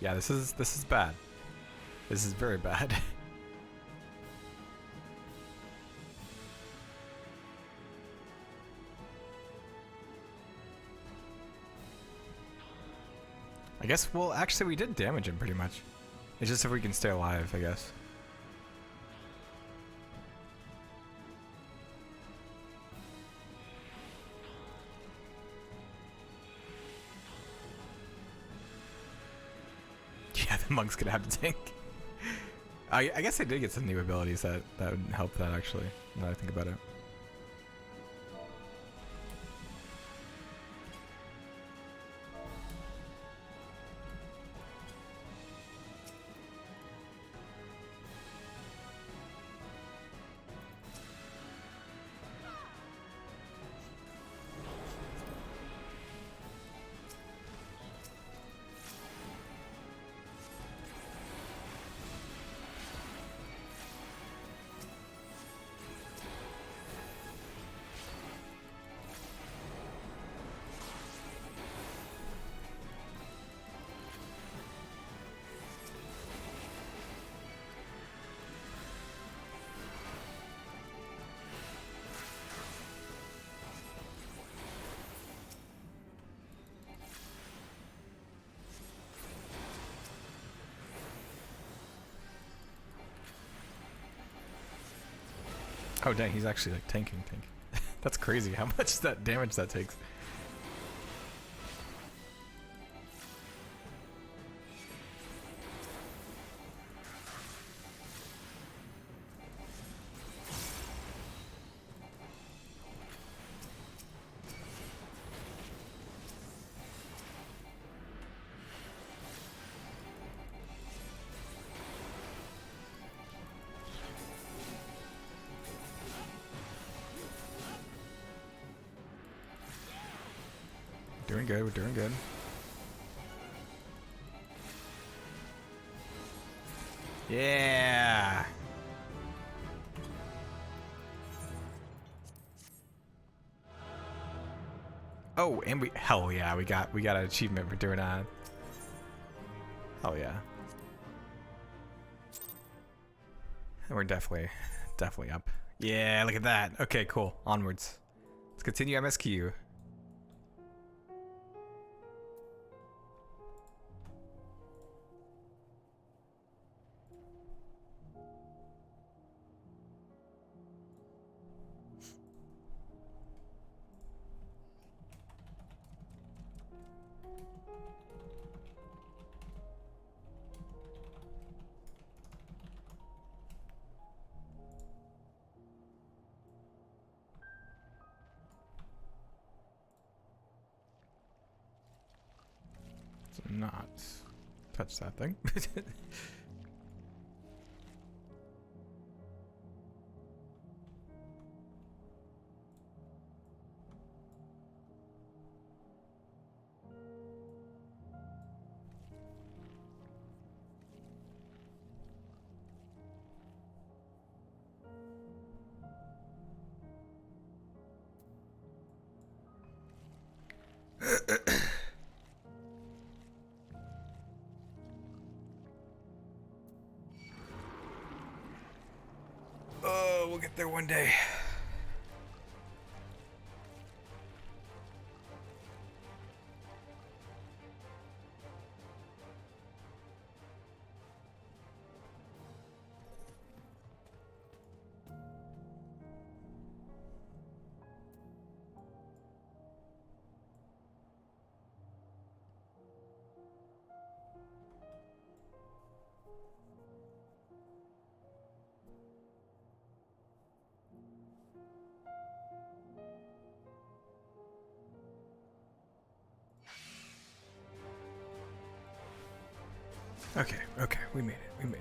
Yeah, this is bad. This is very bad. I guess, well, actually we did damage him pretty much. It's just if we can stay alive, I guess. Yeah, the monk's gonna have to tank. I guess I did get some new abilities that would help that, actually, now that I think about it. Oh dang, he's actually like tanking. That's crazy how much that damage that takes. Doing good, we're doing good. Yeah. Oh, and hell yeah, we got an achievement for doing that. Hell yeah. And we're definitely up. Yeah, look at that. Okay, cool. Onwards. Let's continue MSQ. Not touch that thing. Oh, we'll get there one day. Okay, we made it.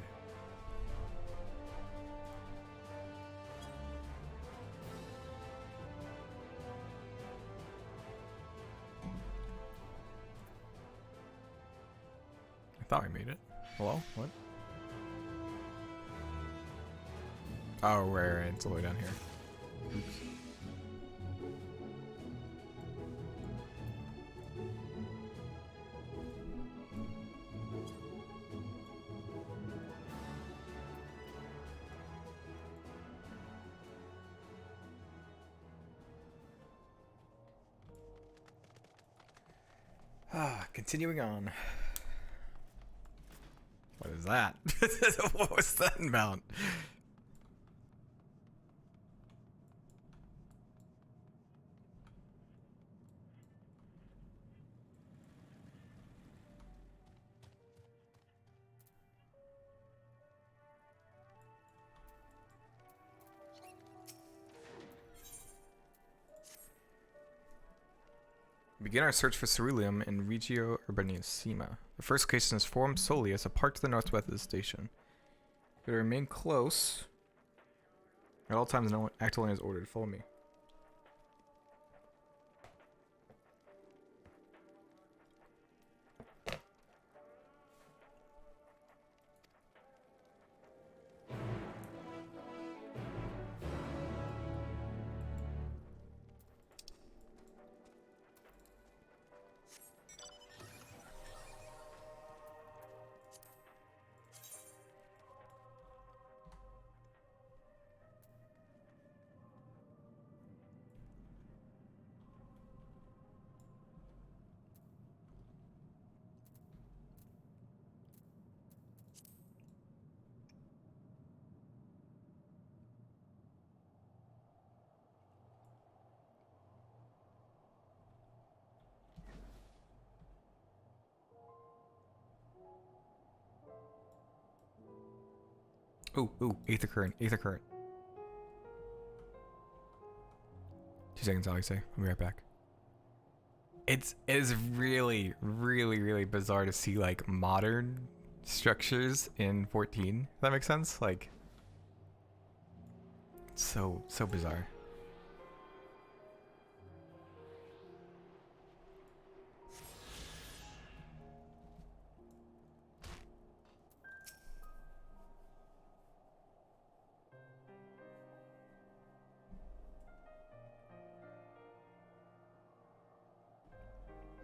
I thought we made it. Hello? What? Oh, right, it's all the way down here. Oops. Continuing on. was that? What was that about? Begin our search for ceruleum in Regio Urbanissima. The first location is Forum Soleus, a park to the northwest of the station. We remain close. At all times, no act only is ordered. Follow me. Ooh, Aether Current. 2 seconds, Alex. I'll be right back. It is really, really, really bizarre to see like modern structures in 14. If that makes sense? Like, so bizarre.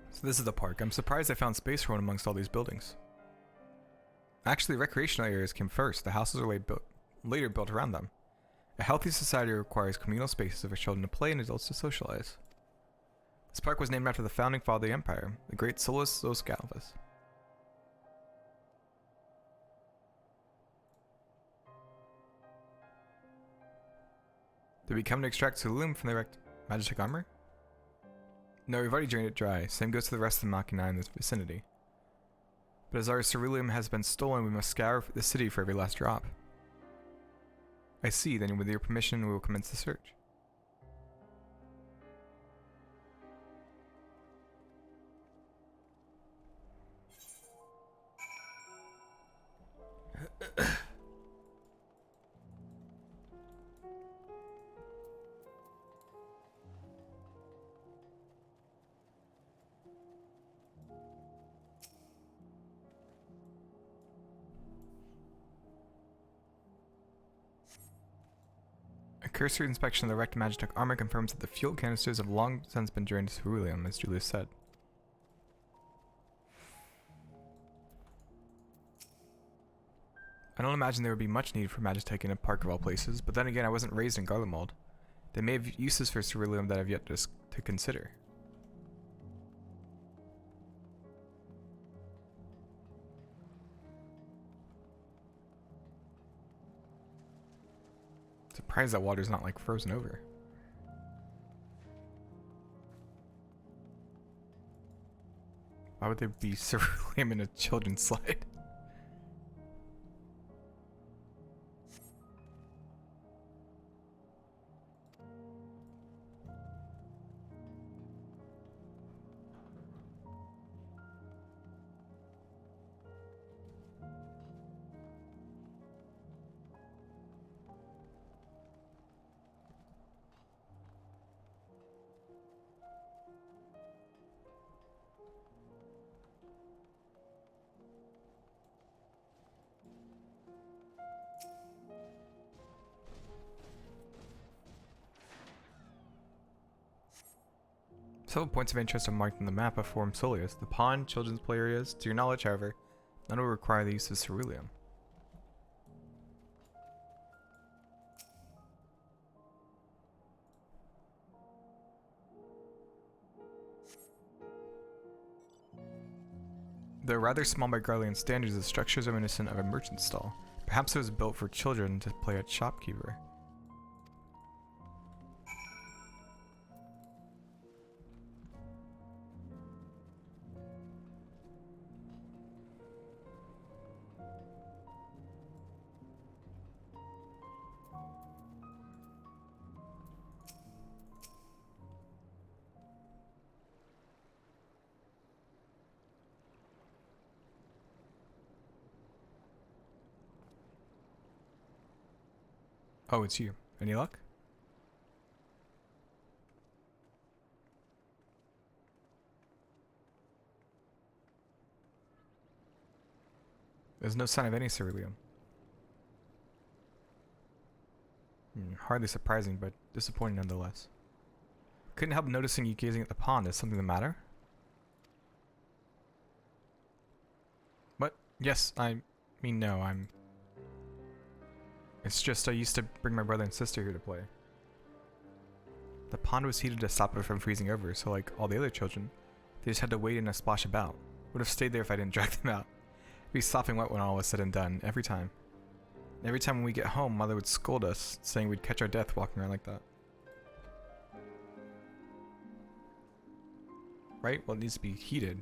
So this is the park. I'm surprised I found space for one amongst all these buildings. Actually, recreational areas came first. The houses are later built around them. A healthy society requires communal spaces for children to play and adults to socialize. This park was named after the founding father of the empire, the great Solus Galvus. Did we come to extract ceruleum from the wrecked Magitech armor? No, we've already drained it dry. Same goes to the rest of the Machina in this vicinity. But as our ceruleum has been stolen, we must scour the city for every last drop. I see, then with your permission we will commence the search. A cursory inspection of the wrecked Magitech armor confirms that the fuel canisters have long since been drained to ceruleum, as Julius said. I don't imagine there would be much need for Magitech in a park of all places, but then again I wasn't raised in Garlemald. They may have uses for ceruleum that I've yet to consider. Surprised that water's not like frozen over. Why would there be ceruleum in a children's slide? Several points of interest are marked on the map of Forum Soleus. The pond, children's play areas. To your knowledge, however, none will require the use of ceruleum. Though rather small by Garlean standards, the structure is reminiscent of a merchant stall. Perhaps it was built for children to play at shopkeeper. Oh, it's you. Any luck? There's no sign of any ceruleum. Hardly surprising, but disappointing nonetheless. Couldn't help noticing you gazing at the pond. Is something the matter? What? Yes, I mean no, It's just I used to bring my brother and sister here to play. The pond was heated to stop it from freezing over, so like all the other children, they just had to wait in a splash about. Would have stayed there if I didn't drag them out. It'd be sopping wet when all was said and done, every time. And every time when we get home, Mother would scold us, saying we'd catch our death walking around like that. Right? Well, it needs to be heated.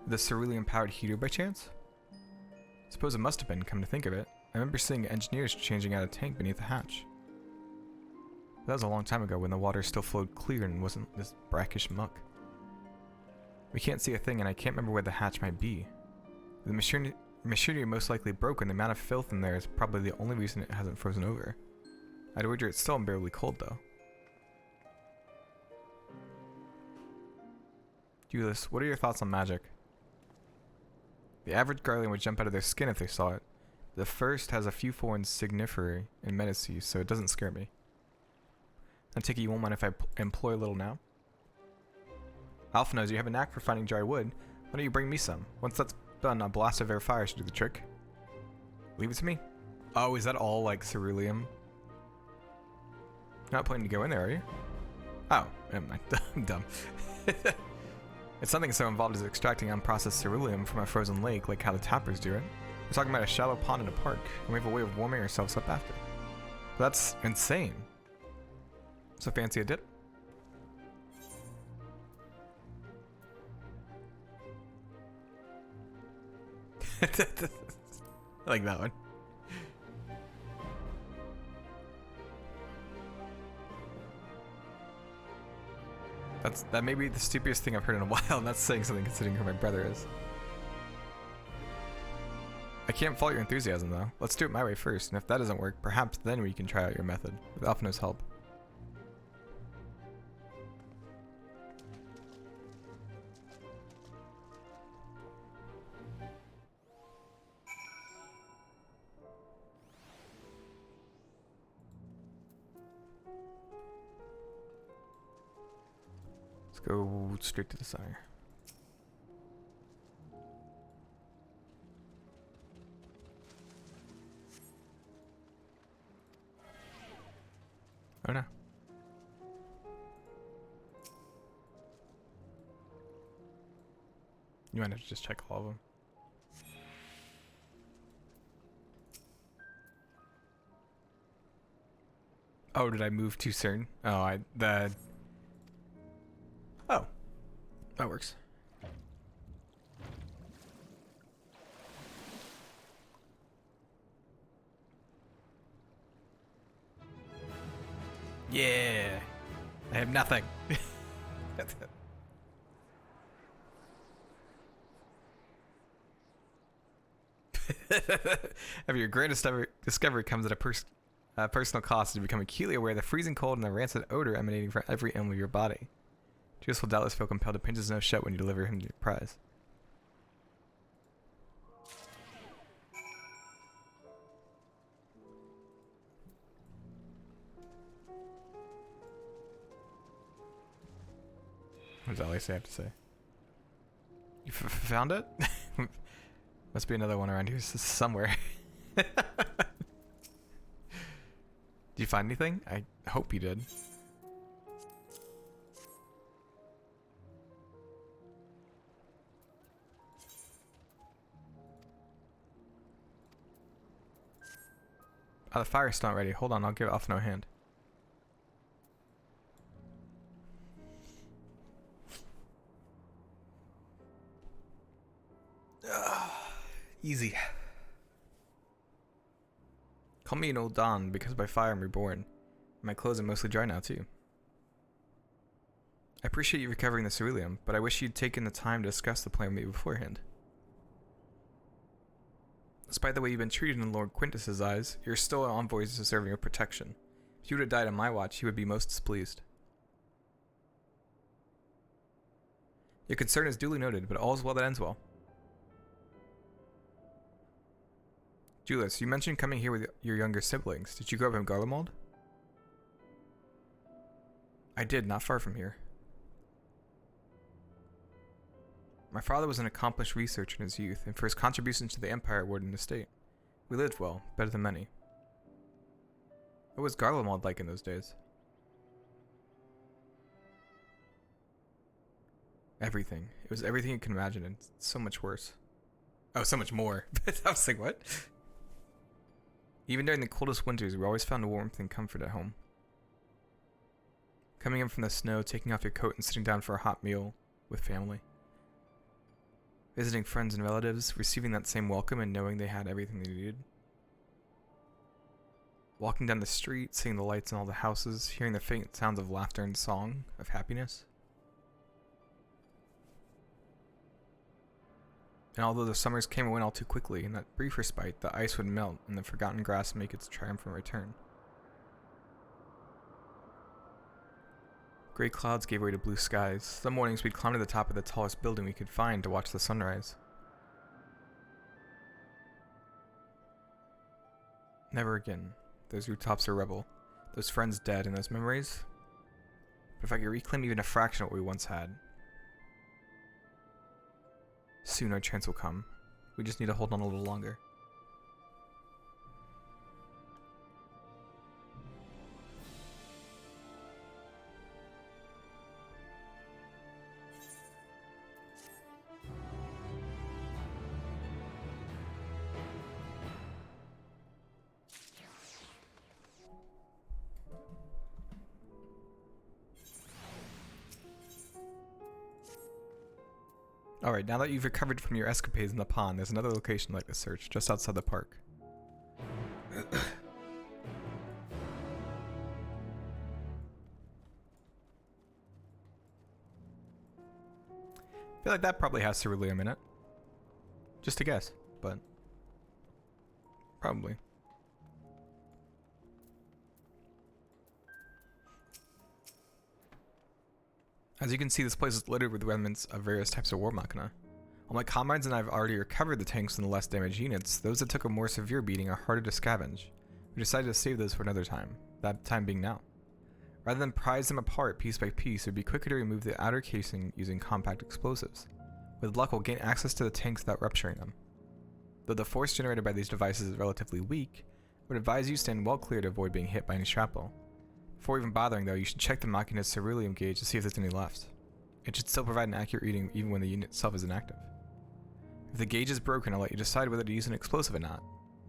The cerulean-powered heater by chance? Suppose it must have been, come to think of it. I remember seeing engineers changing out a tank beneath the hatch. That was a long time ago when the water still flowed clear and wasn't this brackish muck. We can't see a thing and I can't remember where the hatch might be. The machinery most likely broke and the amount of filth in there is probably the only reason it hasn't frozen over. I'd wager it's still unbearably cold though. Julius, what are your thoughts on magic? The average Garlean would jump out of their skin if they saw it. The first has a few foreign signifery and medices, so it doesn't scare me. I take it you won't mind if I employ a little now? Alpha knows you have a knack for finding dry wood. Why don't you bring me some? Once that's done, a blast of air fire should do the trick. Leave it to me. Oh, is that all like ceruleum? You're not planning to go in there, are you? Oh, never mind. I'm dumb. It's something so involved as extracting unprocessed ceruleum from a frozen lake, like how the tappers do it. We're talking about a shallow pond in a park, and we have a way of warming ourselves up after. But that's insane. So fancy a dip? I like that one. That may be the stupidest thing I've heard in a while, and that's saying something considering who my brother is. I can't fault your enthusiasm though. Let's do it my way first, and if that doesn't work, perhaps then we can try out your method, with Alphina's help. Let's go straight to the center. Oh no. You might have to just check all of them. Oh, did I move too soon? Oh, Oh. That works. Yeah. I have nothing. Of your greatest ever discovery comes at a personal cost to become acutely aware of the freezing cold and the rancid odor emanating from every element of your body. Julius will doubtless feel compelled to pinch his nose shut when you deliver him your prize. What does Alice have to say? You found it? Must be another one around here somewhere. Did you find anything? I hope you did. Oh, the fire's still not ready. Hold on, I'll give Alphino a hand. Easy. Call me an old Don, because by fire I'm reborn. My clothes are mostly dry now, too. I appreciate you recovering the ceruleum, but I wish you'd taken the time to discuss the plan with me beforehand. Despite the way you've been treated in Lord Quintus's eyes, you're still envoys deserving your protection. If you would have died on my watch, he would be most displeased. Your concern is duly noted, but all is well that ends well. Julius, you mentioned coming here with your younger siblings. Did you grow up in Garlemald? I did, not far from here. My father was an accomplished researcher in his youth, and for his contributions to the Empire awarded an estate. We lived well, better than many. What was Garlemald like in those days? Everything. It was everything you can imagine, and so much worse. Oh, so much more. I was like, what? Even during the coldest winters, we always found warmth and comfort at home. Coming in from the snow, taking off your coat and sitting down for a hot meal with family. Visiting friends and relatives, receiving that same welcome and knowing they had everything they needed. Walking down the street, seeing the lights in all the houses, hearing the faint sounds of laughter and song, of happiness. And although the summers came and went all too quickly, in that brief respite, the ice would melt and the forgotten grass make its triumphant return. Gray clouds gave way to blue skies. Some mornings we'd climb to the top of the tallest building we could find to watch the sunrise. Never again. Those rooftops are rebel. Those friends dead and those memories. But if I could reclaim even a fraction of what we once had. Soon our chance will come. We just need to hold on a little longer. Alright, now that you've recovered from your escapades in the pond, there's another location like to search, just outside the park. I feel like that probably has ceruleum in it. Just a guess, but probably. As you can see, this place is littered with remnants of various types of war machina. While my comrades and I have already recovered the tanks and the less damaged units, those that took a more severe beating are harder to scavenge. We decided to save those for another time, that time being now. Rather than prize them apart piece by piece, it would be quicker to remove the outer casing using compact explosives. With luck, we'll gain access to the tanks without rupturing them. Though the force generated by these devices is relatively weak, I would advise you stand well clear to avoid being hit by any shrapnel. Before even bothering though, you should check the machina's ceruleum gauge to see if there's any left. It should still provide an accurate reading even when the unit itself is inactive. If the gauge is broken, I'll let you decide whether to use an explosive or not.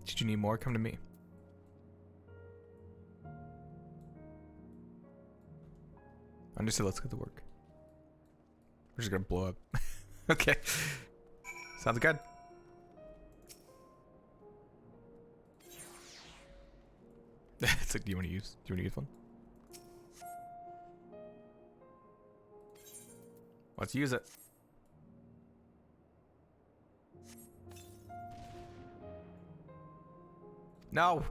Should you need more, come to me. Understood, let's get to work. We're just gonna blow up. Okay. Sounds good. It's like, do you want to use one? Let's use it. No.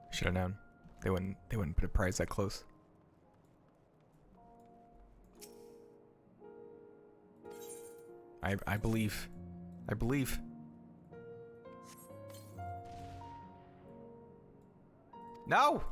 Should have known. They wouldn't put a prize that close. I believe. I believe. No.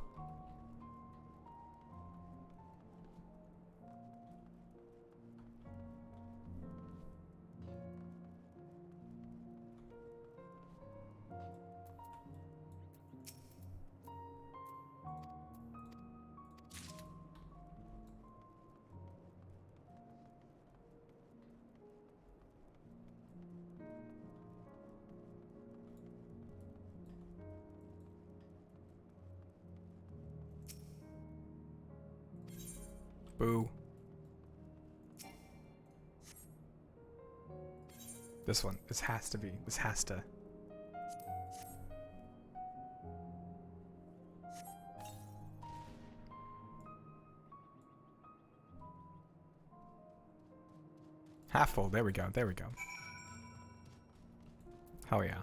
Boo. This one. This has to be. This has to. Half full. There we go. There we go. Oh yeah.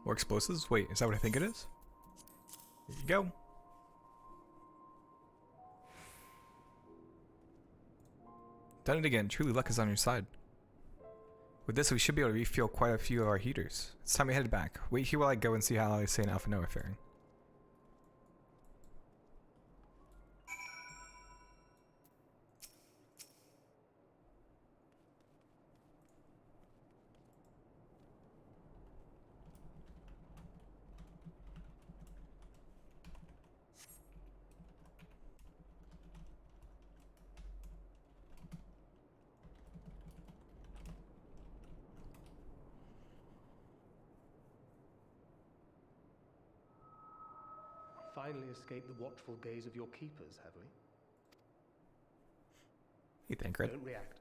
More explosives? Wait, is that what I think it is? Here you go. Done it again. Truly, luck is on your side. With this, we should be able to refuel quite a few of our heaters. It's time we head back. Wait here while I go and see how Alice and Alpha Noah are faring. Finally escaped the watchful gaze of your keepers, have we? You think, right? Don't react.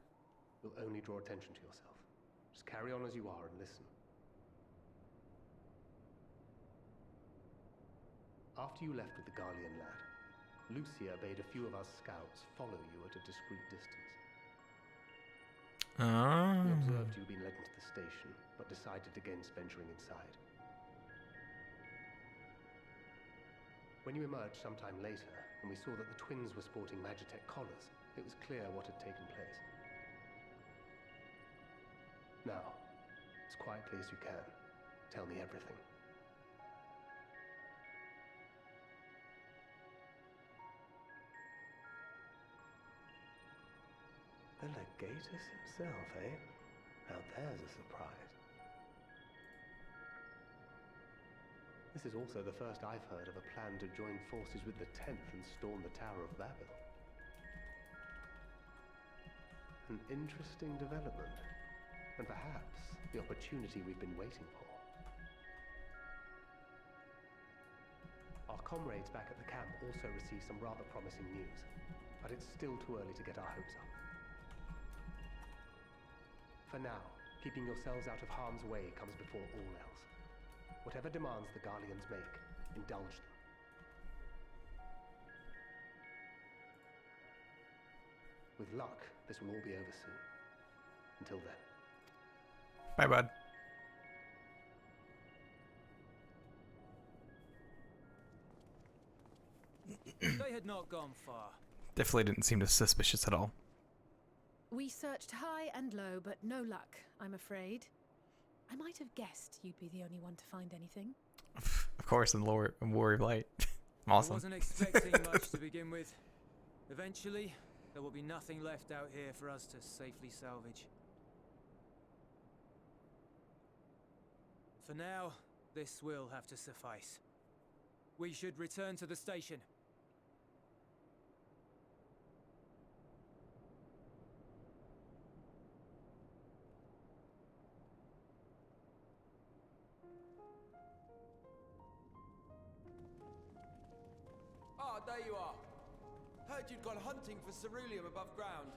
You'll only draw attention to yourself. Just carry on as you are and listen. After you left with the Garlean lad, Lucia bade a few of us scouts follow you at a discreet distance. We observed you being led into the station, but decided against venturing inside. When you emerged sometime later, and we saw that the twins were sporting Magitech collars, it was clear what had taken place. Now, as quietly as you can, tell me everything. The Legatus himself, eh? Now there's a surprise. This is also the first I've heard of a plan to join forces with the 10th and storm the Tower of Babel. An interesting development, and perhaps the opportunity we've been waiting for. Our comrades back at the camp also received some rather promising news, but it's still too early to get our hopes up. For now, keeping yourselves out of harm's way comes before all else. Whatever demands the Garleans make, indulge them. With luck, this will all be over soon. Until then. Bye, bud. They had not gone far. Definitely didn't seem suspicious at all. We searched high and low, but no luck, I'm afraid. I might have guessed you'd be the only one to find anything. Of course, in War of Light. Awesome. I wasn't expecting much to begin with. Eventually, there will be nothing left out here for us to safely salvage. For now, this will have to suffice. We should return to the station. Ah, there you are. Heard you'd gone hunting for ceruleum above ground.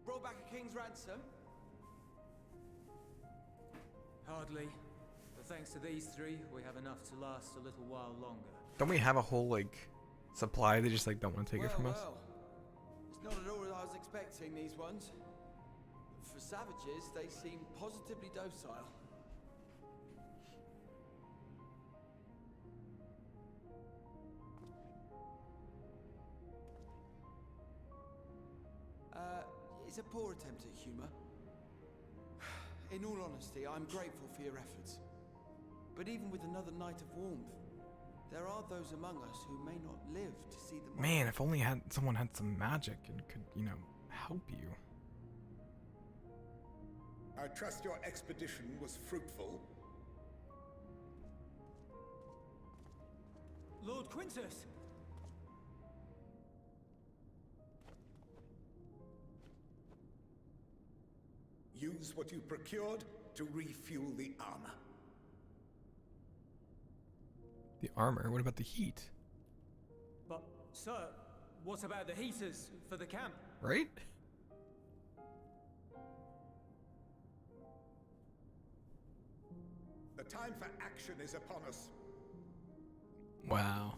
Brought back a king's ransom? Hardly. But thanks to these three, we have enough to last a little while longer. Don't we have a whole, like, supply? They just, like, don't want to take it from us? It's not at all as I was expecting, these ones. For savages, they seem positively docile. It's a poor attempt at humor. In all honesty, I'm grateful for your efforts. But even with another night of warmth, there are those among us who may not live to see the Man, if only someone had some magic and could, you know, help you. I trust your expedition was fruitful. Lord Quintus! Use what you procured to refuel the armor. The armor? What about the heat? But, sir, what about the heaters for the camp? Right? The time for action is upon us. Wow.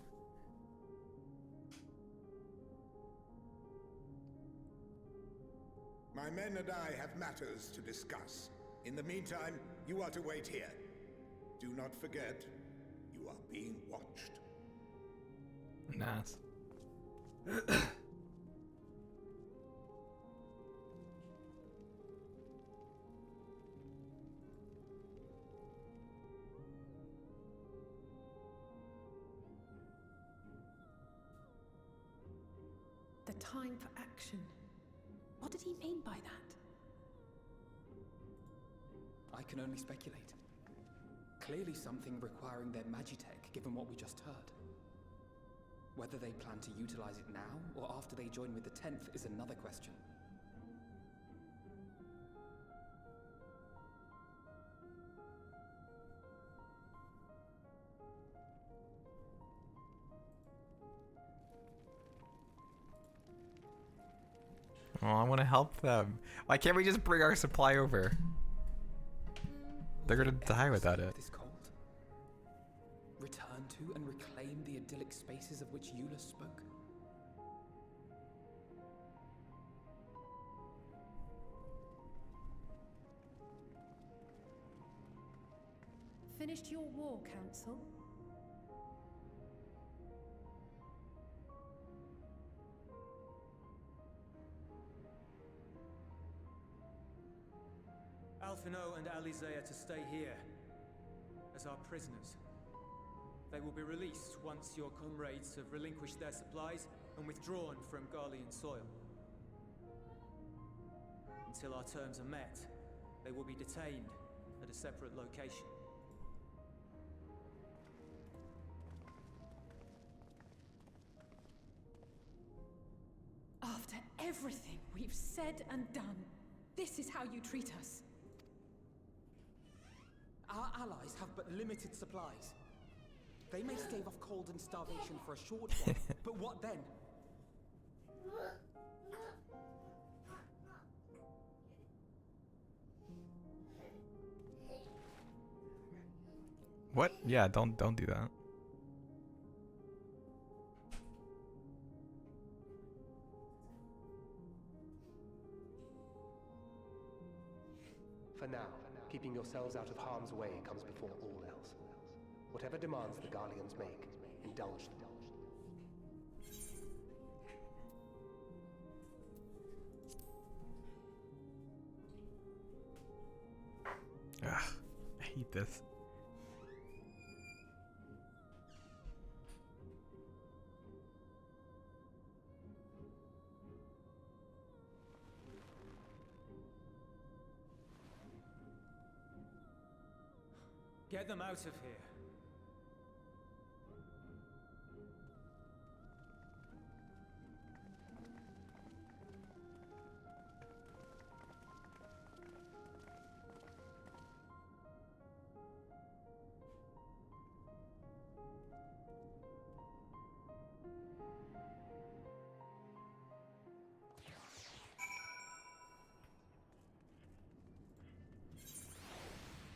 My men and I have matters to discuss. In the meantime, you are to wait here. Do not forget, you are being watched. Nice. The time for action. What did he mean by that? I can only speculate. Clearly something requiring their magitech, given what we just heard. Whether they plan to utilize it now, or after they join with the 10th, is another question. Oh, I want to help them. Why can't we just bring our supply over? They're gonna die without it. This cold? Return to and reclaim the idyllic spaces of which Eula spoke? Finished your war, Council? Alphino and Alizea to stay here as our prisoners. They will be released once your comrades have relinquished their supplies and withdrawn from Garlean soil. Until our terms are met, they will be detained at a separate location. After everything we've said and done, this is how you treat us. Our allies have but limited supplies. They may stave off cold and starvation for a short while, but what then? What? Yeah, don't do that. For now, keeping yourselves out of harm's way comes before all else. Whatever demands the Garleans make, indulge them. Ugh, I hate this. Get them out of here.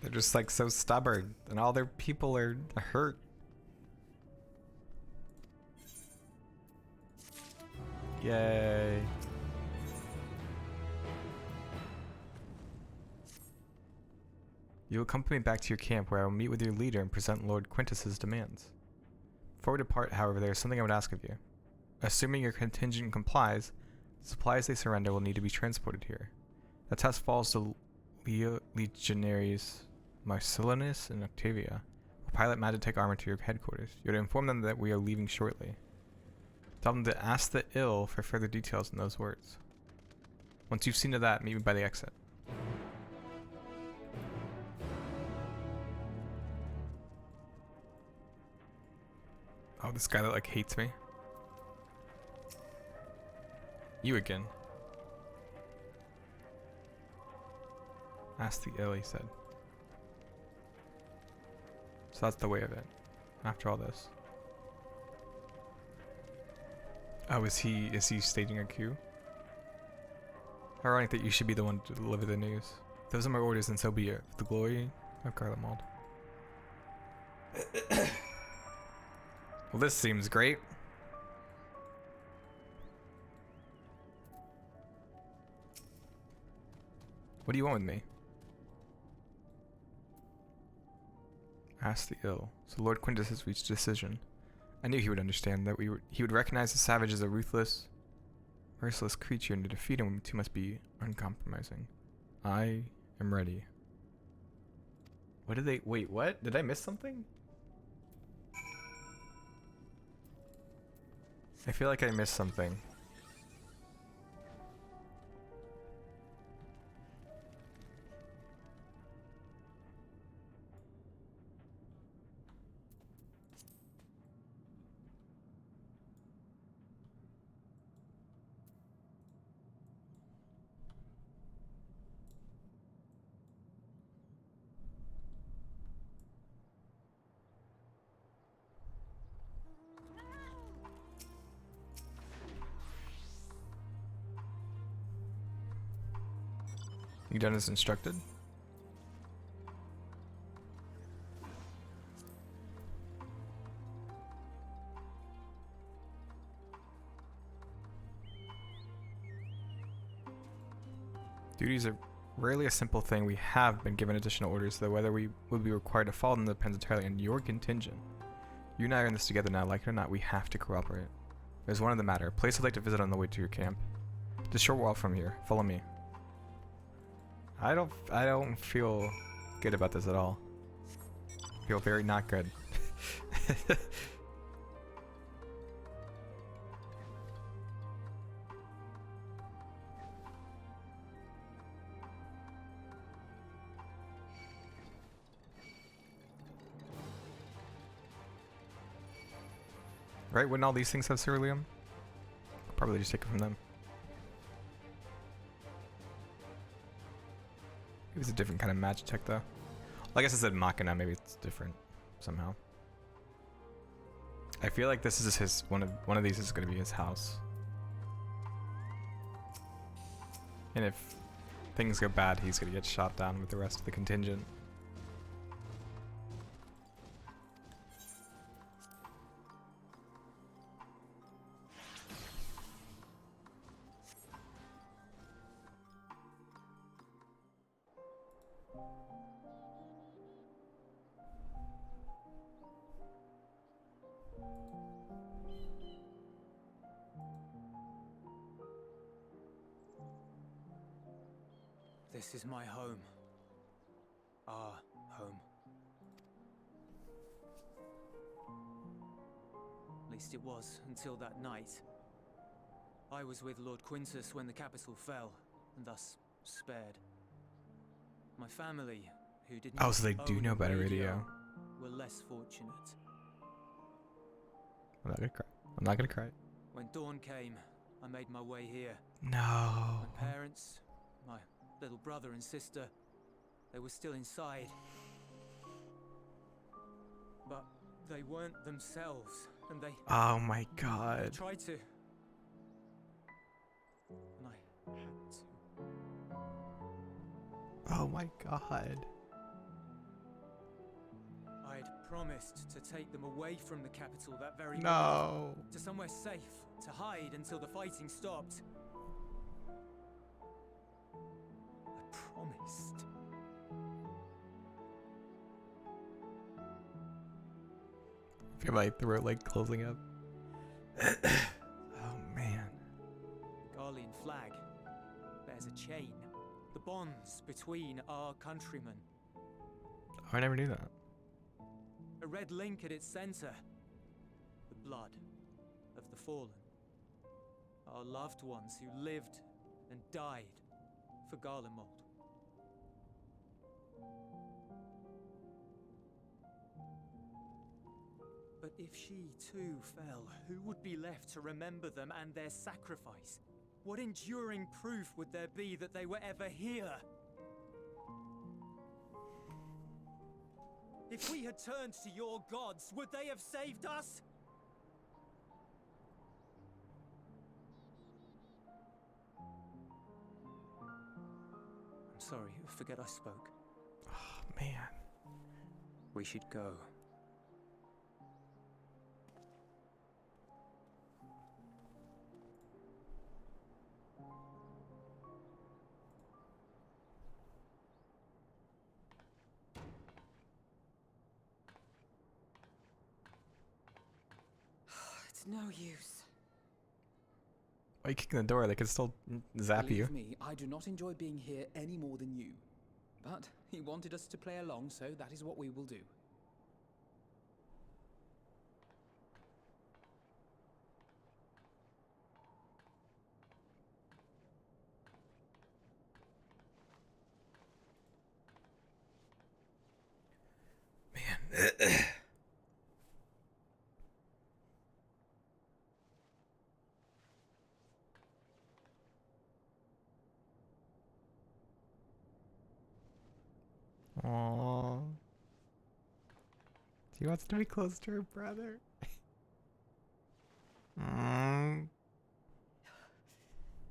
They're just like so stubborn, and all their people are hurt. Yay. You accompany me back to your camp where I will meet with your leader and present Lord Quintus's demands. Before we depart, however, there is something I would ask of you. Assuming your contingent complies, the supplies they surrender will need to be transported here. The task falls to Legionaries Marcellinus and Octavia will pilot Magitech armor to your headquarters. You are to inform them that we are leaving shortly. Tell them to ask the ill for further details in those words. Once you've seen to that, meet me by the exit. Oh, this guy that like hates me. You again. Ask the ill, he said. So that's the way of it. After all this. Oh, is he staging a coup? How ironic that you should be the one to deliver the news. If those are my orders, then so be it. For the glory of Garlemald. Well, this seems great. What do you want with me? Ask the ill. So Lord Quintus has reached a decision. I knew he would understand that he would recognize the savage as a ruthless, merciless creature, and to defeat him, we two must be uncompromising. I am ready. What did they... Wait, what? Did I miss something? I feel like I missed something. You done as instructed? Duties are rarely a simple thing. We have been given additional orders, though whether we will be required to follow them depends entirely on your contingent. You and I are in this together now, like it or not, we have to cooperate. There's one other matter, a place I'd like to visit on the way to your camp. Just a short while from here. Follow me. I don't feel good about this at all. I feel very not good. Right? Wouldn't all these things have ceruleum? Probably just take it from them. It was a different kind of magitech though. Well, I guess I said Machina, maybe it's different somehow. I feel like this is his one of these is gonna be his house. And if things go bad, he's gonna get shot down with the rest of the contingent. This is my home. Our home. At least it was until that night. I was with Lord Quintus when the capital fell, and thus spared. My family, who didn't Oh, so they do know about a radio. were less fortunate. I'm not gonna cry. I'm not gonna cry. When dawn came, I made my way here. No. My parents, my little brother and sister, they were still inside. But they weren't themselves, and they... Oh my god. They tried to. And I had to. Oh my god. I'd promised to take them away from the capital that very No. night, to somewhere safe, to hide until the fighting stopped. I promised. I feel my throat like closing up. Oh man. The Garlean flag bears a chain. The bonds between our countrymen. Oh, I never knew that. A red link at its center. The blood of the fallen. Our loved ones who lived and died for Garlemald. But if she too fell, who would be left to remember them and their sacrifice? What enduring proof would there be that they were ever here? If we had turned to your gods, would they have saved us? I'm sorry, forget I spoke. Oh, man. We should go. It's no use. Why are you kicking the door? They could still zap you. Believe me, I do not enjoy being here any more than you. But he wanted us to play along, so that is what we will do. Man. Aww. She wants to be close to her brother.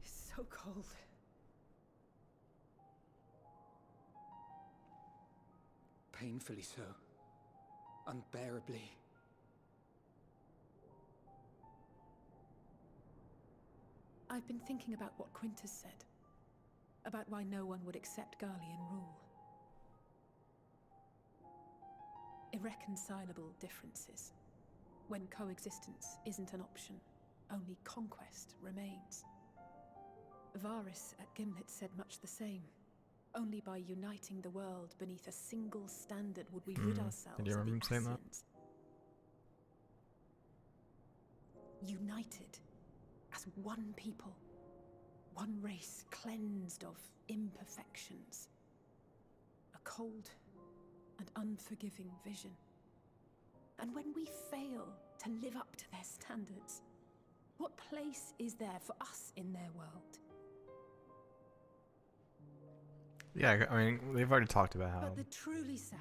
It's so cold. Painfully so. Unbearably. I've been thinking about what Quintus said. About why no one would accept Garlean rule. Irreconcilable differences. When coexistence isn't an option, only conquest remains. Varys at Gimlet said much the same. Only by uniting the world beneath a single standard would we rid ourselves Did you remember him of the saying that? Ascians. United as one people, one race cleansed of imperfections. A cold and unforgiving vision. And when we fail to live up to their standards, what place is there for us in their world? Yeah, I mean, they've already talked about how. But the truly sad,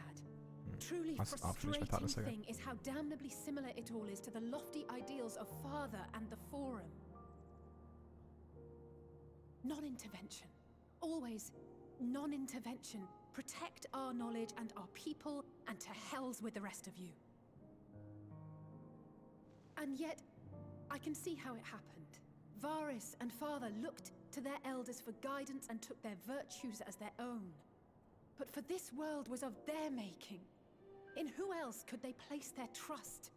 truly frustrating thing is how damnably similar it all is to the lofty ideals of Father and the Forum. Non-intervention. Always non-intervention. Protect our knowledge and our people, and to hells with the rest of you. And yet, I can see how it happened. Varys and Father looked to their elders for guidance and took their virtues as their own. But for this world was of their making. In who else could they place their trust?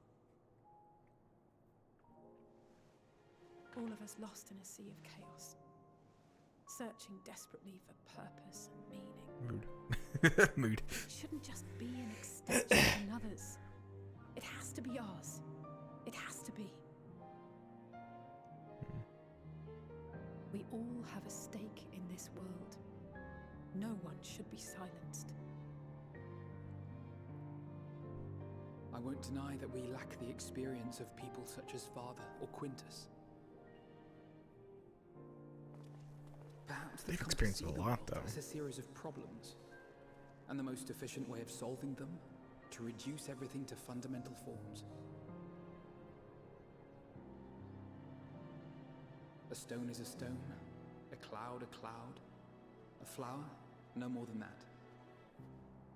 All of us lost in a sea of chaos. Searching desperately for purpose and meaning. Mood. Mood. It shouldn't just be an extension of another's. It has to be ours. It has to be. We all have a stake in this world. No one should be silenced. I won't deny that we lack the experience of people such as Father or Quintus. Perhaps they've experienced a lot, though. It's a series of problems, and the most efficient way of solving them, to reduce everything to fundamental forms. A stone is a stone, a cloud, a flower, no more than that.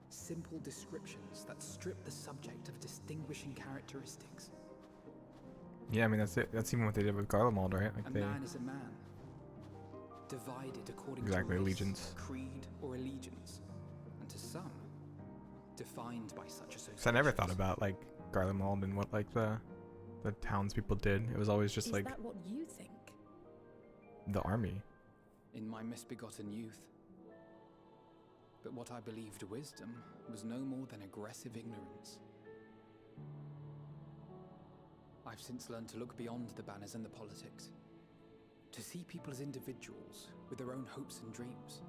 Simple descriptions that strip the subject of distinguishing characteristics. Yeah, I mean, that's it. That's even what they did with Garlemald, right? Like A man is a man, divided according to race, allegiance. creed, or allegiance, and to some, defined by such associations. So I never thought about like Garlemald and what like the townspeople did. It was always just Is like that what you think? the army. In my misbegotten youth. But what I believed wisdom was no more than aggressive ignorance. I've since learned to look beyond the banners and the politics. To see people as individuals with their own hopes and dreams.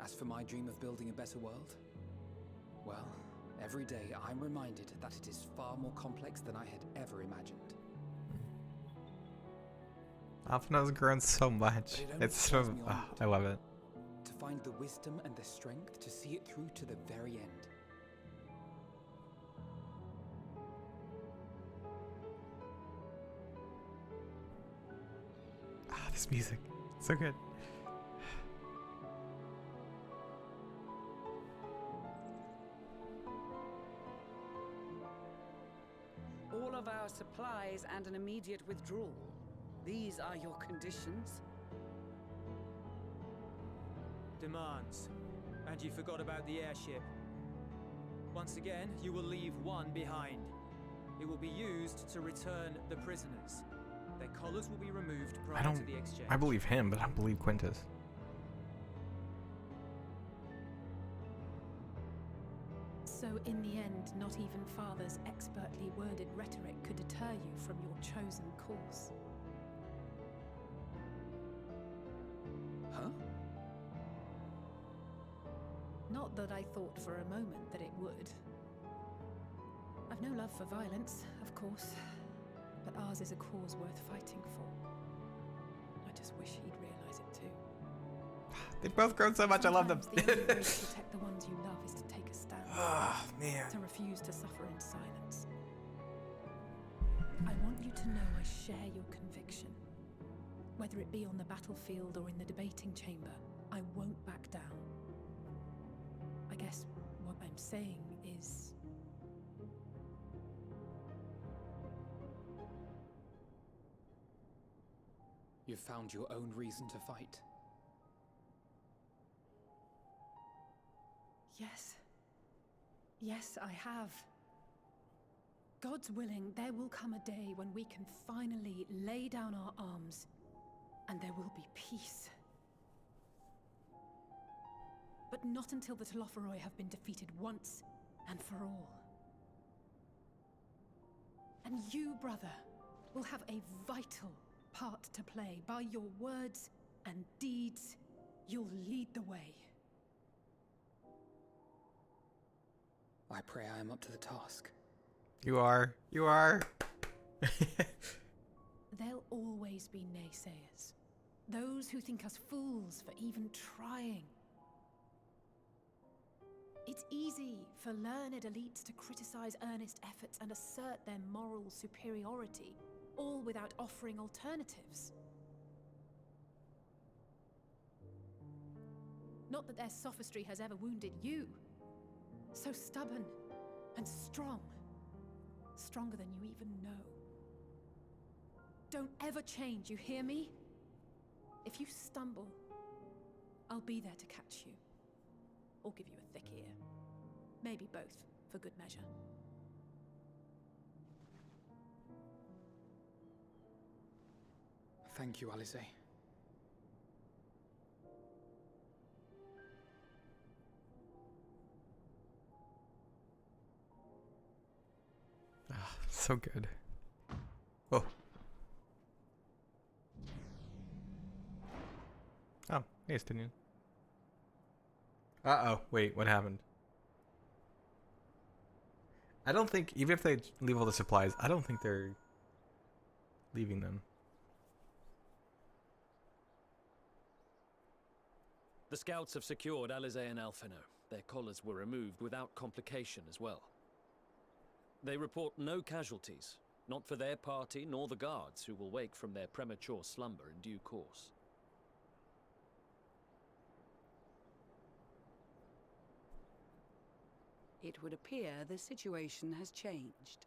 As for my dream of building a better world, well, every day I'm reminded that it is far more complex than I had ever imagined. Alphina's grown so much. It's so I love it. To find the wisdom and the strength to see it through to the very end. This music. So good. All of our supplies and an immediate withdrawal. These are your conditions? Demands. And you forgot about the airship. Once again, you will leave one behind. It will be used to return the prisoners. Their collars will be removed prior to the exchange. I believe him, but I don't believe Quintus. So in the end, not even Father's expertly worded rhetoric could deter you from your chosen course. Huh? Not that I thought for a moment that it would. I've no love for violence, of course, but ours is a cause worth fighting for. I just wish he'd realize it too. They've both grown so much. I love them. The only way to protect the ones you love is to take a stand. Ah, man. To refuse to suffer in silence. I want you to know I share your conviction. Whether it be on the battlefield or in the debating chamber, I won't back down. I guess what I'm saying is... You've found your own reason to fight. Yes. Yes, I have. God's willing, there will come a day when we can finally lay down our arms, and there will be peace. But not until the Telophoroi have been defeated once and for all. And you, brother, will have a vital part to play. By your words and deeds, you'll lead the way. I pray I am up to the task. You are. You are. There'll always be naysayers. Those who think us fools for even trying. It's easy for learned elites to criticize earnest efforts and assert their moral superiority, all without offering alternatives. Not that their sophistry has ever wounded you. So stubborn and strong. Stronger than you even know. Don't ever change, you hear me? If you stumble, I'll be there to catch you. Or give you a thick ear. Maybe both, for good measure. Thank you, Alice. So good. Oh. Oh, hey, Estinian. Uh-oh. Wait, what happened? I don't think, even if they leave all the supplies, I don't think they're leaving them. The scouts have secured Alizé and Alphino. Their collars were removed without complication as well. They report no casualties, not for their party nor the guards, who will wake from their premature slumber in due course. It would appear the situation has changed.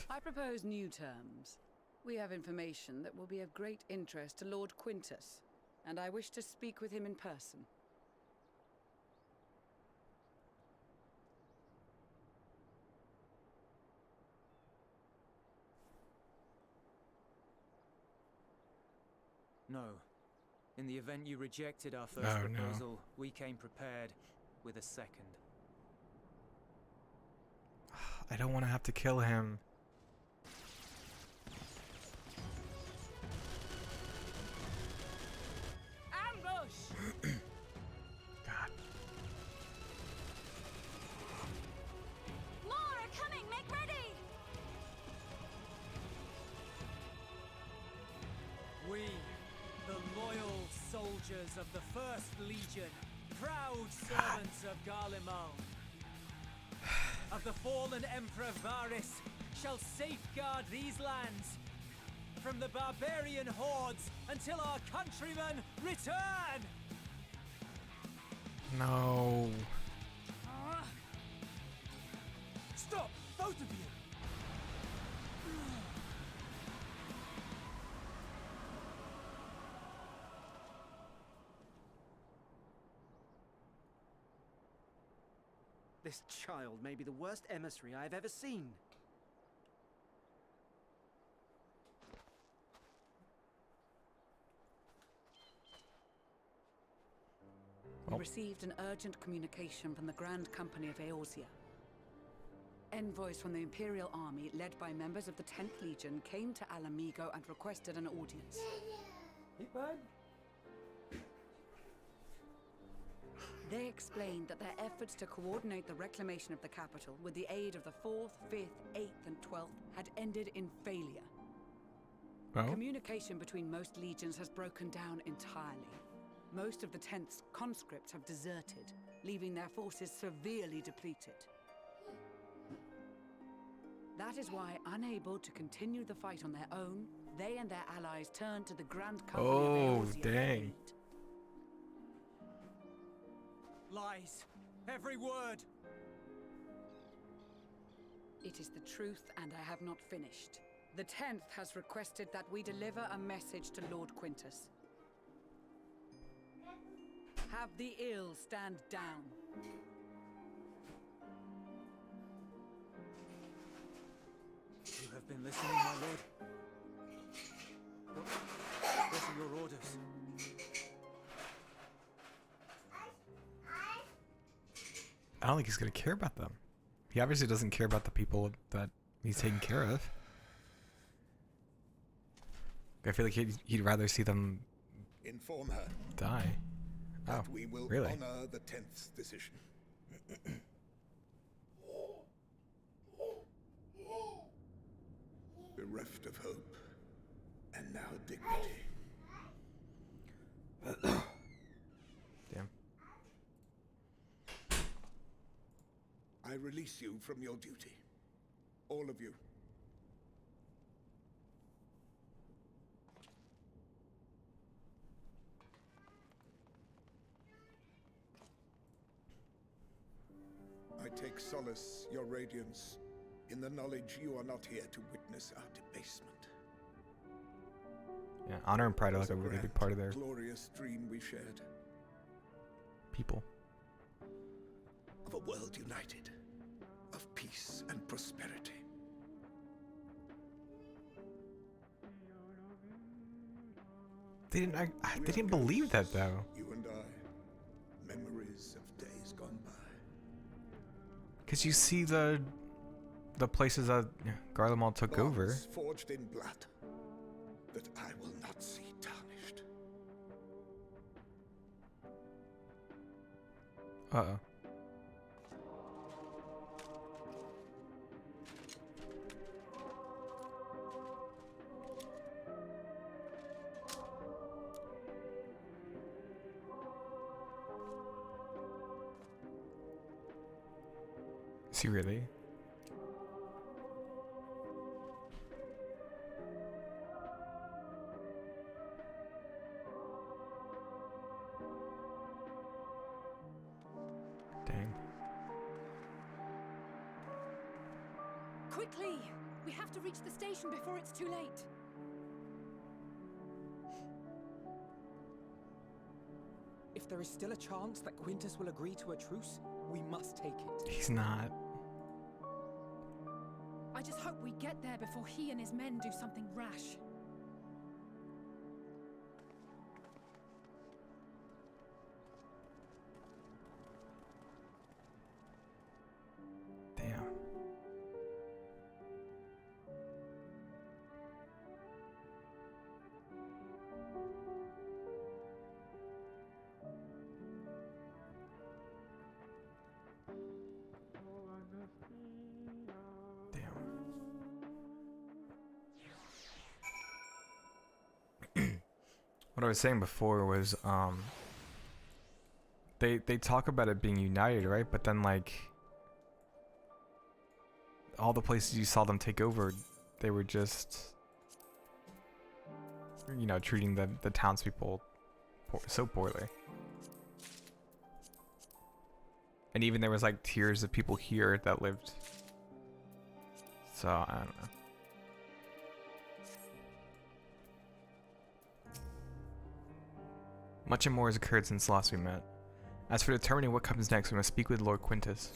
I propose new terms. We have information that will be of great interest to Lord Quintus, and I wish to speak with him in person. No. In the event you rejected our first proposal, we came prepared with a second. I don't want to have to kill him. Ambush! God. More are coming! Make ready! We, the loyal soldiers of the First Legion, proud servants of Garlemald, of the fallen Emperor Varys, shall safeguard these lands from the barbarian hordes until our countrymen return! No. Stop, both of you! This child may be the worst emissary I have ever seen. We received an urgent communication from the Grand Company of Eorzea. Envoys from the Imperial Army, led by members of the 10th Legion, came to Alamigo and requested an audience. Hey, bud. They explained that their efforts to coordinate the reclamation of the capital with the aid of the 4th, 5th, 8th, and 12th had ended in failure. Well? Communication between most legions has broken down entirely. Most of the 10th's conscripts have deserted, leaving their forces severely depleted. That is why, unable to continue the fight on their own, they and their allies turned to the Grand Company of Eorzea for aid. Lies. Every word. It is the truth, and I have not finished. The 10th has requested that we deliver a message to Lord Quintus. Have the ill stand down. You have been listening, my lord. What are your orders? I don't think he's gonna care about them. He obviously doesn't care about the people that he's taking care of. I feel like he'd rather see them Inform her die. that Oh, we will really? honor the 10th's decision. Bereft of hope, and now dignity. Damn. I release you from your duty. All of you. I take solace, your radiance, in the knowledge you are not here to witness our debasement. Yeah, honor and pride are like a really big part of their glorious dream we shared. people. Of a world united, of peace and prosperity. They didn't believe that though. You and I, memories of days gone by. Cause you see the places that Garlemald took over. Bonds forged in blood that I will not see tarnished. Uh-oh. Is he really? Dang. Quickly! We have to reach the station before it's too late. If there is still a chance that Quintus will agree to a truce, we must take it. He's not. I just hope we get there before he and his men do something rash. Damn. What I was saying before was they talk about it being united, right? But then like all the places you saw them take over, they were just you know, treating the townspeople so poorly. And even there was like tiers of people here that lived. So I don't know. Much and more has occurred since last we met. As for determining what comes next, we must speak with Lord Quintus.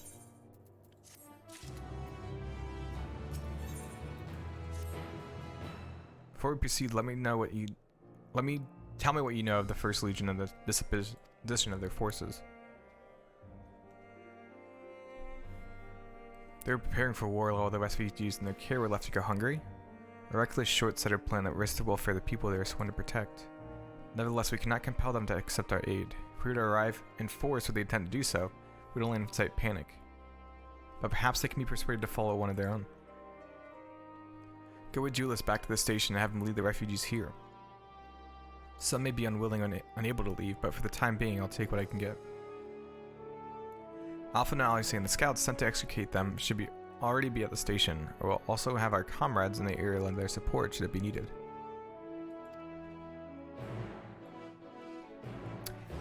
Before we proceed, tell me what you know of the First Legion and the disposition of their forces. They were preparing for war while the refugees in their care were left to go hungry. A reckless, short-sighted plan that risked the welfare of the people they were sworn to protect. Nevertheless, we cannot compel them to accept our aid. If we were to arrive in force with the intent to do so, we'd only incite panic. But perhaps they can be persuaded to follow one of their own. Go with Julius back to the station and have him lead the refugees here. Some may be unwilling or unable to leave, but for the time being, I'll take what I can get. Alpha and Alice and the scouts sent to extricate them should already be at the station, or we'll also have our comrades in the area lend their support should it be needed.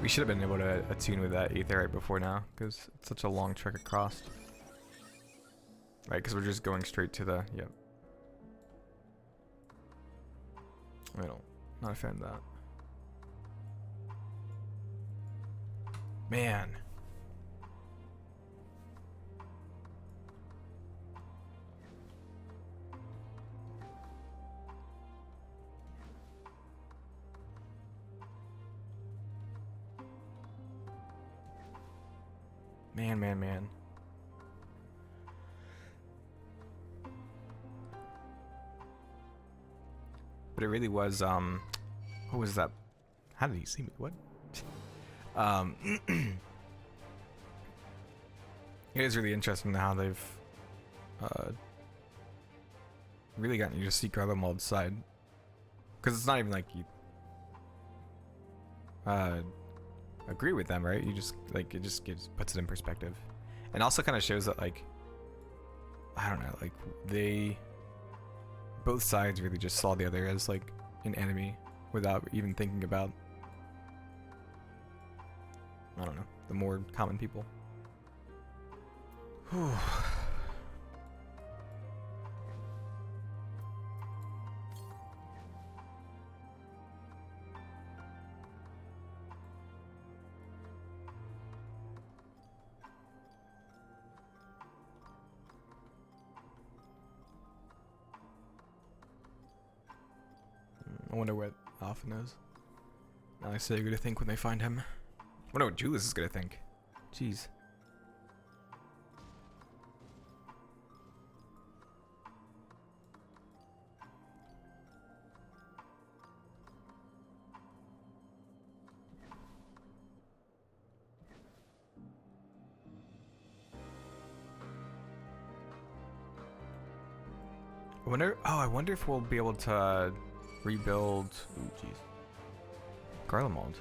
We should have been able to attune with that Aetherite before now, because it's such a long trek across. Right, because we're just going straight to the, yep. Not a fan of that. Man. Man. But it really was, what was that? How did he see me? What? It is really interesting how they've, really gotten you to seek Garlemald's side. Because it's not even like you, agree with them, right? You just, like, it just puts it in perspective. And also kind of shows that, like, I don't know, like, both sides really just saw the other as, like, an enemy without even thinking about, I don't know, the more common people. Whew. I wonder what Alpha knows. Now I say you're gonna think when they find him. I wonder what Julius is gonna think. Jeez. I wonder if we'll be able to rebuild. Ooh, jeez. Garlemald.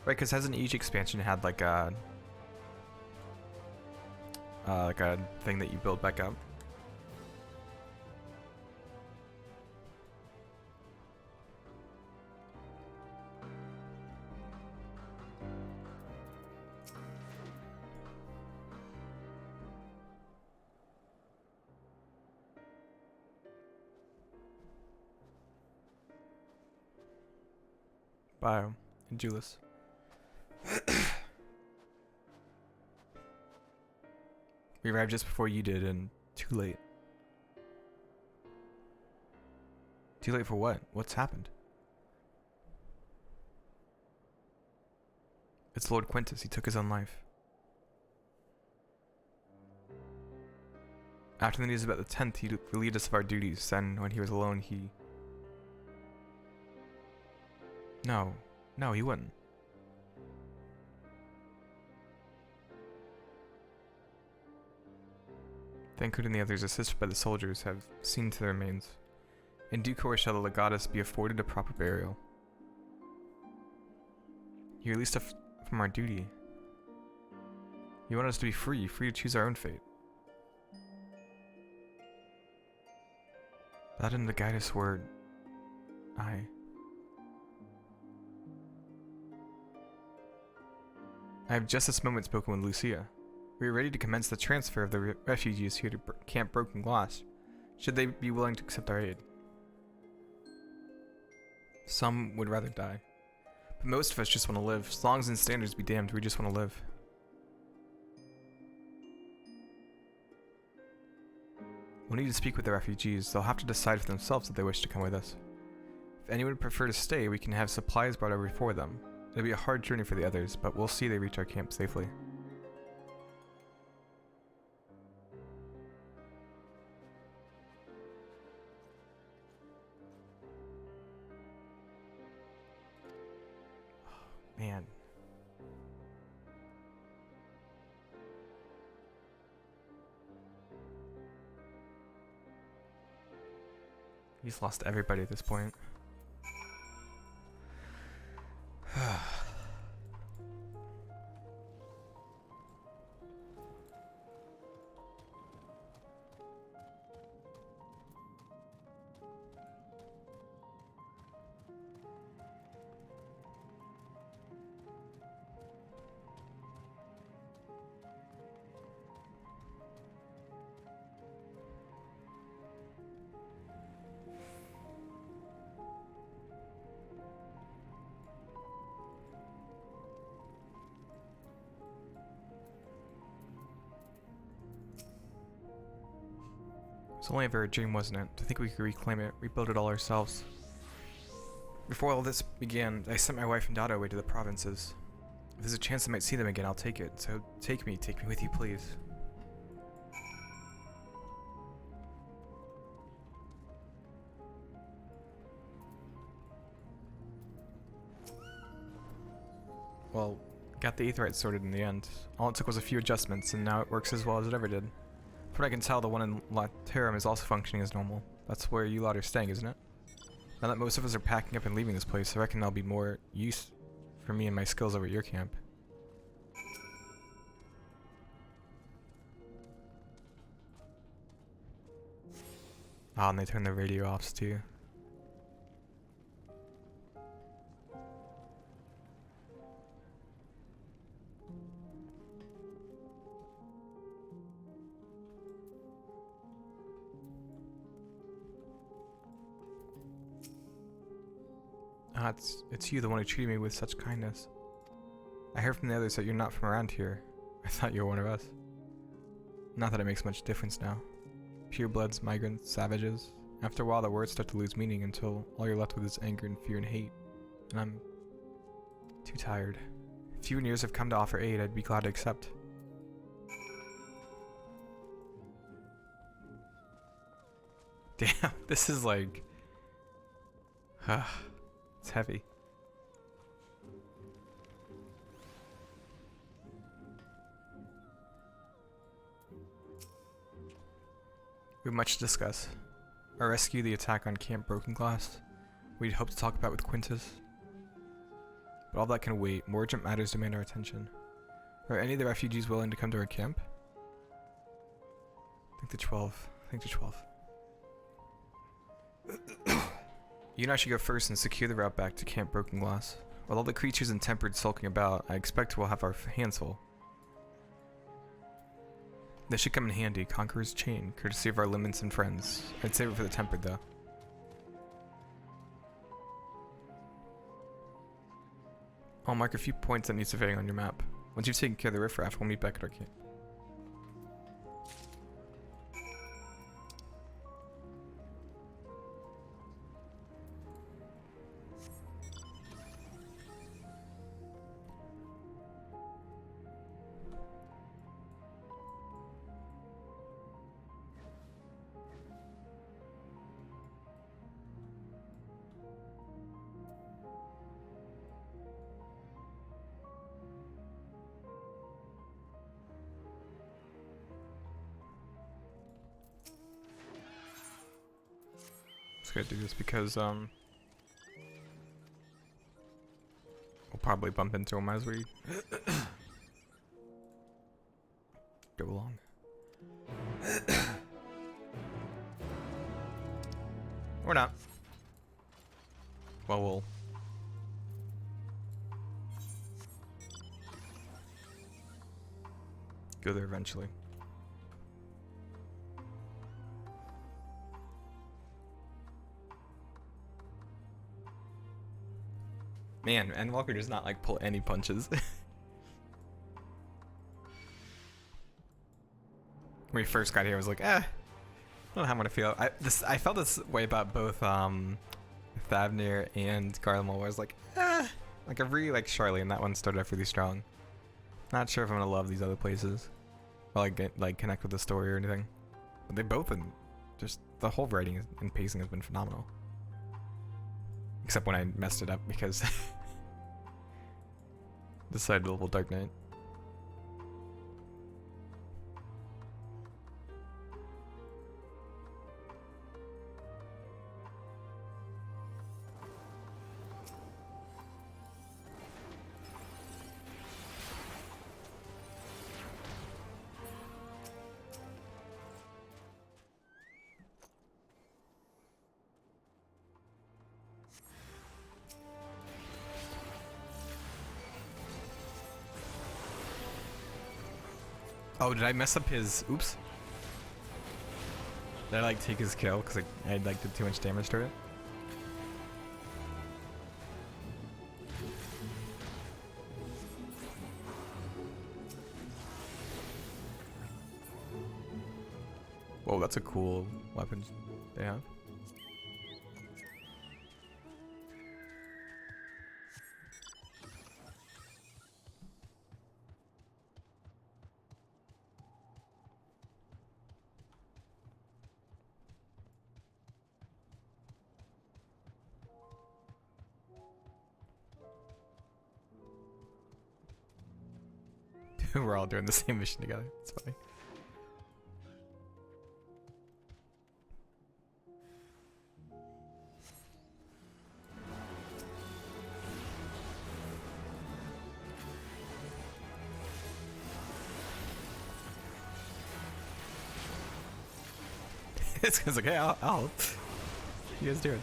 Right, because hasn't each expansion had like a thing that you build back up? Bio and Julius. We arrived just before you did, and too late. Too late for what? What's happened? It's Lord Quintus. He took his own life. After the news about the 10th, he relieved us of our duties. Then, when he was alone, he... No, he wouldn't. Thancred and the others, assisted by the soldiers, have seen to the remains. In due course shall the legatus be afforded a proper burial. You released us from our duty. You want us to be free to choose our own fate. That and the guidus were I have just this moment spoken with Lucia. We are ready to commence the transfer of the refugees here to Camp Broken Glass, should they be willing to accept our aid. Some would rather die, but most of us just want to live. Songs and standards be damned, we just want to live. We'll need to speak with the refugees. They'll have to decide for themselves if they wish to come with us. If anyone would prefer to stay, we can have supplies brought over for them. It'll be a hard journey for the others, but we'll see they reach our camp safely. Oh, man. He's lost everybody at this point. It's only ever a dream, wasn't it? To think we could reclaim it, rebuild it all ourselves. Before all this began, I sent my wife and daughter away to the provinces. If there's a chance I might see them again, I'll take it. So take me with you, please. Well, got the aetherite sorted in the end. All it took was a few adjustments, and now it works as well as it ever did. From what I can tell, the one in Laterum is also functioning as normal. That's where you lot are staying, isn't it? Now that most of us are packing up and leaving this place, I reckon there'll be more use for me and my skills over at your camp. Ah, and they turned the radio off too. Ah, it's you, the one who treated me with such kindness. I heard from the others that you're not from around here. I thought you were one of us. Not that it makes much difference now. Purebloods, migrants, savages. After a while the words start to lose meaning until all you're left with is anger and fear and hate. And I'm too tired. If you and yours have come to offer aid, I'd be glad to accept. Damn, this is like... it's heavy. We have much to discuss. Our rescue, the attack on Camp Broken Glass. We'd hoped to talk about with Quintus. But all that can wait. More urgent matters demand our attention. Are any of the refugees willing to come to our camp? I think the 12. You and I should go first and secure the route back to Camp Broken Glass. With all the creatures and tempered sulking about, I expect we'll have our hands full. This should come in handy. Conqueror's Chain, courtesy of our limits and friends. I'd save it for the tempered though. I'll mark a few points that need surveying on your map. Once you've taken care of the riffraff, we'll meet back at our camp. Just gotta do this because we'll probably bump into him as we go along. Or not. Well, we'll... go there eventually. Man, Endwalker does not like pull any punches. When we first got here, I was like, I don't know how I'm gonna feel. I felt this way about both Thavnir and Garlemald. I was like, like I really like Charlie, and that one started off really strong. Not sure if I'm gonna love these other places, or like connect with the story or anything. But they both, and just the whole writing and pacing has been phenomenal. Except when I messed it up because decided to level Dark Knight. Oh, did I mess up his... Oops. Did I like take his kill because I like did too much damage to it? Whoa, that's a cool weapon they have. We're all doing the same mission together. It's funny. This guy's like, hey, I'll help. You guys do it.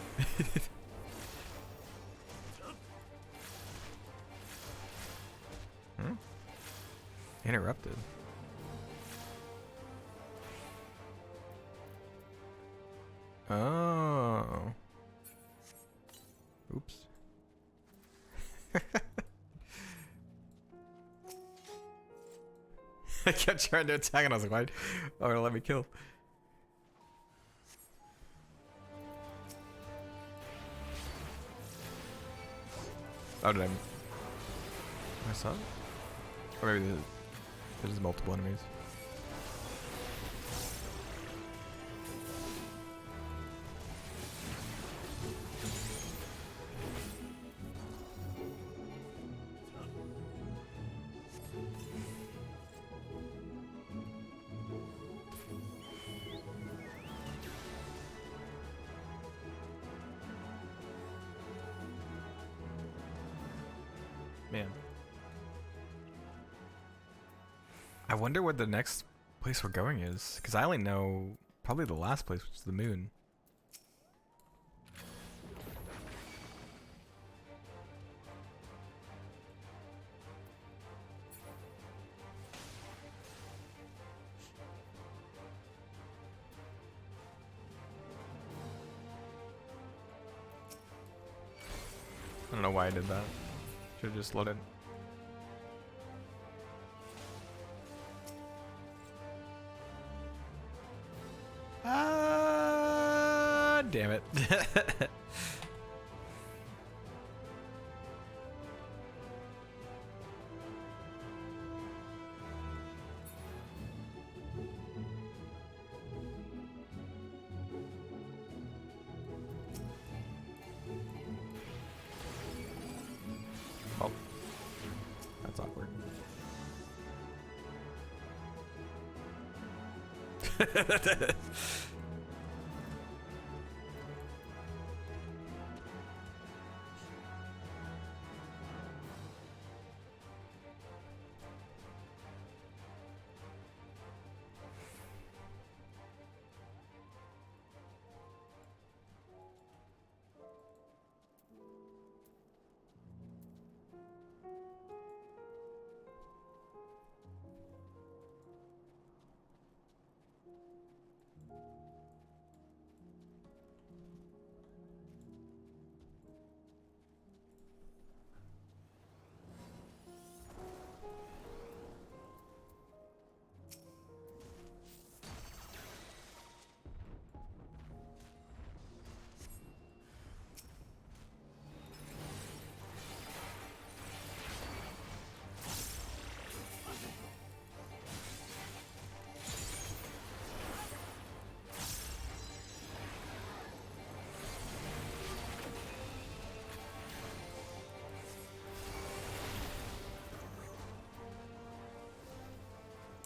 Interrupted. Oh. Oops. I kept trying to attack and I was like, why? Oh, it'll let me kill. Oh, did I mess up? Or maybe there's multiple enemies. Man. I wonder what the next place we're going is, because I only know probably the last place, which is the moon. I don't know why I did that. Should have just loaded. Damn it. Oh. That's awkward.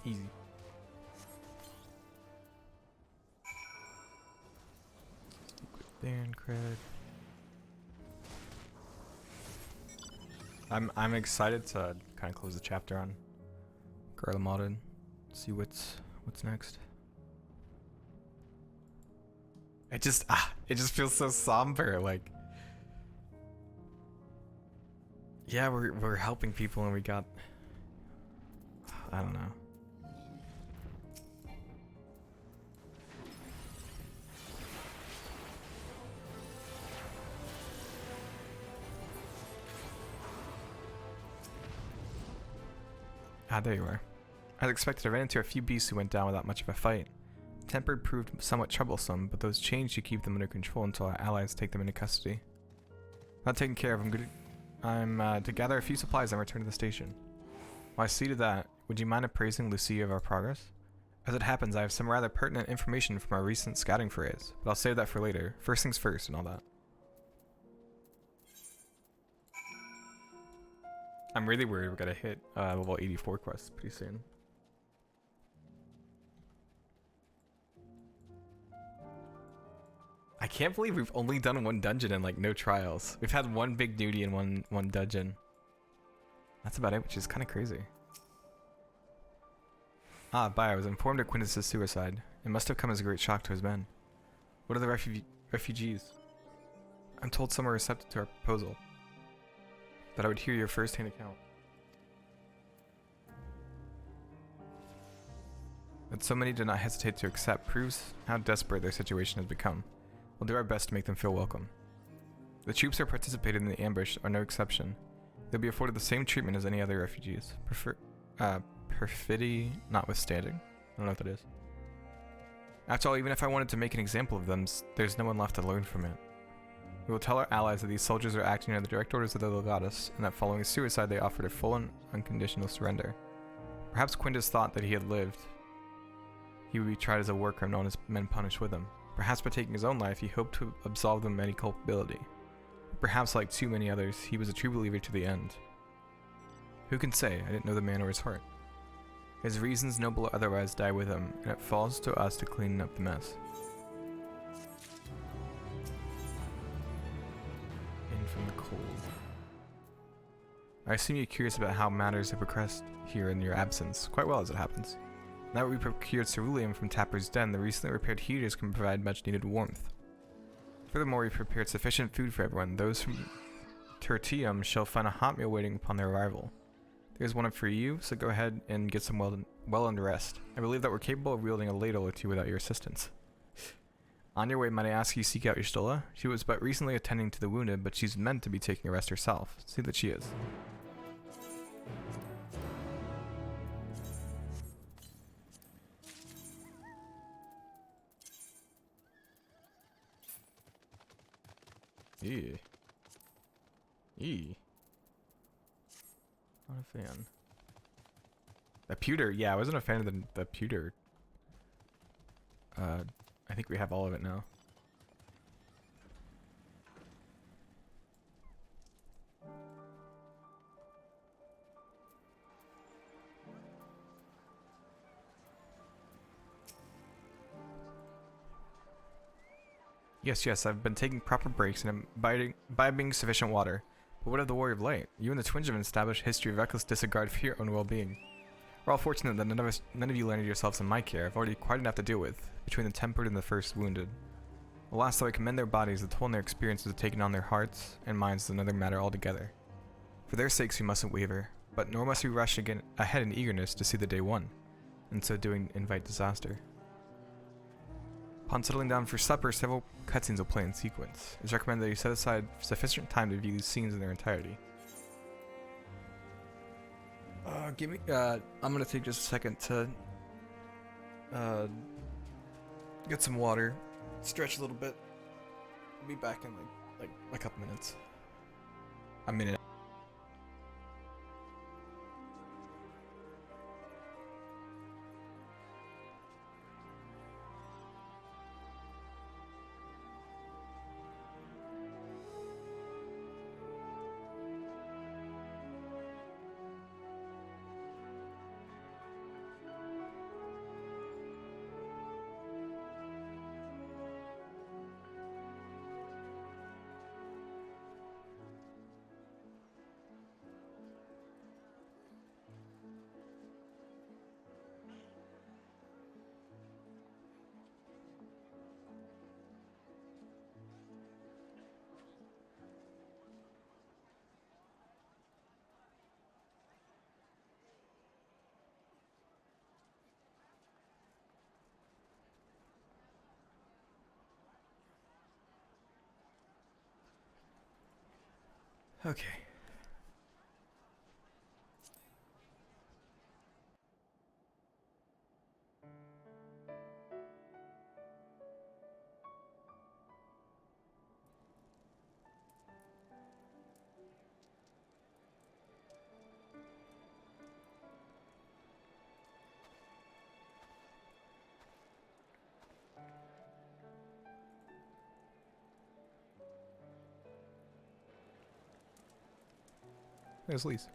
Easy. Baron cred. I'm excited to kind of close the chapter on Garlemalded. See what's next. It just feels so somber. Like, yeah, we're helping people and we got, I don't know. Ah, there you are. As expected, I ran into a few beasts who went down without much of a fight. Tempered proved somewhat troublesome, but those chains should keep them under control until our allies take them into custody. Not taken care of, I'm to gather a few supplies and return to the station. While I see to that, would you mind appraising Lucia of our progress? As it happens, I have some rather pertinent information from our recent scouting forays, but I'll save that for later. First things first and all that. I'm really worried we're gonna hit level 84 quests pretty soon. I can't believe we've only done one dungeon and like no trials. We've had one big duty and one dungeon. That's about it, which is kind of crazy. Ah, Bio, I was informed of Quintus's suicide. It must have come as a great shock to his men. What are the refugees? I'm told some are receptive to our proposal. But I would hear your first-hand account. That so many did not hesitate to accept proves how desperate their situation has become. We'll do our best to make them feel welcome. The troops who participated in the ambush are no exception. They'll be afforded the same treatment as any other refugees. Perfidy notwithstanding. I don't know what that is. After all, even if I wanted to make an example of them, there's no one left to learn from it. We will tell our allies that these soldiers are acting under the direct orders of the legatus, and that following his suicide they offered a full and unconditional surrender. Perhaps Quintus thought that he had lived. He would be tried as a war criminal and his men punished with him. Perhaps by taking his own life, he hoped to absolve them of any culpability. Perhaps, like too many others, he was a true believer to the end. Who can say? I didn't know the man or his heart. His reasons, noble or otherwise, die with him, and it falls to us to clean up the mess. In from the cold. I assume you're curious about how matters have progressed here in your absence, quite well as it happens. Now that we procured ceruleum from Tapper's Den, the recently repaired heaters can provide much needed warmth. Furthermore, we've prepared sufficient food for everyone. Those from Tertium shall find a hot meal waiting upon their arrival. There's one for you, so go ahead and get some well-earned rest. I believe that we're capable of wielding a ladle or two without your assistance. On your way, might I ask you seek out Y'shtola? She was but recently attending to the wounded, but she's meant to be taking a rest herself. See that she is. Yeah. Not a fan. The pewter, yeah, I wasn't a fan of the pewter. I think we have all of it now. Yes, I've been taking proper breaks and I'm imbibing sufficient water. But what of the Warrior of Light? You and the twins have an established history of reckless disregard for your own well-being. We're all fortunate that none of you landed yourselves in my care. I've already quite enough to deal with, between the tempered and the first wounded. Alas, though I commend their bodies, the toll and their experiences have taken on their hearts and minds is another matter altogether. For their sakes we mustn't waver, but nor must we rush ahead in eagerness to see the day won, and so doing invite disaster. Upon settling down for supper, several cutscenes will play in sequence. It's recommended that you set aside sufficient time to view these scenes in their entirety. I'm gonna take just a second to get some water, stretch a little bit. I'll be back in like a couple minutes. A minute. Okay. There's Lise.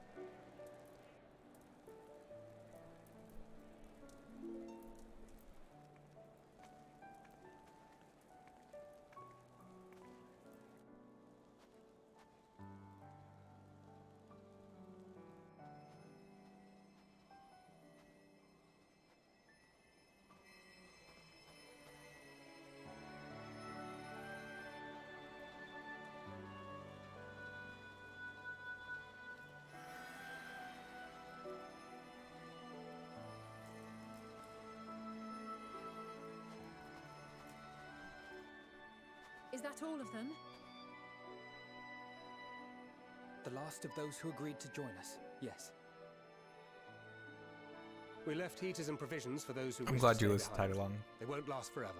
Is that all of them? The last of those who agreed to join us, yes. We left heaters and provisions for those who I'm wish glad to stay you was behind. tied along. They won't last forever,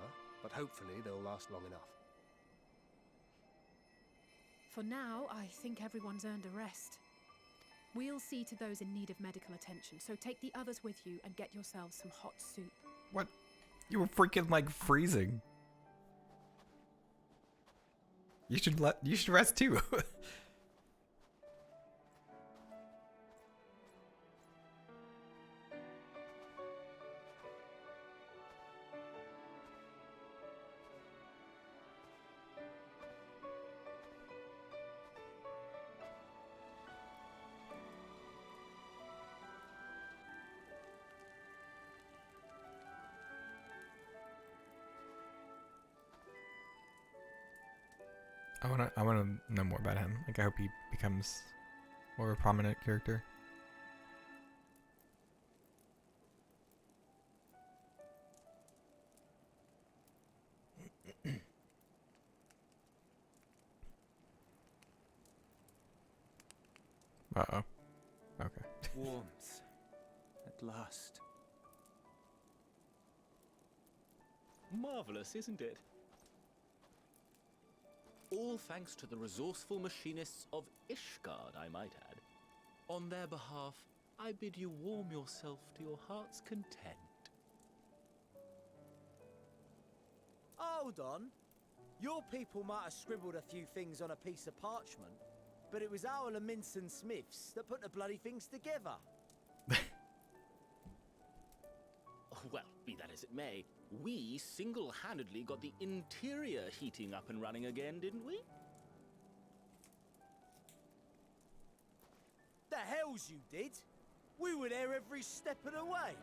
but hopefully they'll last long enough. For now, I think everyone's earned a rest. We'll see to those in need of medical attention, so take the others with you and get yourselves some hot soup. What? You were freaking like freezing. You should rest too. I wanna know more about him. Like I hope he becomes more of a prominent character. Uh-oh. Okay. Warmth. At last. Marvelous, isn't it? All thanks to the resourceful machinists of Ishgard, I might add. On their behalf, I bid you warm yourself to your heart's content. Hold on. Your people might have scribbled a few things on a piece of parchment, but it was our Leminson Smiths that put the bloody things together. Well, be that as it may, we single-handedly got the interior heating up and running again, didn't we? The hells you did! We were there every step of the way.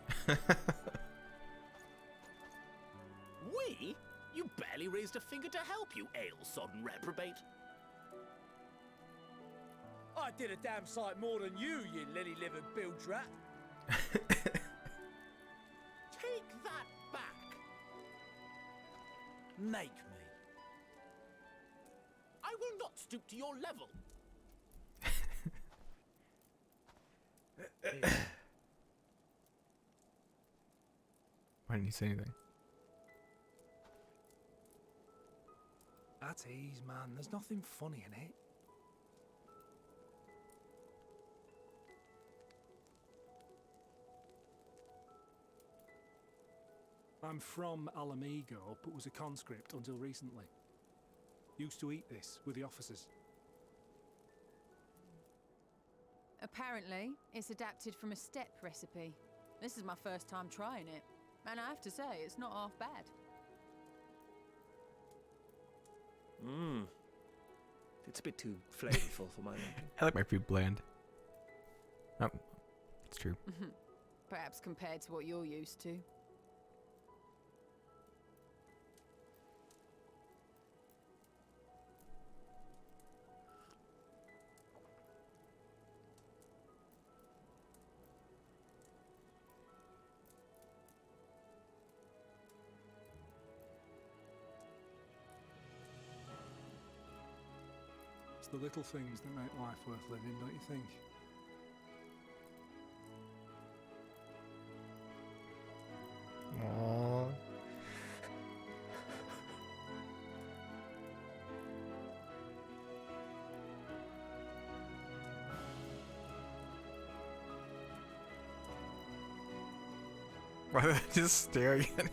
We? You barely raised a finger to help, you ale-sodden reprobate. I did a damn sight more than you lily-livered bilge rat. Take that back. Make me. I will not stoop to your level. Why didn't you say anything? At ease, man. There's nothing funny in it. I'm from Alamego, but was a conscript until recently. Used to eat this with the officers. Apparently, it's adapted from a steppe recipe. This is my first time trying it, and I have to say, it's not half bad. Mmm. It's a bit too flavorful for my liking. I like my food bland. Oh, it's true. Perhaps compared to what you're used to. the little things that make life worth living, don't you think? Aww. Why are they just staring at him?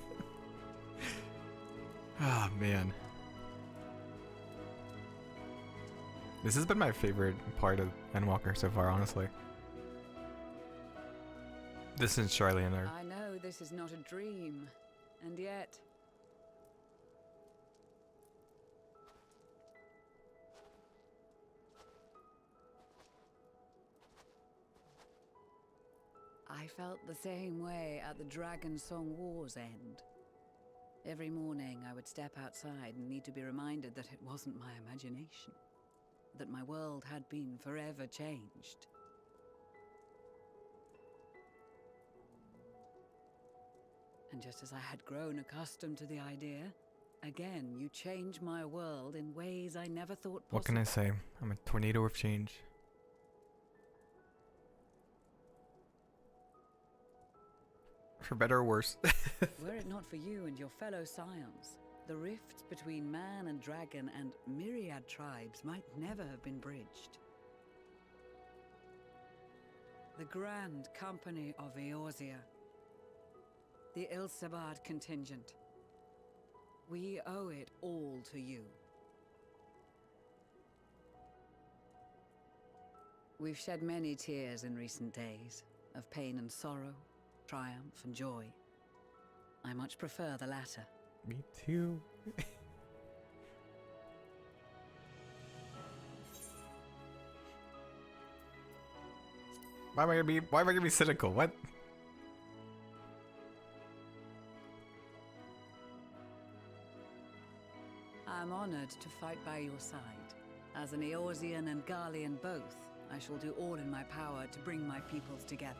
Oh man. This has been my favorite part of Endwalker so far, honestly. This is Charlene there. I know this is not a dream, and yet... I felt the same way at the Dragon Song War's end. Every morning I would step outside and need to be reminded that it wasn't my imagination, that my world had been forever changed. And just as I had grown accustomed to the idea, again you change my world in ways I never thought possible. What can I say? I'm a tornado of change. For better or worse. Were it not for you and your fellow scions, the rifts between man and dragon and myriad tribes might never have been bridged. The Grand Company of Eorzea, the Ilsabard contingent, we owe it all to you. We've shed many tears in recent days, of pain and sorrow, triumph and joy. I much prefer the latter. Me too. Why am I gonna be cynical? What? I'm honored to fight by your side. As an Eorzean and Garlean both, I shall do all in my power to bring my peoples together.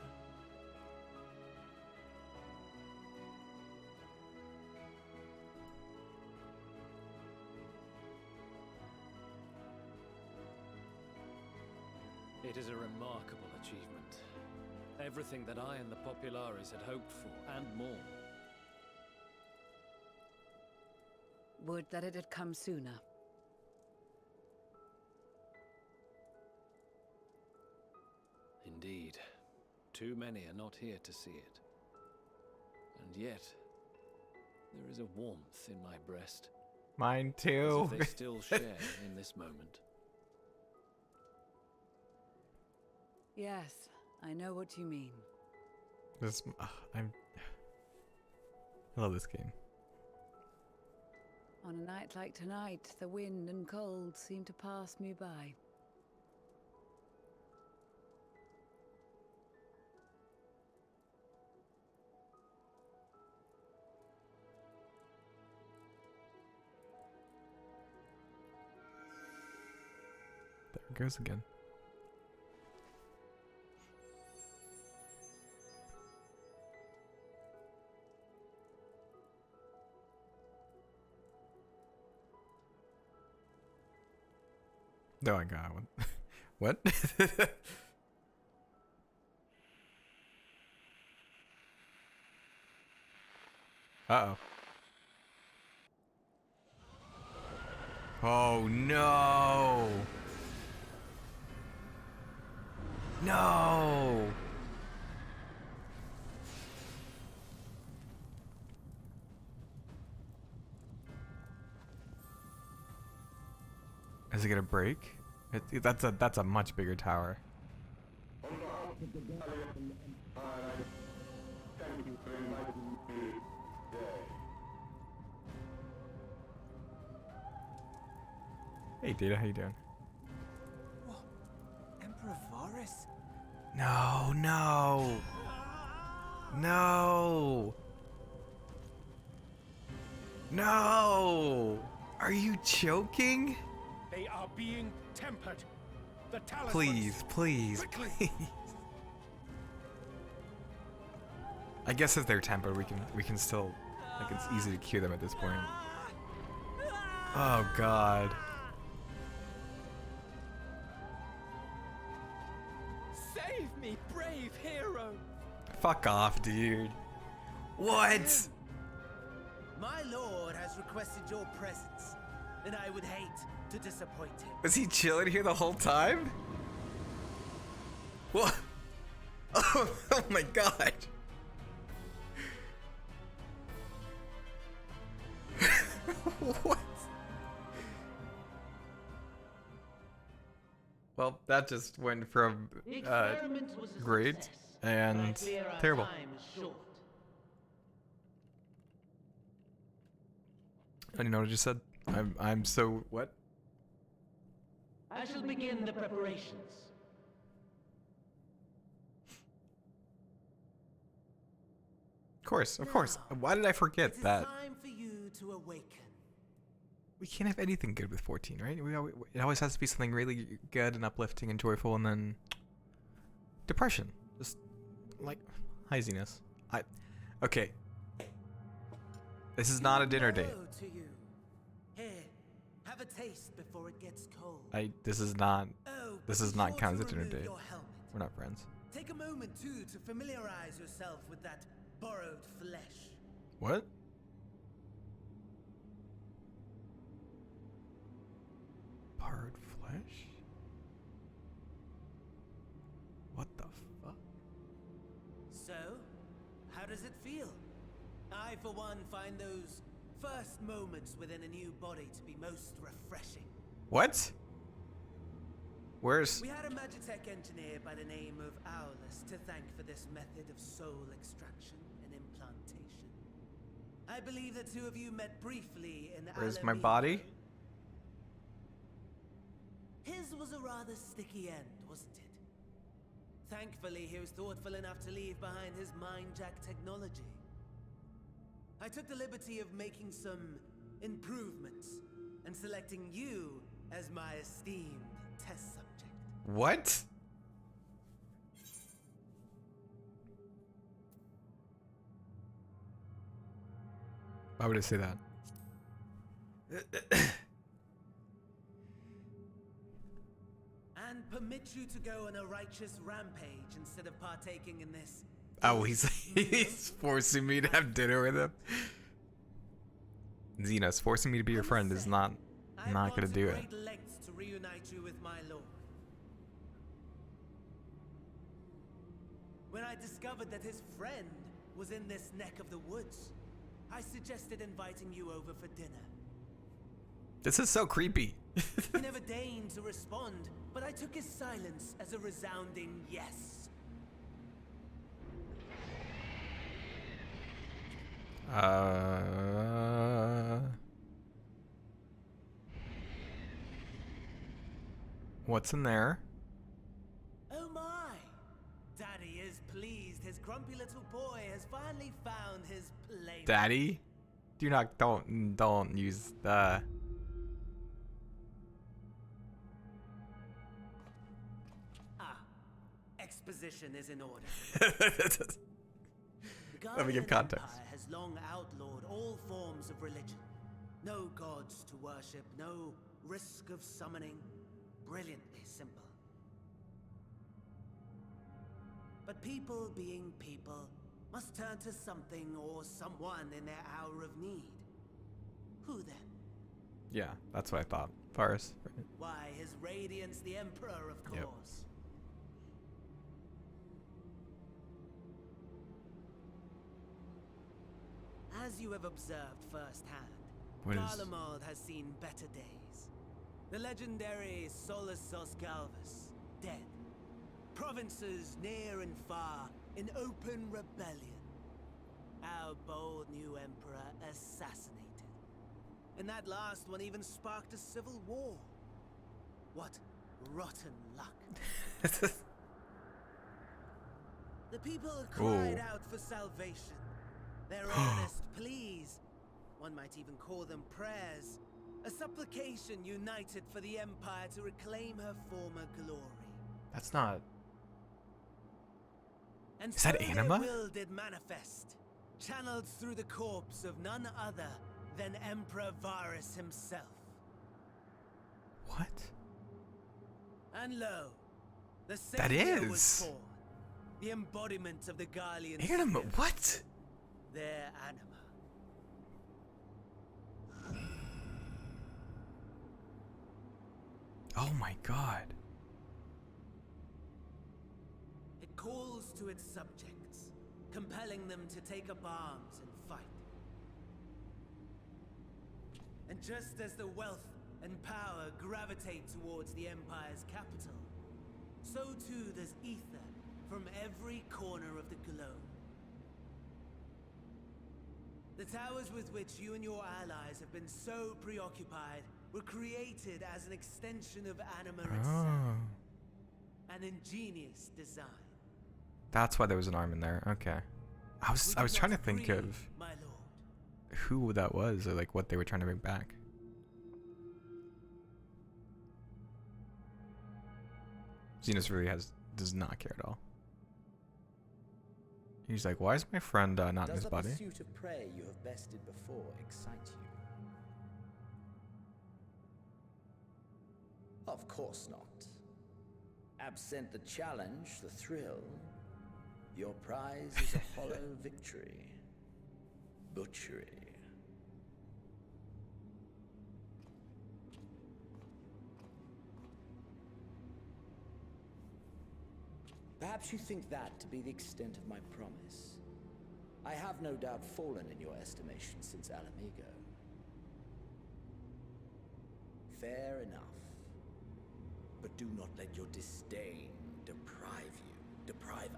It is a remarkable achievement. Everything that I and the Populares had hoped for, and more. Would that it had come sooner. Indeed. Too many are not here to see it. And yet, there is a warmth in my breast. Mine too. As if they still share in this moment. Yes, I know what you mean. I love this game. On a night like tonight, the wind and cold seem to pass me by. There it goes again. Oh my god, what? Uh-oh. Oh no! No! Is it gonna break? That's a much bigger tower. Hey Data, how you doing? What? Emperor Varus? No, no! No! No! Are you joking? They are being tempered. The talismans. Please, please, please. I guess if they're tempered, we can still, like, it's easy to cure them at this point. Oh god. me, brave hero. Fuck off, dude. What? My lord has requested your presence, and I would hate to disappoint him. Was he chilling here the whole time? What? Oh my god. What? Well, that just went from great and terrible. I don't know what I just said. I'm so what? I shall begin the preparations. Of course. Why did I forget that? Time for you to awaken. We can't have anything good with 14, right? It always has to be something really good and uplifting and joyful, and then depression, just like haziness. Okay. This is not a dinner date. Hello to you. Here, have a taste before it gets cold. This is not be count as sure a to dinner remove date. your helmet. We're not friends. Take a moment too to familiarize yourself with that borrowed flesh. What? Borrowed flesh? What the fuck? So, how does it feel? I, for one, find those first moments within a new body to be most refreshing. What? Where's... We had a Magitech engineer by the name of Aulus to thank for this method of soul extraction and implantation. I believe the two of you met briefly in Where's my Alameda. body? His was a rather sticky end, wasn't it? Thankfully, he was thoughtful enough to leave behind his mind-jack technology. I took the liberty of making some improvements and selecting you as my esteemed test subject. What? Why would I say that? And permit you to go on a righteous rampage instead of partaking in this. Oh, he's forcing me to have dinner with him. Xenos, forcing me to be your friend is not gonna do it. Great lengths to reunite you with my lord. When I discovered that his friend was in this neck of the woods, I suggested inviting you over for dinner. This is so creepy. He never deigned to respond, but I took his silence as a resounding yes. What's in there? Oh my! Daddy is pleased. His grumpy little boy has finally found his playmate. Daddy? Don't use the... Exposition is in order. Let me give context. Empire has long outlawed all forms of religion. No gods to worship, no risk of summoning. Brilliantly simple. But people being people must turn to something or someone in their hour of need. Who then? Yeah, that's what I thought. Varus. Why, His Radiance the Emperor, of course. Yep. As you have observed firsthand, What is- Garlemald has seen better days. The legendary Solus Galvus, dead. Provinces near and far in open rebellion. Our bold new emperor assassinated. And that last one even sparked a civil war. What rotten luck. The people cried out for salvation. Their earnest pleas, one might even call them prayers, a supplication united for the Empire to reclaim her former glory. That's not... And Is that so Anima? their will did manifest, channeled through the corpse of none other than Emperor Varus himself. What? And lo, the That Savior is. was born. The embodiment of the Garlean Anima? spirit. What? Their anima. Oh my god. It calls to its subjects, compelling them to take up arms and fight. And just as the wealth and power gravitate towards the Empire's capital, so too does ether from every corner of the globe. The towers with which you and your allies have been so preoccupied were created as an extension of anima itself. An ingenious design. That's why there was an arm in there. Okay. I was trying to think of who that was, or like what they were trying to bring back. Xenos really does not care at all. He's like, why is my friend not in his body? Does the pursuit of prey you have bested before excite you? Of course not. Absent the challenge, the thrill, your prize is a hollow victory. Butchery. Perhaps you think that to be the extent of my promise. I have no doubt fallen in your estimation since Alamigo. Fair enough. But do not let your disdain deprive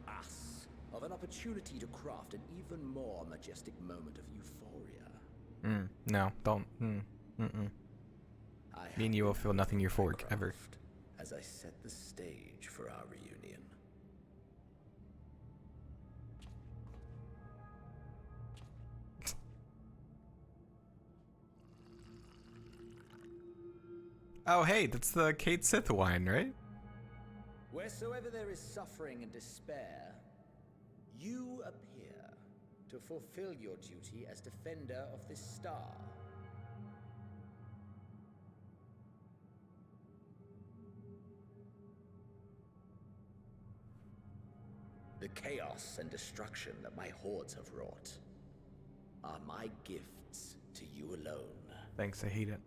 us of an opportunity to craft an even more majestic moment of euphoria. No, don't. Me and you will feel nothing euphoric ever. As I set the stage for our reunion. Oh, hey, that's the Kate Sith wine, right? Wheresoever there is suffering and despair, you appear to fulfill your duty as defender of this star. The chaos and destruction that my hordes have wrought are my gifts to you alone. Thanks, I hate it.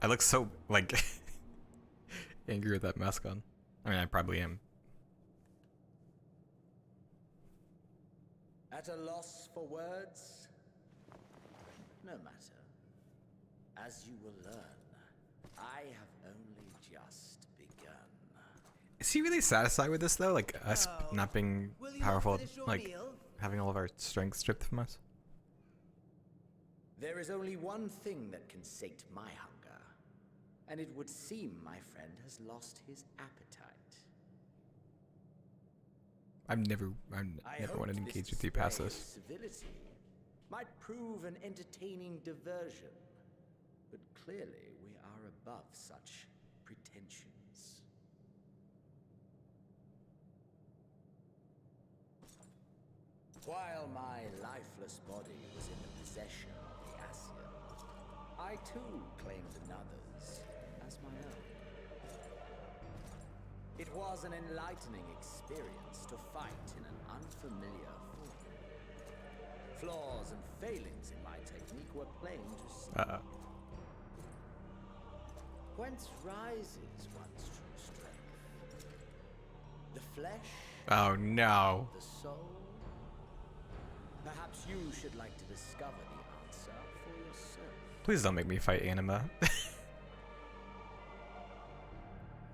I look so, like, angry with that mask on. I mean, I probably am. At a loss for words? No matter. As you will learn, I have only just begun. Is he really satisfied with this, though? Like, us not being powerful, like, having all of our strength stripped from us? There is only one thing that can sate my hunger. And it would seem my friend has lost his appetite. I've never wanted to engage with you past this. Civility might prove an entertaining diversion, but clearly we are above such pretensions. While my lifeless body was in the possession of the Ascian, I too claimed another's as my own. It was an enlightening experience to fight in an unfamiliar form. Flaws and failings in my technique were plain to see. Whence rises one's true strength? The flesh? Oh no. The soul? Perhaps you should like to discover the answer for yourself. Please don't make me fight Anima.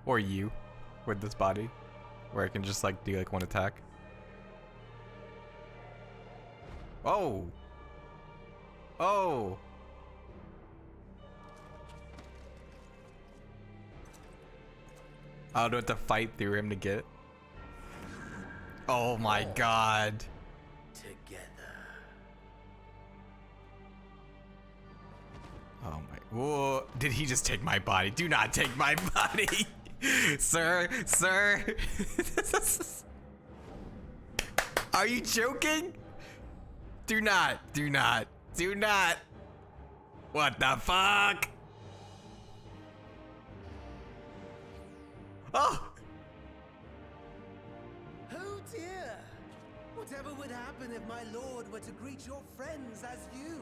Or you, with this body, where I can just like do like one attack. Oh! Oh! I don't have to fight through him to get. Oh my god. Together. Oh my. Whoa. Did he just take my body? Do not take my body. Sir, sir. Are you joking? Do not, do not, do not. What the fuck? Oh! Oh dear! Whatever would happen if my lord were to greet your friends as you?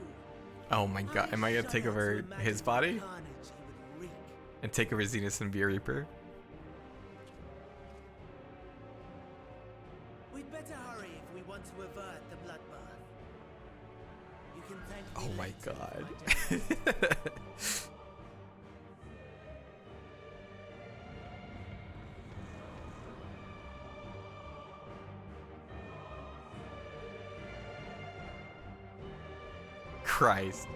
Oh my god, am I gonna take over his body? And take over Zenith and be a Reaper? We'd better hurry if we want to avert the bloodbath. You can thank me Oh my later, god. my dear. Christ.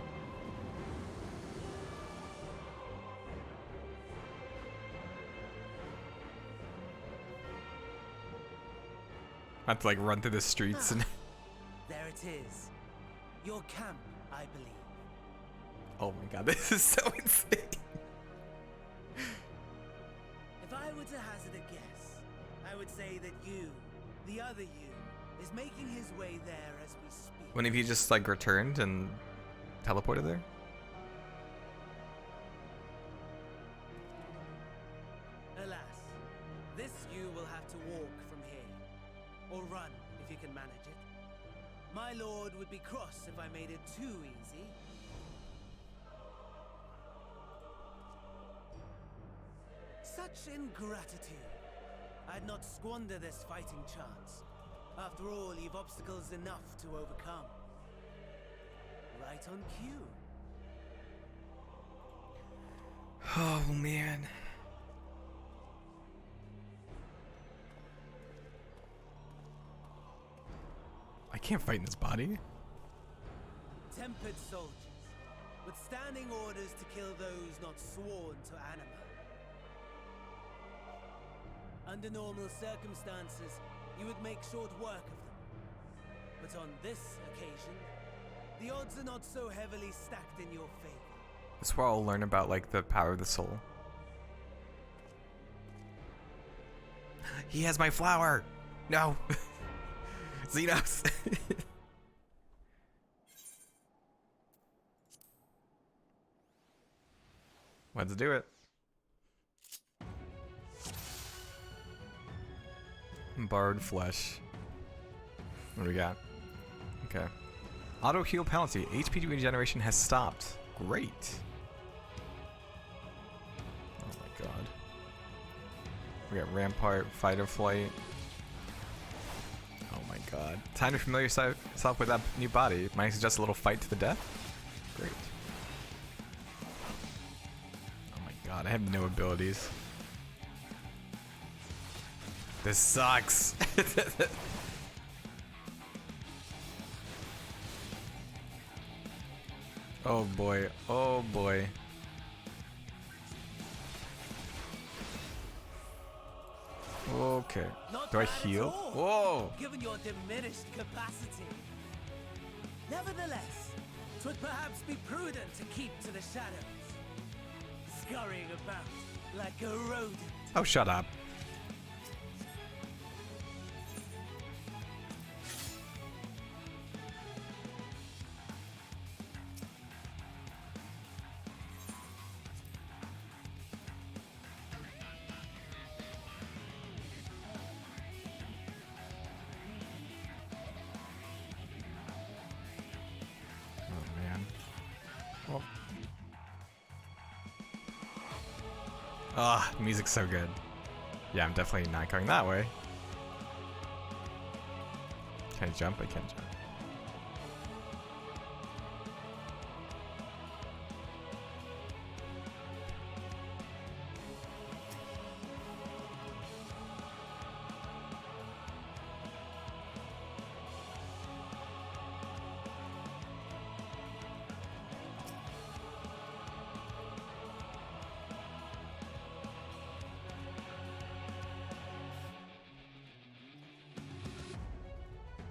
I have to like run through the streets and There it is. Your camp, I believe. oh my god, this is so insane. If I were to hazard a guess, I would say that you, the other you, is making his way there as we speak. When have you just like returned and teleported there? Alas, this you will have to walk from here. Or run, if you can manage it. My lord would be cross if I made it too easy. Such ingratitude. I'd not squander this fighting chance. After all, you've obstacles enough to overcome. Right on cue. Oh man. I can't fight in this body. Tempered soldiers, with standing orders to kill those not sworn to anima. Under normal circumstances, you would make short work of them. But on this occasion, the odds are not so heavily stacked in your favor. That's where I'll learn about like the power of the soul. He has my flower! No! Xenos! Let's do it. Borrowed flesh. What do we got? Okay. Auto heal penalty. HP regeneration has stopped. Great. Oh my god. We got Rampart, Fighter Flight. Oh my god. Time to familiar yourself with that new body. Might suggest a little fight to the death? Great. Oh my god, I have no abilities. This sucks. Oh boy, oh boy. Okay. Do I heal? Whoa! Given your diminished capacity. Nevertheless, 'twould perhaps be prudent to keep to the shadows. Scurrying about like a rodent. Oh, shut up. Ah, the music's so good. Yeah, I'm definitely not going that way. Can I jump? I can't jump.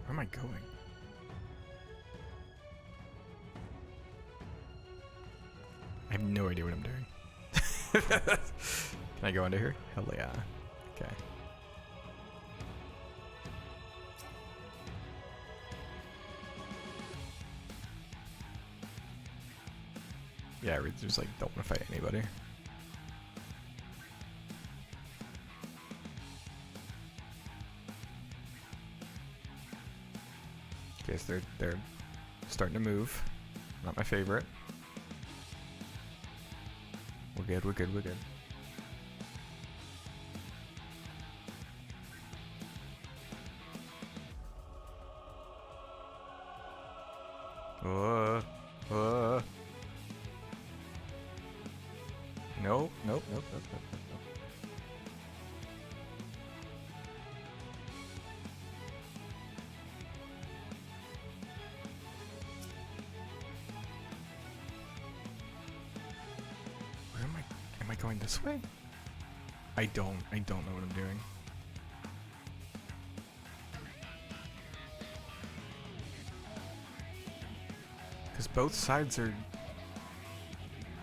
Where am I going? I have no idea what I'm doing. Can I go under here? Hell yeah. Okay. Yeah, we just like don't want to fight anybody. Okay, so they're starting to move. Not my favorite. We're good, we're good, we're good. Nope, nope, nope, nope, nope, nope. Where am I? Am I going this way? I don't know what I'm doing. Because both sides are...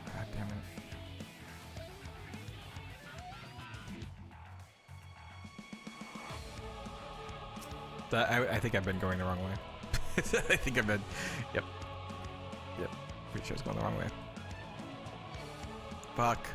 God damn it. I think I've been going the wrong way. I think I've been... Yep. Yep. Pretty sure it's going the wrong way. Fuck.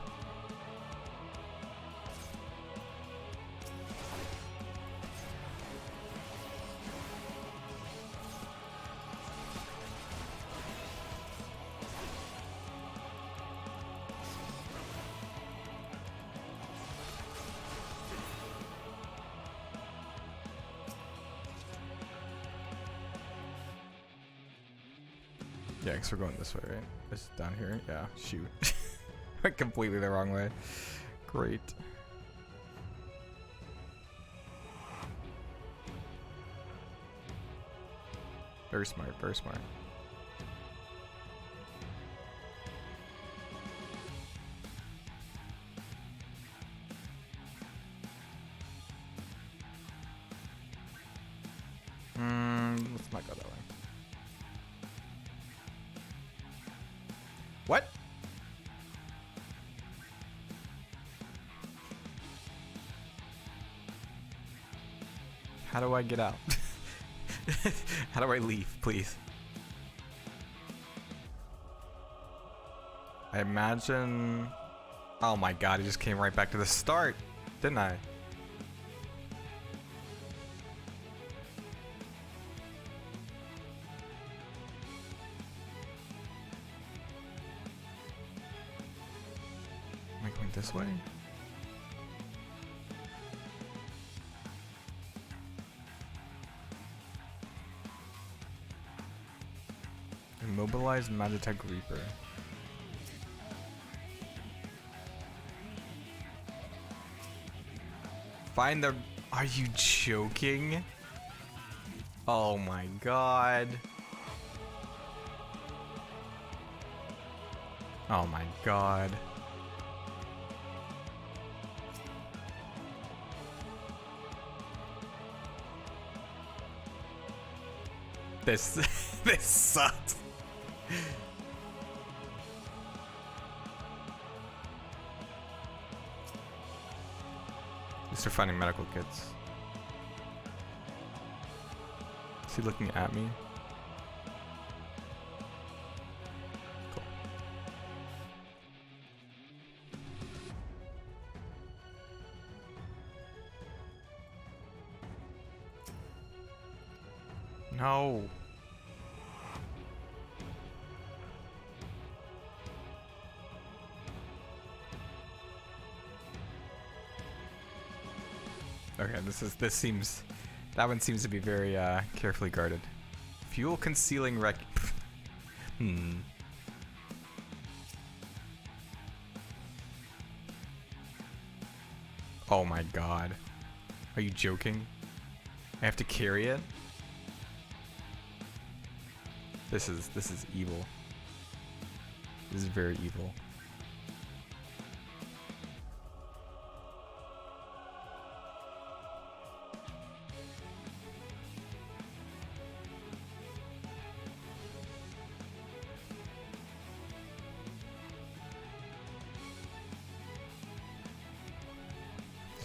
Yeah, because we're going this way, right? It's down here. Yeah, shoot. Went completely the wrong way. Great. Very smart, very smart. Let's not go that way. What? How do I get out? How do I leave, please? I imagine... Oh my god, he just came right back to the start, didn't I? Am I going this way? Immobilize Magitech Reaper. Find the... Are you joking? Oh my god. Oh my god. This this sucks. At least they're finding medical kits. Is he looking at me? Cool. No. Okay, that one seems to be very carefully guarded. Fuel concealing wreck. Oh my god. Are you joking? I have to carry it? This is evil. This is very evil.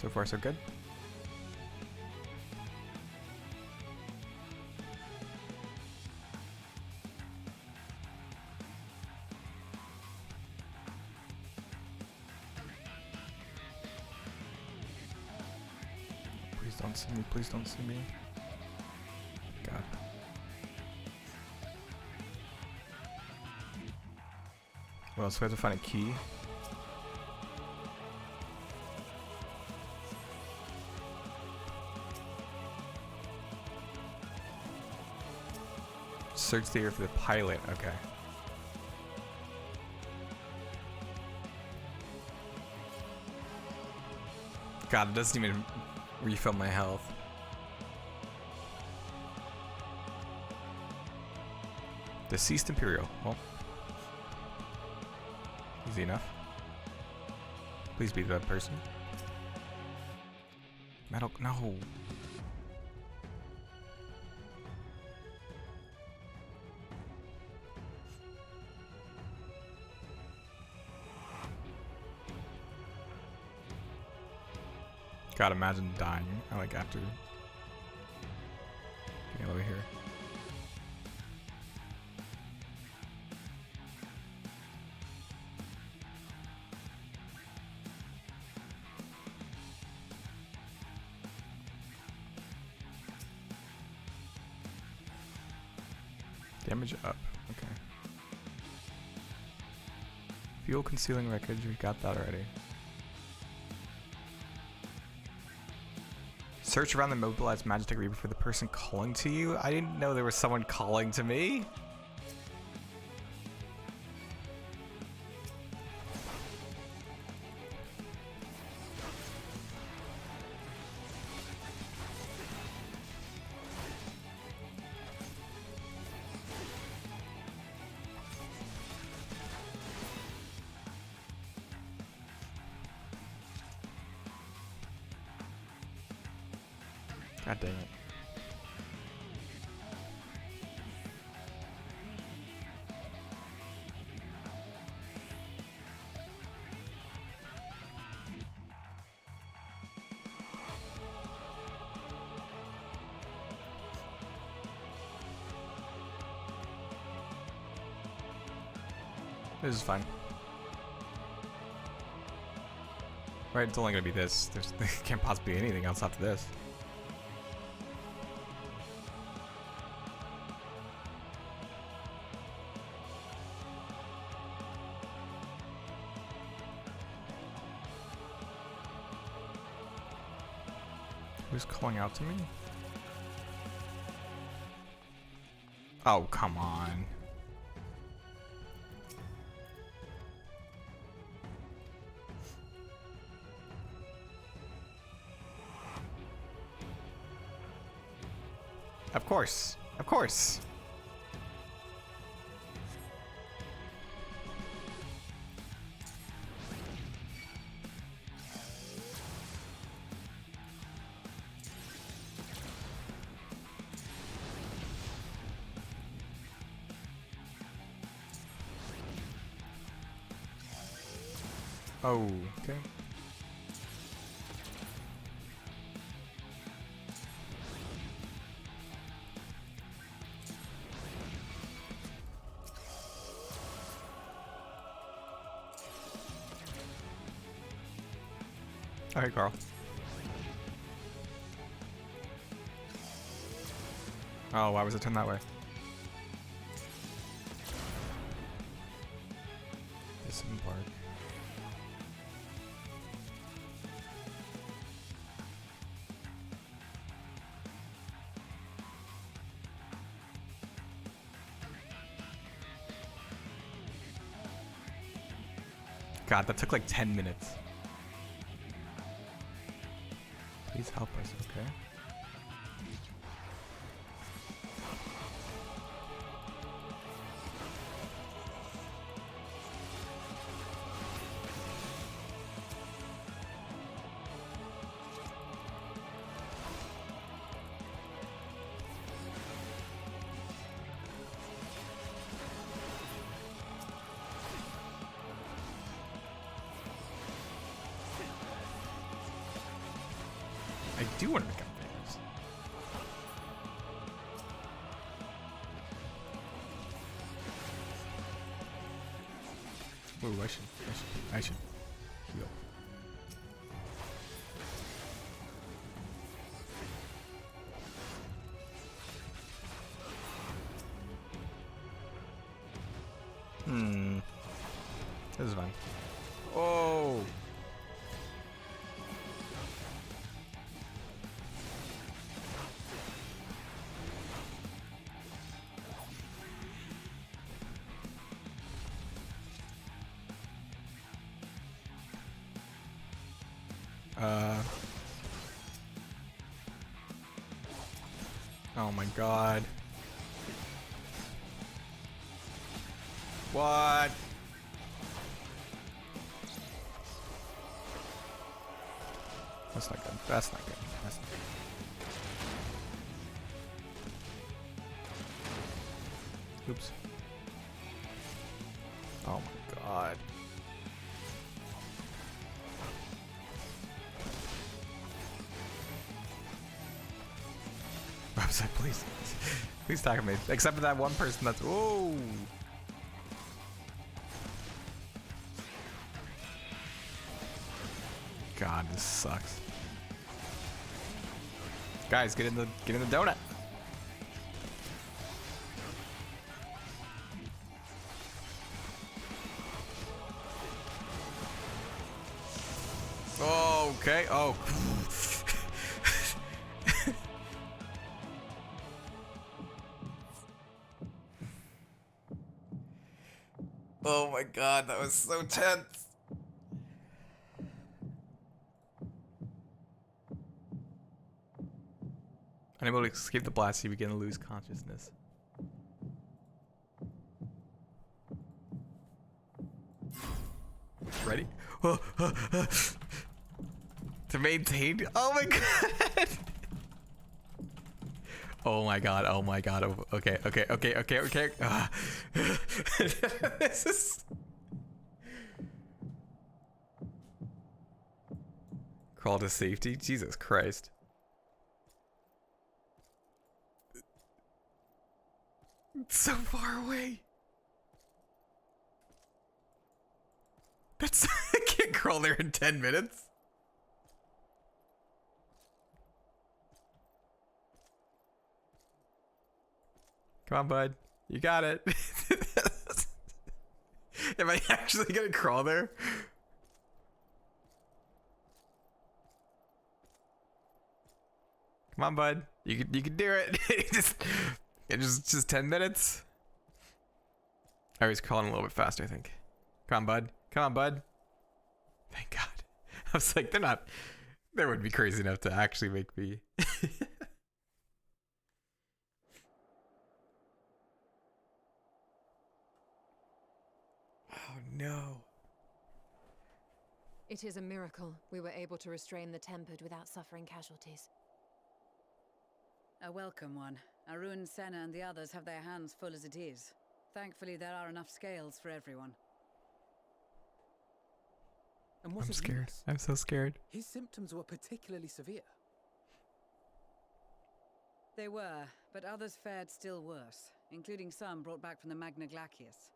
So far, so good. Please don't see me. Please don't see me. God. Well, so we have to find a key. Search the area for the pilot. Okay. God, it doesn't even refill my health. Deceased Imperial. Well, easy enough. Please be that person. Metal. No. God, imagine dying. Like after getting over here. Damage up. Okay. Fuel concealing wreckage. We got that already. Search around the mobilized Magitek Reaper for the person calling to you. I didn't know there was someone calling to me. God dang it. This is fine. Right, it's only gonna be this. There can't possibly be anything else after this. Who's calling out to me? Oh, come on. Of course. Of course. Oh, okay. All right, Carl. Oh, why was it turned that way? Disembark. God, that took like 10 minutes. Please help us, okay? I do want to become famous. Ooh, I should heal. This is fine. Oh! Oh my god. What? That's not good. That's not good. That's not good. Oops. Oh my god. Website, please. Please talk to me. Except for that one person that's. Whoa! God, this sucks. Guys, get in the donut. Oh, okay. Oh. Oh my god, that was so tense. Unable to escape the blast, you begin to lose consciousness. Ready? To maintain. Oh my god. Oh my god. Oh my god. Oh, okay. This is. Crawl to safety? Jesus Christ. It's so far away. That's. I can't crawl there in 10 minutes. Come on, bud. You got it. Am I actually gonna crawl there? Come on, bud. You can do it. just 10 minutes. I was crawling a little bit faster, I think. Come on, bud. Come on, bud. Thank God. I was like, they wouldn't be crazy enough to actually make me. Oh no. It is a miracle we were able to restrain the Tempered without suffering casualties. A welcome one. Arun, Senna, and the others have their hands full as it is. Thankfully, there are enough scales for everyone. And what I'm of scared. Eunice? I'm so scared. His symptoms were particularly severe. They were, but others fared still worse, including some brought back from the Magna Glacius.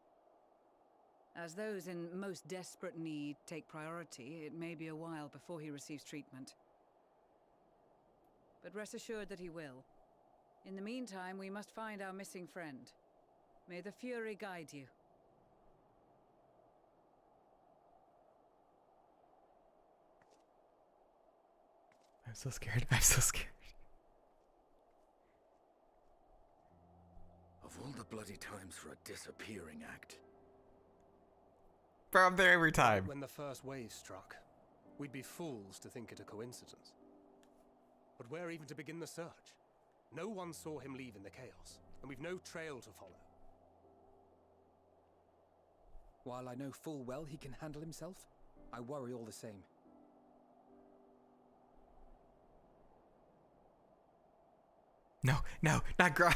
As those in most desperate need take priority, it may be a while before he receives treatment. But rest assured that he will. In the meantime, we must find our missing friend. May the Fury guide you. I'm so scared. I'm so scared. Of all the bloody times for a disappearing act. Bro, I'm there every time. When the first wave struck, we'd be fools to think it a coincidence. But where even to begin the search? No one saw him leave in the chaos, and we've no trail to follow. While I know full well he can handle himself, I worry all the same. No, not Gra.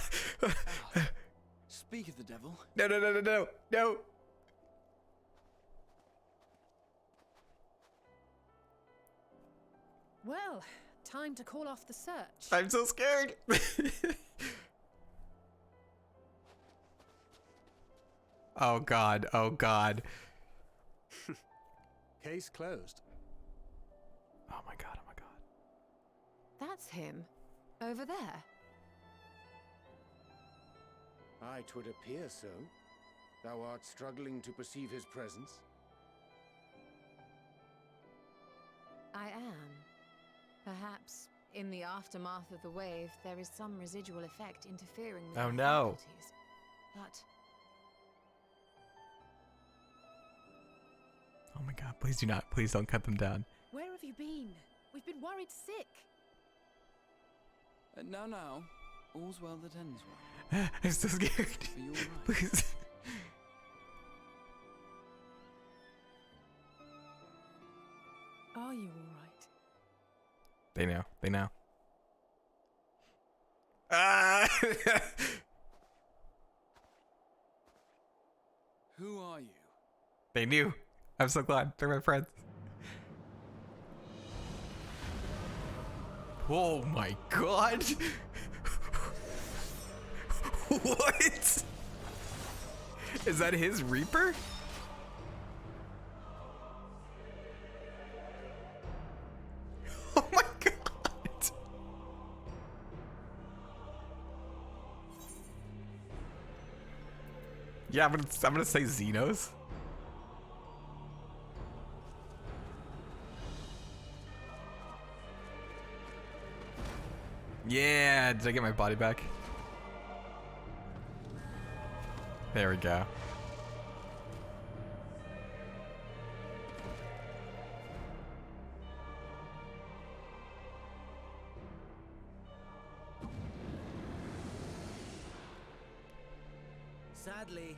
Speak of the devil. No. Well, time to call off the search. I'm so scared. Oh god, oh god. Case closed. Oh my god, oh my god. That's him. Over there. Aye, 'twould appear so. Thou art struggling to perceive his presence? I am. Perhaps, in the aftermath of the wave, there is some residual effect interfering with Oh my no. faculties. But Oh my god, please do not. Please don't cut them down. Where have you been? We've been worried sick. Now, all's well that ends well. I'm so scared. Are you alright? Please. Are you alright? They know. They know. Ah! Who are you? They knew. I'm so glad. They're my friends. Oh my god. What? Is that his Reaper? Oh my god. Yeah, I'm gonna say Xenos. Yeah, did I get my body back? There we go. Sadly,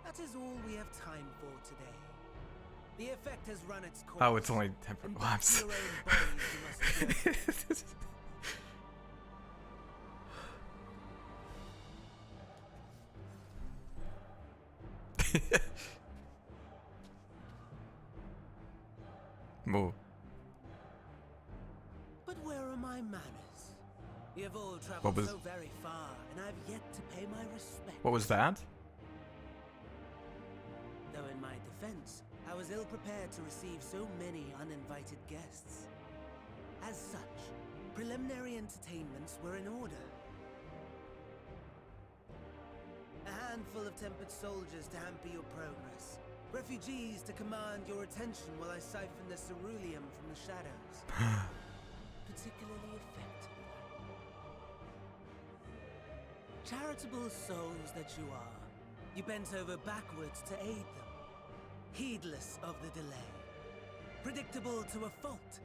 that is all we have time for today. The effect has run its course. Oh, it's only temporary. Well, I'm so Your own bodies you must adjust. Move. But where are my manners? You have all What traveled was- so very far, and I've yet to pay my respect. What was that? Though in my defense, I was ill prepared to receive so many uninvited guests. As such, preliminary entertainments were in order. A handful of tempered soldiers to hamper your progress. Refugees to command your attention while I siphon the ceruleum from the shadows. Particularly effective. Charitable souls that you are, you bent over backwards to aid them, heedless of the delay, predictable to a fault.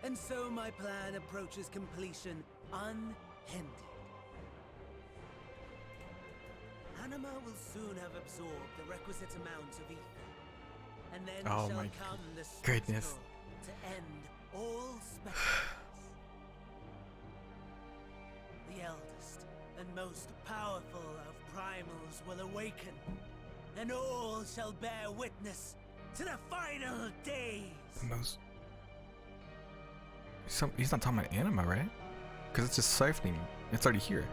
And so my plan approaches completion unhindered. Anima will soon have absorbed the requisite amount of ether, and then Oh shall my come the goodness. spectacle to end all spectacles. The eldest and most powerful of primals will awaken, and all shall bear witness to the final days. The most. He's not talking about anima, right? Because it's just siphoning. It's already here.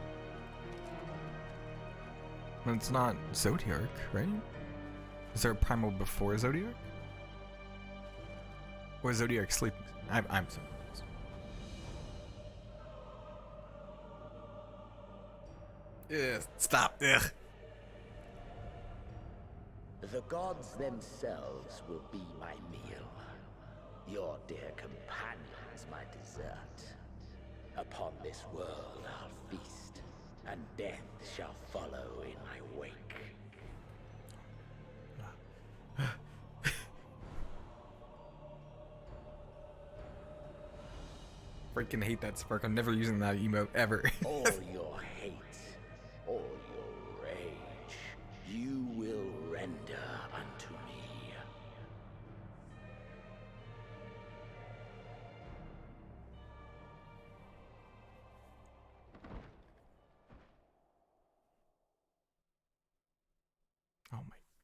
But it's not Zodiark, right? Is there a primal before Zodiark? Or is Zodiark sleeping? I'm so confused. Ugh, stop. Ugh. The gods themselves will be my meal. Your dear companions my dessert. Upon this world I'll feast, and death shall follow in my wake. Freaking hate that spark. I'm never using that emote ever. All your hate, all your rage, you will render unto me.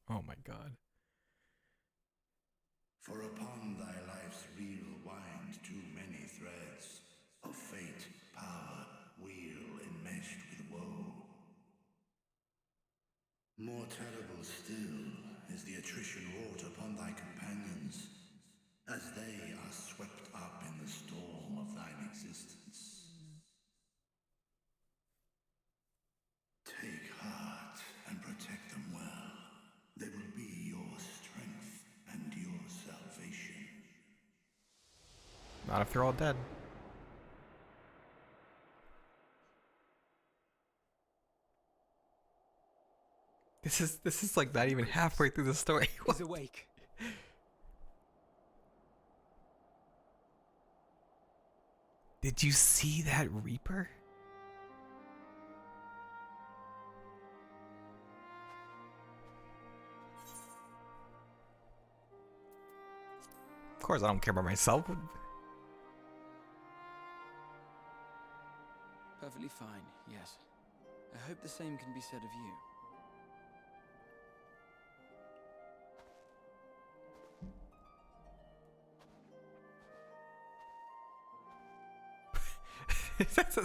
Oh my god. For upon thy life's reel wind too many threads, O still is the attrition wrought upon thy companions, as they are swept up in the storm of thine existence. Take heart and protect them well. They will be your strength and your salvation. Not if they're all dead. This is like not even halfway through the story. He's awake. Did you see that Reaper? Of course I don't care about myself. Perfectly fine, yes. I hope the same can be said of you.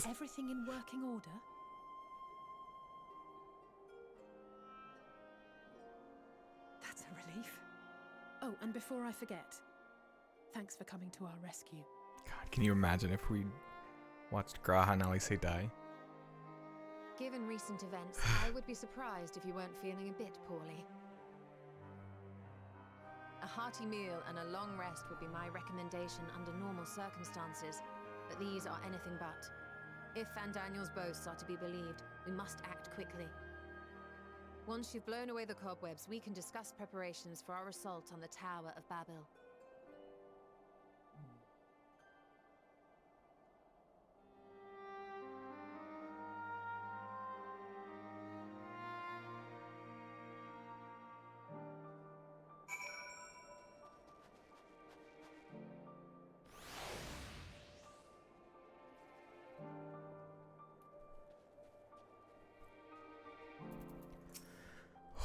Everything in working order? That's a relief. Oh, and before I forget, thanks for coming to our rescue. God, can you imagine if we watched Graha and Alice die? Given recent events, I would be surprised if you weren't feeling a bit poorly. A hearty meal and a long rest would be my recommendation under normal circumstances, but these are anything but. If Van Daniel's boasts are to be believed, we must act quickly. Once you've blown away the cobwebs, we can discuss preparations for our assault on the Tower of Babel.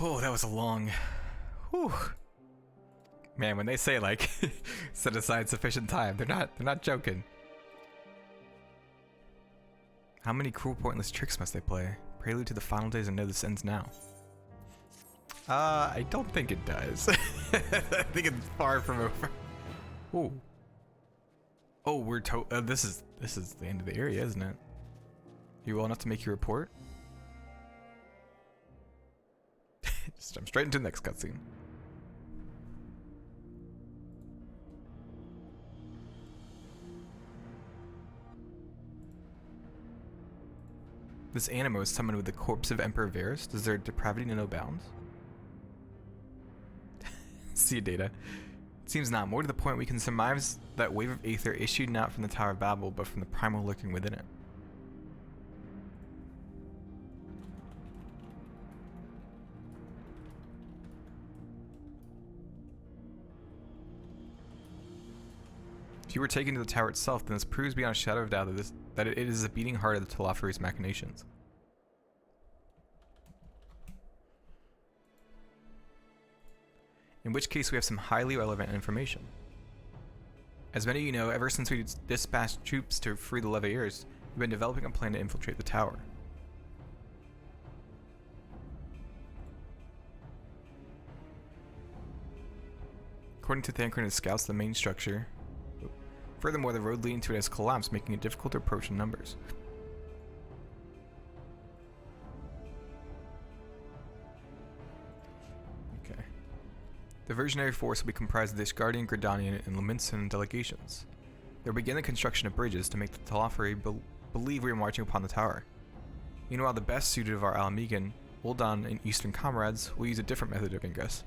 Oh, that was a long... Whew. Man, when they say like set aside sufficient time, they're not joking. How many cruel, pointless tricks must they play? Prelude to the final days and know this ends now. I don't think it does. I think it's far from over. Ooh. Oh, we're this is the end of the area, isn't it? You well enough to make your report? Just jump straight into the next cutscene. This Animo is summoned with the corpse of Emperor Varus. Does their depravity know no bounds? See you, Data. It seems not. More to the point, we can surmise that wave of aether issued not from the Tower of Babel, but from the primal lurking within it. If you were taken to the tower itself, then this proves beyond a shadow of doubt that it is the beating heart of the Telophori's machinations. In which case we have some highly relevant information. As many of you know, ever since we dispatched troops to free the Leviers, we've been developing a plan to infiltrate the tower. According to Thancred and his scouts, the main structure... Furthermore, the road leading to it has collapsed, making it difficult to approach in numbers. Okay. The Versionary force will be comprised of the Ishgardian, Gridanian, and Luminson delegations. They will begin the construction of bridges to make the Telophori believe we are marching upon the tower. Meanwhile, the best suited of our Alamegan, Uldan, and Eastern comrades will use a different method of ingress.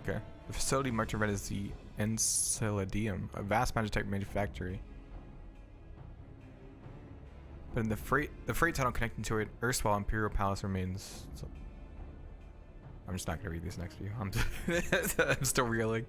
Okay. The facility marked in red is the Enceladium, a vast magitech manufactory. But in the freight tunnel connecting to it, erstwhile Imperial Palace remains. So I'm just not gonna read this next few. I'm still reeling.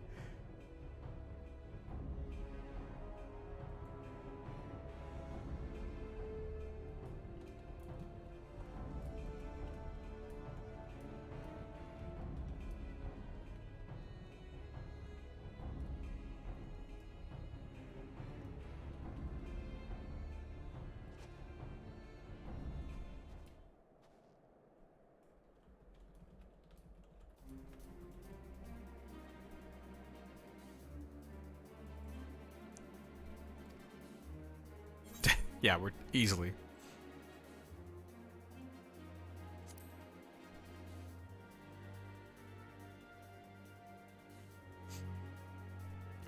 Yeah, we're easily.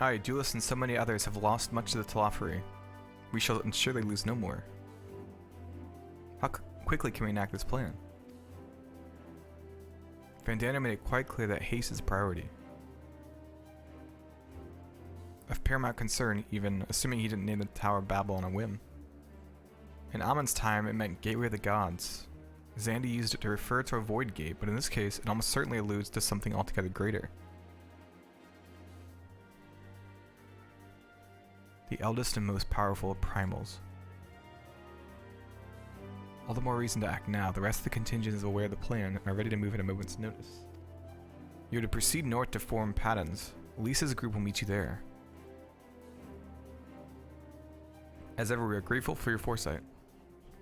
I, Duelist, and so many others have lost much of the Telophary. We shall surely lose no more. How quickly can we enact this plan? Vandana made it quite clear that haste is a priority. Of paramount concern, even, assuming he didn't name the Tower of Babel on a whim. In Amon's time, it meant Gateway of the Gods. Xandi used it to refer to a void gate, but in this case, it almost certainly alludes to something altogether greater. The eldest and most powerful of primals. All the more reason to act now. The rest of the contingent is aware of the plan and are ready to move at a moment's notice. You are to proceed north to form Patons. Lisa's group will meet you there. As ever, we are grateful for your foresight.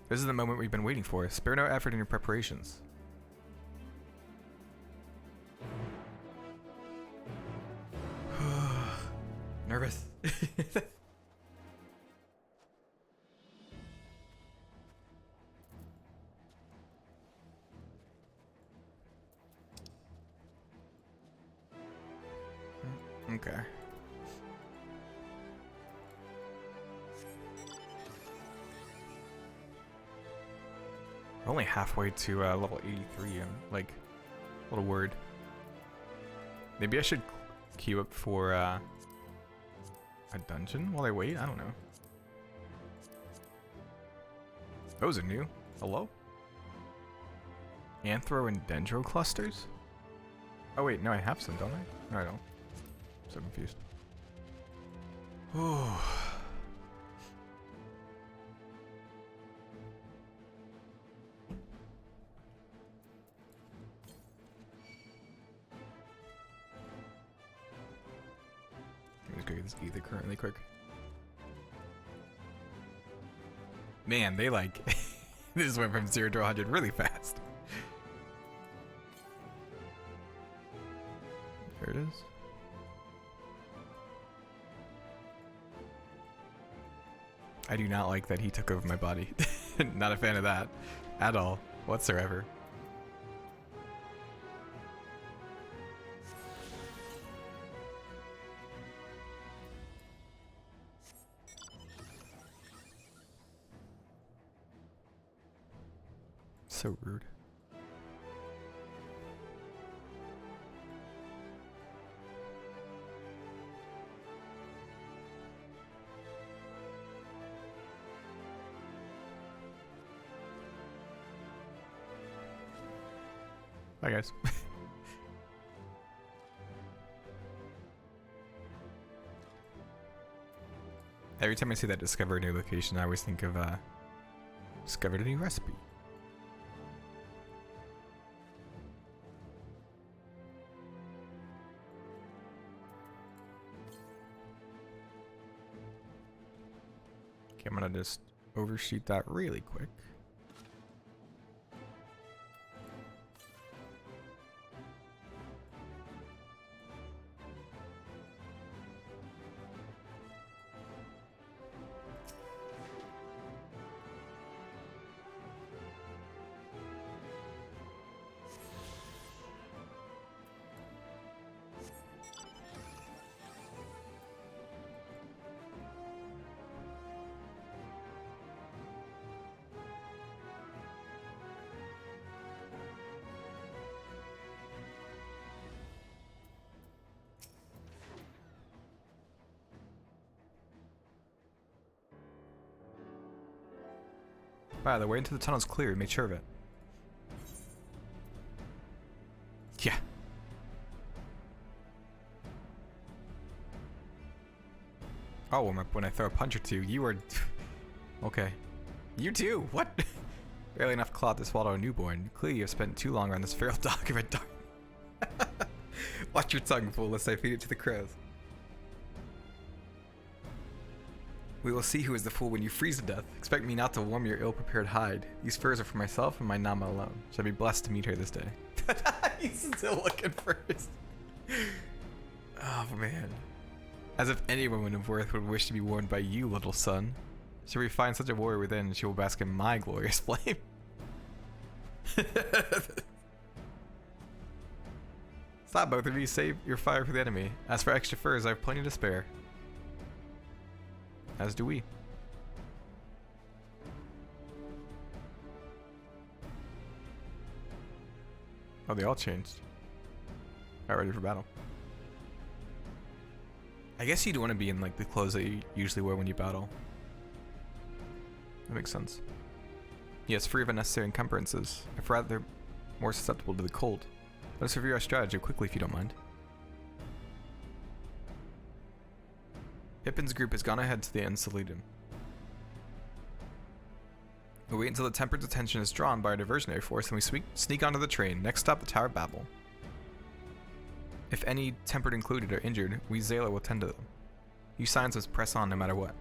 This is the moment we've been waiting for. Spare no effort in your preparations. Nervous. Okay. We're only halfway to level 83. I'm like a little worried. Maybe I should queue up for a dungeon while I wait? I don't know. Those are new. Hello? Anthro and Dendro clusters? Oh wait, no, I have some, don't I? No, I don't. I'm so confused. Oh. Let's go get this ether currently quick. Man, they like this went from 0 to 100 really fast. There it is. I do not like that he took over my body. Not a fan of that at all, whatsoever. So rude. Bye, guys. Every time I see that discover a new location, I always think of discovered a new recipe. Okay, I'm gonna just overshoot that really quick. Wow, the way into the tunnel's clear. We made sure of it. Yeah. Oh, when I throw a punch or two, you are... Okay. You too? What? Barely enough cloth to swallow a newborn. Clearly you have spent too long around this feral dog of a dark. Watch your tongue, fool, lest I feed it to the crows. We will see who is the fool when you freeze to death. Expect me not to warm your ill-prepared hide. These furs are for myself and my Nama alone. Shall be blessed to meet her this day. He's still looking first. Oh man. As if anyone of worth would wish to be warned by you, little son. Should we find such a warrior within, she will bask in my glorious flame. Stop, both of you. Save your fire for the enemy. As for extra furs, I have plenty to spare. As do we. Oh, they all changed. Got ready for battle. I guess you'd want to be in like the clothes that you usually wear when you battle. That makes sense. Yes, free of unnecessary encumbrances. If rather more susceptible to the cold. Let us review our strategy quickly if you don't mind. Pippin's group has gone ahead to the Enceladum. We wait until the Tempered's attention is drawn by our diversionary force and we sneak onto the train. Next stop, the Tower of Babel. If any Tempered included are injured, we Zayla will tend to them. You Scions must press on no matter what.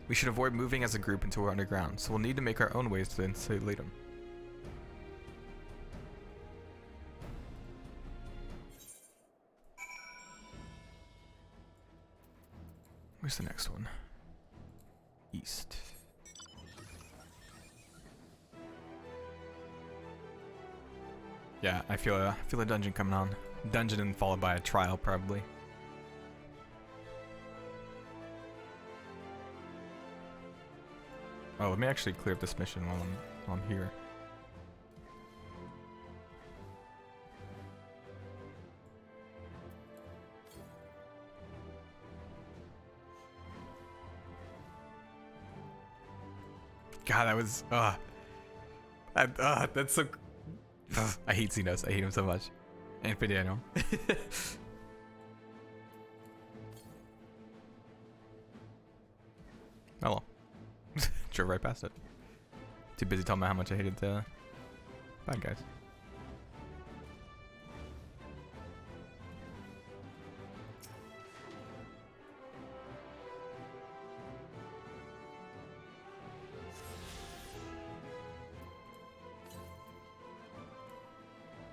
We should avoid moving as a group until we're underground, so we'll need to make our own ways to the Enceladum. Where's the next one? East. Yeah, I feel a dungeon coming on. Dungeon and followed by a trial, probably. Oh, let me actually clear up this mission while I'm here. God, that was that's so. I hate Xenos. I hate him so much. And for Daniel. Oh well. Drove right past it. Too busy telling me how much I hated the bad guys.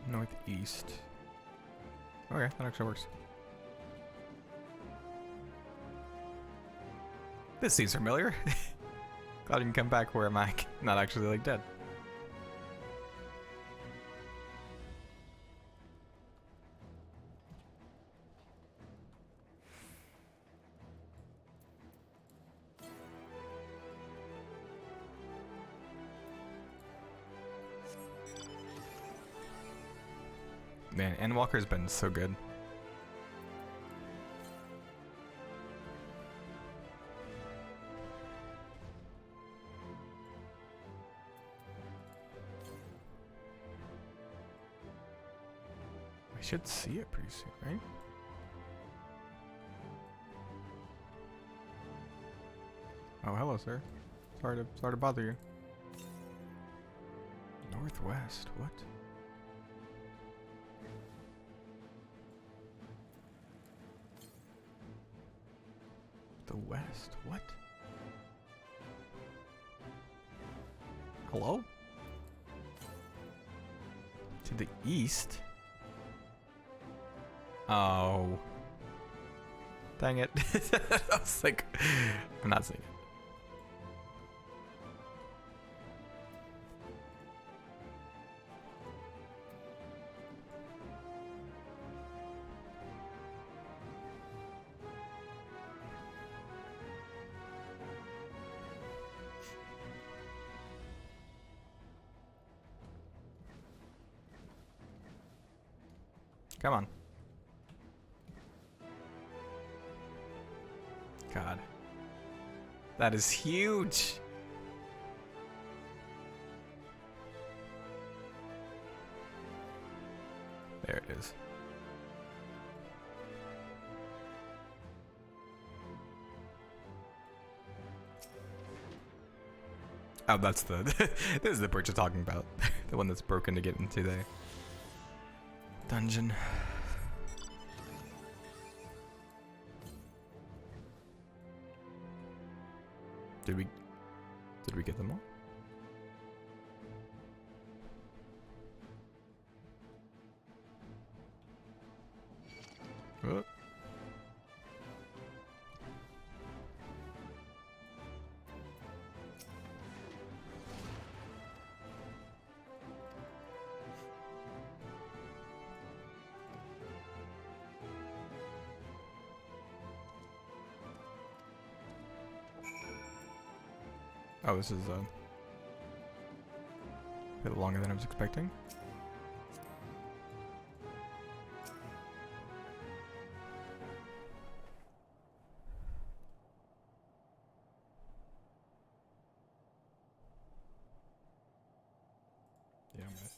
Northeast. Okay, that actually works. This seems familiar. Glad you can come back where am I not actually like dead. Man, Endwalker's been so good. We should see it pretty soon, right? Oh, hello, sir. Sorry to bother you. Northwest, what? The west, what? Hello? To the east? Oh. Dang it. I was like, I'm not seeing it. Come on. God. That is huge. There it is. Oh, that's the this is the bridge you're talking about. The one that's broken to get into the dungeon. Did we get them all? Oh, this is a bit longer than I was expecting. Yeah, I'm gonna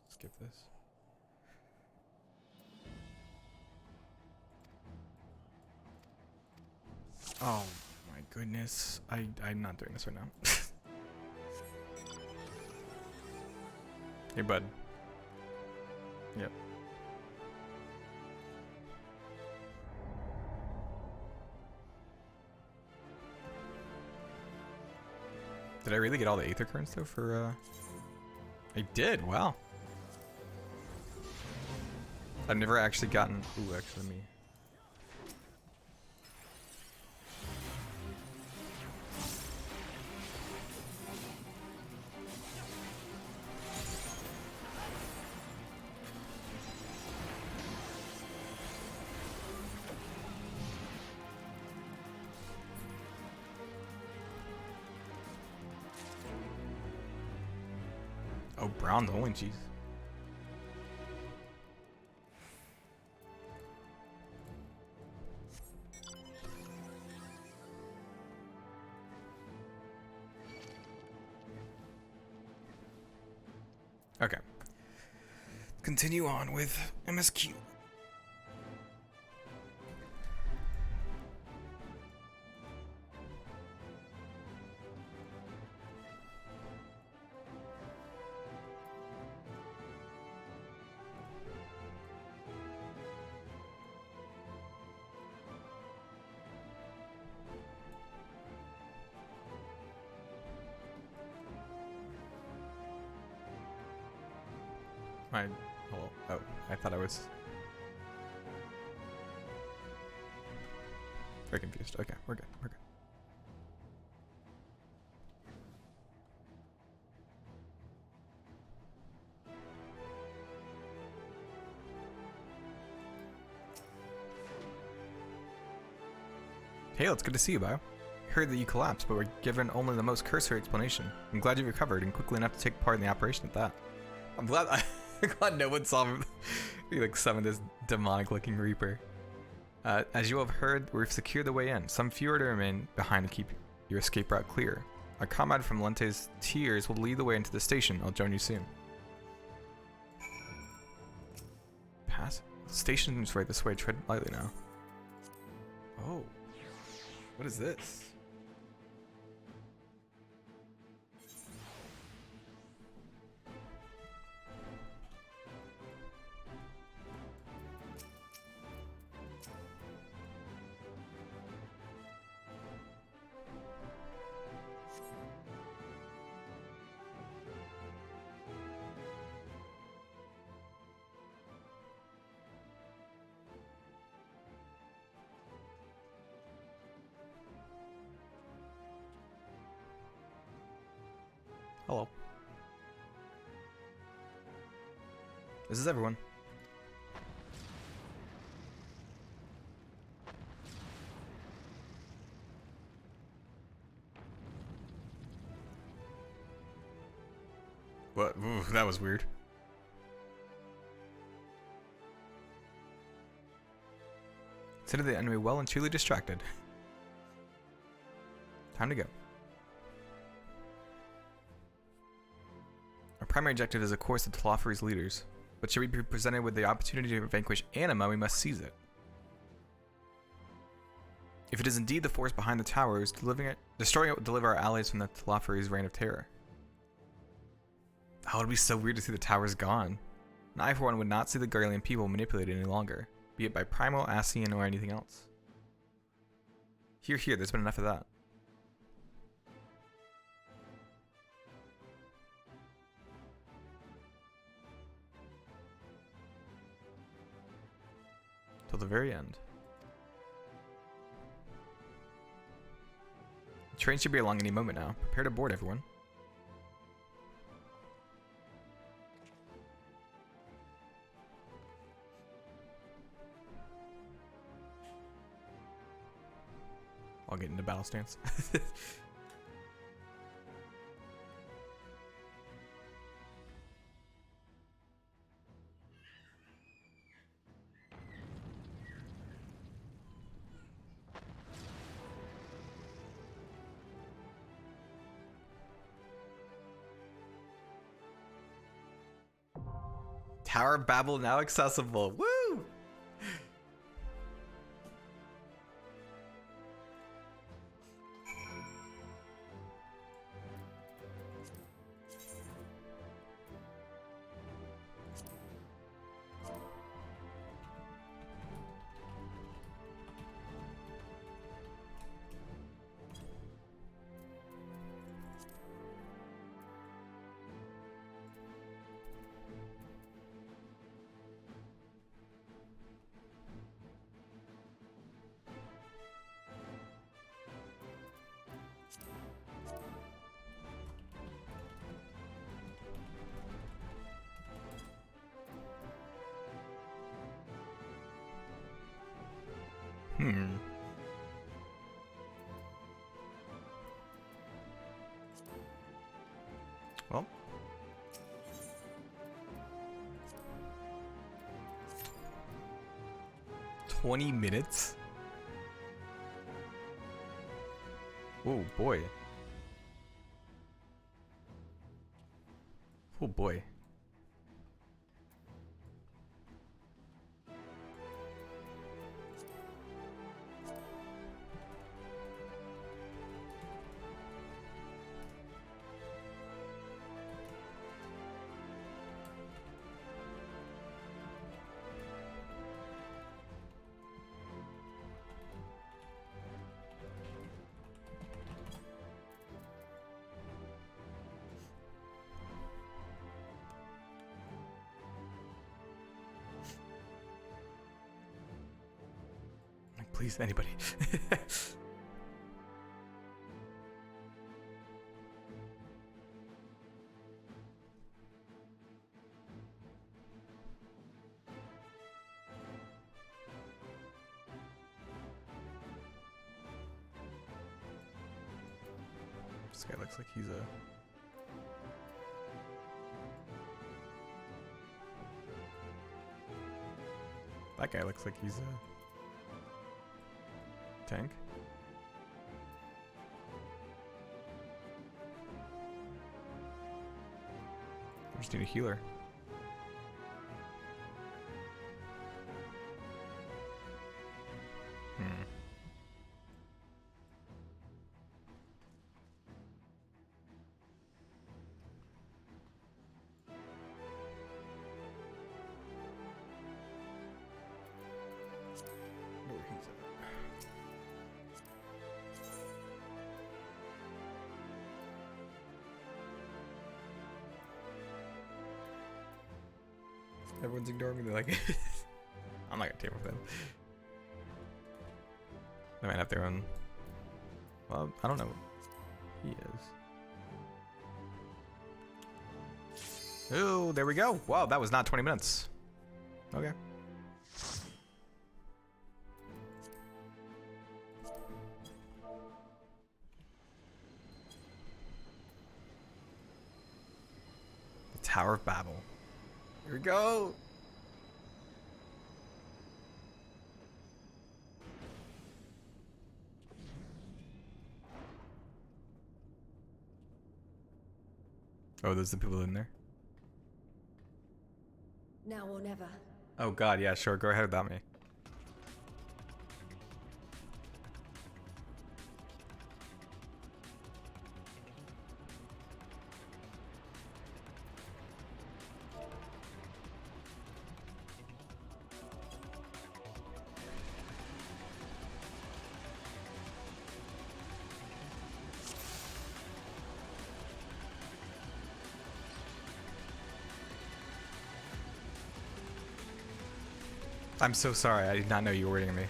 skip this. Oh my goodness. I'm not doing this right now. Hey, bud. Yep. Did I really get all the Aether Currents though for I did, wow. I've never actually gotten ooh, actually let me oh, brown only, jeez. Okay. Continue on with MSQ. Hello. Oh, I thought I was very confused. Okay, we're good. We're good. Hey, it's good to see you, Bio. I heard that you collapsed, but were given only the most cursory explanation. I'm glad you recovered and quickly enough to take part in the operation at that. I'm glad I'm glad no one saw him like summon this demonic-looking Reaper. As you have heard, we've secured the way in. Some few are to remain behind to keep your escape route clear. Our comrade from Lente's Tears will lead the way into the station. I'll join you soon. Pass? The station's right this way. Tread lightly now. Oh. What is this? Hello. This is everyone. What? Ooh, that was weird. Consider the enemy well and truly distracted. Time to go. Our primary objective is, of course, the Telophores leaders. But should we be presented with the opportunity to vanquish Anima, we must seize it. If it is indeed the force behind the towers, destroying it will deliver our allies from the Telophores' reign of terror. Oh, it would be so weird to see the towers gone. And I, for one, would not see the Garlean people manipulated any longer, be it by Primal, Ascian, or anything else. Here, there's been enough of that. Till the very end. The train should be along any moment now. Prepare to board, everyone. I'll get into battle stance. Tower of Babel now accessible. Woo! Well. 20 minutes? Oh boy. Oh boy. Please, anybody. This guy looks like he's a... That guy looks like he's a... tank. I just need a healer. Everyone's ignoring me. They're like, I'm not gonna team with them. They might have their own. Well, I don't know. He is. Oh, there we go. Wow, that was not 20 minutes. Okay. The Tower of Babel. Here we go. Oh, there's the people in there. Now or never. Oh god, yeah, sure, go ahead without me. I'm so sorry, I did not know you were waiting on me.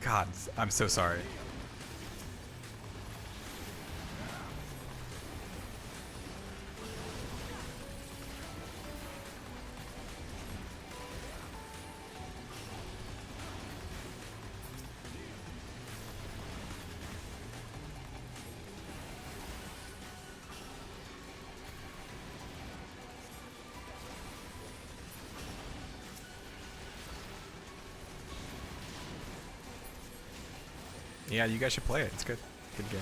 God, I'm so sorry. Yeah, you guys should play it. It's good. Good game.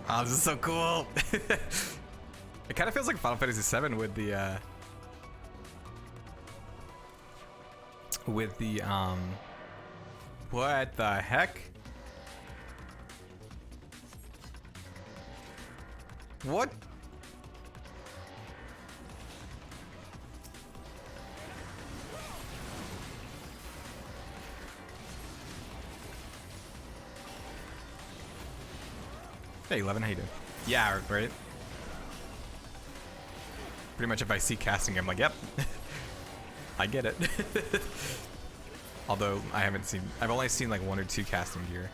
Oh, this is so cool. It kind of feels like Final Fantasy VII with the what the heck? What? Hey, 11, how you doing? Yeah, right? Pretty much if I see casting, I'm like, yep. I get it. Although I've only seen like 1 or 2 casting gear.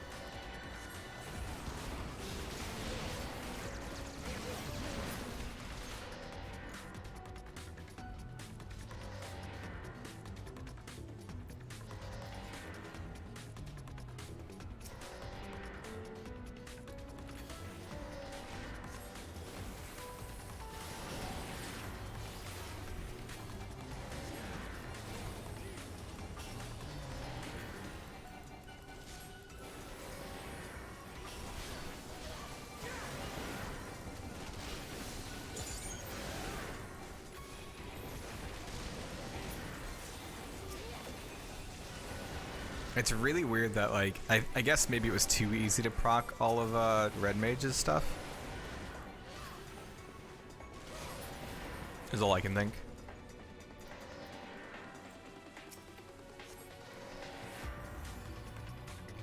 It's really weird that, like, I guess maybe it was too easy to proc all of Red Mage's stuff. Is all I can think.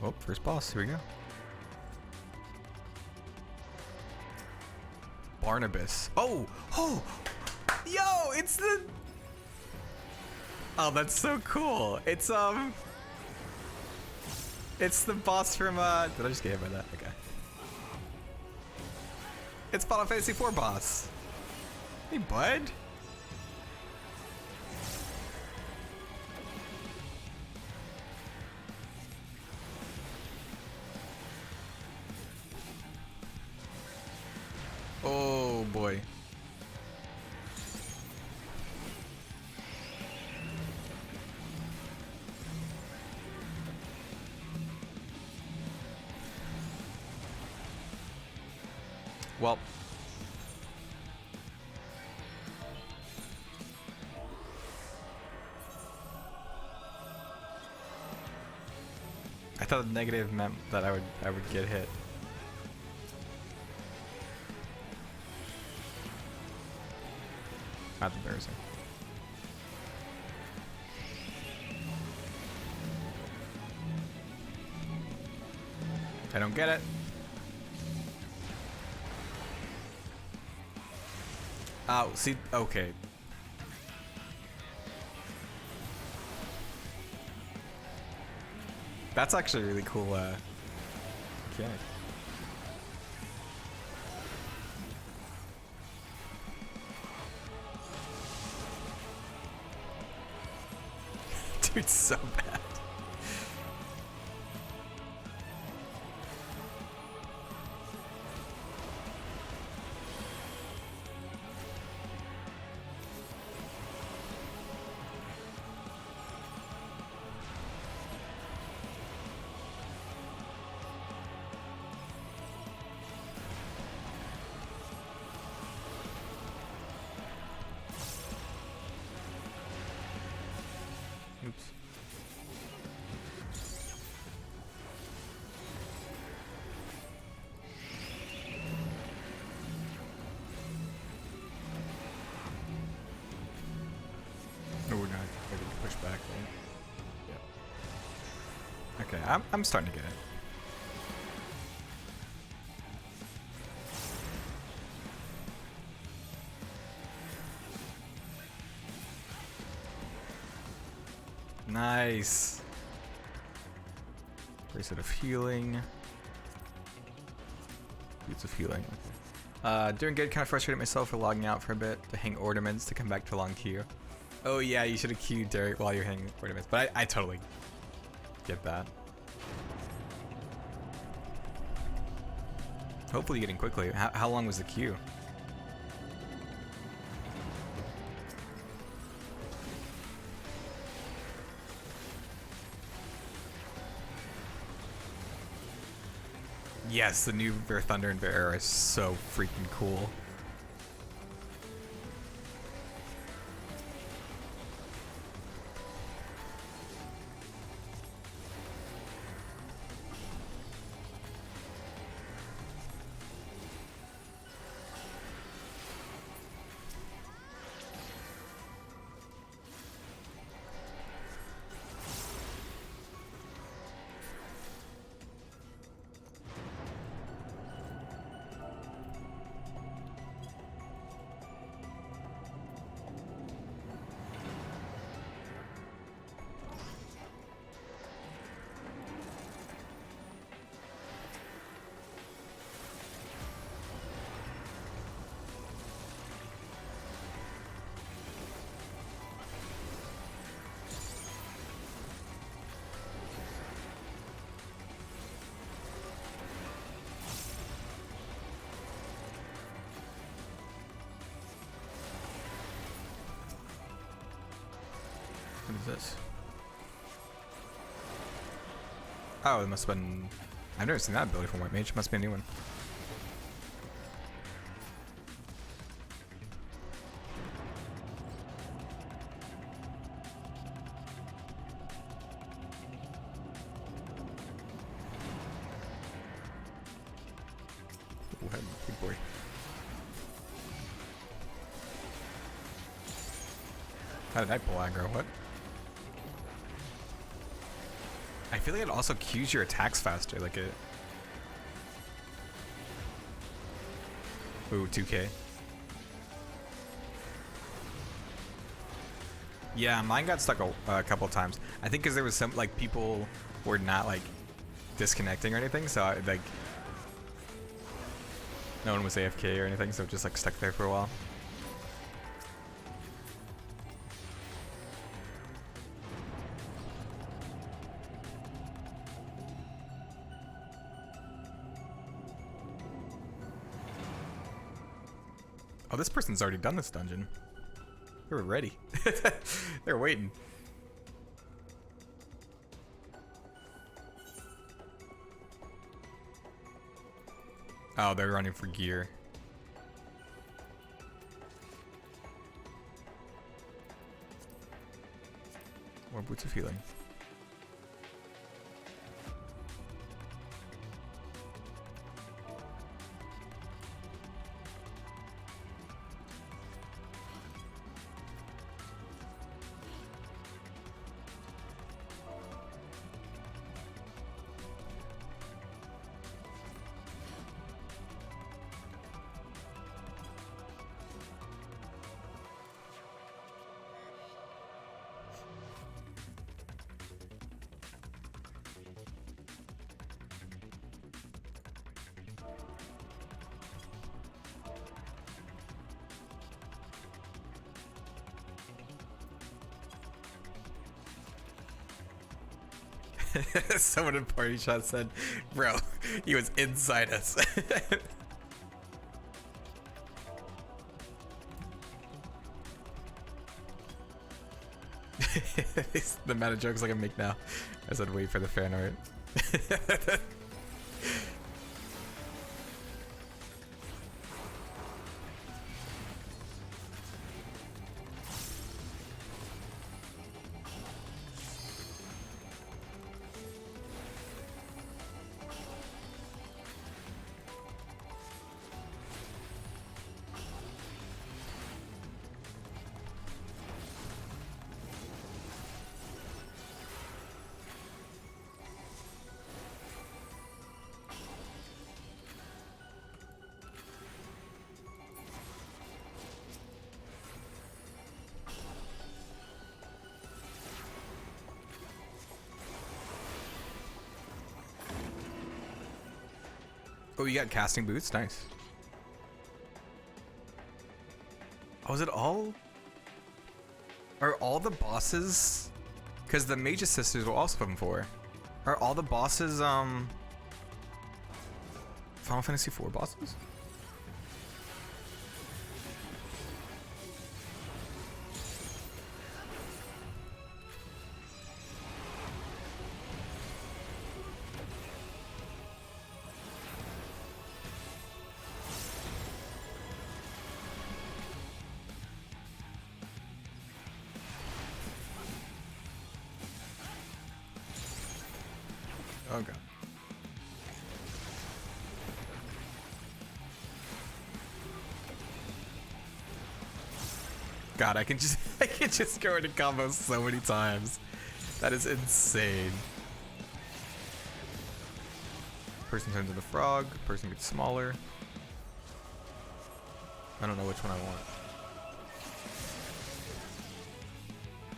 Oh, first boss, here we go. Barnabas. Oh! Oh! Yo, it's the... Oh, that's so cool. It's the boss from, did I just get hit by that? Okay. It's Final Fantasy IV boss. Hey, bud. Oh, boy. Well, I thought the negative meant that I would get hit. That's embarrassing. I don't get it. Oh, see, okay. That's actually a really cool, mechanic. Dude, so bad. Oops. No, we're not. We're gonna push back, right? Yeah. Okay, I'm starting to get it. Nice. Bracelet of healing. Boots of healing. Doing good. Kind of frustrated myself for logging out for a bit to hang ornaments to come back to a long queue. Oh yeah, you should have queued Derek while you're hanging ornaments, but I totally get that. Hopefully getting quickly. How long was the queue? Yes, the new Ver Thunder and Ver Air is so freaking cool. What is this? Oh, it must have been... I've never seen that ability from White Mage. It must be a new one. Ooh, big boy. How did I pull aggro? What? I feel like it also cues your attacks faster, like it... Ooh, 2k. Yeah, mine got stuck a couple times. I think because there was some, like, people were not, like, disconnecting or anything, so, like... No one was AFK or anything, so it just, like, stuck there for a while. Oh, this person's already done this dungeon. They were ready. They're waiting. Oh, they're running for gear. More Boots of Healing. Someone in Party Shot said, bro, he was inside us. The meta jokes like I make now. I said wait for the fan art. Oh, you got casting boots? Nice. Oh, is it all? Are all the bosses? Because the Mage's Sisters will also come for. Are all the bosses, Final Fantasy IV bosses? Oh god. God, I can just go into combos so many times. That is insane. Person turns into frog, person gets smaller. I don't know which one I want.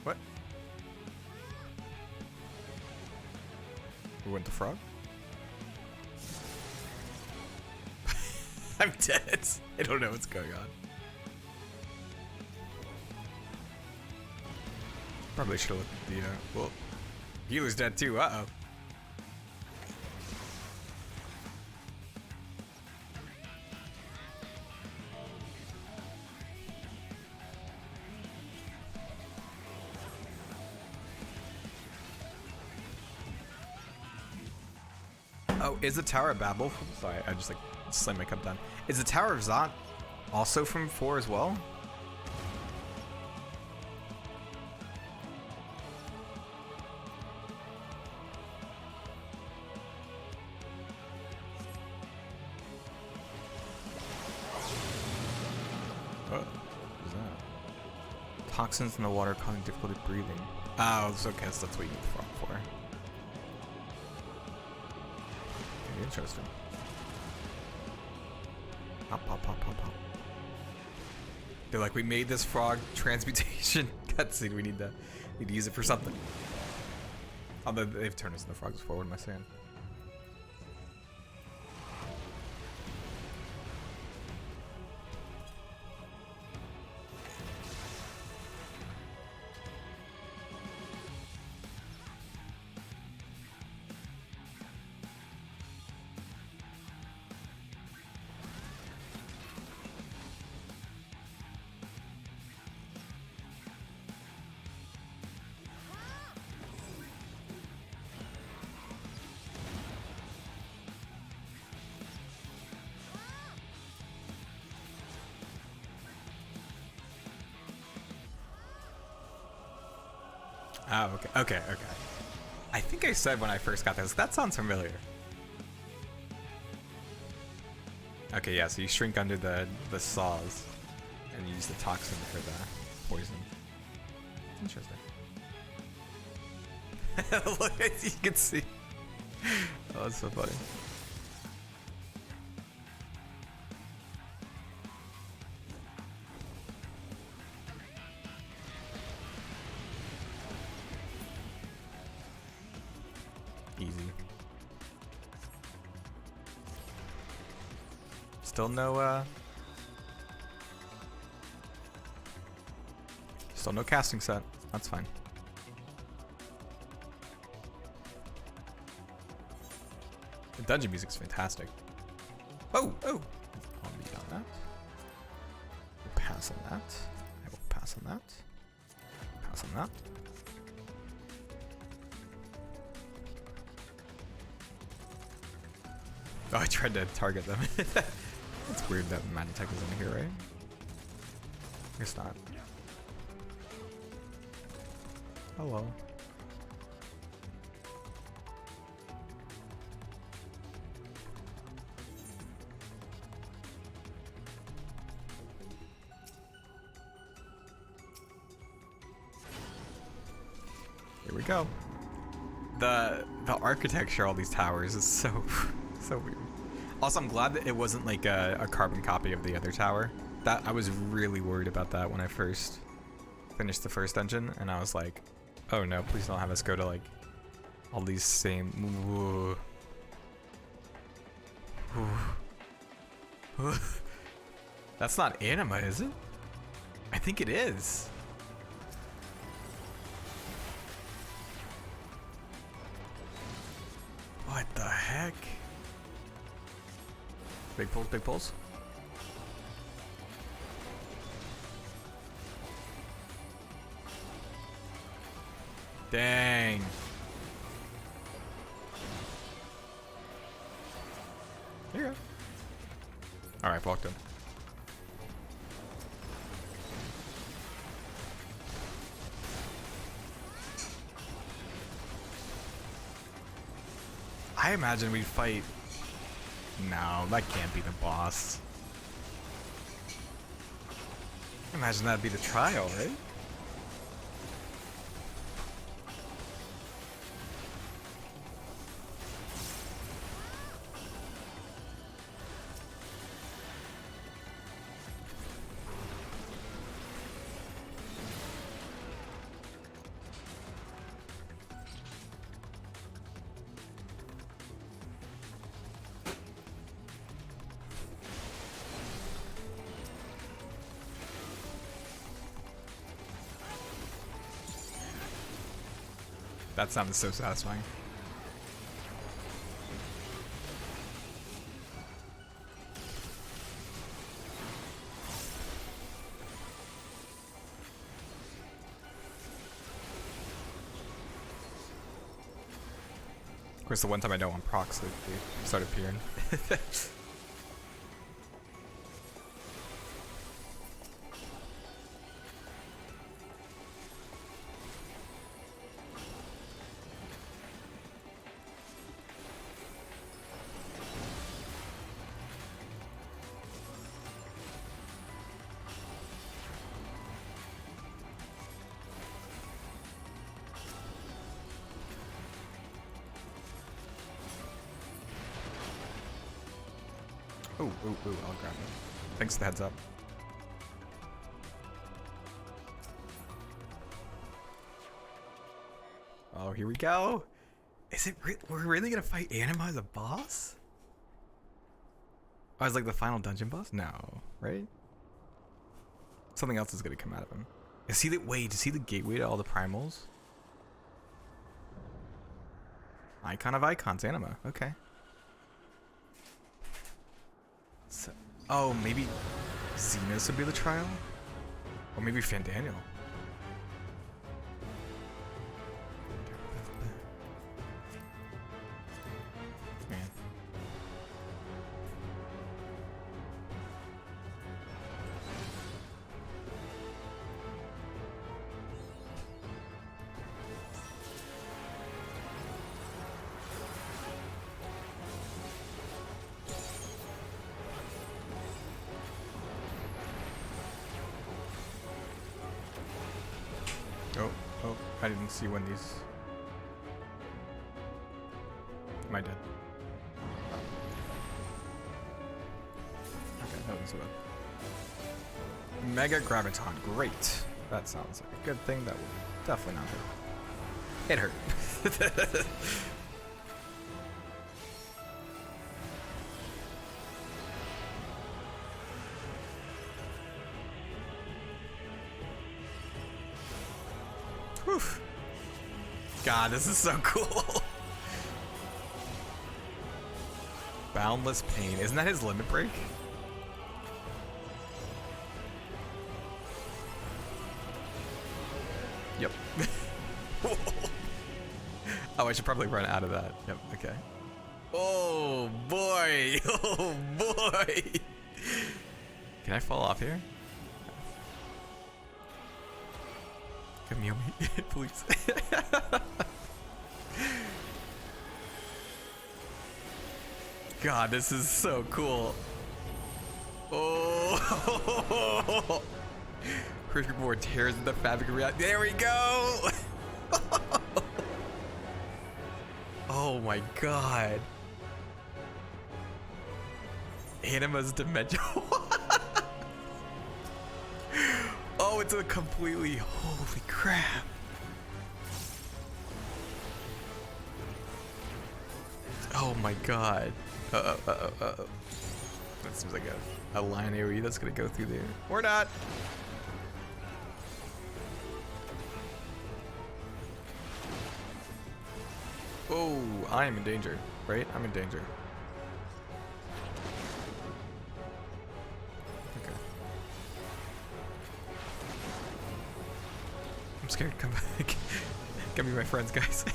What? We went the frog? I'm dead. I don't know what's going on. Probably should have looked at the, well, healer's dead too, uh-oh. Oh, is the Tower of Babel? Sorry, I just like slammed my cup down. Is the Tower of Zot also from 4 as well? Toxins in the water causing difficulty breathing. Oh, it's okay, so that's what you need the frog for. Okay, interesting. Pop, pop, pop, pop, pop. They're like, we made this frog transmutation cutscene. We need to use it for something. Although they've turned us into frogs before. What am I saying? Oh, okay. I think I said when I first got this, that sounds familiar. Okay, yeah, so you shrink under the saws and use the toxin for the poison. Interesting. Look, you can see. Oh, that's so funny. Still no casting set. That's fine. The dungeon music's fantastic. Oh! I'll be on that. We'll pass on that. I will pass on that. Pass on that. Oh, I tried to target them. It's weird that Magitech is in here, right? Guess not. Hello. Here we go. The architecture of all these towers is so weird. Also, I'm glad that it wasn't like a carbon copy of the other tower. That I was really worried about that when I first finished the first dungeon, and I was like, oh no, please don't have us go to like all these same. That's not anima, is it? I think it is. What the heck? Big pulls, big pulls. Dang. Here you go. Alright, blocked him. I imagine we'd fight... No, that can't be the boss. Imagine that'd be the trial, right? That sounded so satisfying. Of course, the one time I don't want procs, they start appearing. Ooh, I'll grab it. Thanks for the heads up. Oh, here we go. Is it we're really gonna fight Anima as a boss? Oh, it's like the final dungeon boss? No, right? Something else is gonna come out of him. Is he the gateway to all the primals? Icon of icons, Anima. Okay. So, oh, maybe Xenos would be the trial? Or maybe Fandaniel. Man. Oh, I didn't see when these... Am I dead? Okay, that was about... Mega Graviton, great. That sounds like a good thing. That would definitely not hurt. It hurt. Whew. God, this is so cool. Boundless Pain. Isn't that his limit break? Yep. Oh, I should probably run out of that. Yep, okay. Oh, boy. Oh, boy. Can I fall off here? Come heal me, please. God, this is so cool. Oh, Cricket Board tears in the fabric of reality. There we go. Oh my God. Anima's dimension. Oh, it's a completely, holy crap. Oh my God. That seems like a line AoE that's gonna go through there. Or not. Oh, I am in danger, right? I'm in danger. Okay. I'm scared. Come back. Come be my friends, guys.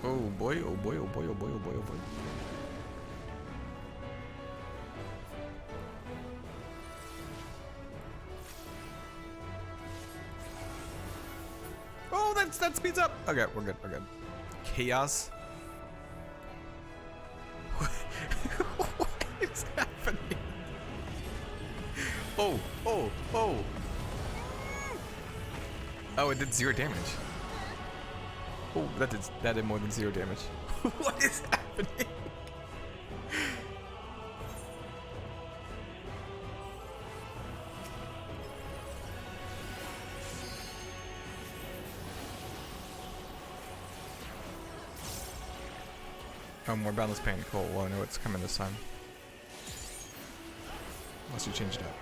Oh boy, oh boy, oh boy, oh boy, oh boy, oh boy. Oh, that speeds up. Okay, we're good. We're good. Chaos. What is happening? Oh, oh, oh. Oh, it did 0 damage. Oh, that did more than 0 damage. What is happening? Oh, more Boundless Pain. Cool. Well, I know what's coming this time. Unless you change it up.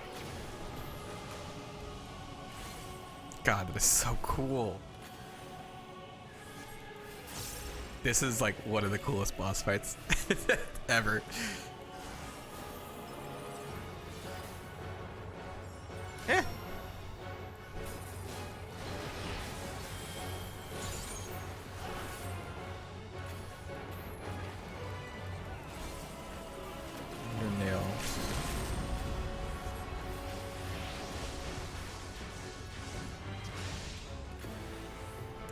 God, that is so cool. This is like one of the coolest boss fights ever. Eh. Your nail.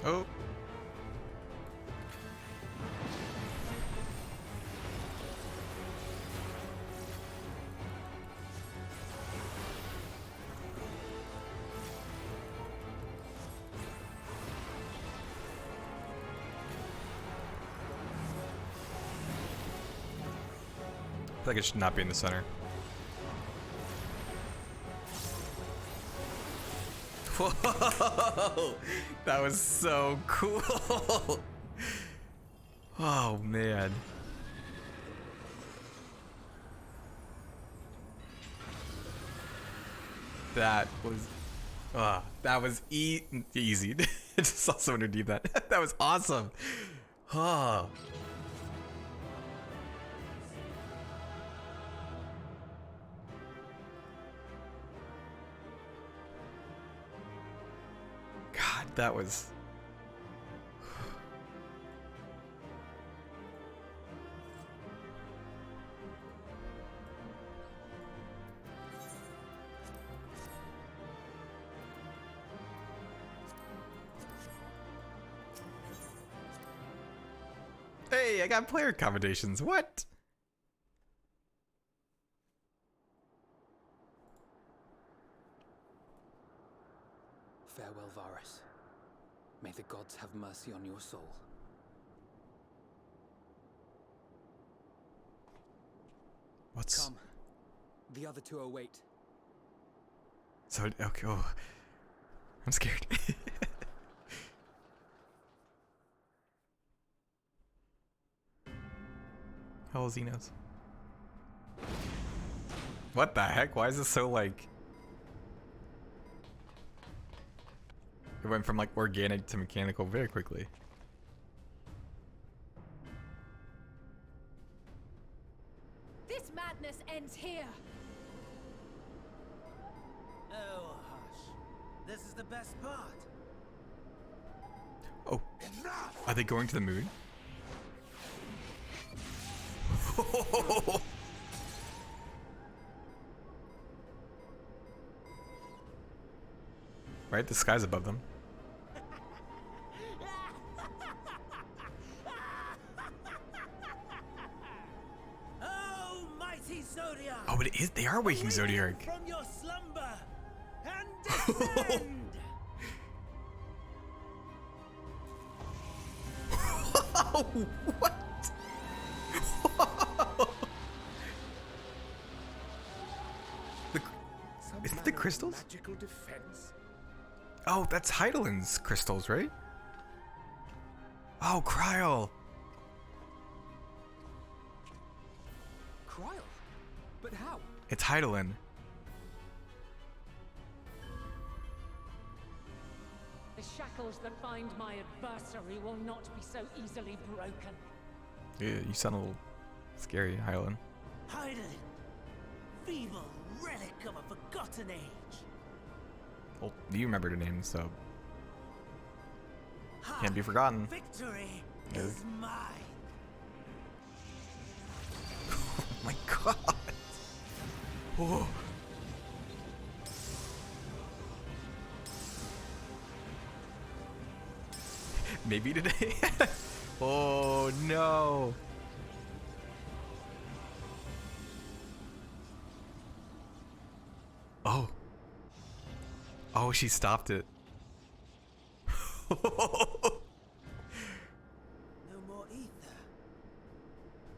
Oh. I feel like it should not be in the center. Whoa! That was so cool! Oh man. That was easy. I just saw someone redeem that. That was awesome. Oh. God, that was... Hey, I got player accommodations. What? Farewell, Varus. May the gods have mercy on your soul. What's... Come. The other two await. So, okay, oh. I'm scared. How is Xenos? What the heck? Why is this so like... It went from like organic to mechanical very quickly. This madness ends here. Oh, hush. This is the best part. Oh. Are they going to the moon? Right? The sky's above them. Oh, mighty Zodiac! Oh, it is. They are waking Zodiac. From your slumber and descend! What? Is it the crystals? Magical defense. Oh, that's Heidelin's crystals, right? Oh, Kryl. Kryl? But how? It's Heidelin. The shackles that bind my adversary will not be so easily broken. Yeah, you sound a little scary, Heidelin. Heidelin, feeble relic of a forgotten age. Well, you remembered her name, so can't be forgotten. Victory Yeah. is mine. Oh my god. Oh. Maybe today. Oh no. Oh. Oh, she stopped it. No more ether.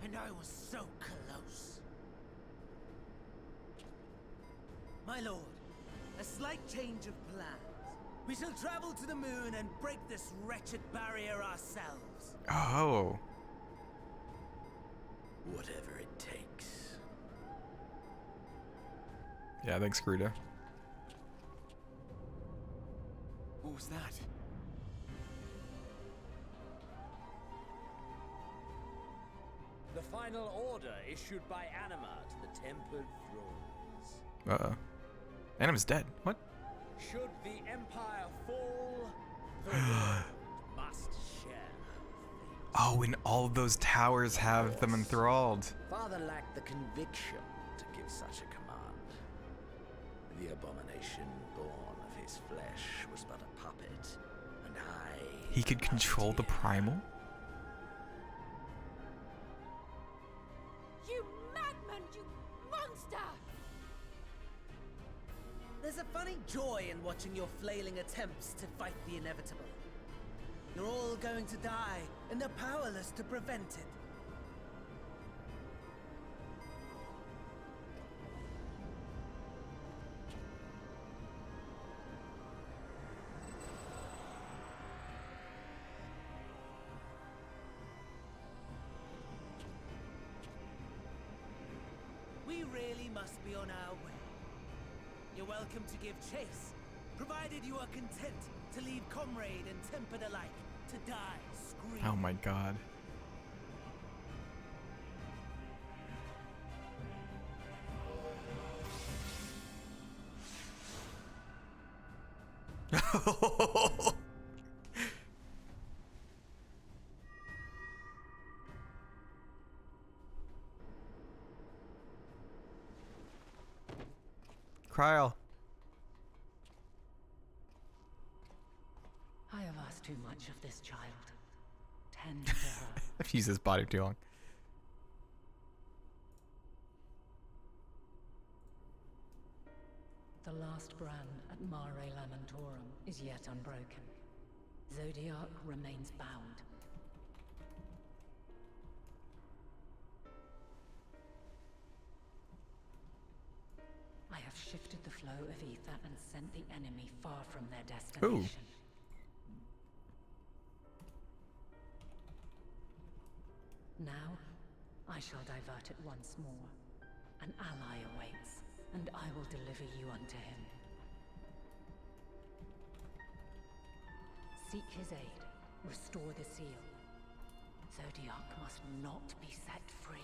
And I was so close. My lord, a slight change of plans. We shall travel to the moon and break this wretched barrier ourselves. Oh. Whatever it takes. Yeah, thanks, Gruda. What was that? The final order issued by Anima to the Tempered Thrones. Anima's dead. What? Should the Empire fall, the world must share. Oh, and all of those towers have them enthralled. Father lacked the conviction to give such a command. The abomination born of his flesh was but a puppet, and He could control the primal? You madman, you monster! There's a funny joy in watching your flailing attempts to fight the inevitable. You're all going to die, and they're powerless to prevent it. We really must be on our way. You're welcome to give chase, provided you are content to leave comrade and tempered alike to die screaming. Oh my god. Kryl. I have asked too much of this child. Tend to her. I've used this body too long. The last brand at Mare Lamentorum is yet unbroken. Zodiac remains bound. I have shifted the flow of ether and sent the enemy far from their destination. Now, I shall divert it once more. An ally awaits, and I will deliver you unto him. Seek his aid. Restore the seal. Zodiac must not be set free.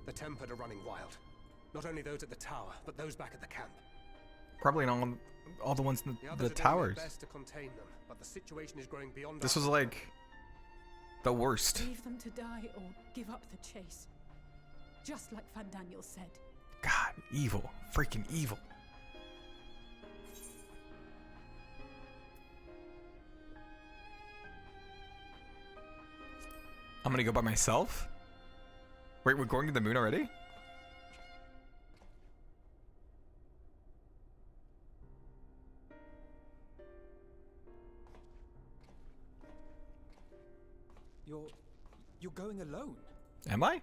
The Tempered are running wild. Not only those at the tower, but those back at the camp. Probably in all the ones in the towers. Best to contain them, but the situation is growing beyond. This was like the worst. Leave them to die or give up the chase. Just like Van Daniel said. God, evil. Freaking evil. I'm gonna go by myself? Wait, we're going to the moon already? You're going alone? Am I?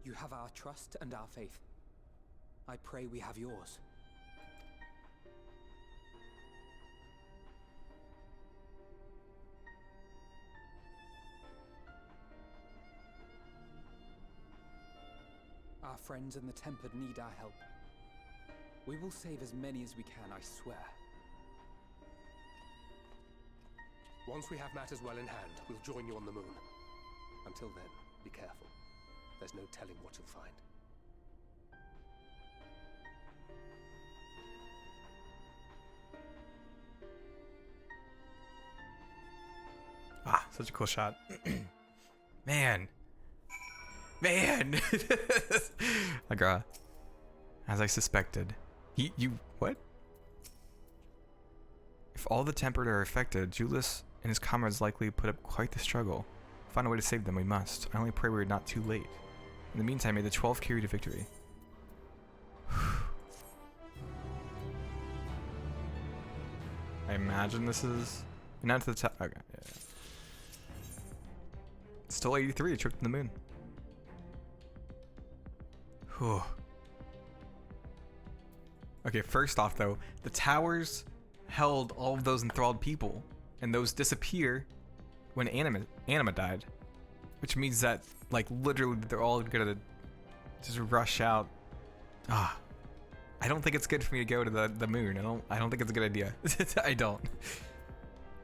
You have our trust and our faith. I pray we have yours. Our friends in the Tempered need our help. We will save as many as we can, I swear. Once we have matters well in hand, we'll join you on the moon. Until then, be careful. There's no telling what you'll find. Ah, such a cool shot. Man. Like, as I suspected. You, what? If all the tempered are affected, Julius and his comrades likely put up quite the struggle. Find a way to save them, we must. I only pray we're not too late. In the meantime, may the 12 carry to victory. I imagine this is... Not to the top. Okay, yeah. Still 83, trick to the moon. Whew. Okay, first off though, the towers held all of those enthralled people, and those disappear when Anima died. Which means that, like, literally they're all gonna just rush out. Ah. I don't think it's good for me to go to the moon. I don't think it's a good idea. I don't.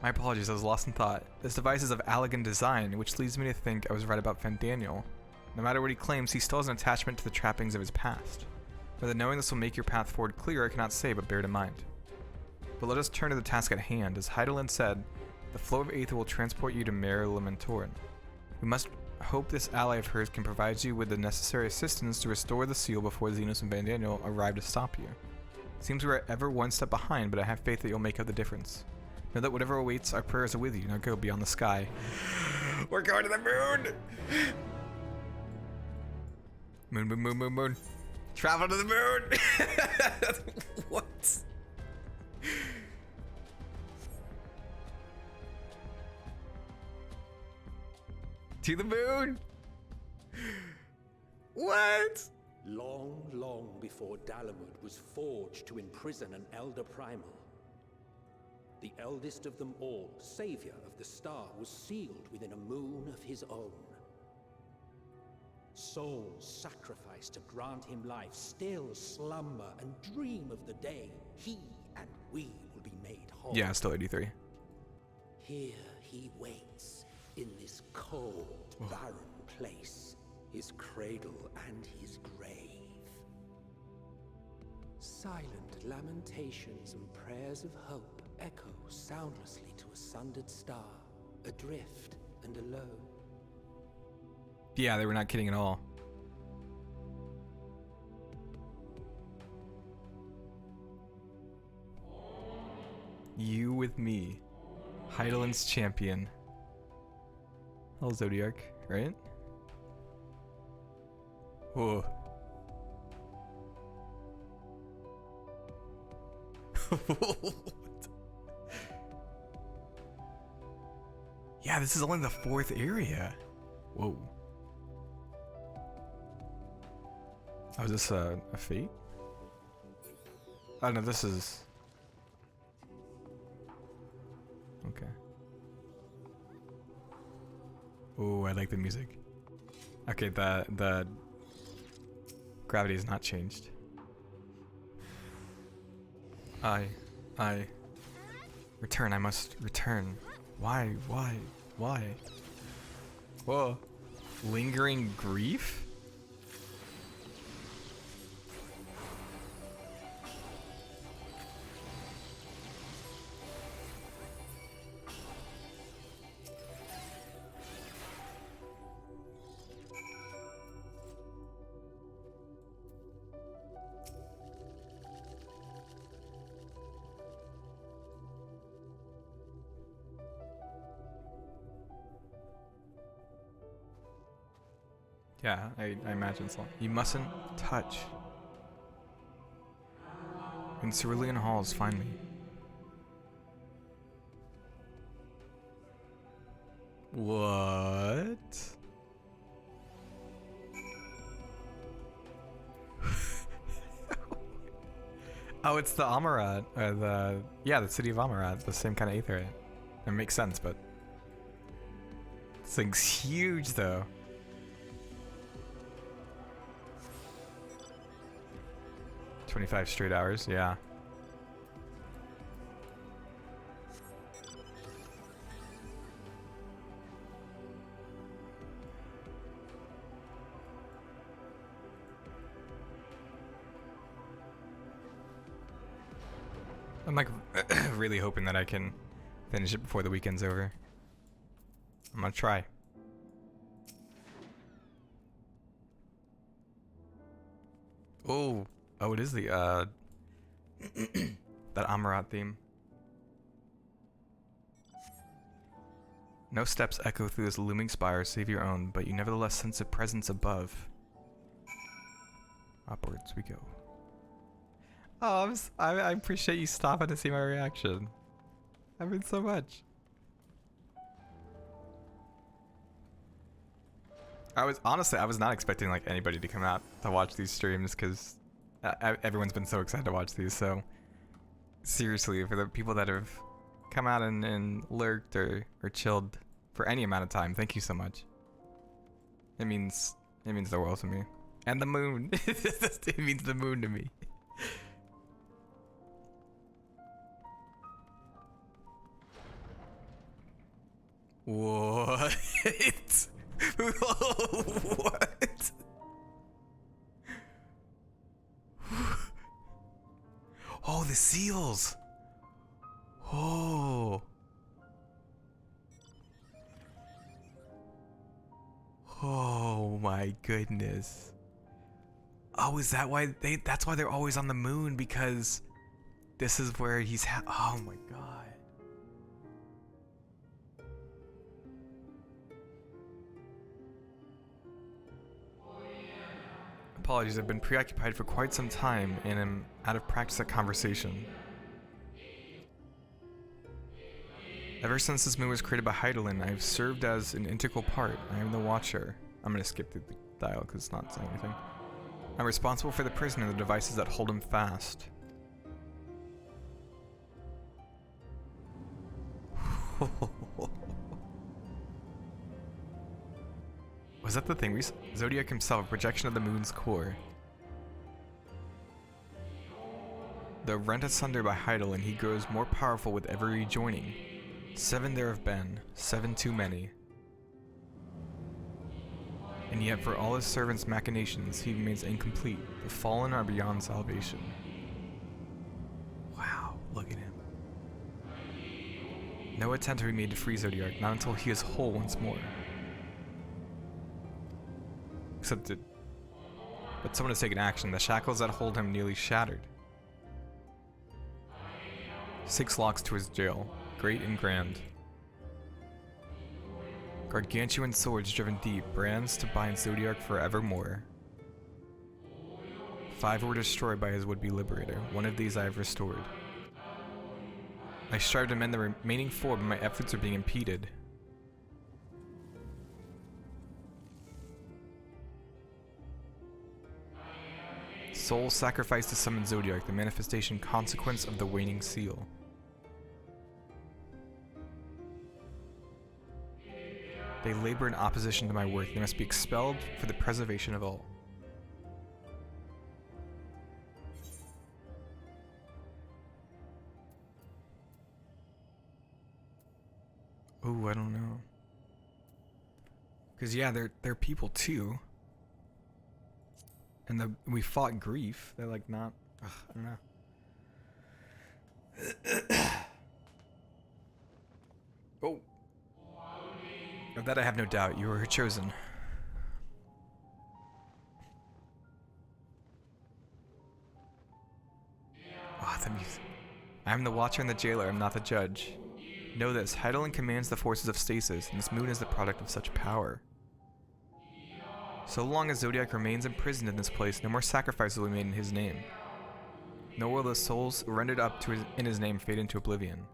My apologies, I was lost in thought. This device is of elegant design, which leads me to think I was right about Fandaniel. No matter what he claims, he still has an attachment to the trappings of his past. Whether knowing this will make your path forward clear, I cannot say, but bear it in mind. But let us turn to the task at hand. As Hydaelyn said, the flow of aether will transport you to Mare Lamentoran. We must hope this ally of hers can provide you with the necessary assistance to restore the seal before Xenos and Fandaniel arrive to stop you. Seems we're ever one step behind, but I have faith that you'll make up the difference. Know that whatever awaits, our prayers are with you. Now go beyond the sky. We're going to the moon! Moon, moon, moon, moon, moon. Travel to the moon! What? To the moon! What? Long, long before Dalamud was forged to imprison an Elder Primal, the eldest of them all, savior of the star, was sealed within a moon of his own. Souls sacrificed to grant him life still slumber and dream of the day he and we will be made whole. Yeah, still 83. Here he waits, in this cold, barren place, his cradle and his grave. Silent lamentations and prayers of hope echo soundlessly to a sundered star, adrift and alone. Yeah, they were not kidding at all. You with me. Hydaelyn's champion. Hello, Zodiac, right? Whoa. Yeah, this is only the 4th area. Whoa. Oh, is this a fate? Oh no, this is... Okay. Oh, I like the music. Okay, the gravity has not changed. I return, I must return. Why? Whoa. Lingering grief? Yeah, I imagine so. You mustn't touch. In Cerulean Halls, find me. What? Oh, it's the Amarat, the city of Amarat, the same kind of aether. It makes sense, but this thing's huge, though. 25 straight hours, yeah. I'm like really hoping that I can finish it before the weekend's over. I'm gonna try. Oh, it is the that Amarat theme. No steps echo through this looming spire save your own, but you nevertheless sense a presence above. Upwards we go. Oh, I appreciate you stopping to see my reaction. I mean so much. I was not expecting like anybody to come out to watch these streams because everyone's been so excited to watch these. So seriously, for the people that have come out and lurked or chilled for any amount of time, thank you so much. It means the world to me. And the moon. It means the moon to me. What? What? Oh, the seals. Oh. Oh my goodness. Oh, is that why that's why they're always on the moon, because this is where he's oh my god. Apologies, I've been preoccupied for quite some time and am out of practice at conversation. Ever since this moon was created by Heidelin, I have served as an integral part. I am the Watcher. I'm gonna skip through the dial because it's not saying anything. I'm responsible for the prison and the devices that hold him fast. Was that the thing? Zodiac himself, projection of the moon's core. Though rent asunder by Heidelin, he grows more powerful with every rejoining. 7 there have been, 7 too many. And yet for all his servants' machinations, he remains incomplete. The fallen are beyond salvation. Wow, look at him. No attempt to be made to free Zodiac, not until he is whole once more. But someone has taken action. The shackles that hold him nearly shattered. 6 locks to his jail, great and grand. Gargantuan swords driven deep, brands to bind Zodiac forevermore. 5 were destroyed by his would-be liberator. 1 of these I have restored. I strive to mend the remaining 4, but my efforts are being impeded. Soul sacrificed to summon Zodiac, the manifestation consequence of the waning seal. They labor in opposition to my work. They must be expelled for the preservation of all. Ooh, I don't know. Because yeah, they're people too. And we fought grief. They're like not. Ugh, I don't know. Oh. Of that I have no doubt. You were her chosen. Ah, the music. I am the Watcher and the Jailer. I am not the Judge. Know this. Heidelin commands the forces of stasis, and this moon is the product of such power. So long as Zodiac remains imprisoned in this place, no more sacrifices will be made in his name. Nor will the souls rendered up to in his name fade into oblivion.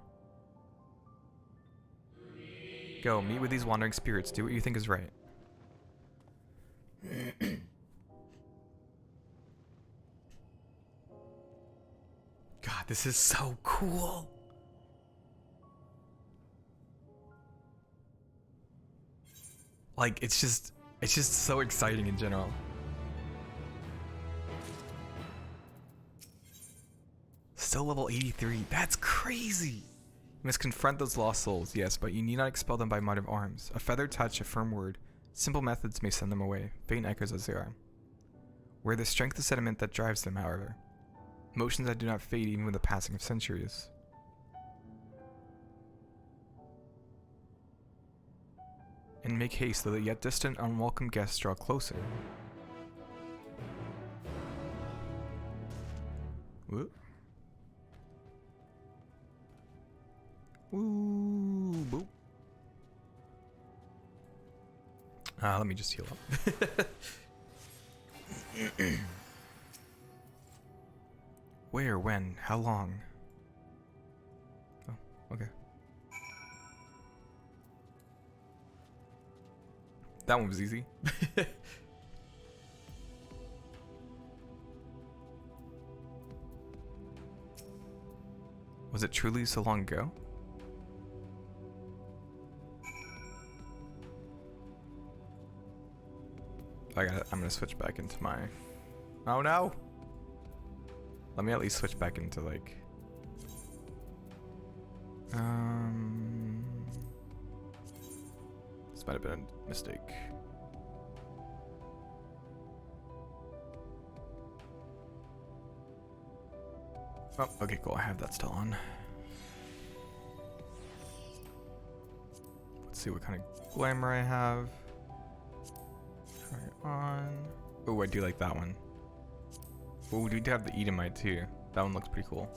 Go, meet with these wandering spirits. Do what you think is right. God, this is so cool. Like, it's just so exciting in general. Still level 83. That's crazy. You must confront those lost souls, yes, but you need not expel them by might of arms. A feathered touch, a firm word. Simple methods may send them away, faint echoes as they are. Where the strength of sentiment that drives them, however. Emotions that do not fade even with the passing of centuries. And make haste, though the yet distant, unwelcome guests draw closer. Whoop. Woo, boop. Let me just heal up. Where, when, how long? Oh, okay. That one was easy. Was it truly so long ago? I'm gonna switch back into my... Oh no! Let me at least switch back into like... This might have been a mistake. Oh, okay, cool. I have that still on. Let's see what kind of glamour I have. Try it on. Oh, I do like that one. Oh, we do have the Edomite too. That one looks pretty cool.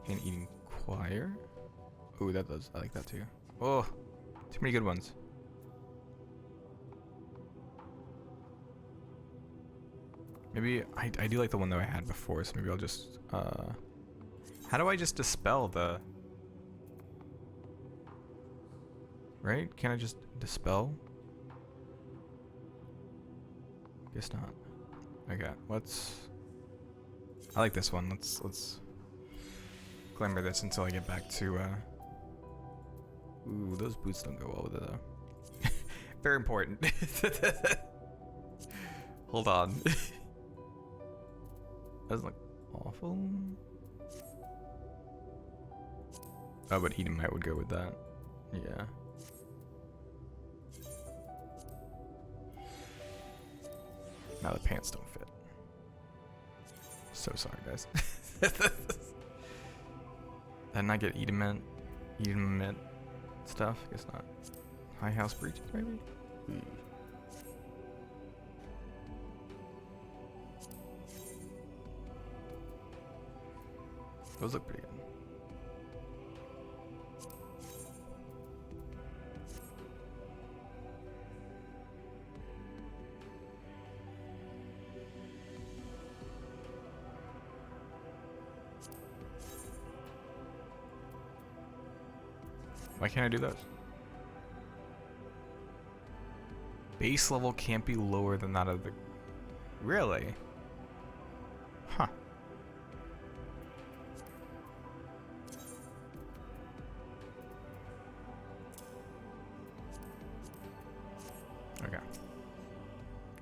And Eating Choir. Oh, that does. I like that too. Oh, too many good ones. Maybe I do like the one that I had before, so maybe I'll just how do I just dispel the... Right? Can I just dispel? Guess not. Okay, I like this one. Let's glamour this until I get back to ooh, those boots don't go well with it though. Very important. Hold on. Doesn't look awful. Oh, but Edomite would go with that. Yeah. Now the pants don't fit. So sorry, guys. Didn't I get Edomite stuff? Guess not. High house breaches, maybe? Those look pretty good. Why can't I do those? Base level can't be lower than that of the... Really? Huh. Okay.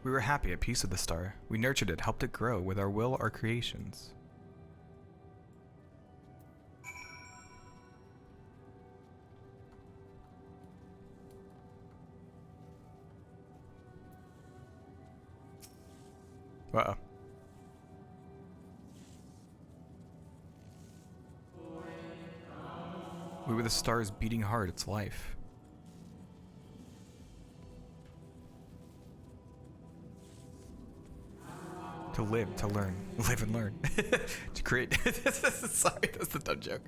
We were happy at peace with the star. We nurtured it, helped it grow with our will, our creations. Uh-oh. We were the star's beating heart, its life. To live, to learn. Live and learn. To create. Sorry, that's the dumb joke.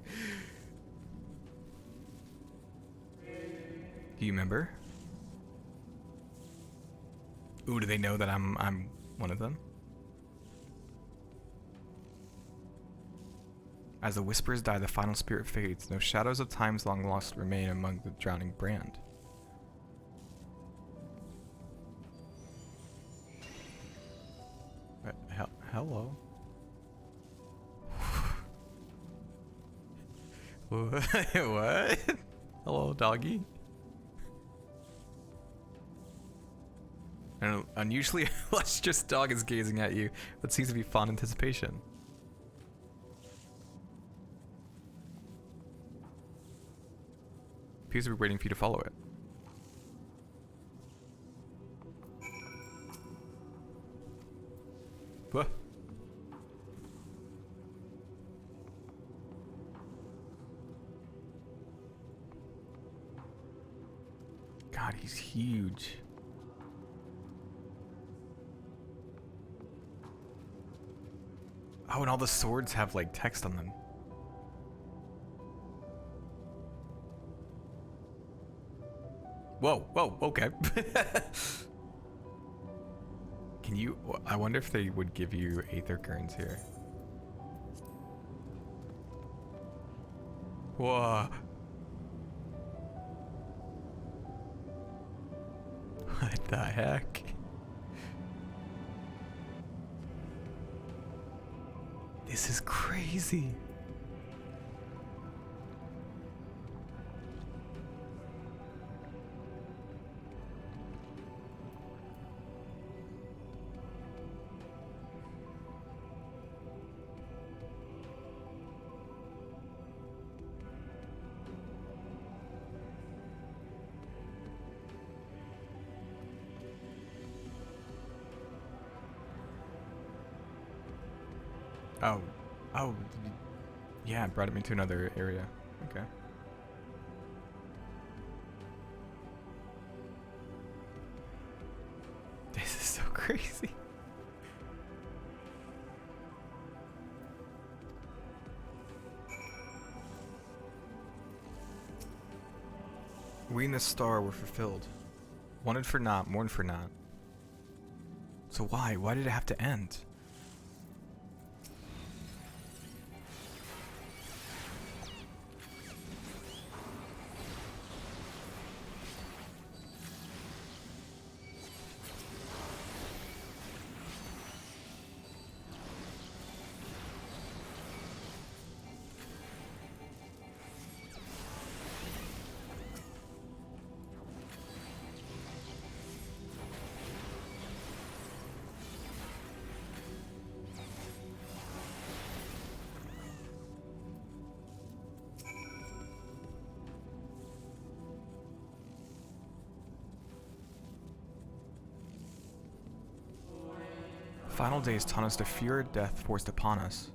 Do you remember? Ooh, do they know that I'm one of them? As the whispers die, the final spirit fades. No shadows of times long lost remain among the drowning brand. Hello? What? Hello, doggy? An unusually lustrous dog is gazing at you, but seems to be fond anticipation. Appears to be waiting for you to follow it. What? God, he's huge. Oh, and all the swords have like text on them. Whoa, whoa, okay. Can you, I wonder if they would give you Aether Currents here. Whoa. What the heck? This is crazy. Oh, oh, yeah, it brought me to another area. Okay. This is so crazy. We and the star were fulfilled. Wanted for naught, mourned for naught. So why? Why did it have to end? Final days taught us the fear of death forced upon us,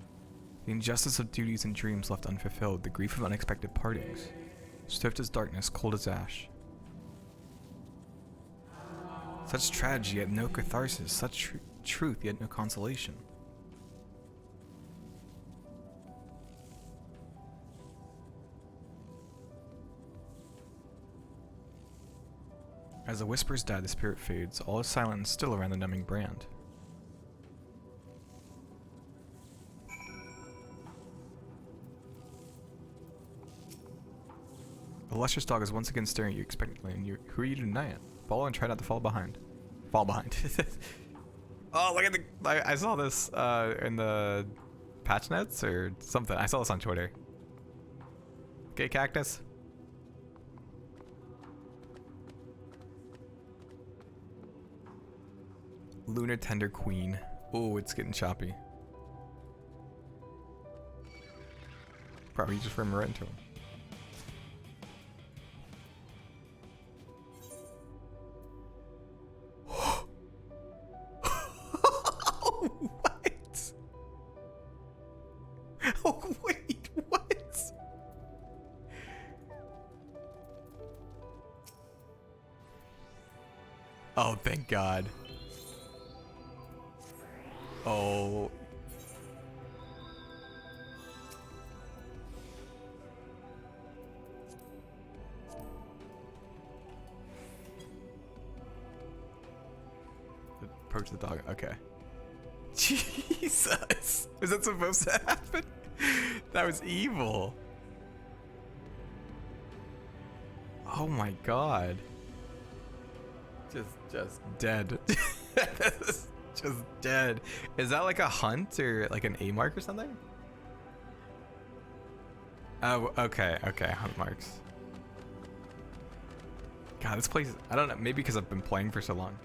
the injustice of duties and dreams left unfulfilled, the grief of unexpected partings, swift as darkness, cold as ash. Such tragedy yet no catharsis, such truth yet no consolation. As the whispers die, the spirit fades, all is silent and still around the numbing brand. The lustrous dog is once again staring at you expectantly, and who are you to deny it? Follow and try not to fall behind. Fall behind. Oh, look at the... I saw this in the patch notes or something. I saw this on Twitter. Okay, Cactus. Lunar Tender Queen. Oh, it's getting choppy. Probably just ran right into him. What? Oh, wait, what? Oh, thank God. Oh. Approach the dog. Okay. Jesus. Was that supposed to happen? That was evil. Oh my God. Just dead. Just dead. Is that like a hunt or like an A mark or something? Oh, okay, okay, hunt marks. God, this place, I don't know, maybe because I've been playing for so long.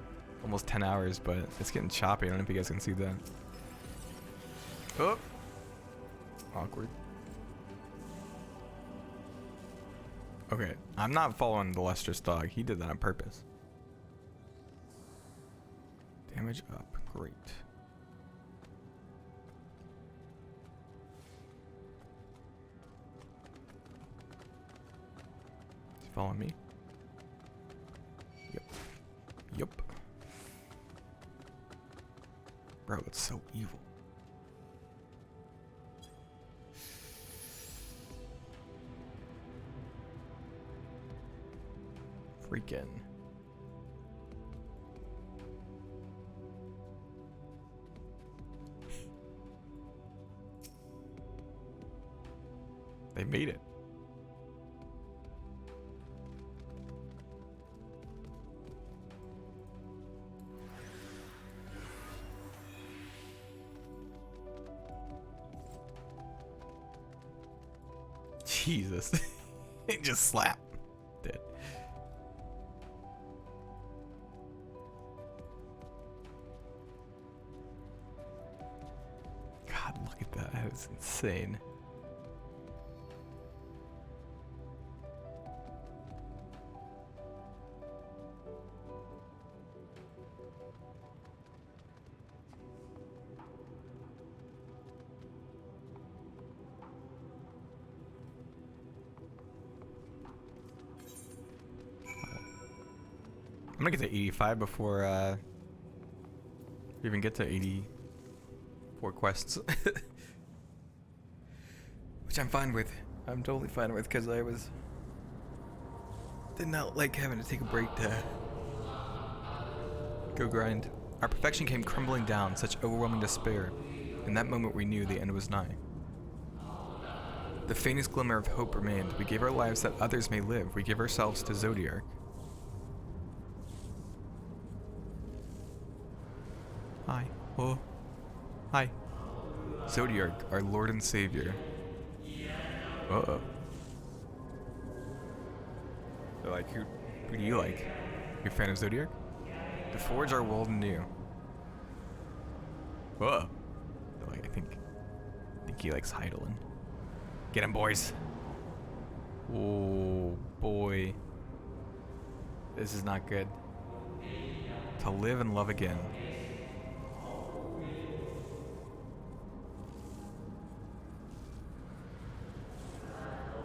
Almost 10 hours, but it's getting choppy. I don't know if you guys can see that. Oh! Awkward. Okay, I'm not following the lustrous dog. He did that on purpose. Damage up. Great. Is he following me? Bro, it's so evil. Freaking. They made it. Jesus. It just slapped. Dead. God, look at that. That is insane. I'm gonna get to 85 before we even get to 84 quests. Which I'm fine with. I'm totally fine with, because I did not like having to take a break to go grind. Our perfection came crumbling down, such overwhelming despair. In that moment we knew the end was nigh. The faintest glimmer of hope remained. We gave our lives that others may live. We give ourselves to Zodiark. Hi. Oh. Hi. Zodiark, our Lord and Savior. Uh-oh. They're like, who do you like? You a fan of Zodiark? To forge our world anew. Whoa. They're like, I think he likes Heidelin. Get him, boys. Oh, boy. This is not good. To live and love again.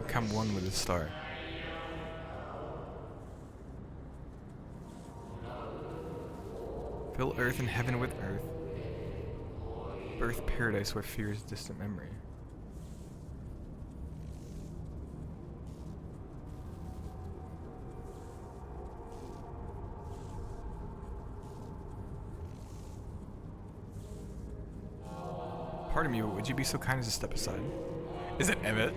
Become one with the star. Fill earth and heaven with earth. Birth paradise where fear is distant memory. Pardon me, but would you be so kind as to step aside? Is it Emmett?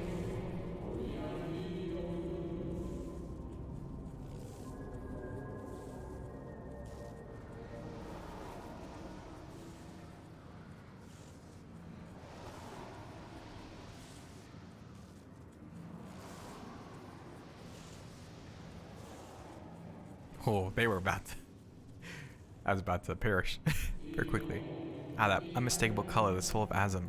Oh, they were about to... I was about to perish very quickly. Ah, that unmistakable color, the soul of Azam.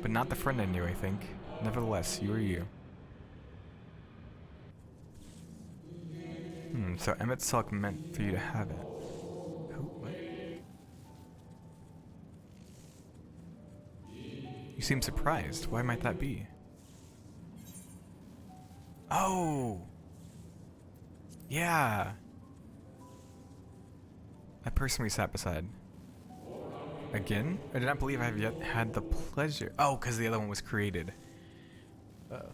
But not the friend I knew, I think. Nevertheless, you are you. So Emmet Silk meant for you to have it. Who? What? You seem surprised. Why might that be? Oh! Yeah! That person we sat beside. Again? I do not believe I have yet had the pleasure. Oh, because the other one was created. Uh-oh.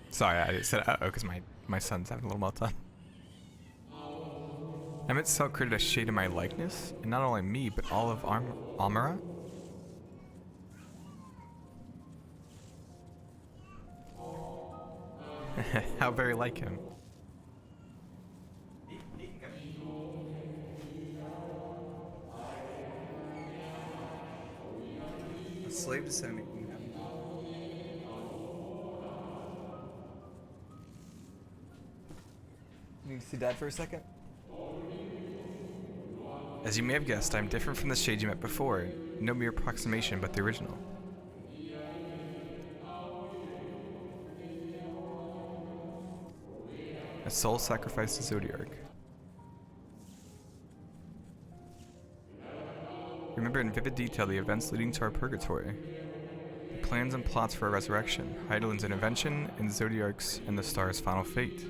Sorry, I said uh-oh because my son's having a little meltdown. Emmett Selk created a shade of my likeness, and not only me, but all of Almera? How very like him. A slave to sending. Need to see Dad for a second? As you may have guessed, I'm different from the shade you met before. No mere approximation, but the original. A soul sacrificed to Zodiark. Remember in vivid detail the events leading to our purgatory. The plans and plots for our resurrection, Heidelin's intervention, and Zodiark's and the star's final fate.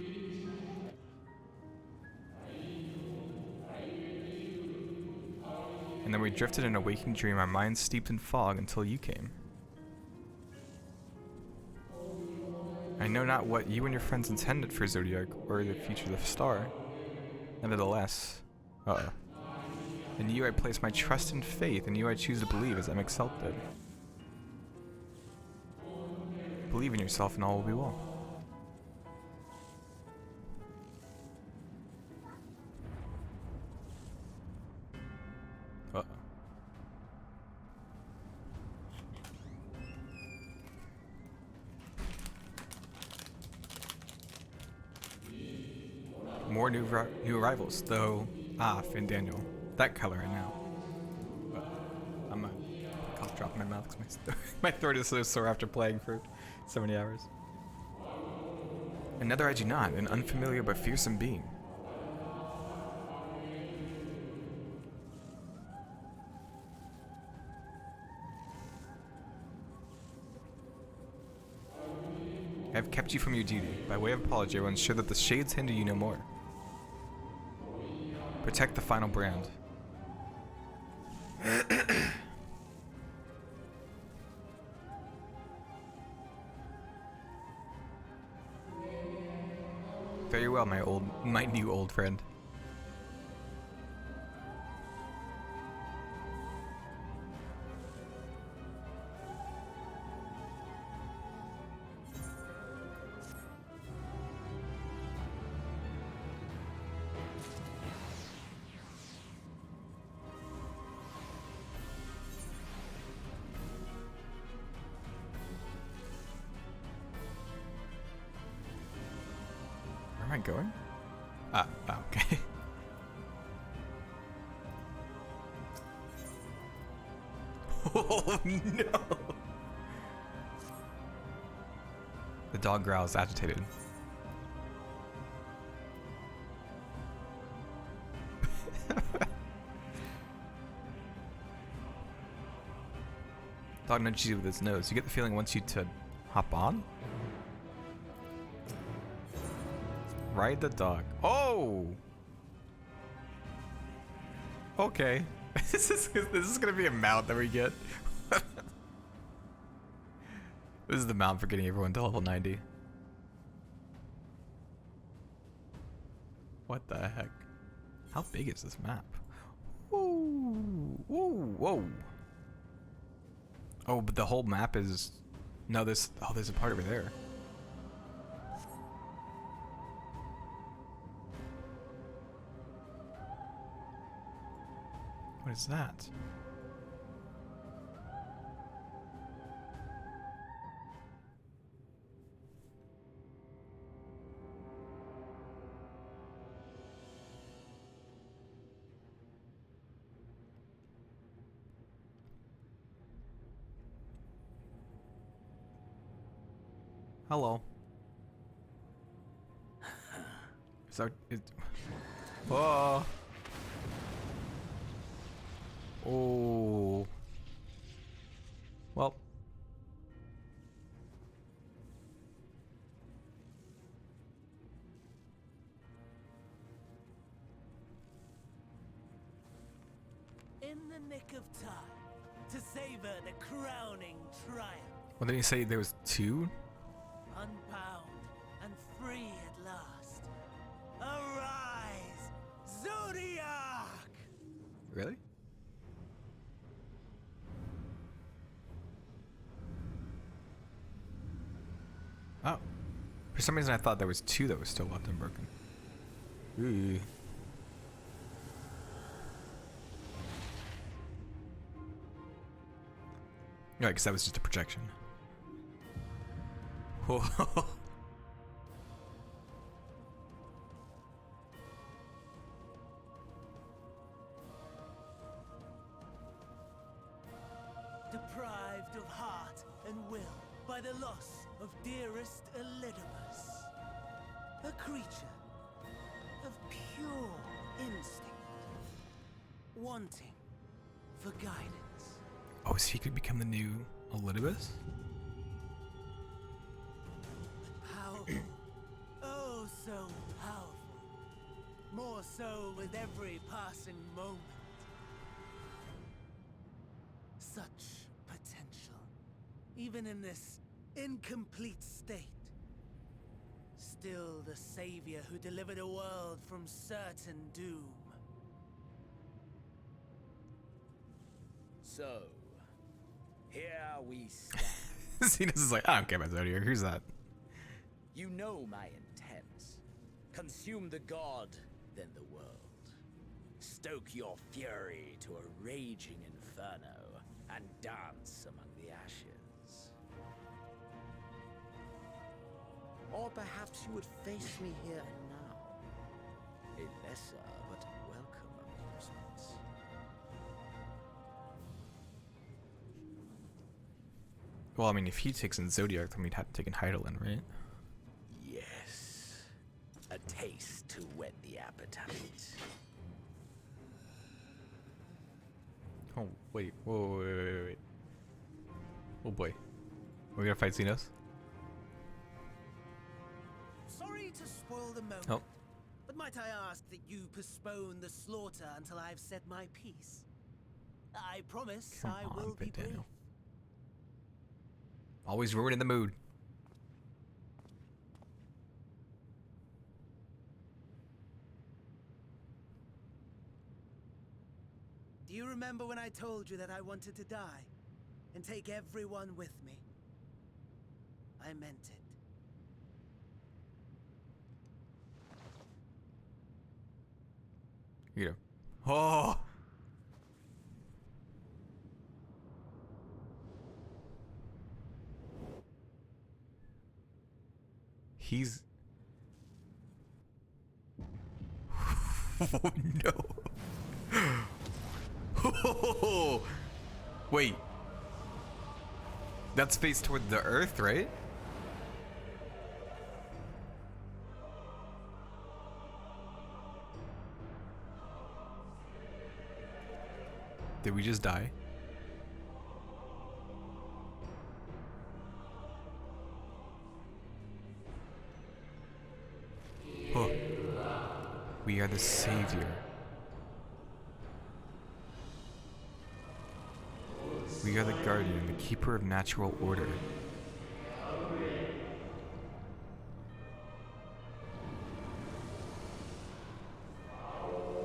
And then we drifted in a waking dream, our minds steeped in fog until you came. I know not what you and your friends intended for Zodiac or the future of the star. Nevertheless, in you I place my trust and faith, and you I choose to believe as Mxelt did. Believe in yourself and all will be well. More new arrivals, though. Finn Daniel. That color I know. I'm a cough drop in my mouth because my throat is so sore after playing for so many hours. Another I do not, an unfamiliar but fearsome being. I have kept you from your duty. By way of apology, I will ensure that the shades hinder you no more. Protect the final brand. Very well, my new old friend. Where am I going? Okay. Oh no! The dog growls, agitated. Dog nudges you with its nose. You get the feeling it wants you to hop on? Ride the dog. Oh! Okay. this is gonna be a mount that we get. This is the mount for getting everyone to level 90. What the heck? How big is this map? Ooh, ooh, whoa. Oh, but the whole map is... No, there's a part over there. What is that? Hello. So it. Oh. Oh. Well. In the nick of time to savor the crowning triumph. Well, didn't you say there was two? Unbound and free at last. Arise, Zodiac! Really? Oh. For some reason I thought there was two that was still left unbroken. Ooh. Yeah, because that was just a projection. Whoa. Deprived of heart and will by the loss of dearest Elidibus, a creature of pure instinct, wanting for guidance. Oh, so he could become the new Elidibus? Powerful. Oh, so powerful. More so with every passing moment. even in this incomplete state. Still the savior who delivered a world from certain doom. So, here we stand. Zenos is like, I don't care about Zodiac. Who's that? You know my intent. Consume the god, then the world. Stoke your fury to a raging inferno, and dance among the ashes. Or perhaps you would face me here and now. A lesser but welcome amusement. Well, I mean, if he takes in Zodiac, then we'd have to take in Heidelin, right? Yes. A taste to whet the appetite. Oh, wait. Whoa, wait. Oh boy. We're gonna fight Xenos? Sorry to spoil the moment, Oh. but might I ask that you postpone the slaughter until I've said my piece? I promise I will be brief. Daniel. Always ruining the mood. Do you remember when I told you that I wanted to die and take everyone with me? I meant it. You know. Oh! He's... Oh no! Oh, wait. That's faced toward the earth, right? Did we just die? Oh. We are the savior. We are the guardian, the keeper of natural order.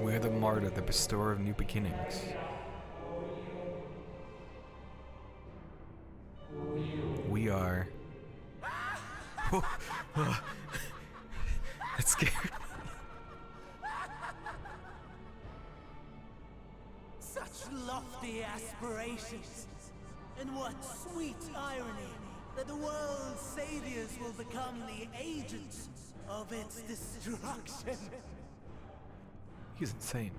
We are the martyr, the bestower of new beginnings. We are... That's scary. Such lofty aspirations. And what sweet irony that the world's saviors will become the agents of its destruction. He's insane.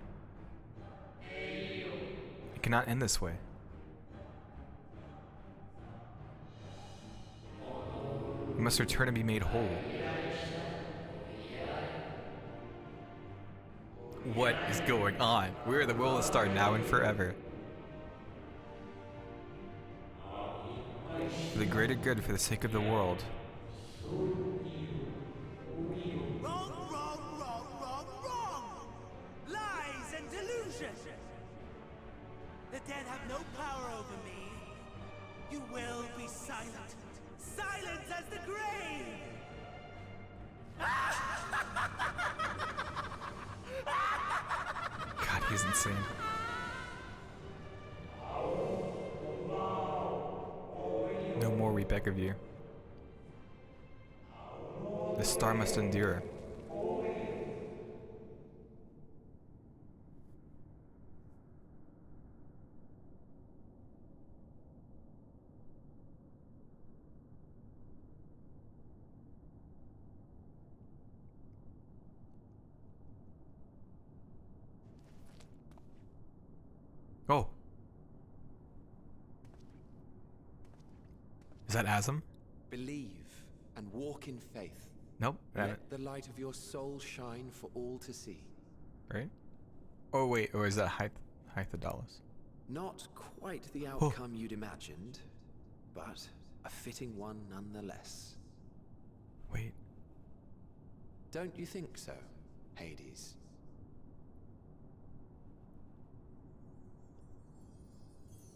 It cannot end this way. We must return and be made whole. What is going on? We are the will of the star now and forever. For the greater good, for the sake of the world. Wrong! Lies and delusion! The dead have no power over me. You will be silent. Silent as the grave! God, he's insane. No more, we beg of you. The star must endure. Oh. Is that Asm? Believe and walk in faith. Nope. Let the light of your soul shine for all to see. Right? Oh wait, or is that Hythodalos? Not quite the outcome you'd imagined, but a fitting one nonetheless. Wait. Don't you think so, Hades?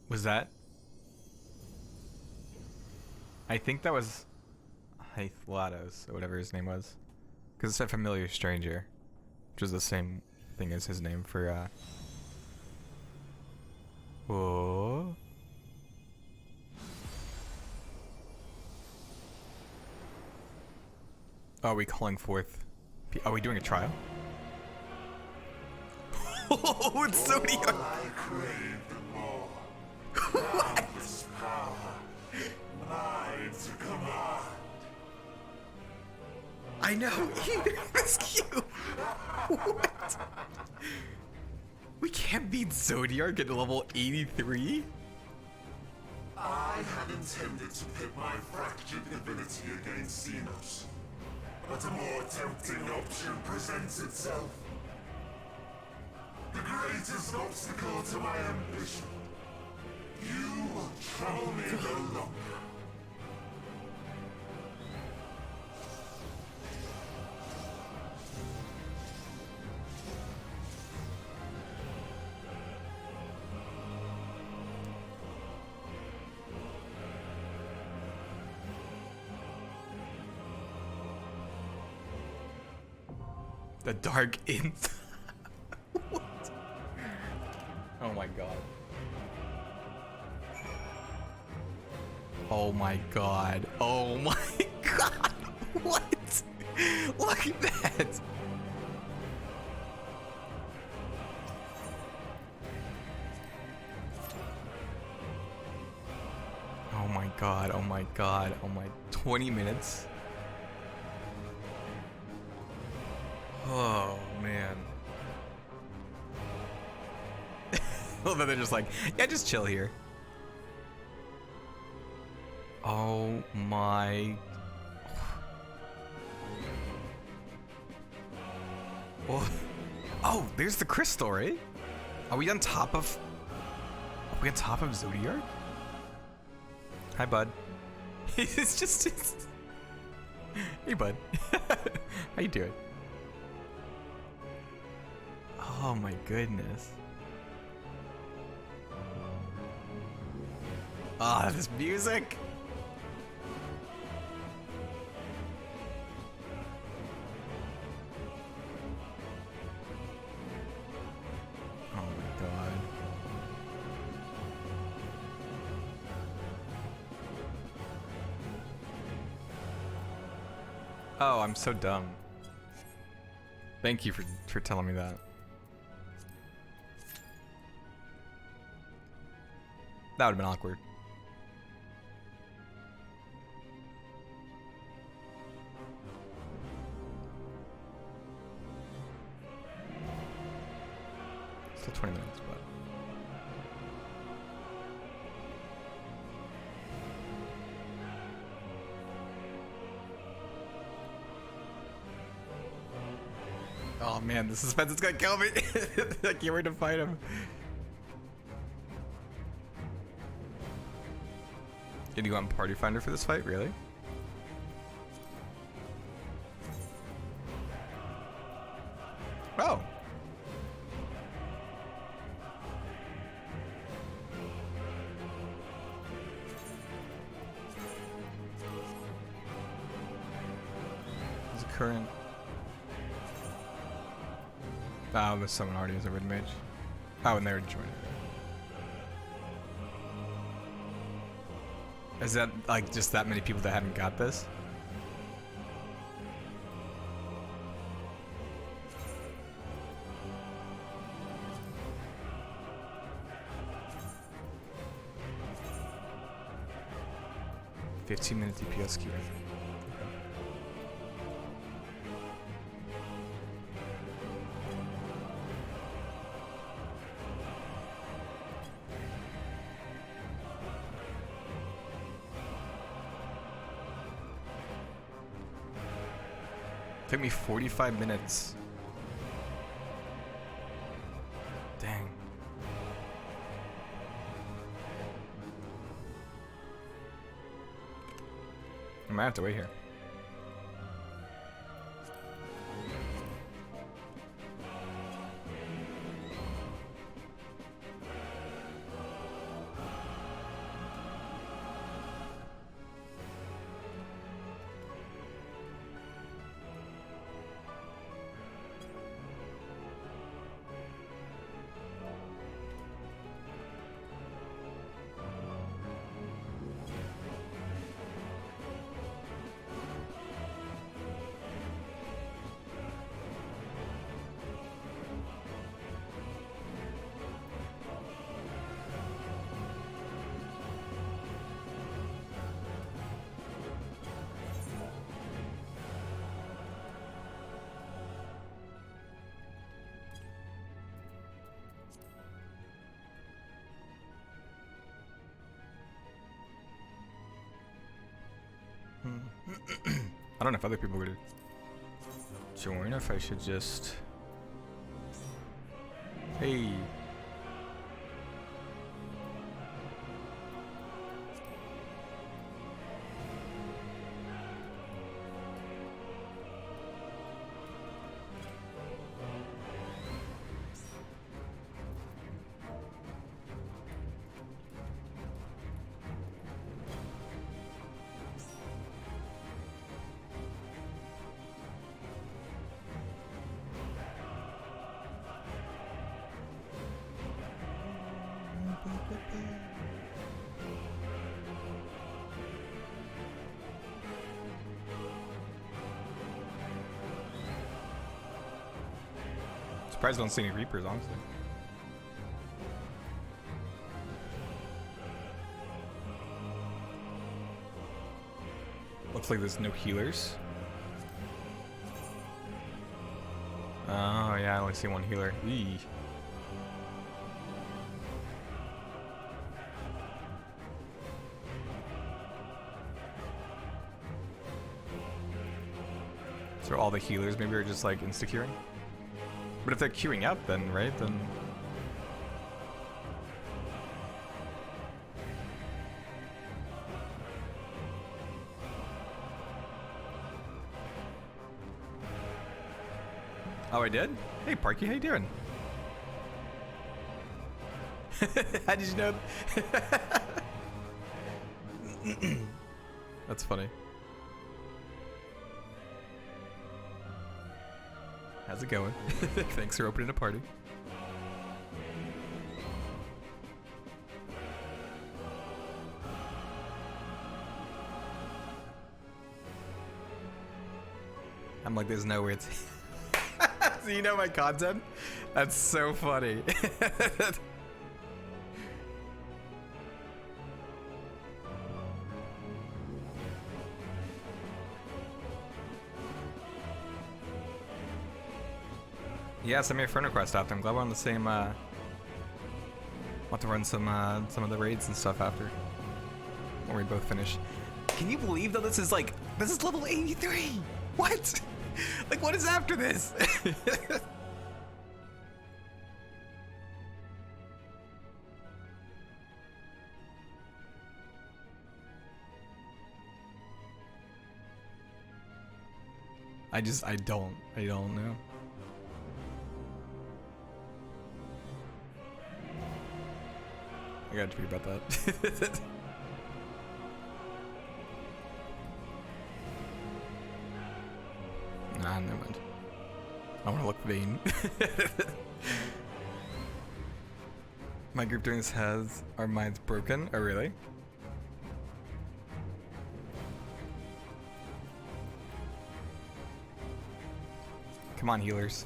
Was that? I think that was Hythlotos, or whatever his name was. Because it said familiar stranger, which was the same thing as his name for, Whoa. Are we calling forth... Are we doing a trial? Oh, it's Zodiac! I crave the more. Boundless power. Mine to command. I know! That's cute! What? We can't beat Zodiac at level 83? I had intended to pit my fractured divinity against Xenos. But a more tempting option presents itself. The greatest obstacle to my ambition. You will trouble me no longer. The Dark Int. What? Oh my god. Oh my god. Oh my god. What? Look at that. Oh my god. Oh my god. Oh my 20 minutes. Oh man. Well, then they're just like, yeah, just chill here. Oh my. Oh, oh, there's the crystal, right? Are we on top of? Are we on top of Zodiac? Hi, bud. It's just. Hey, bud. How you doing? Oh my goodness. Ah, this music. Oh my god. Oh, I'm so dumb. Thank you for telling me that. That would have been awkward. Still 20 minutes, but... Oh man, the suspense is gonna kill me! I can't wait to fight him. Did you go on Party Finder for this fight? Really? Oh. There's a current. Oh, there's someone already has a red mage. Oh, and they already joined it. Is that like just that many people that haven't got this? Okay. 15-minute DPS queue. Took me 45 minutes. Dang. I might have to wait here. I don't know if other people would join or if I should just... Hey. Surprised I don't see any Reapers, honestly. Looks like there's no healers. Oh yeah, I only see one healer. Eee. So all the healers maybe are just like insta-queuing? But if they're queuing up then, right, then... Oh, I did? Hey, Parky, how you doing? How did you know? That's funny. How's it going? Thanks for opening a party. I'm like, there's nowhere to... So you know my content? That's so funny. Yeah, send me a friend request after. I'm glad we're on the same, want to run some of the raids and stuff after. When we both finish. Can you believe that this is like, this is level 83? What? Like, what is after this? I don't know. I gotta tweet about that. Nah, never mind. I wanna look vain. My group doing this has our minds broken. Oh, really? Come on, healers.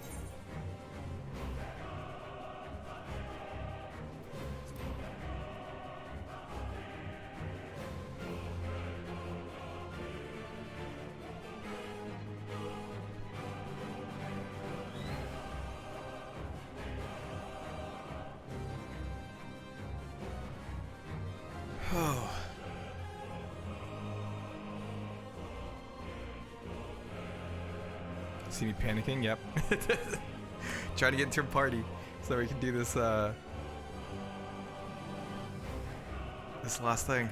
Oh. See me panicking? Yep. Try to get into a party so we can do this this last thing.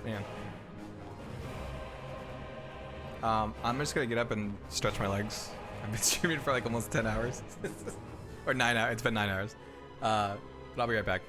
Man. I'm just gonna get up and stretch my legs. I've been streaming for like almost 10 hours. Or 9 hours. It's been 9 hours. But I'll be right back.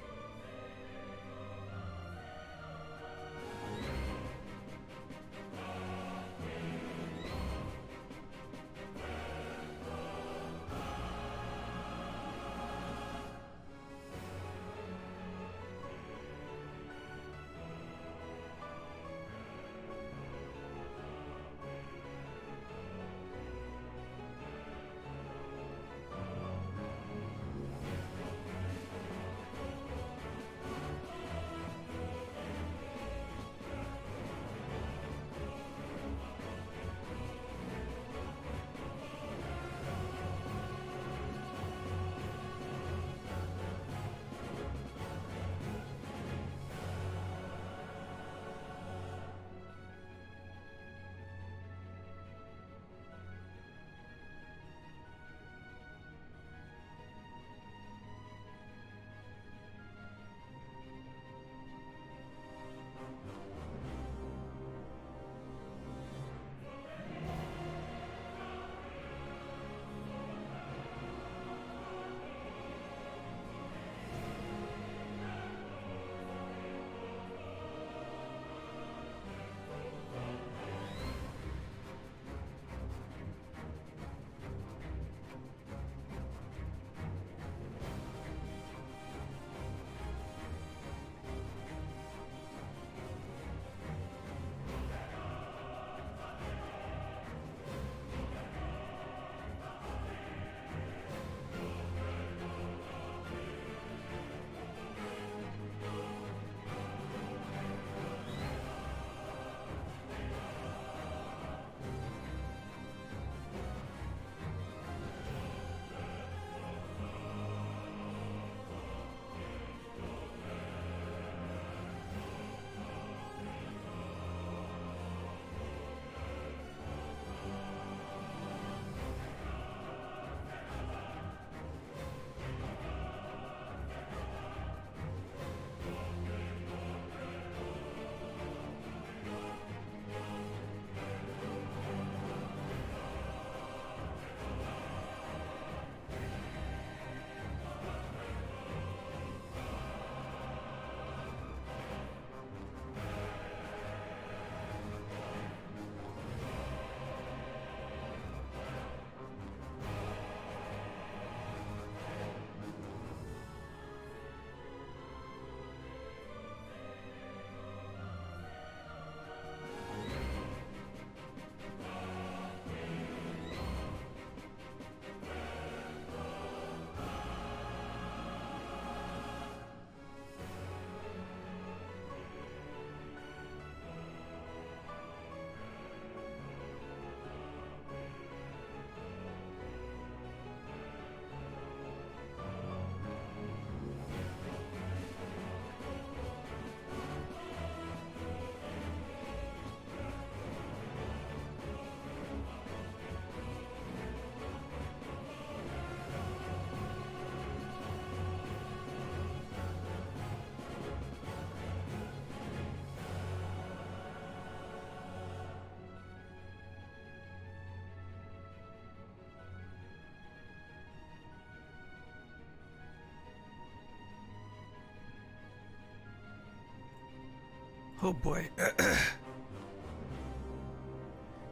Oh boy.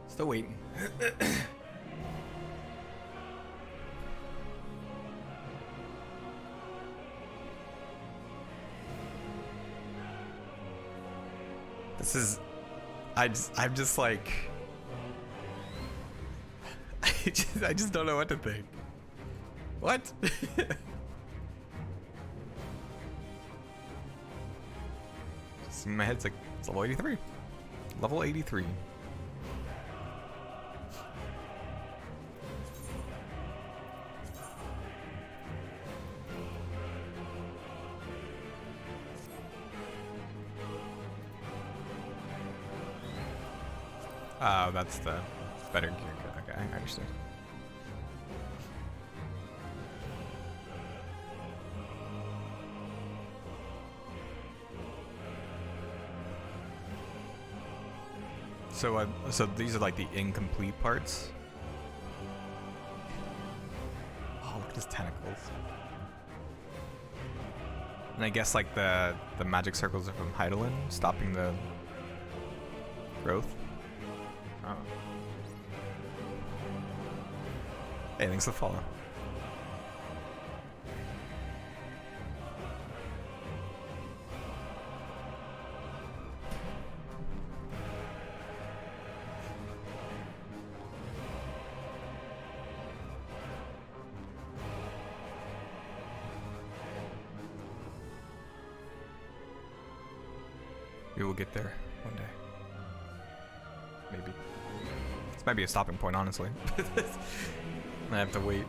Still waiting. This is, I'm just like, I just don't know what to think. What? Just in my head, it's like, it's level 83. Level 83. Oh, that's the better gear. Okay, I understand. So, so these are like the incomplete parts. Oh, look at his tentacles. And I guess like the magic circles are from Heidelin, stopping the growth. Oh. Hey, thanks for the follow. We will get there one day. Maybe. This might be a stopping point, honestly. I have to wait.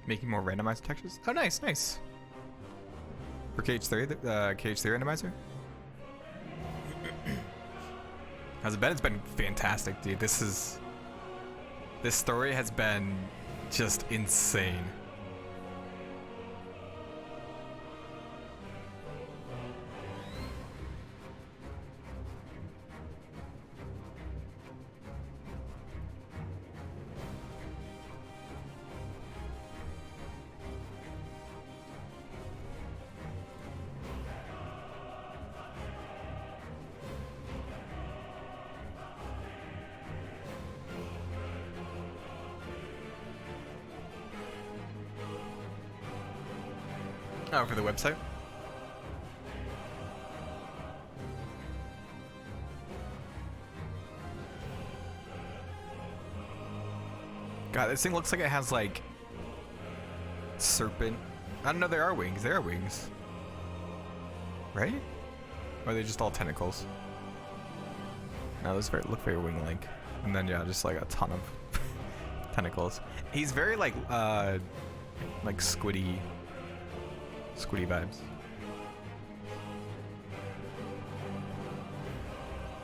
Making more randomized textures? Oh, nice, nice. For KH3, the KH3 randomizer? How's it been? It's been fantastic, dude. This story has been just insane. Oh, for the website? God, this thing looks like it has like serpent. I don't know, there are wings. There are wings. Right? Or are they just all tentacles? No, those look very wing-like. And then yeah, just like a ton of tentacles. He's very like squiddy vibes.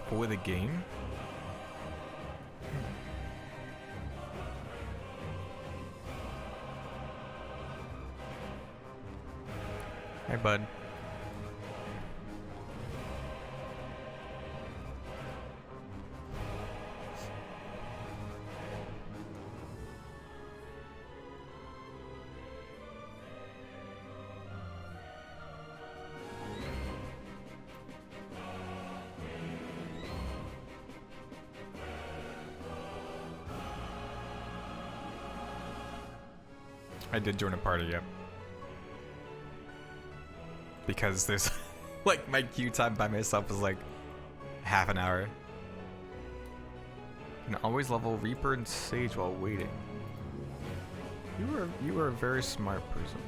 For the game? Hey, bud. I did join a party, yep. Because there's like my queue time by myself is like half an hour. You can always level Reaper and Sage while waiting. You were a very smart person.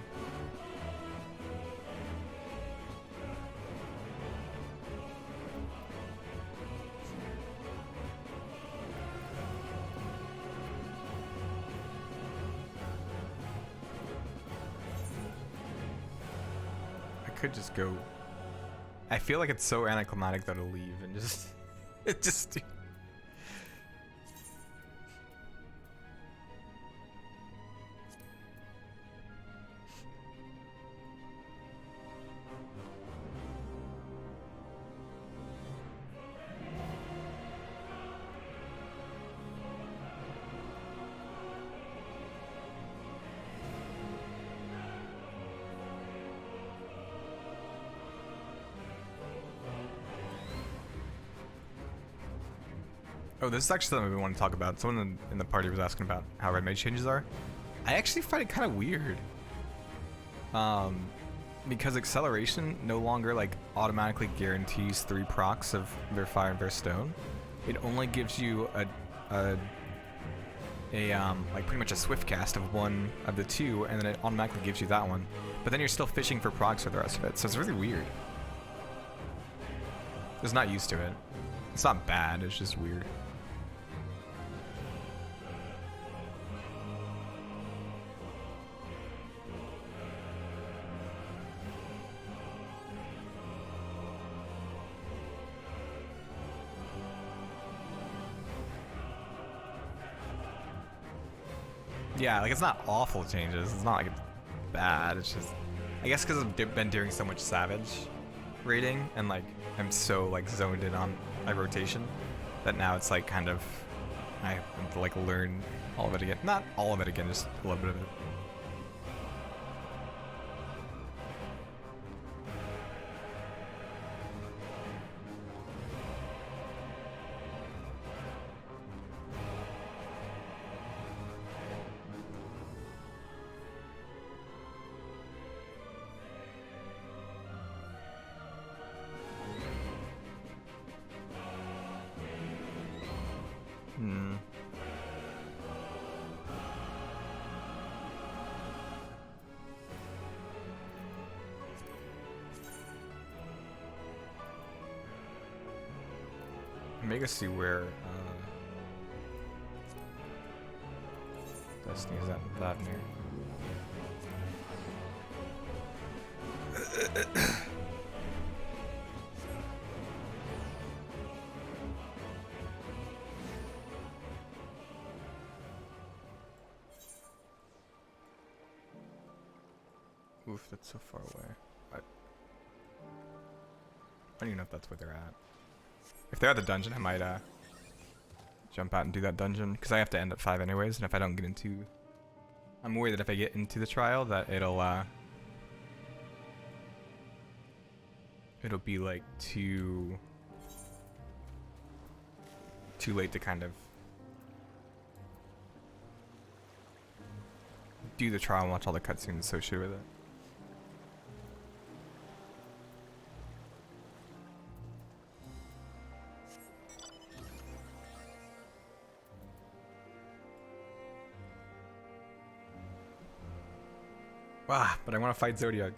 I could just go. I feel like it's so anticlimactic that I'll leave and just just. Oh, this is actually something we want to talk about. Someone in the party was asking about how red mage changes are. I actually find it kind of weird. Because acceleration no longer like automatically guarantees 3 procs of their fire and their stone. It only gives you a like pretty much a swift cast of one of the 2, and then it automatically gives you that one. But then you're still fishing for procs for the rest of it, so it's really weird. Just not used to it. It's not bad, it's just weird. Yeah, like it's not awful changes. It's not like it's bad. It's just, I guess because I've been doing so much Savage raiding and like I'm so like zoned in on my rotation that now it's like kind of I have to like learn all of it again. Not all of it again, just a little bit of it. Make us see where Destiny is at Vladimir. Oof, that's so far away. I don't even know if that's where they're at. If they're at the dungeon, I might jump out and do that dungeon, because I have to end at 5 anyways, and if I don't get into... I'm worried that if I get into the trial, that it'll be like too late to kind of do the trial and watch all the cutscenes associated with it. Ah, but I want to fight Zodiac.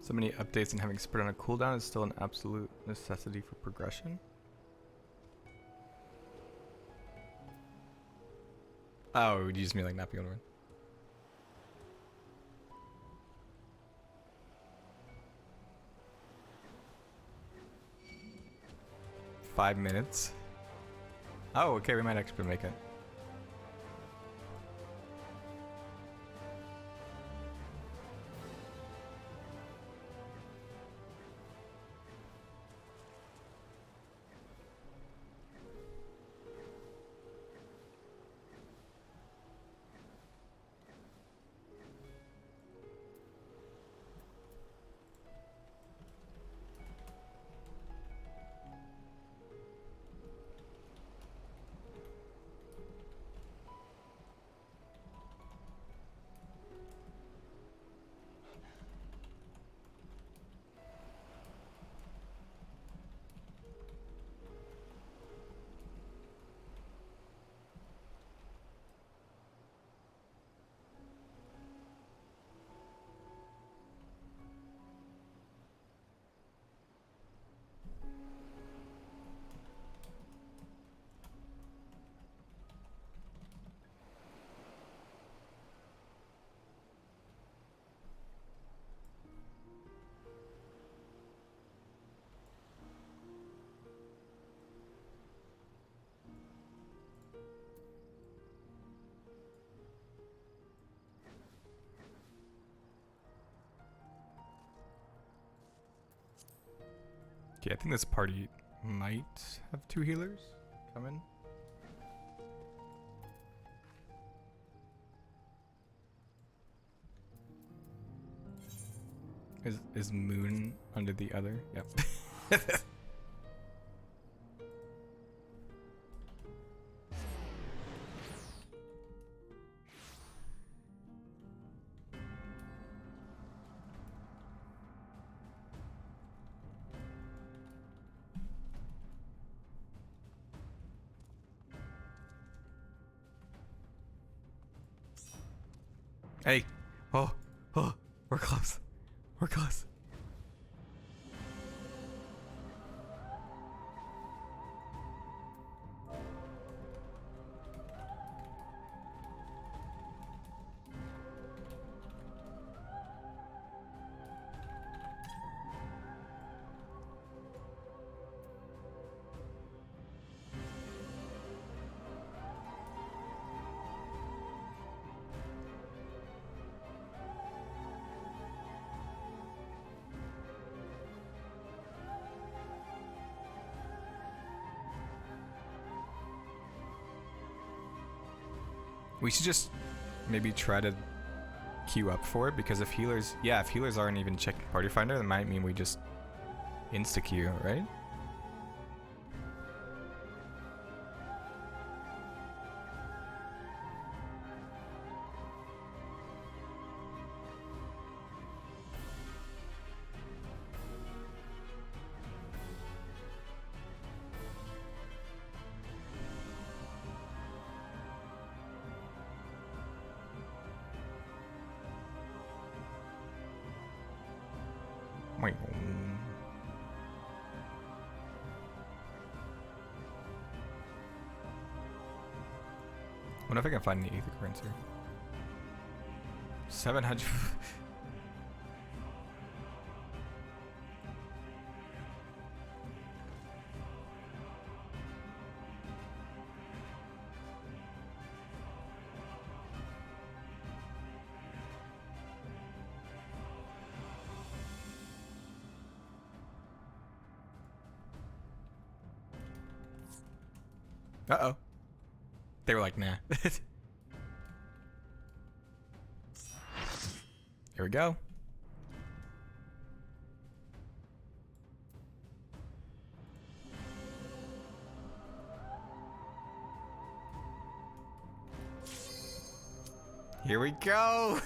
So many updates and having spread on a cooldown is still an absolute necessity for progression. Oh, it would use me like napping on one. Five minutes. Oh, okay, we might actually make it. Okay, I think this party might have 2 healers come in. Is Moon under the other? Yep. Hey. Oh, we're close. We're close. We should just maybe try to queue up for it, because if healers aren't even checking Party Finder, that might mean we just insta-queue, right? Wait. Wonder if I can find the ether currency. 700. Uh-oh. They were like, nah. Here we go. Here we go.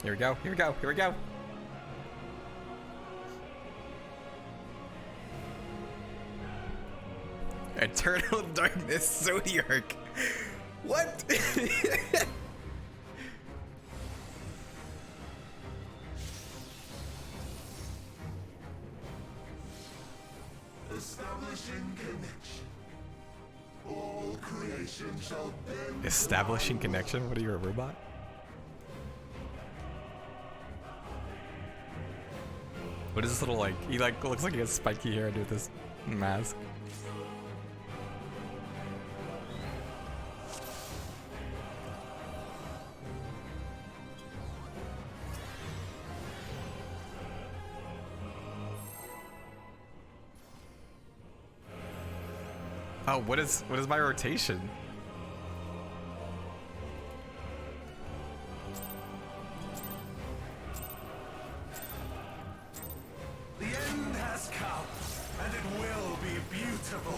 Here we go, here we go, here we go. Eternal Darkness Zodiark. What? Establishing connection. All creation shall bend. Establishing connection? What are you, a robot? What is this little, like, he like looks like he has spiky hair under this mask. Oh, what is my rotation? The end has come, and it will be beautiful.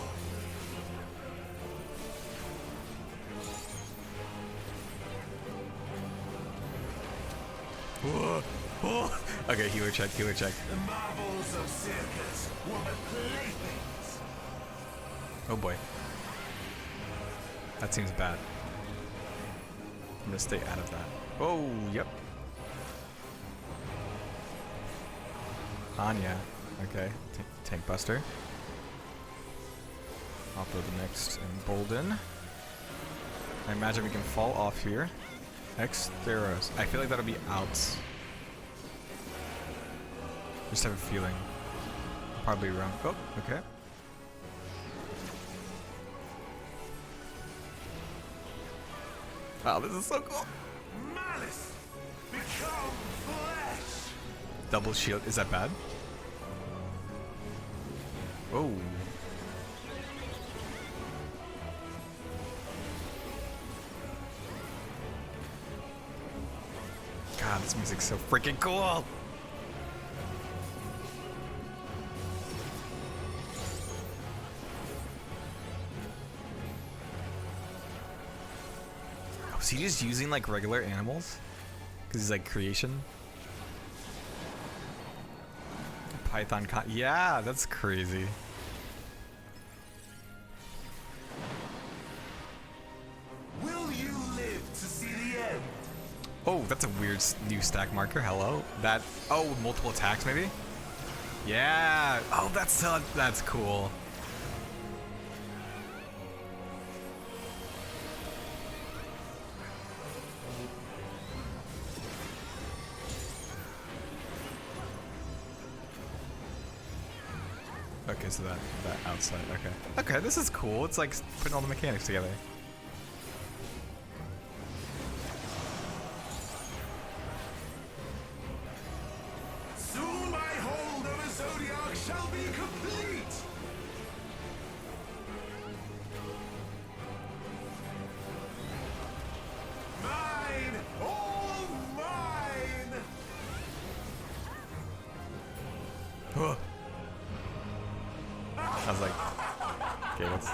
Whoa. Oh. Okay, healer check, healer check. The marvels of circus were but playthings. Oh boy. That seems bad. I'm gonna stay out of that. Oh, yep. Anya. Okay. Tank Buster. Offload the next Embolden. I imagine we can fall off here. X-Theros. I feel like that'll be outs. Just have a feeling. Probably wrong. Oh, okay. Wow, this is so cool. Malice, become flesh. Double shield. Is that bad? Oh. God, this music's so freaking cool. Was he just using like regular animals? Because he's like creation. Python yeah, that's crazy. Will you live to see the end? Oh, that's a weird new stack marker. Hello. That. Oh, multiple attacks maybe. Yeah. Oh, that's cool. Okay, so that outside. Okay. Okay, this is cool. It's like putting all the mechanics together. Soon my hold of a Zodiac shall be complete. Mine, all mine. Huh. I was like, okay, let's.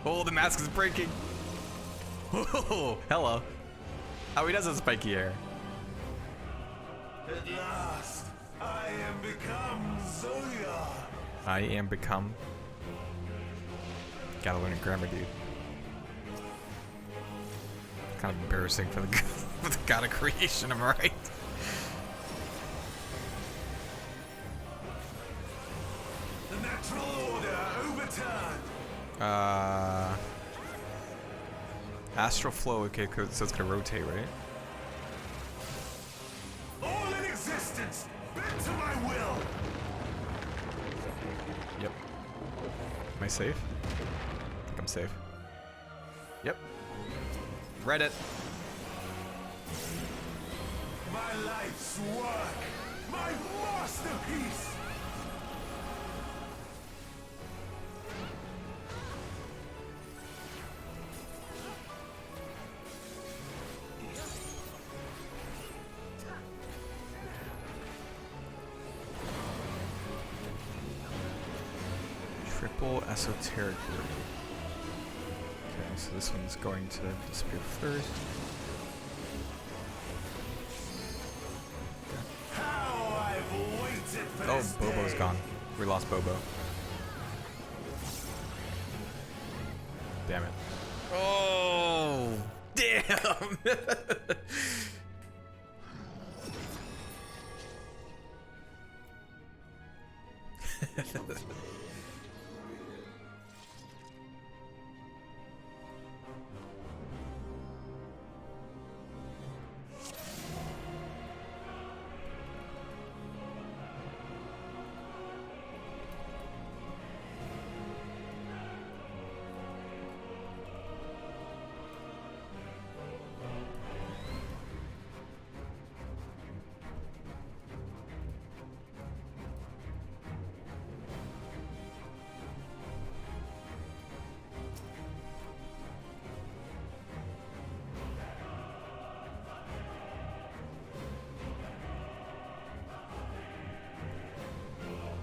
Oh, the mask is breaking. Oh, hello. Oh, he does have spiky hair. At last, I am become Zodiac. I am become. Gotta learn a grammar, dude. Kind of embarrassing for the for the god of creation. Am I right? The natural order overturned. Astral flow. Okay, so it's gonna rotate, right? All in existence, bent to my will. Yep. Am I safe? I think I'm safe. Yep. Read it. My life's work, my masterpiece. Triple esoteric room. Okay, so this one's going to disappear first. How I've waited for Oh, this Bobo's day. gone. We lost Bobo. Damn it. Oh, damn.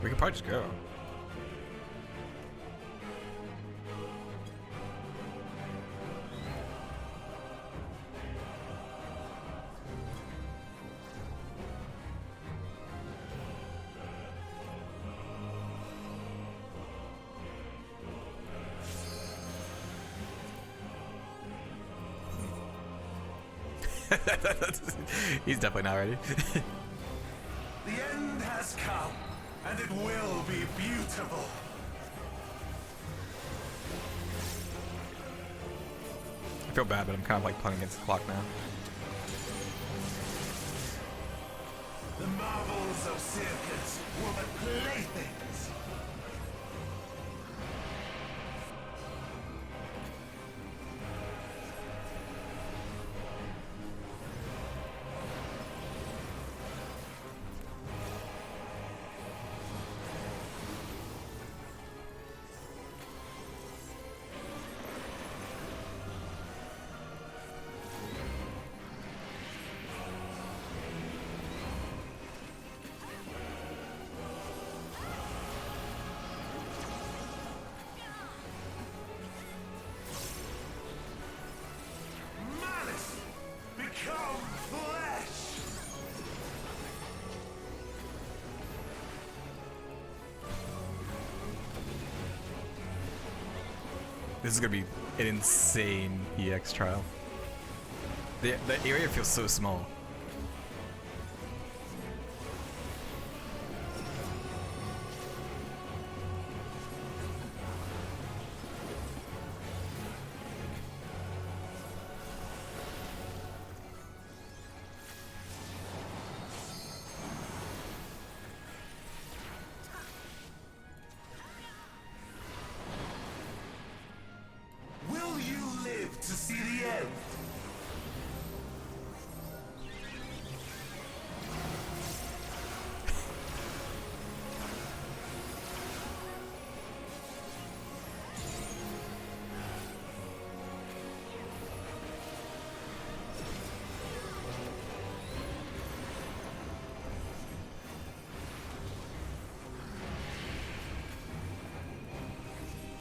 We could probably just go. He's definitely not ready. The end has come, and it will be beautiful. I feel bad, but I'm kind of like playing against the clock now. The marvels of circus were but playthings. This is gonna be an insane EX trial. The area feels so small. To see the end.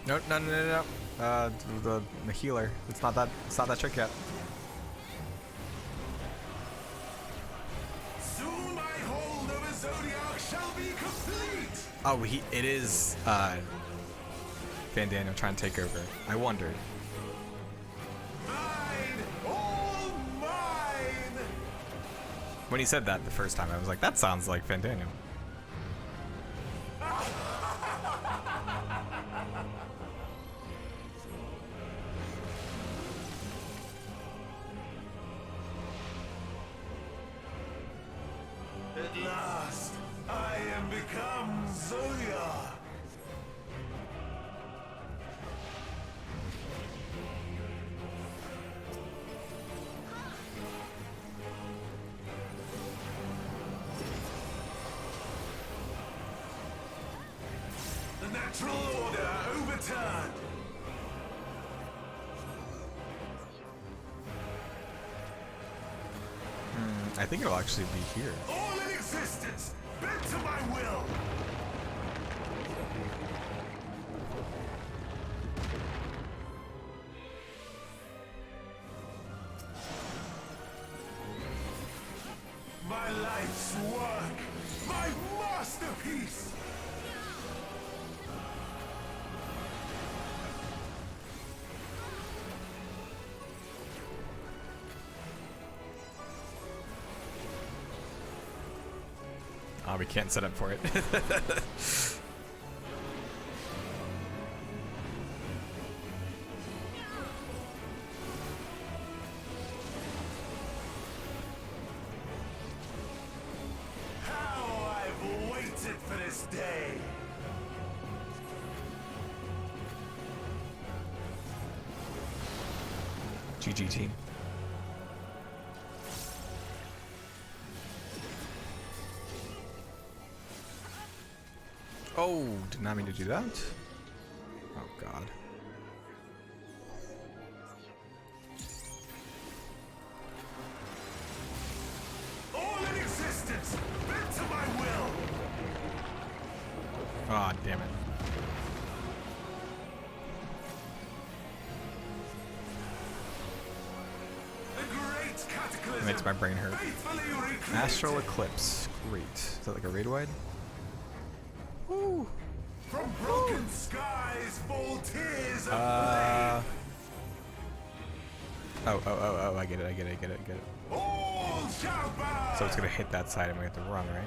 No. The healer. It's not that trick yet. Soon my hold over Zodiac shall be complete. Oh, it is Van Daniel trying to take over. I wondered. Mine, all mine. When he said that the first time, I was like, that sounds like Van Daniel. At last, I am become Zodiac. The natural order overturned. I think it'll actually be here. All in existence, bent to my will. My life's work, my masterpiece. Oh, we can't set up for it. How I've waited for this day. GG team. Oh, did not mean to do that. Oh god. All in existence, bent to my will. Ah, damn it. The great cataclysm It makes my brain hurt. faithfully recreated. Astral Eclipse. Great. Is that like a raid wide? Woo! From broken skies fall tears of flame. Oh, I get it. All shall burn! So it's gonna hit that side and we have to run, right?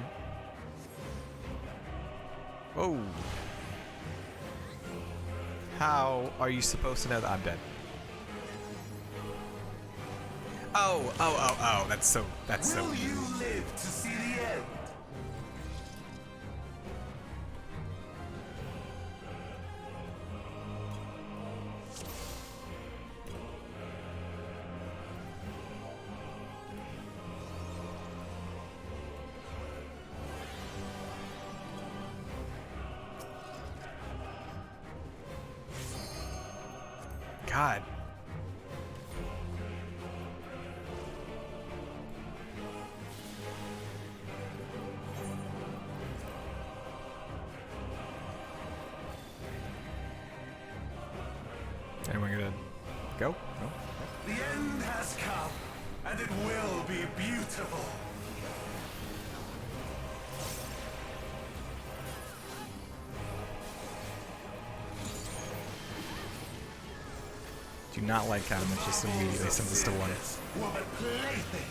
Whoa! How are you supposed to know that I'm dead? Oh, that's so Will you live to see the end? God. Anyone gonna go? No? The end has come, and it will be beautiful. Do not like how it just immediately sends us to one. Were but playthings.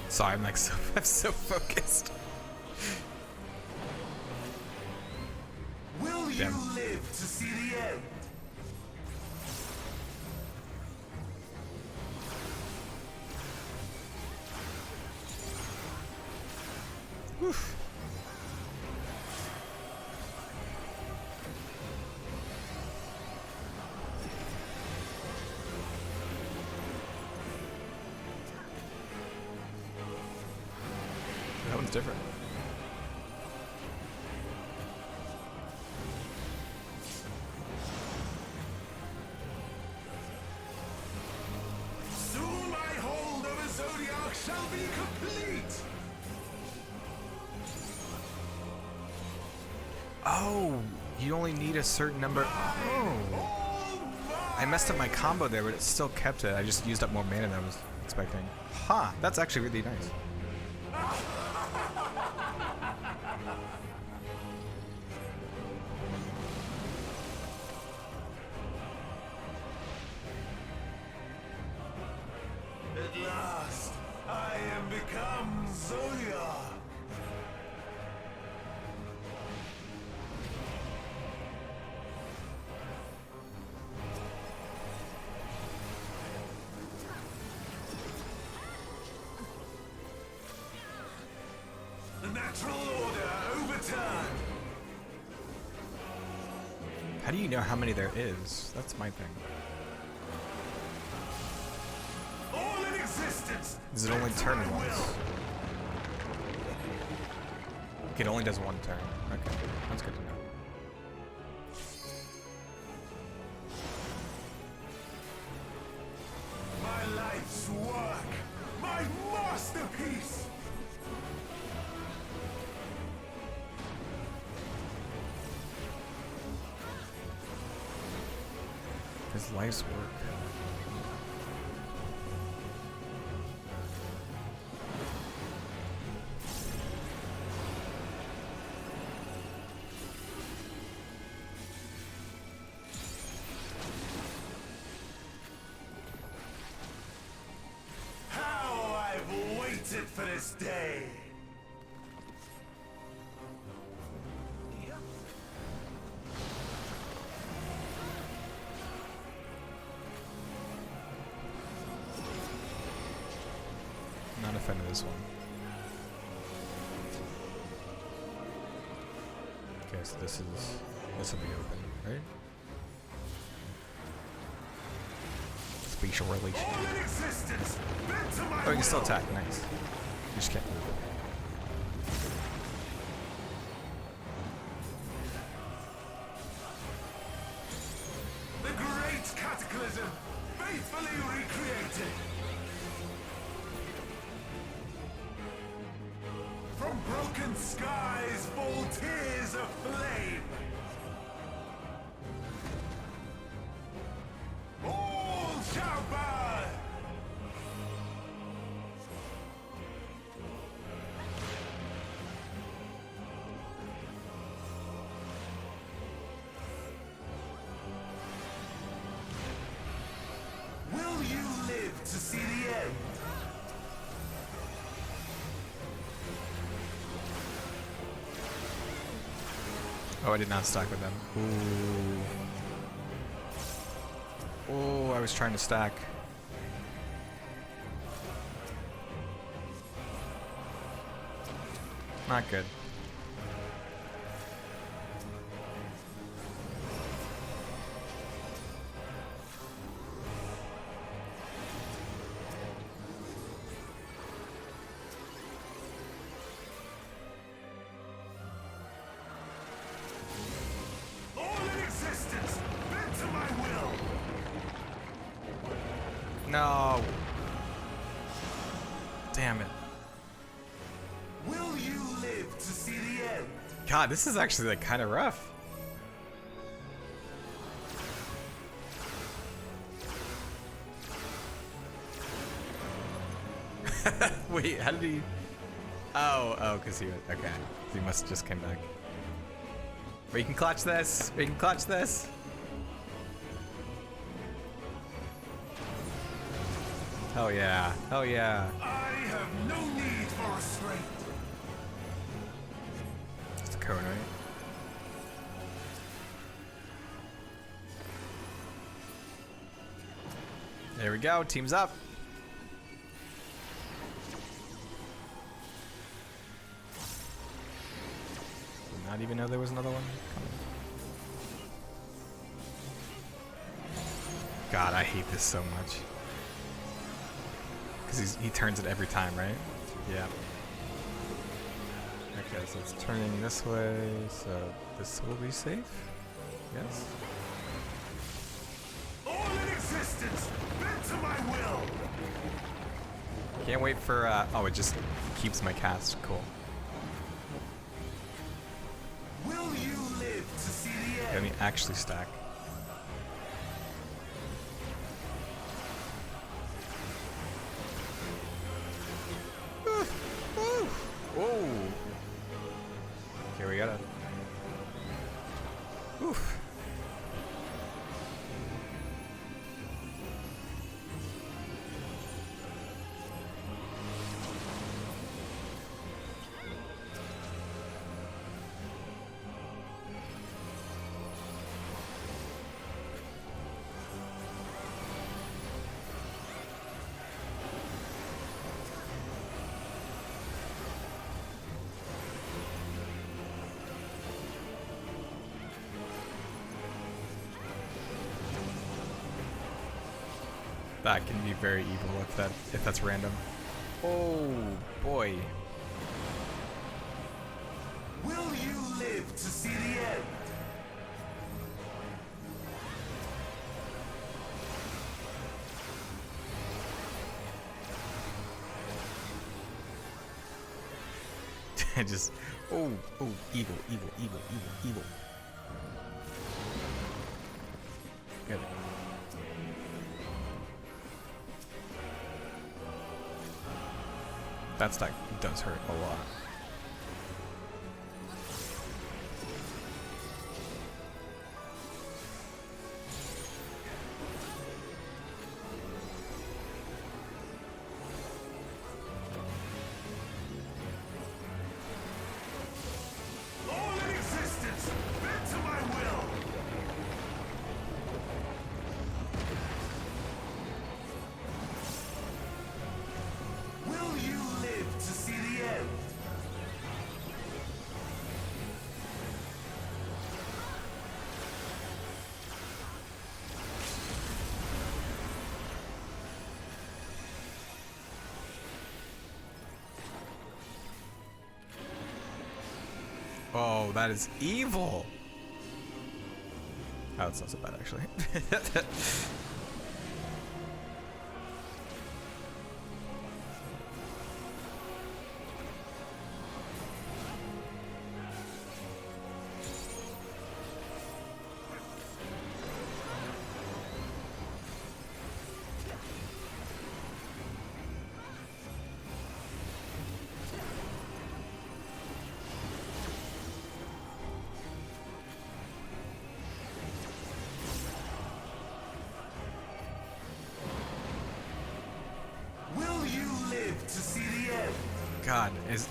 Sorry, I'm like I'm so focused. Will you live to see the end? Oof. That one's different. Soon my hold of a zodiac shall be complete. Oh, you only need a certain number. Oh. I messed up my combo there, but it still kept it. I just used up more mana than I was expecting. Huh, that's actually really nice. At last, I am become Zoya. The natural order overturned. How do you know how many there is? That's my thing. All in existence. Does it only turn once? It only does one turn. Okay, that's good to know. My life's work, my masterpiece. His life's work. How I this day. Not a fan of this one. Okay, so this will be open, right? Spatial relation. Oh, you can still attack. Nice. You just can't move. The great cataclysm, faithfully recreated. From broken skies fall tears of flame. All shall burn. Will you live to see the end? Oh, I did not stack with them. Ooh. Oh, I was trying to stack. Not good. No. Damn it. Will you live to see the end? God, this is actually like kind of rough. Wait, how did he? Oh, because he was okay. He must have just came back. We can clutch this. We can clutch this. Hell yeah. Hell yeah. I have no need for restraint. It's a cone, right? There we go. Team's up. Did not even know there was another one coming. God, I hate this so much. Because he turns it every time, right? Yeah. Okay, so it's turning this way, so this will be safe? Yes? All in existence, bend to my will. Can't wait for, oh, it just keeps my cast. Cool. Will you live to see the end? Let me actually stack. Whoa! Okay, we gotta. Oof. That can be very evil if that's random. Oh boy. Will you live to see the end? I just oh evil. Good. That stack does hurt a lot. Oh, that is evil. Oh, it's not so bad actually. Will you live to see the end? God, is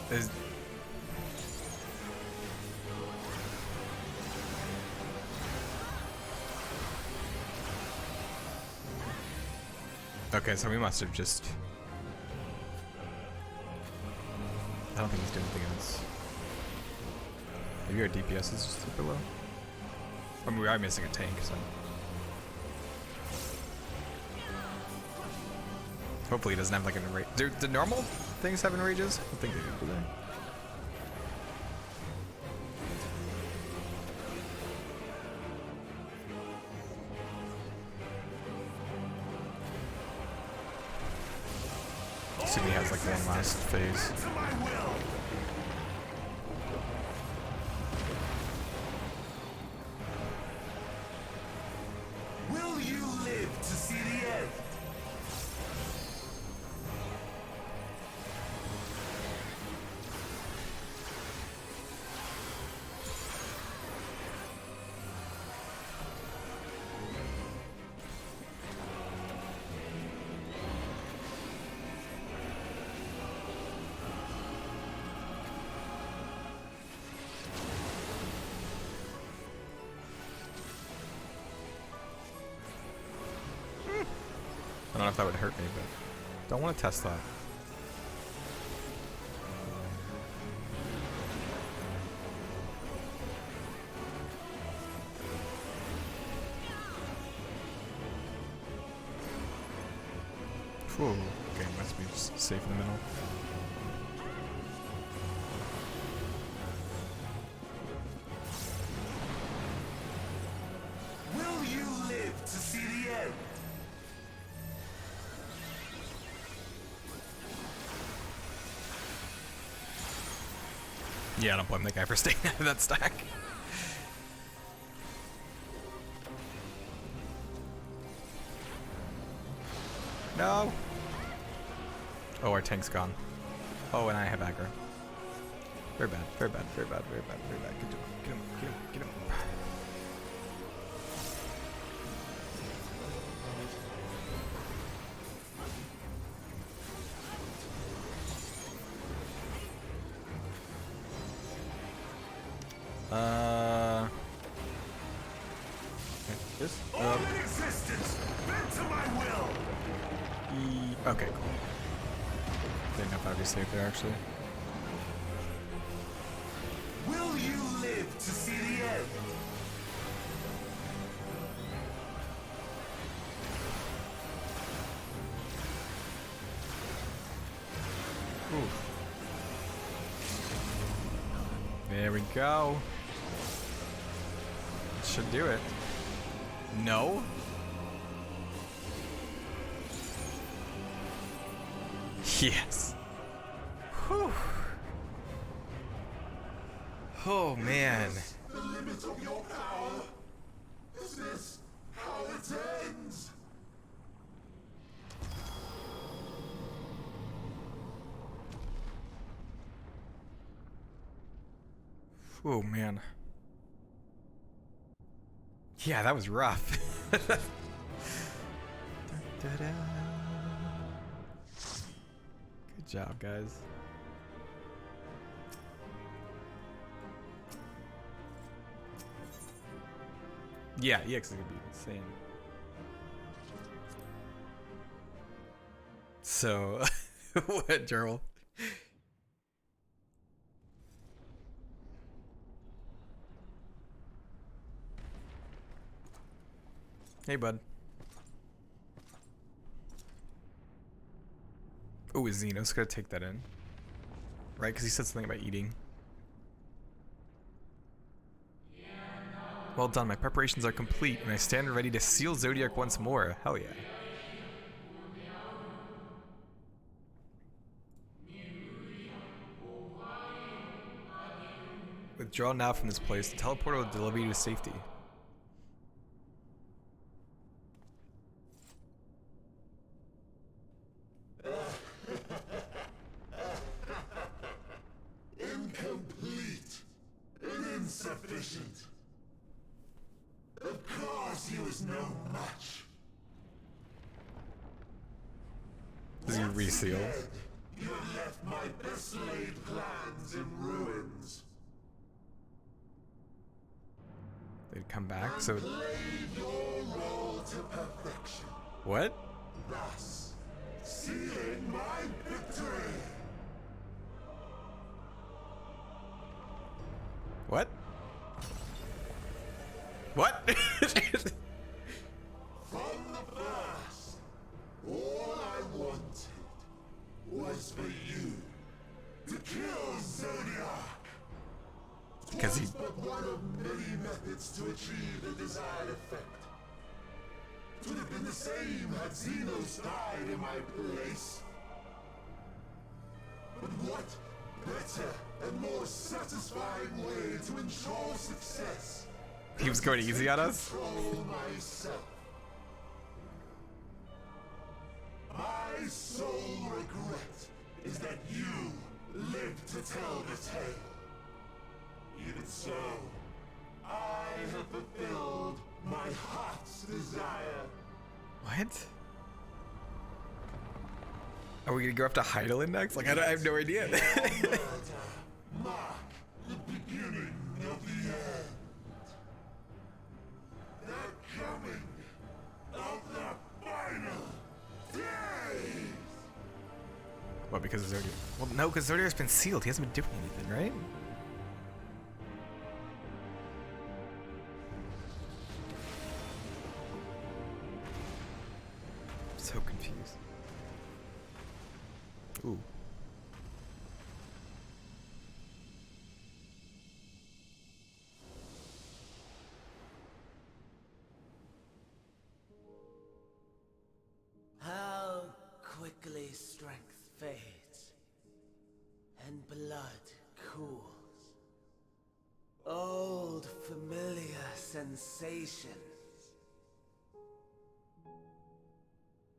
okay, so we must have just. I don't think he's doing anything else. Maybe our DPS is just super low. I mean, we are missing a tank, so. Hopefully he doesn't have like an enrage. Do the normal things have enrages? I think they do, do they? Assume he has like one last phase. Will you live to see the end? I don't know if that would hurt me, but don't want to test that. Whew. Okay, must be just safe in the middle. Will you live to see the end? Yeah, I don't blame the guy for staying out of that stack. No! Oh, our tank's gone. Oh, and I have aggro. Very bad, very bad, very bad, very bad, very bad. Get him, get him, get him, get him. This? All in existence, bend to my will. Okay, cool. Didn't know if I'd be safe there, actually. Will you live to see the end? Oof. There we go. Should do it. No? Yes. Whew. Oh man. The limit of your power. Is this how it ends? Oh man. Yeah, that was rough. Good job, guys. Yeah, EX is gonna be insane. So, what, Gerald? Hey, bud. Oh, is Xenos gonna take that in? Right, because he said something about eating. Well done, my preparations are complete, and I stand ready to seal Zodiac once more. Hell yeah. Withdraw now from this place. The teleporter will deliver you to safety. Incomplete and insufficient. Of course he was no much. Is he resealed? You have left my best laid plans in ruins. They'd come back, so... Played your role to perfection. What? Thus, sealing my victory. What? What? From the first, all I wanted was for you to kill Zodiac. Because he... but one of many methods to achieve the desired effect. It would have been the same had Xenos died in my place. But what better and more satisfying way to ensure success? He was going easy on us? Control myself. My sole regret is that you lived to tell the tale. Even so, I have fulfilled my heart's desire. What? Are we gonna go after Heidelin next? Like, I have no idea. Mark the beginning of the end. The coming of the final days. What, because of Zodiac? Well, no, because Zodiac's been sealed. He hasn't been doing anything, right? I'm so confused. Ooh. How quickly strength fades and blood cools. Old familiar sensations.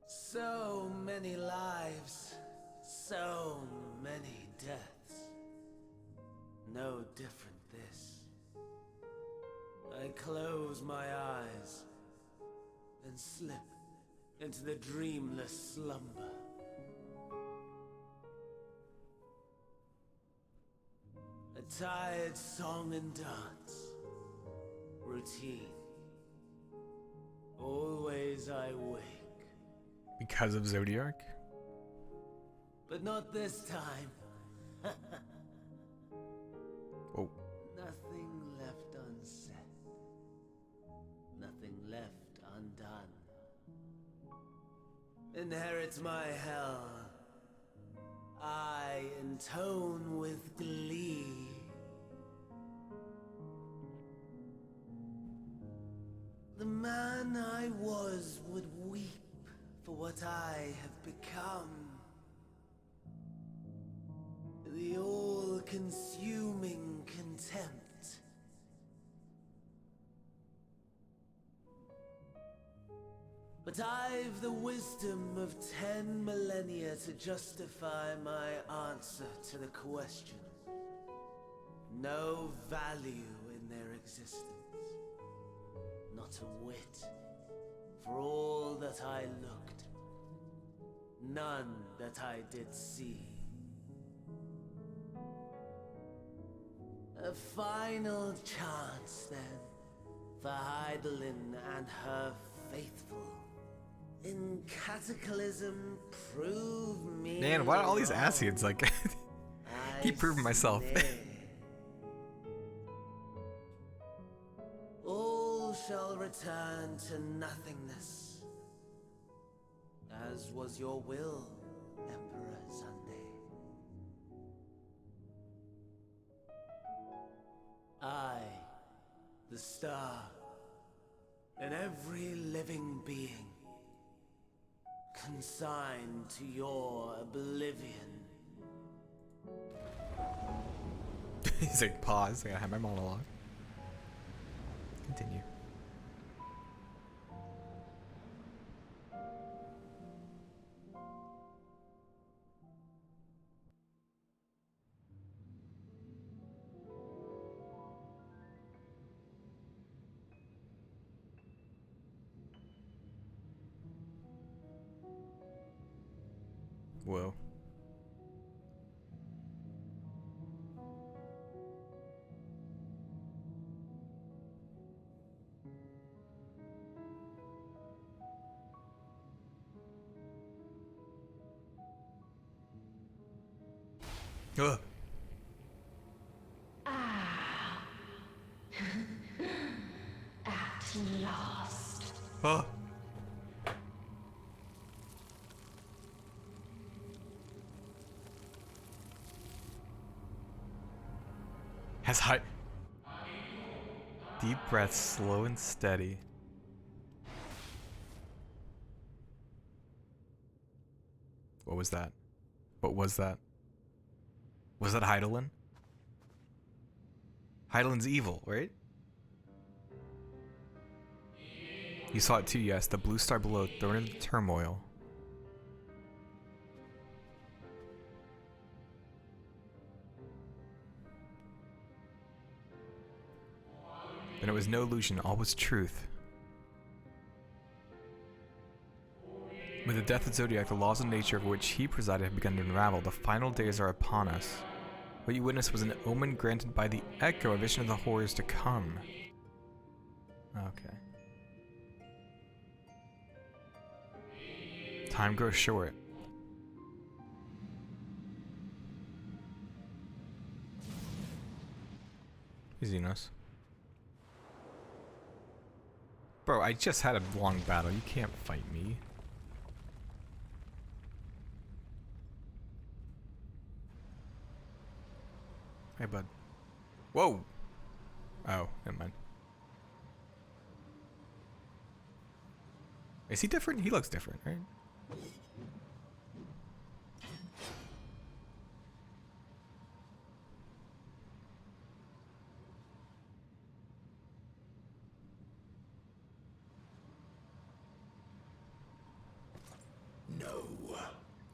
So many lives, so many deaths. No different this. I close my eyes and slip into the dreamless slumber. A tired song and dance. Routine. Always I wake. Because of Zodiac? But not this time. Oh. Nothing left unsaid. Nothing left undone. Inherit my hell. I intone with glee. The man I was would weep for what I have become. The all-consuming contempt. But I've the wisdom of 10 millennia to justify my answer to the question. No value in their existence. Not a whit. For all that I looked. None that I did see. A final chance, then, for Heidelin and her faithful. In Cataclysm, prove me. Man, why are all these Asians like... Keep proving myself. All shall return to nothingness. As was your will, Emperor Sunday. I, the star, and every living being consigned to your oblivion. He's like, pause. I gotta have my monologue. Continue. Whoa. Ugh. At last. Huh. Has high. Deep breaths, slow and steady. What was that? What was that? Was that Heidelin? Heidelin's evil, right? You saw it too, yes. The blue star below, thrown into turmoil. Then it was no illusion, all was truth. With the death of Zodiac, the laws of nature over which he presided have begun to unravel. The final days are upon us. What you witnessed was an omen granted by the echo, a vision of the horrors to come. Okay. Time grows short. Xenos. Bro, I just had a long battle. You can't fight me. Hey, bud. Whoa! Oh, never mind. Is he different? He looks different, right? No.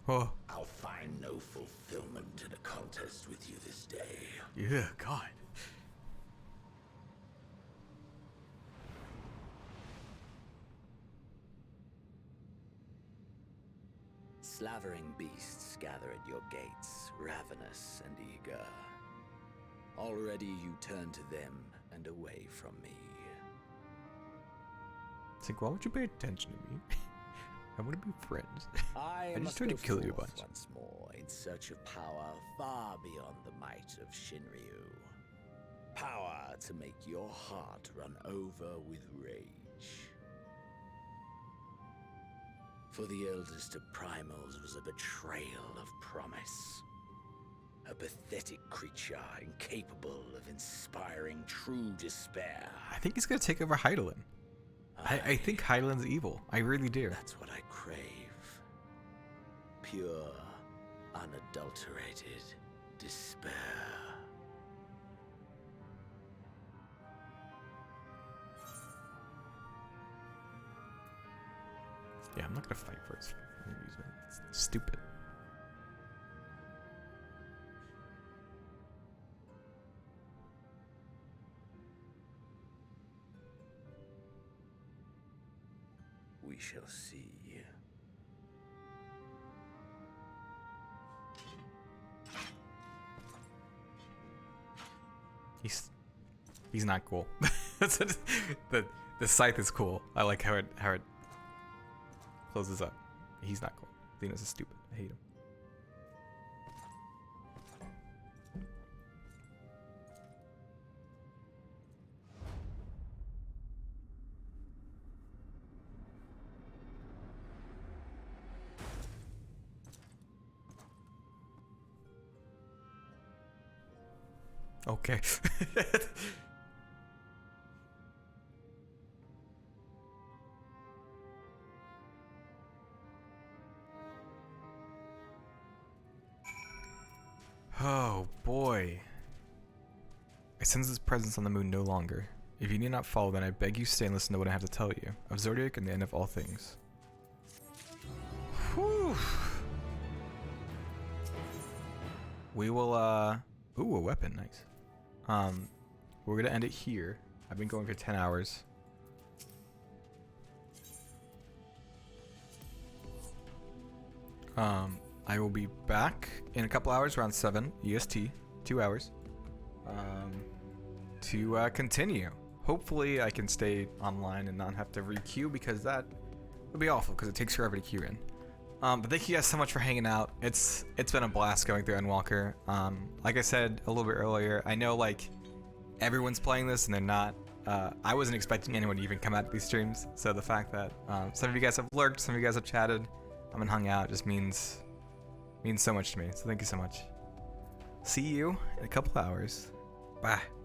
Oh. I'll find no fulfillment in a contest with you this day. Yeah, God. Slavering beasts gather at your gates, ravenous and eager. Already you turn to them and away from me. It's like, why would you pay attention to me? I want to be friends. I just must tried to go kill you a forth bunch. once more in search of power far beyond the might of Shinryu. Power to make your heart run over with rage. For the eldest of primals was a betrayal of promise. A pathetic creature incapable of inspiring true despair. I think he's gonna take over Heidelin. I think Heidelin's evil. I really do. That's what I crave. Pure, unadulterated despair. Yeah, I'm not gonna fight for his amusement. It's stupid. We shall see. He's not cool. the scythe is cool. I like how it closes up. He's not cool. Xenos is stupid. I hate him. Okay. boy. I sense his presence on the moon no longer. If you need not follow, then I beg you stay and listen to what I have to tell you. Of Zodiac and the end of all things. Whew. We will, ooh, a weapon, nice. We're gonna end it here. I've been going for 10 hours. I will be back in a couple hours, around 7 EST, 2 hours, to continue. Hopefully I can stay online and not have to re-queue, because that would be awful because it takes forever to queue in. But thank you guys so much for hanging out. It's been a blast going through Endwalker. Like I said a little bit earlier, I know like everyone's playing this and they're not. I wasn't expecting anyone to even come out to these streams, so the fact that some of you guys have lurked, some of you guys have chatted, and hung out just means so much to me. So thank you so much. See you in a couple hours. Bye.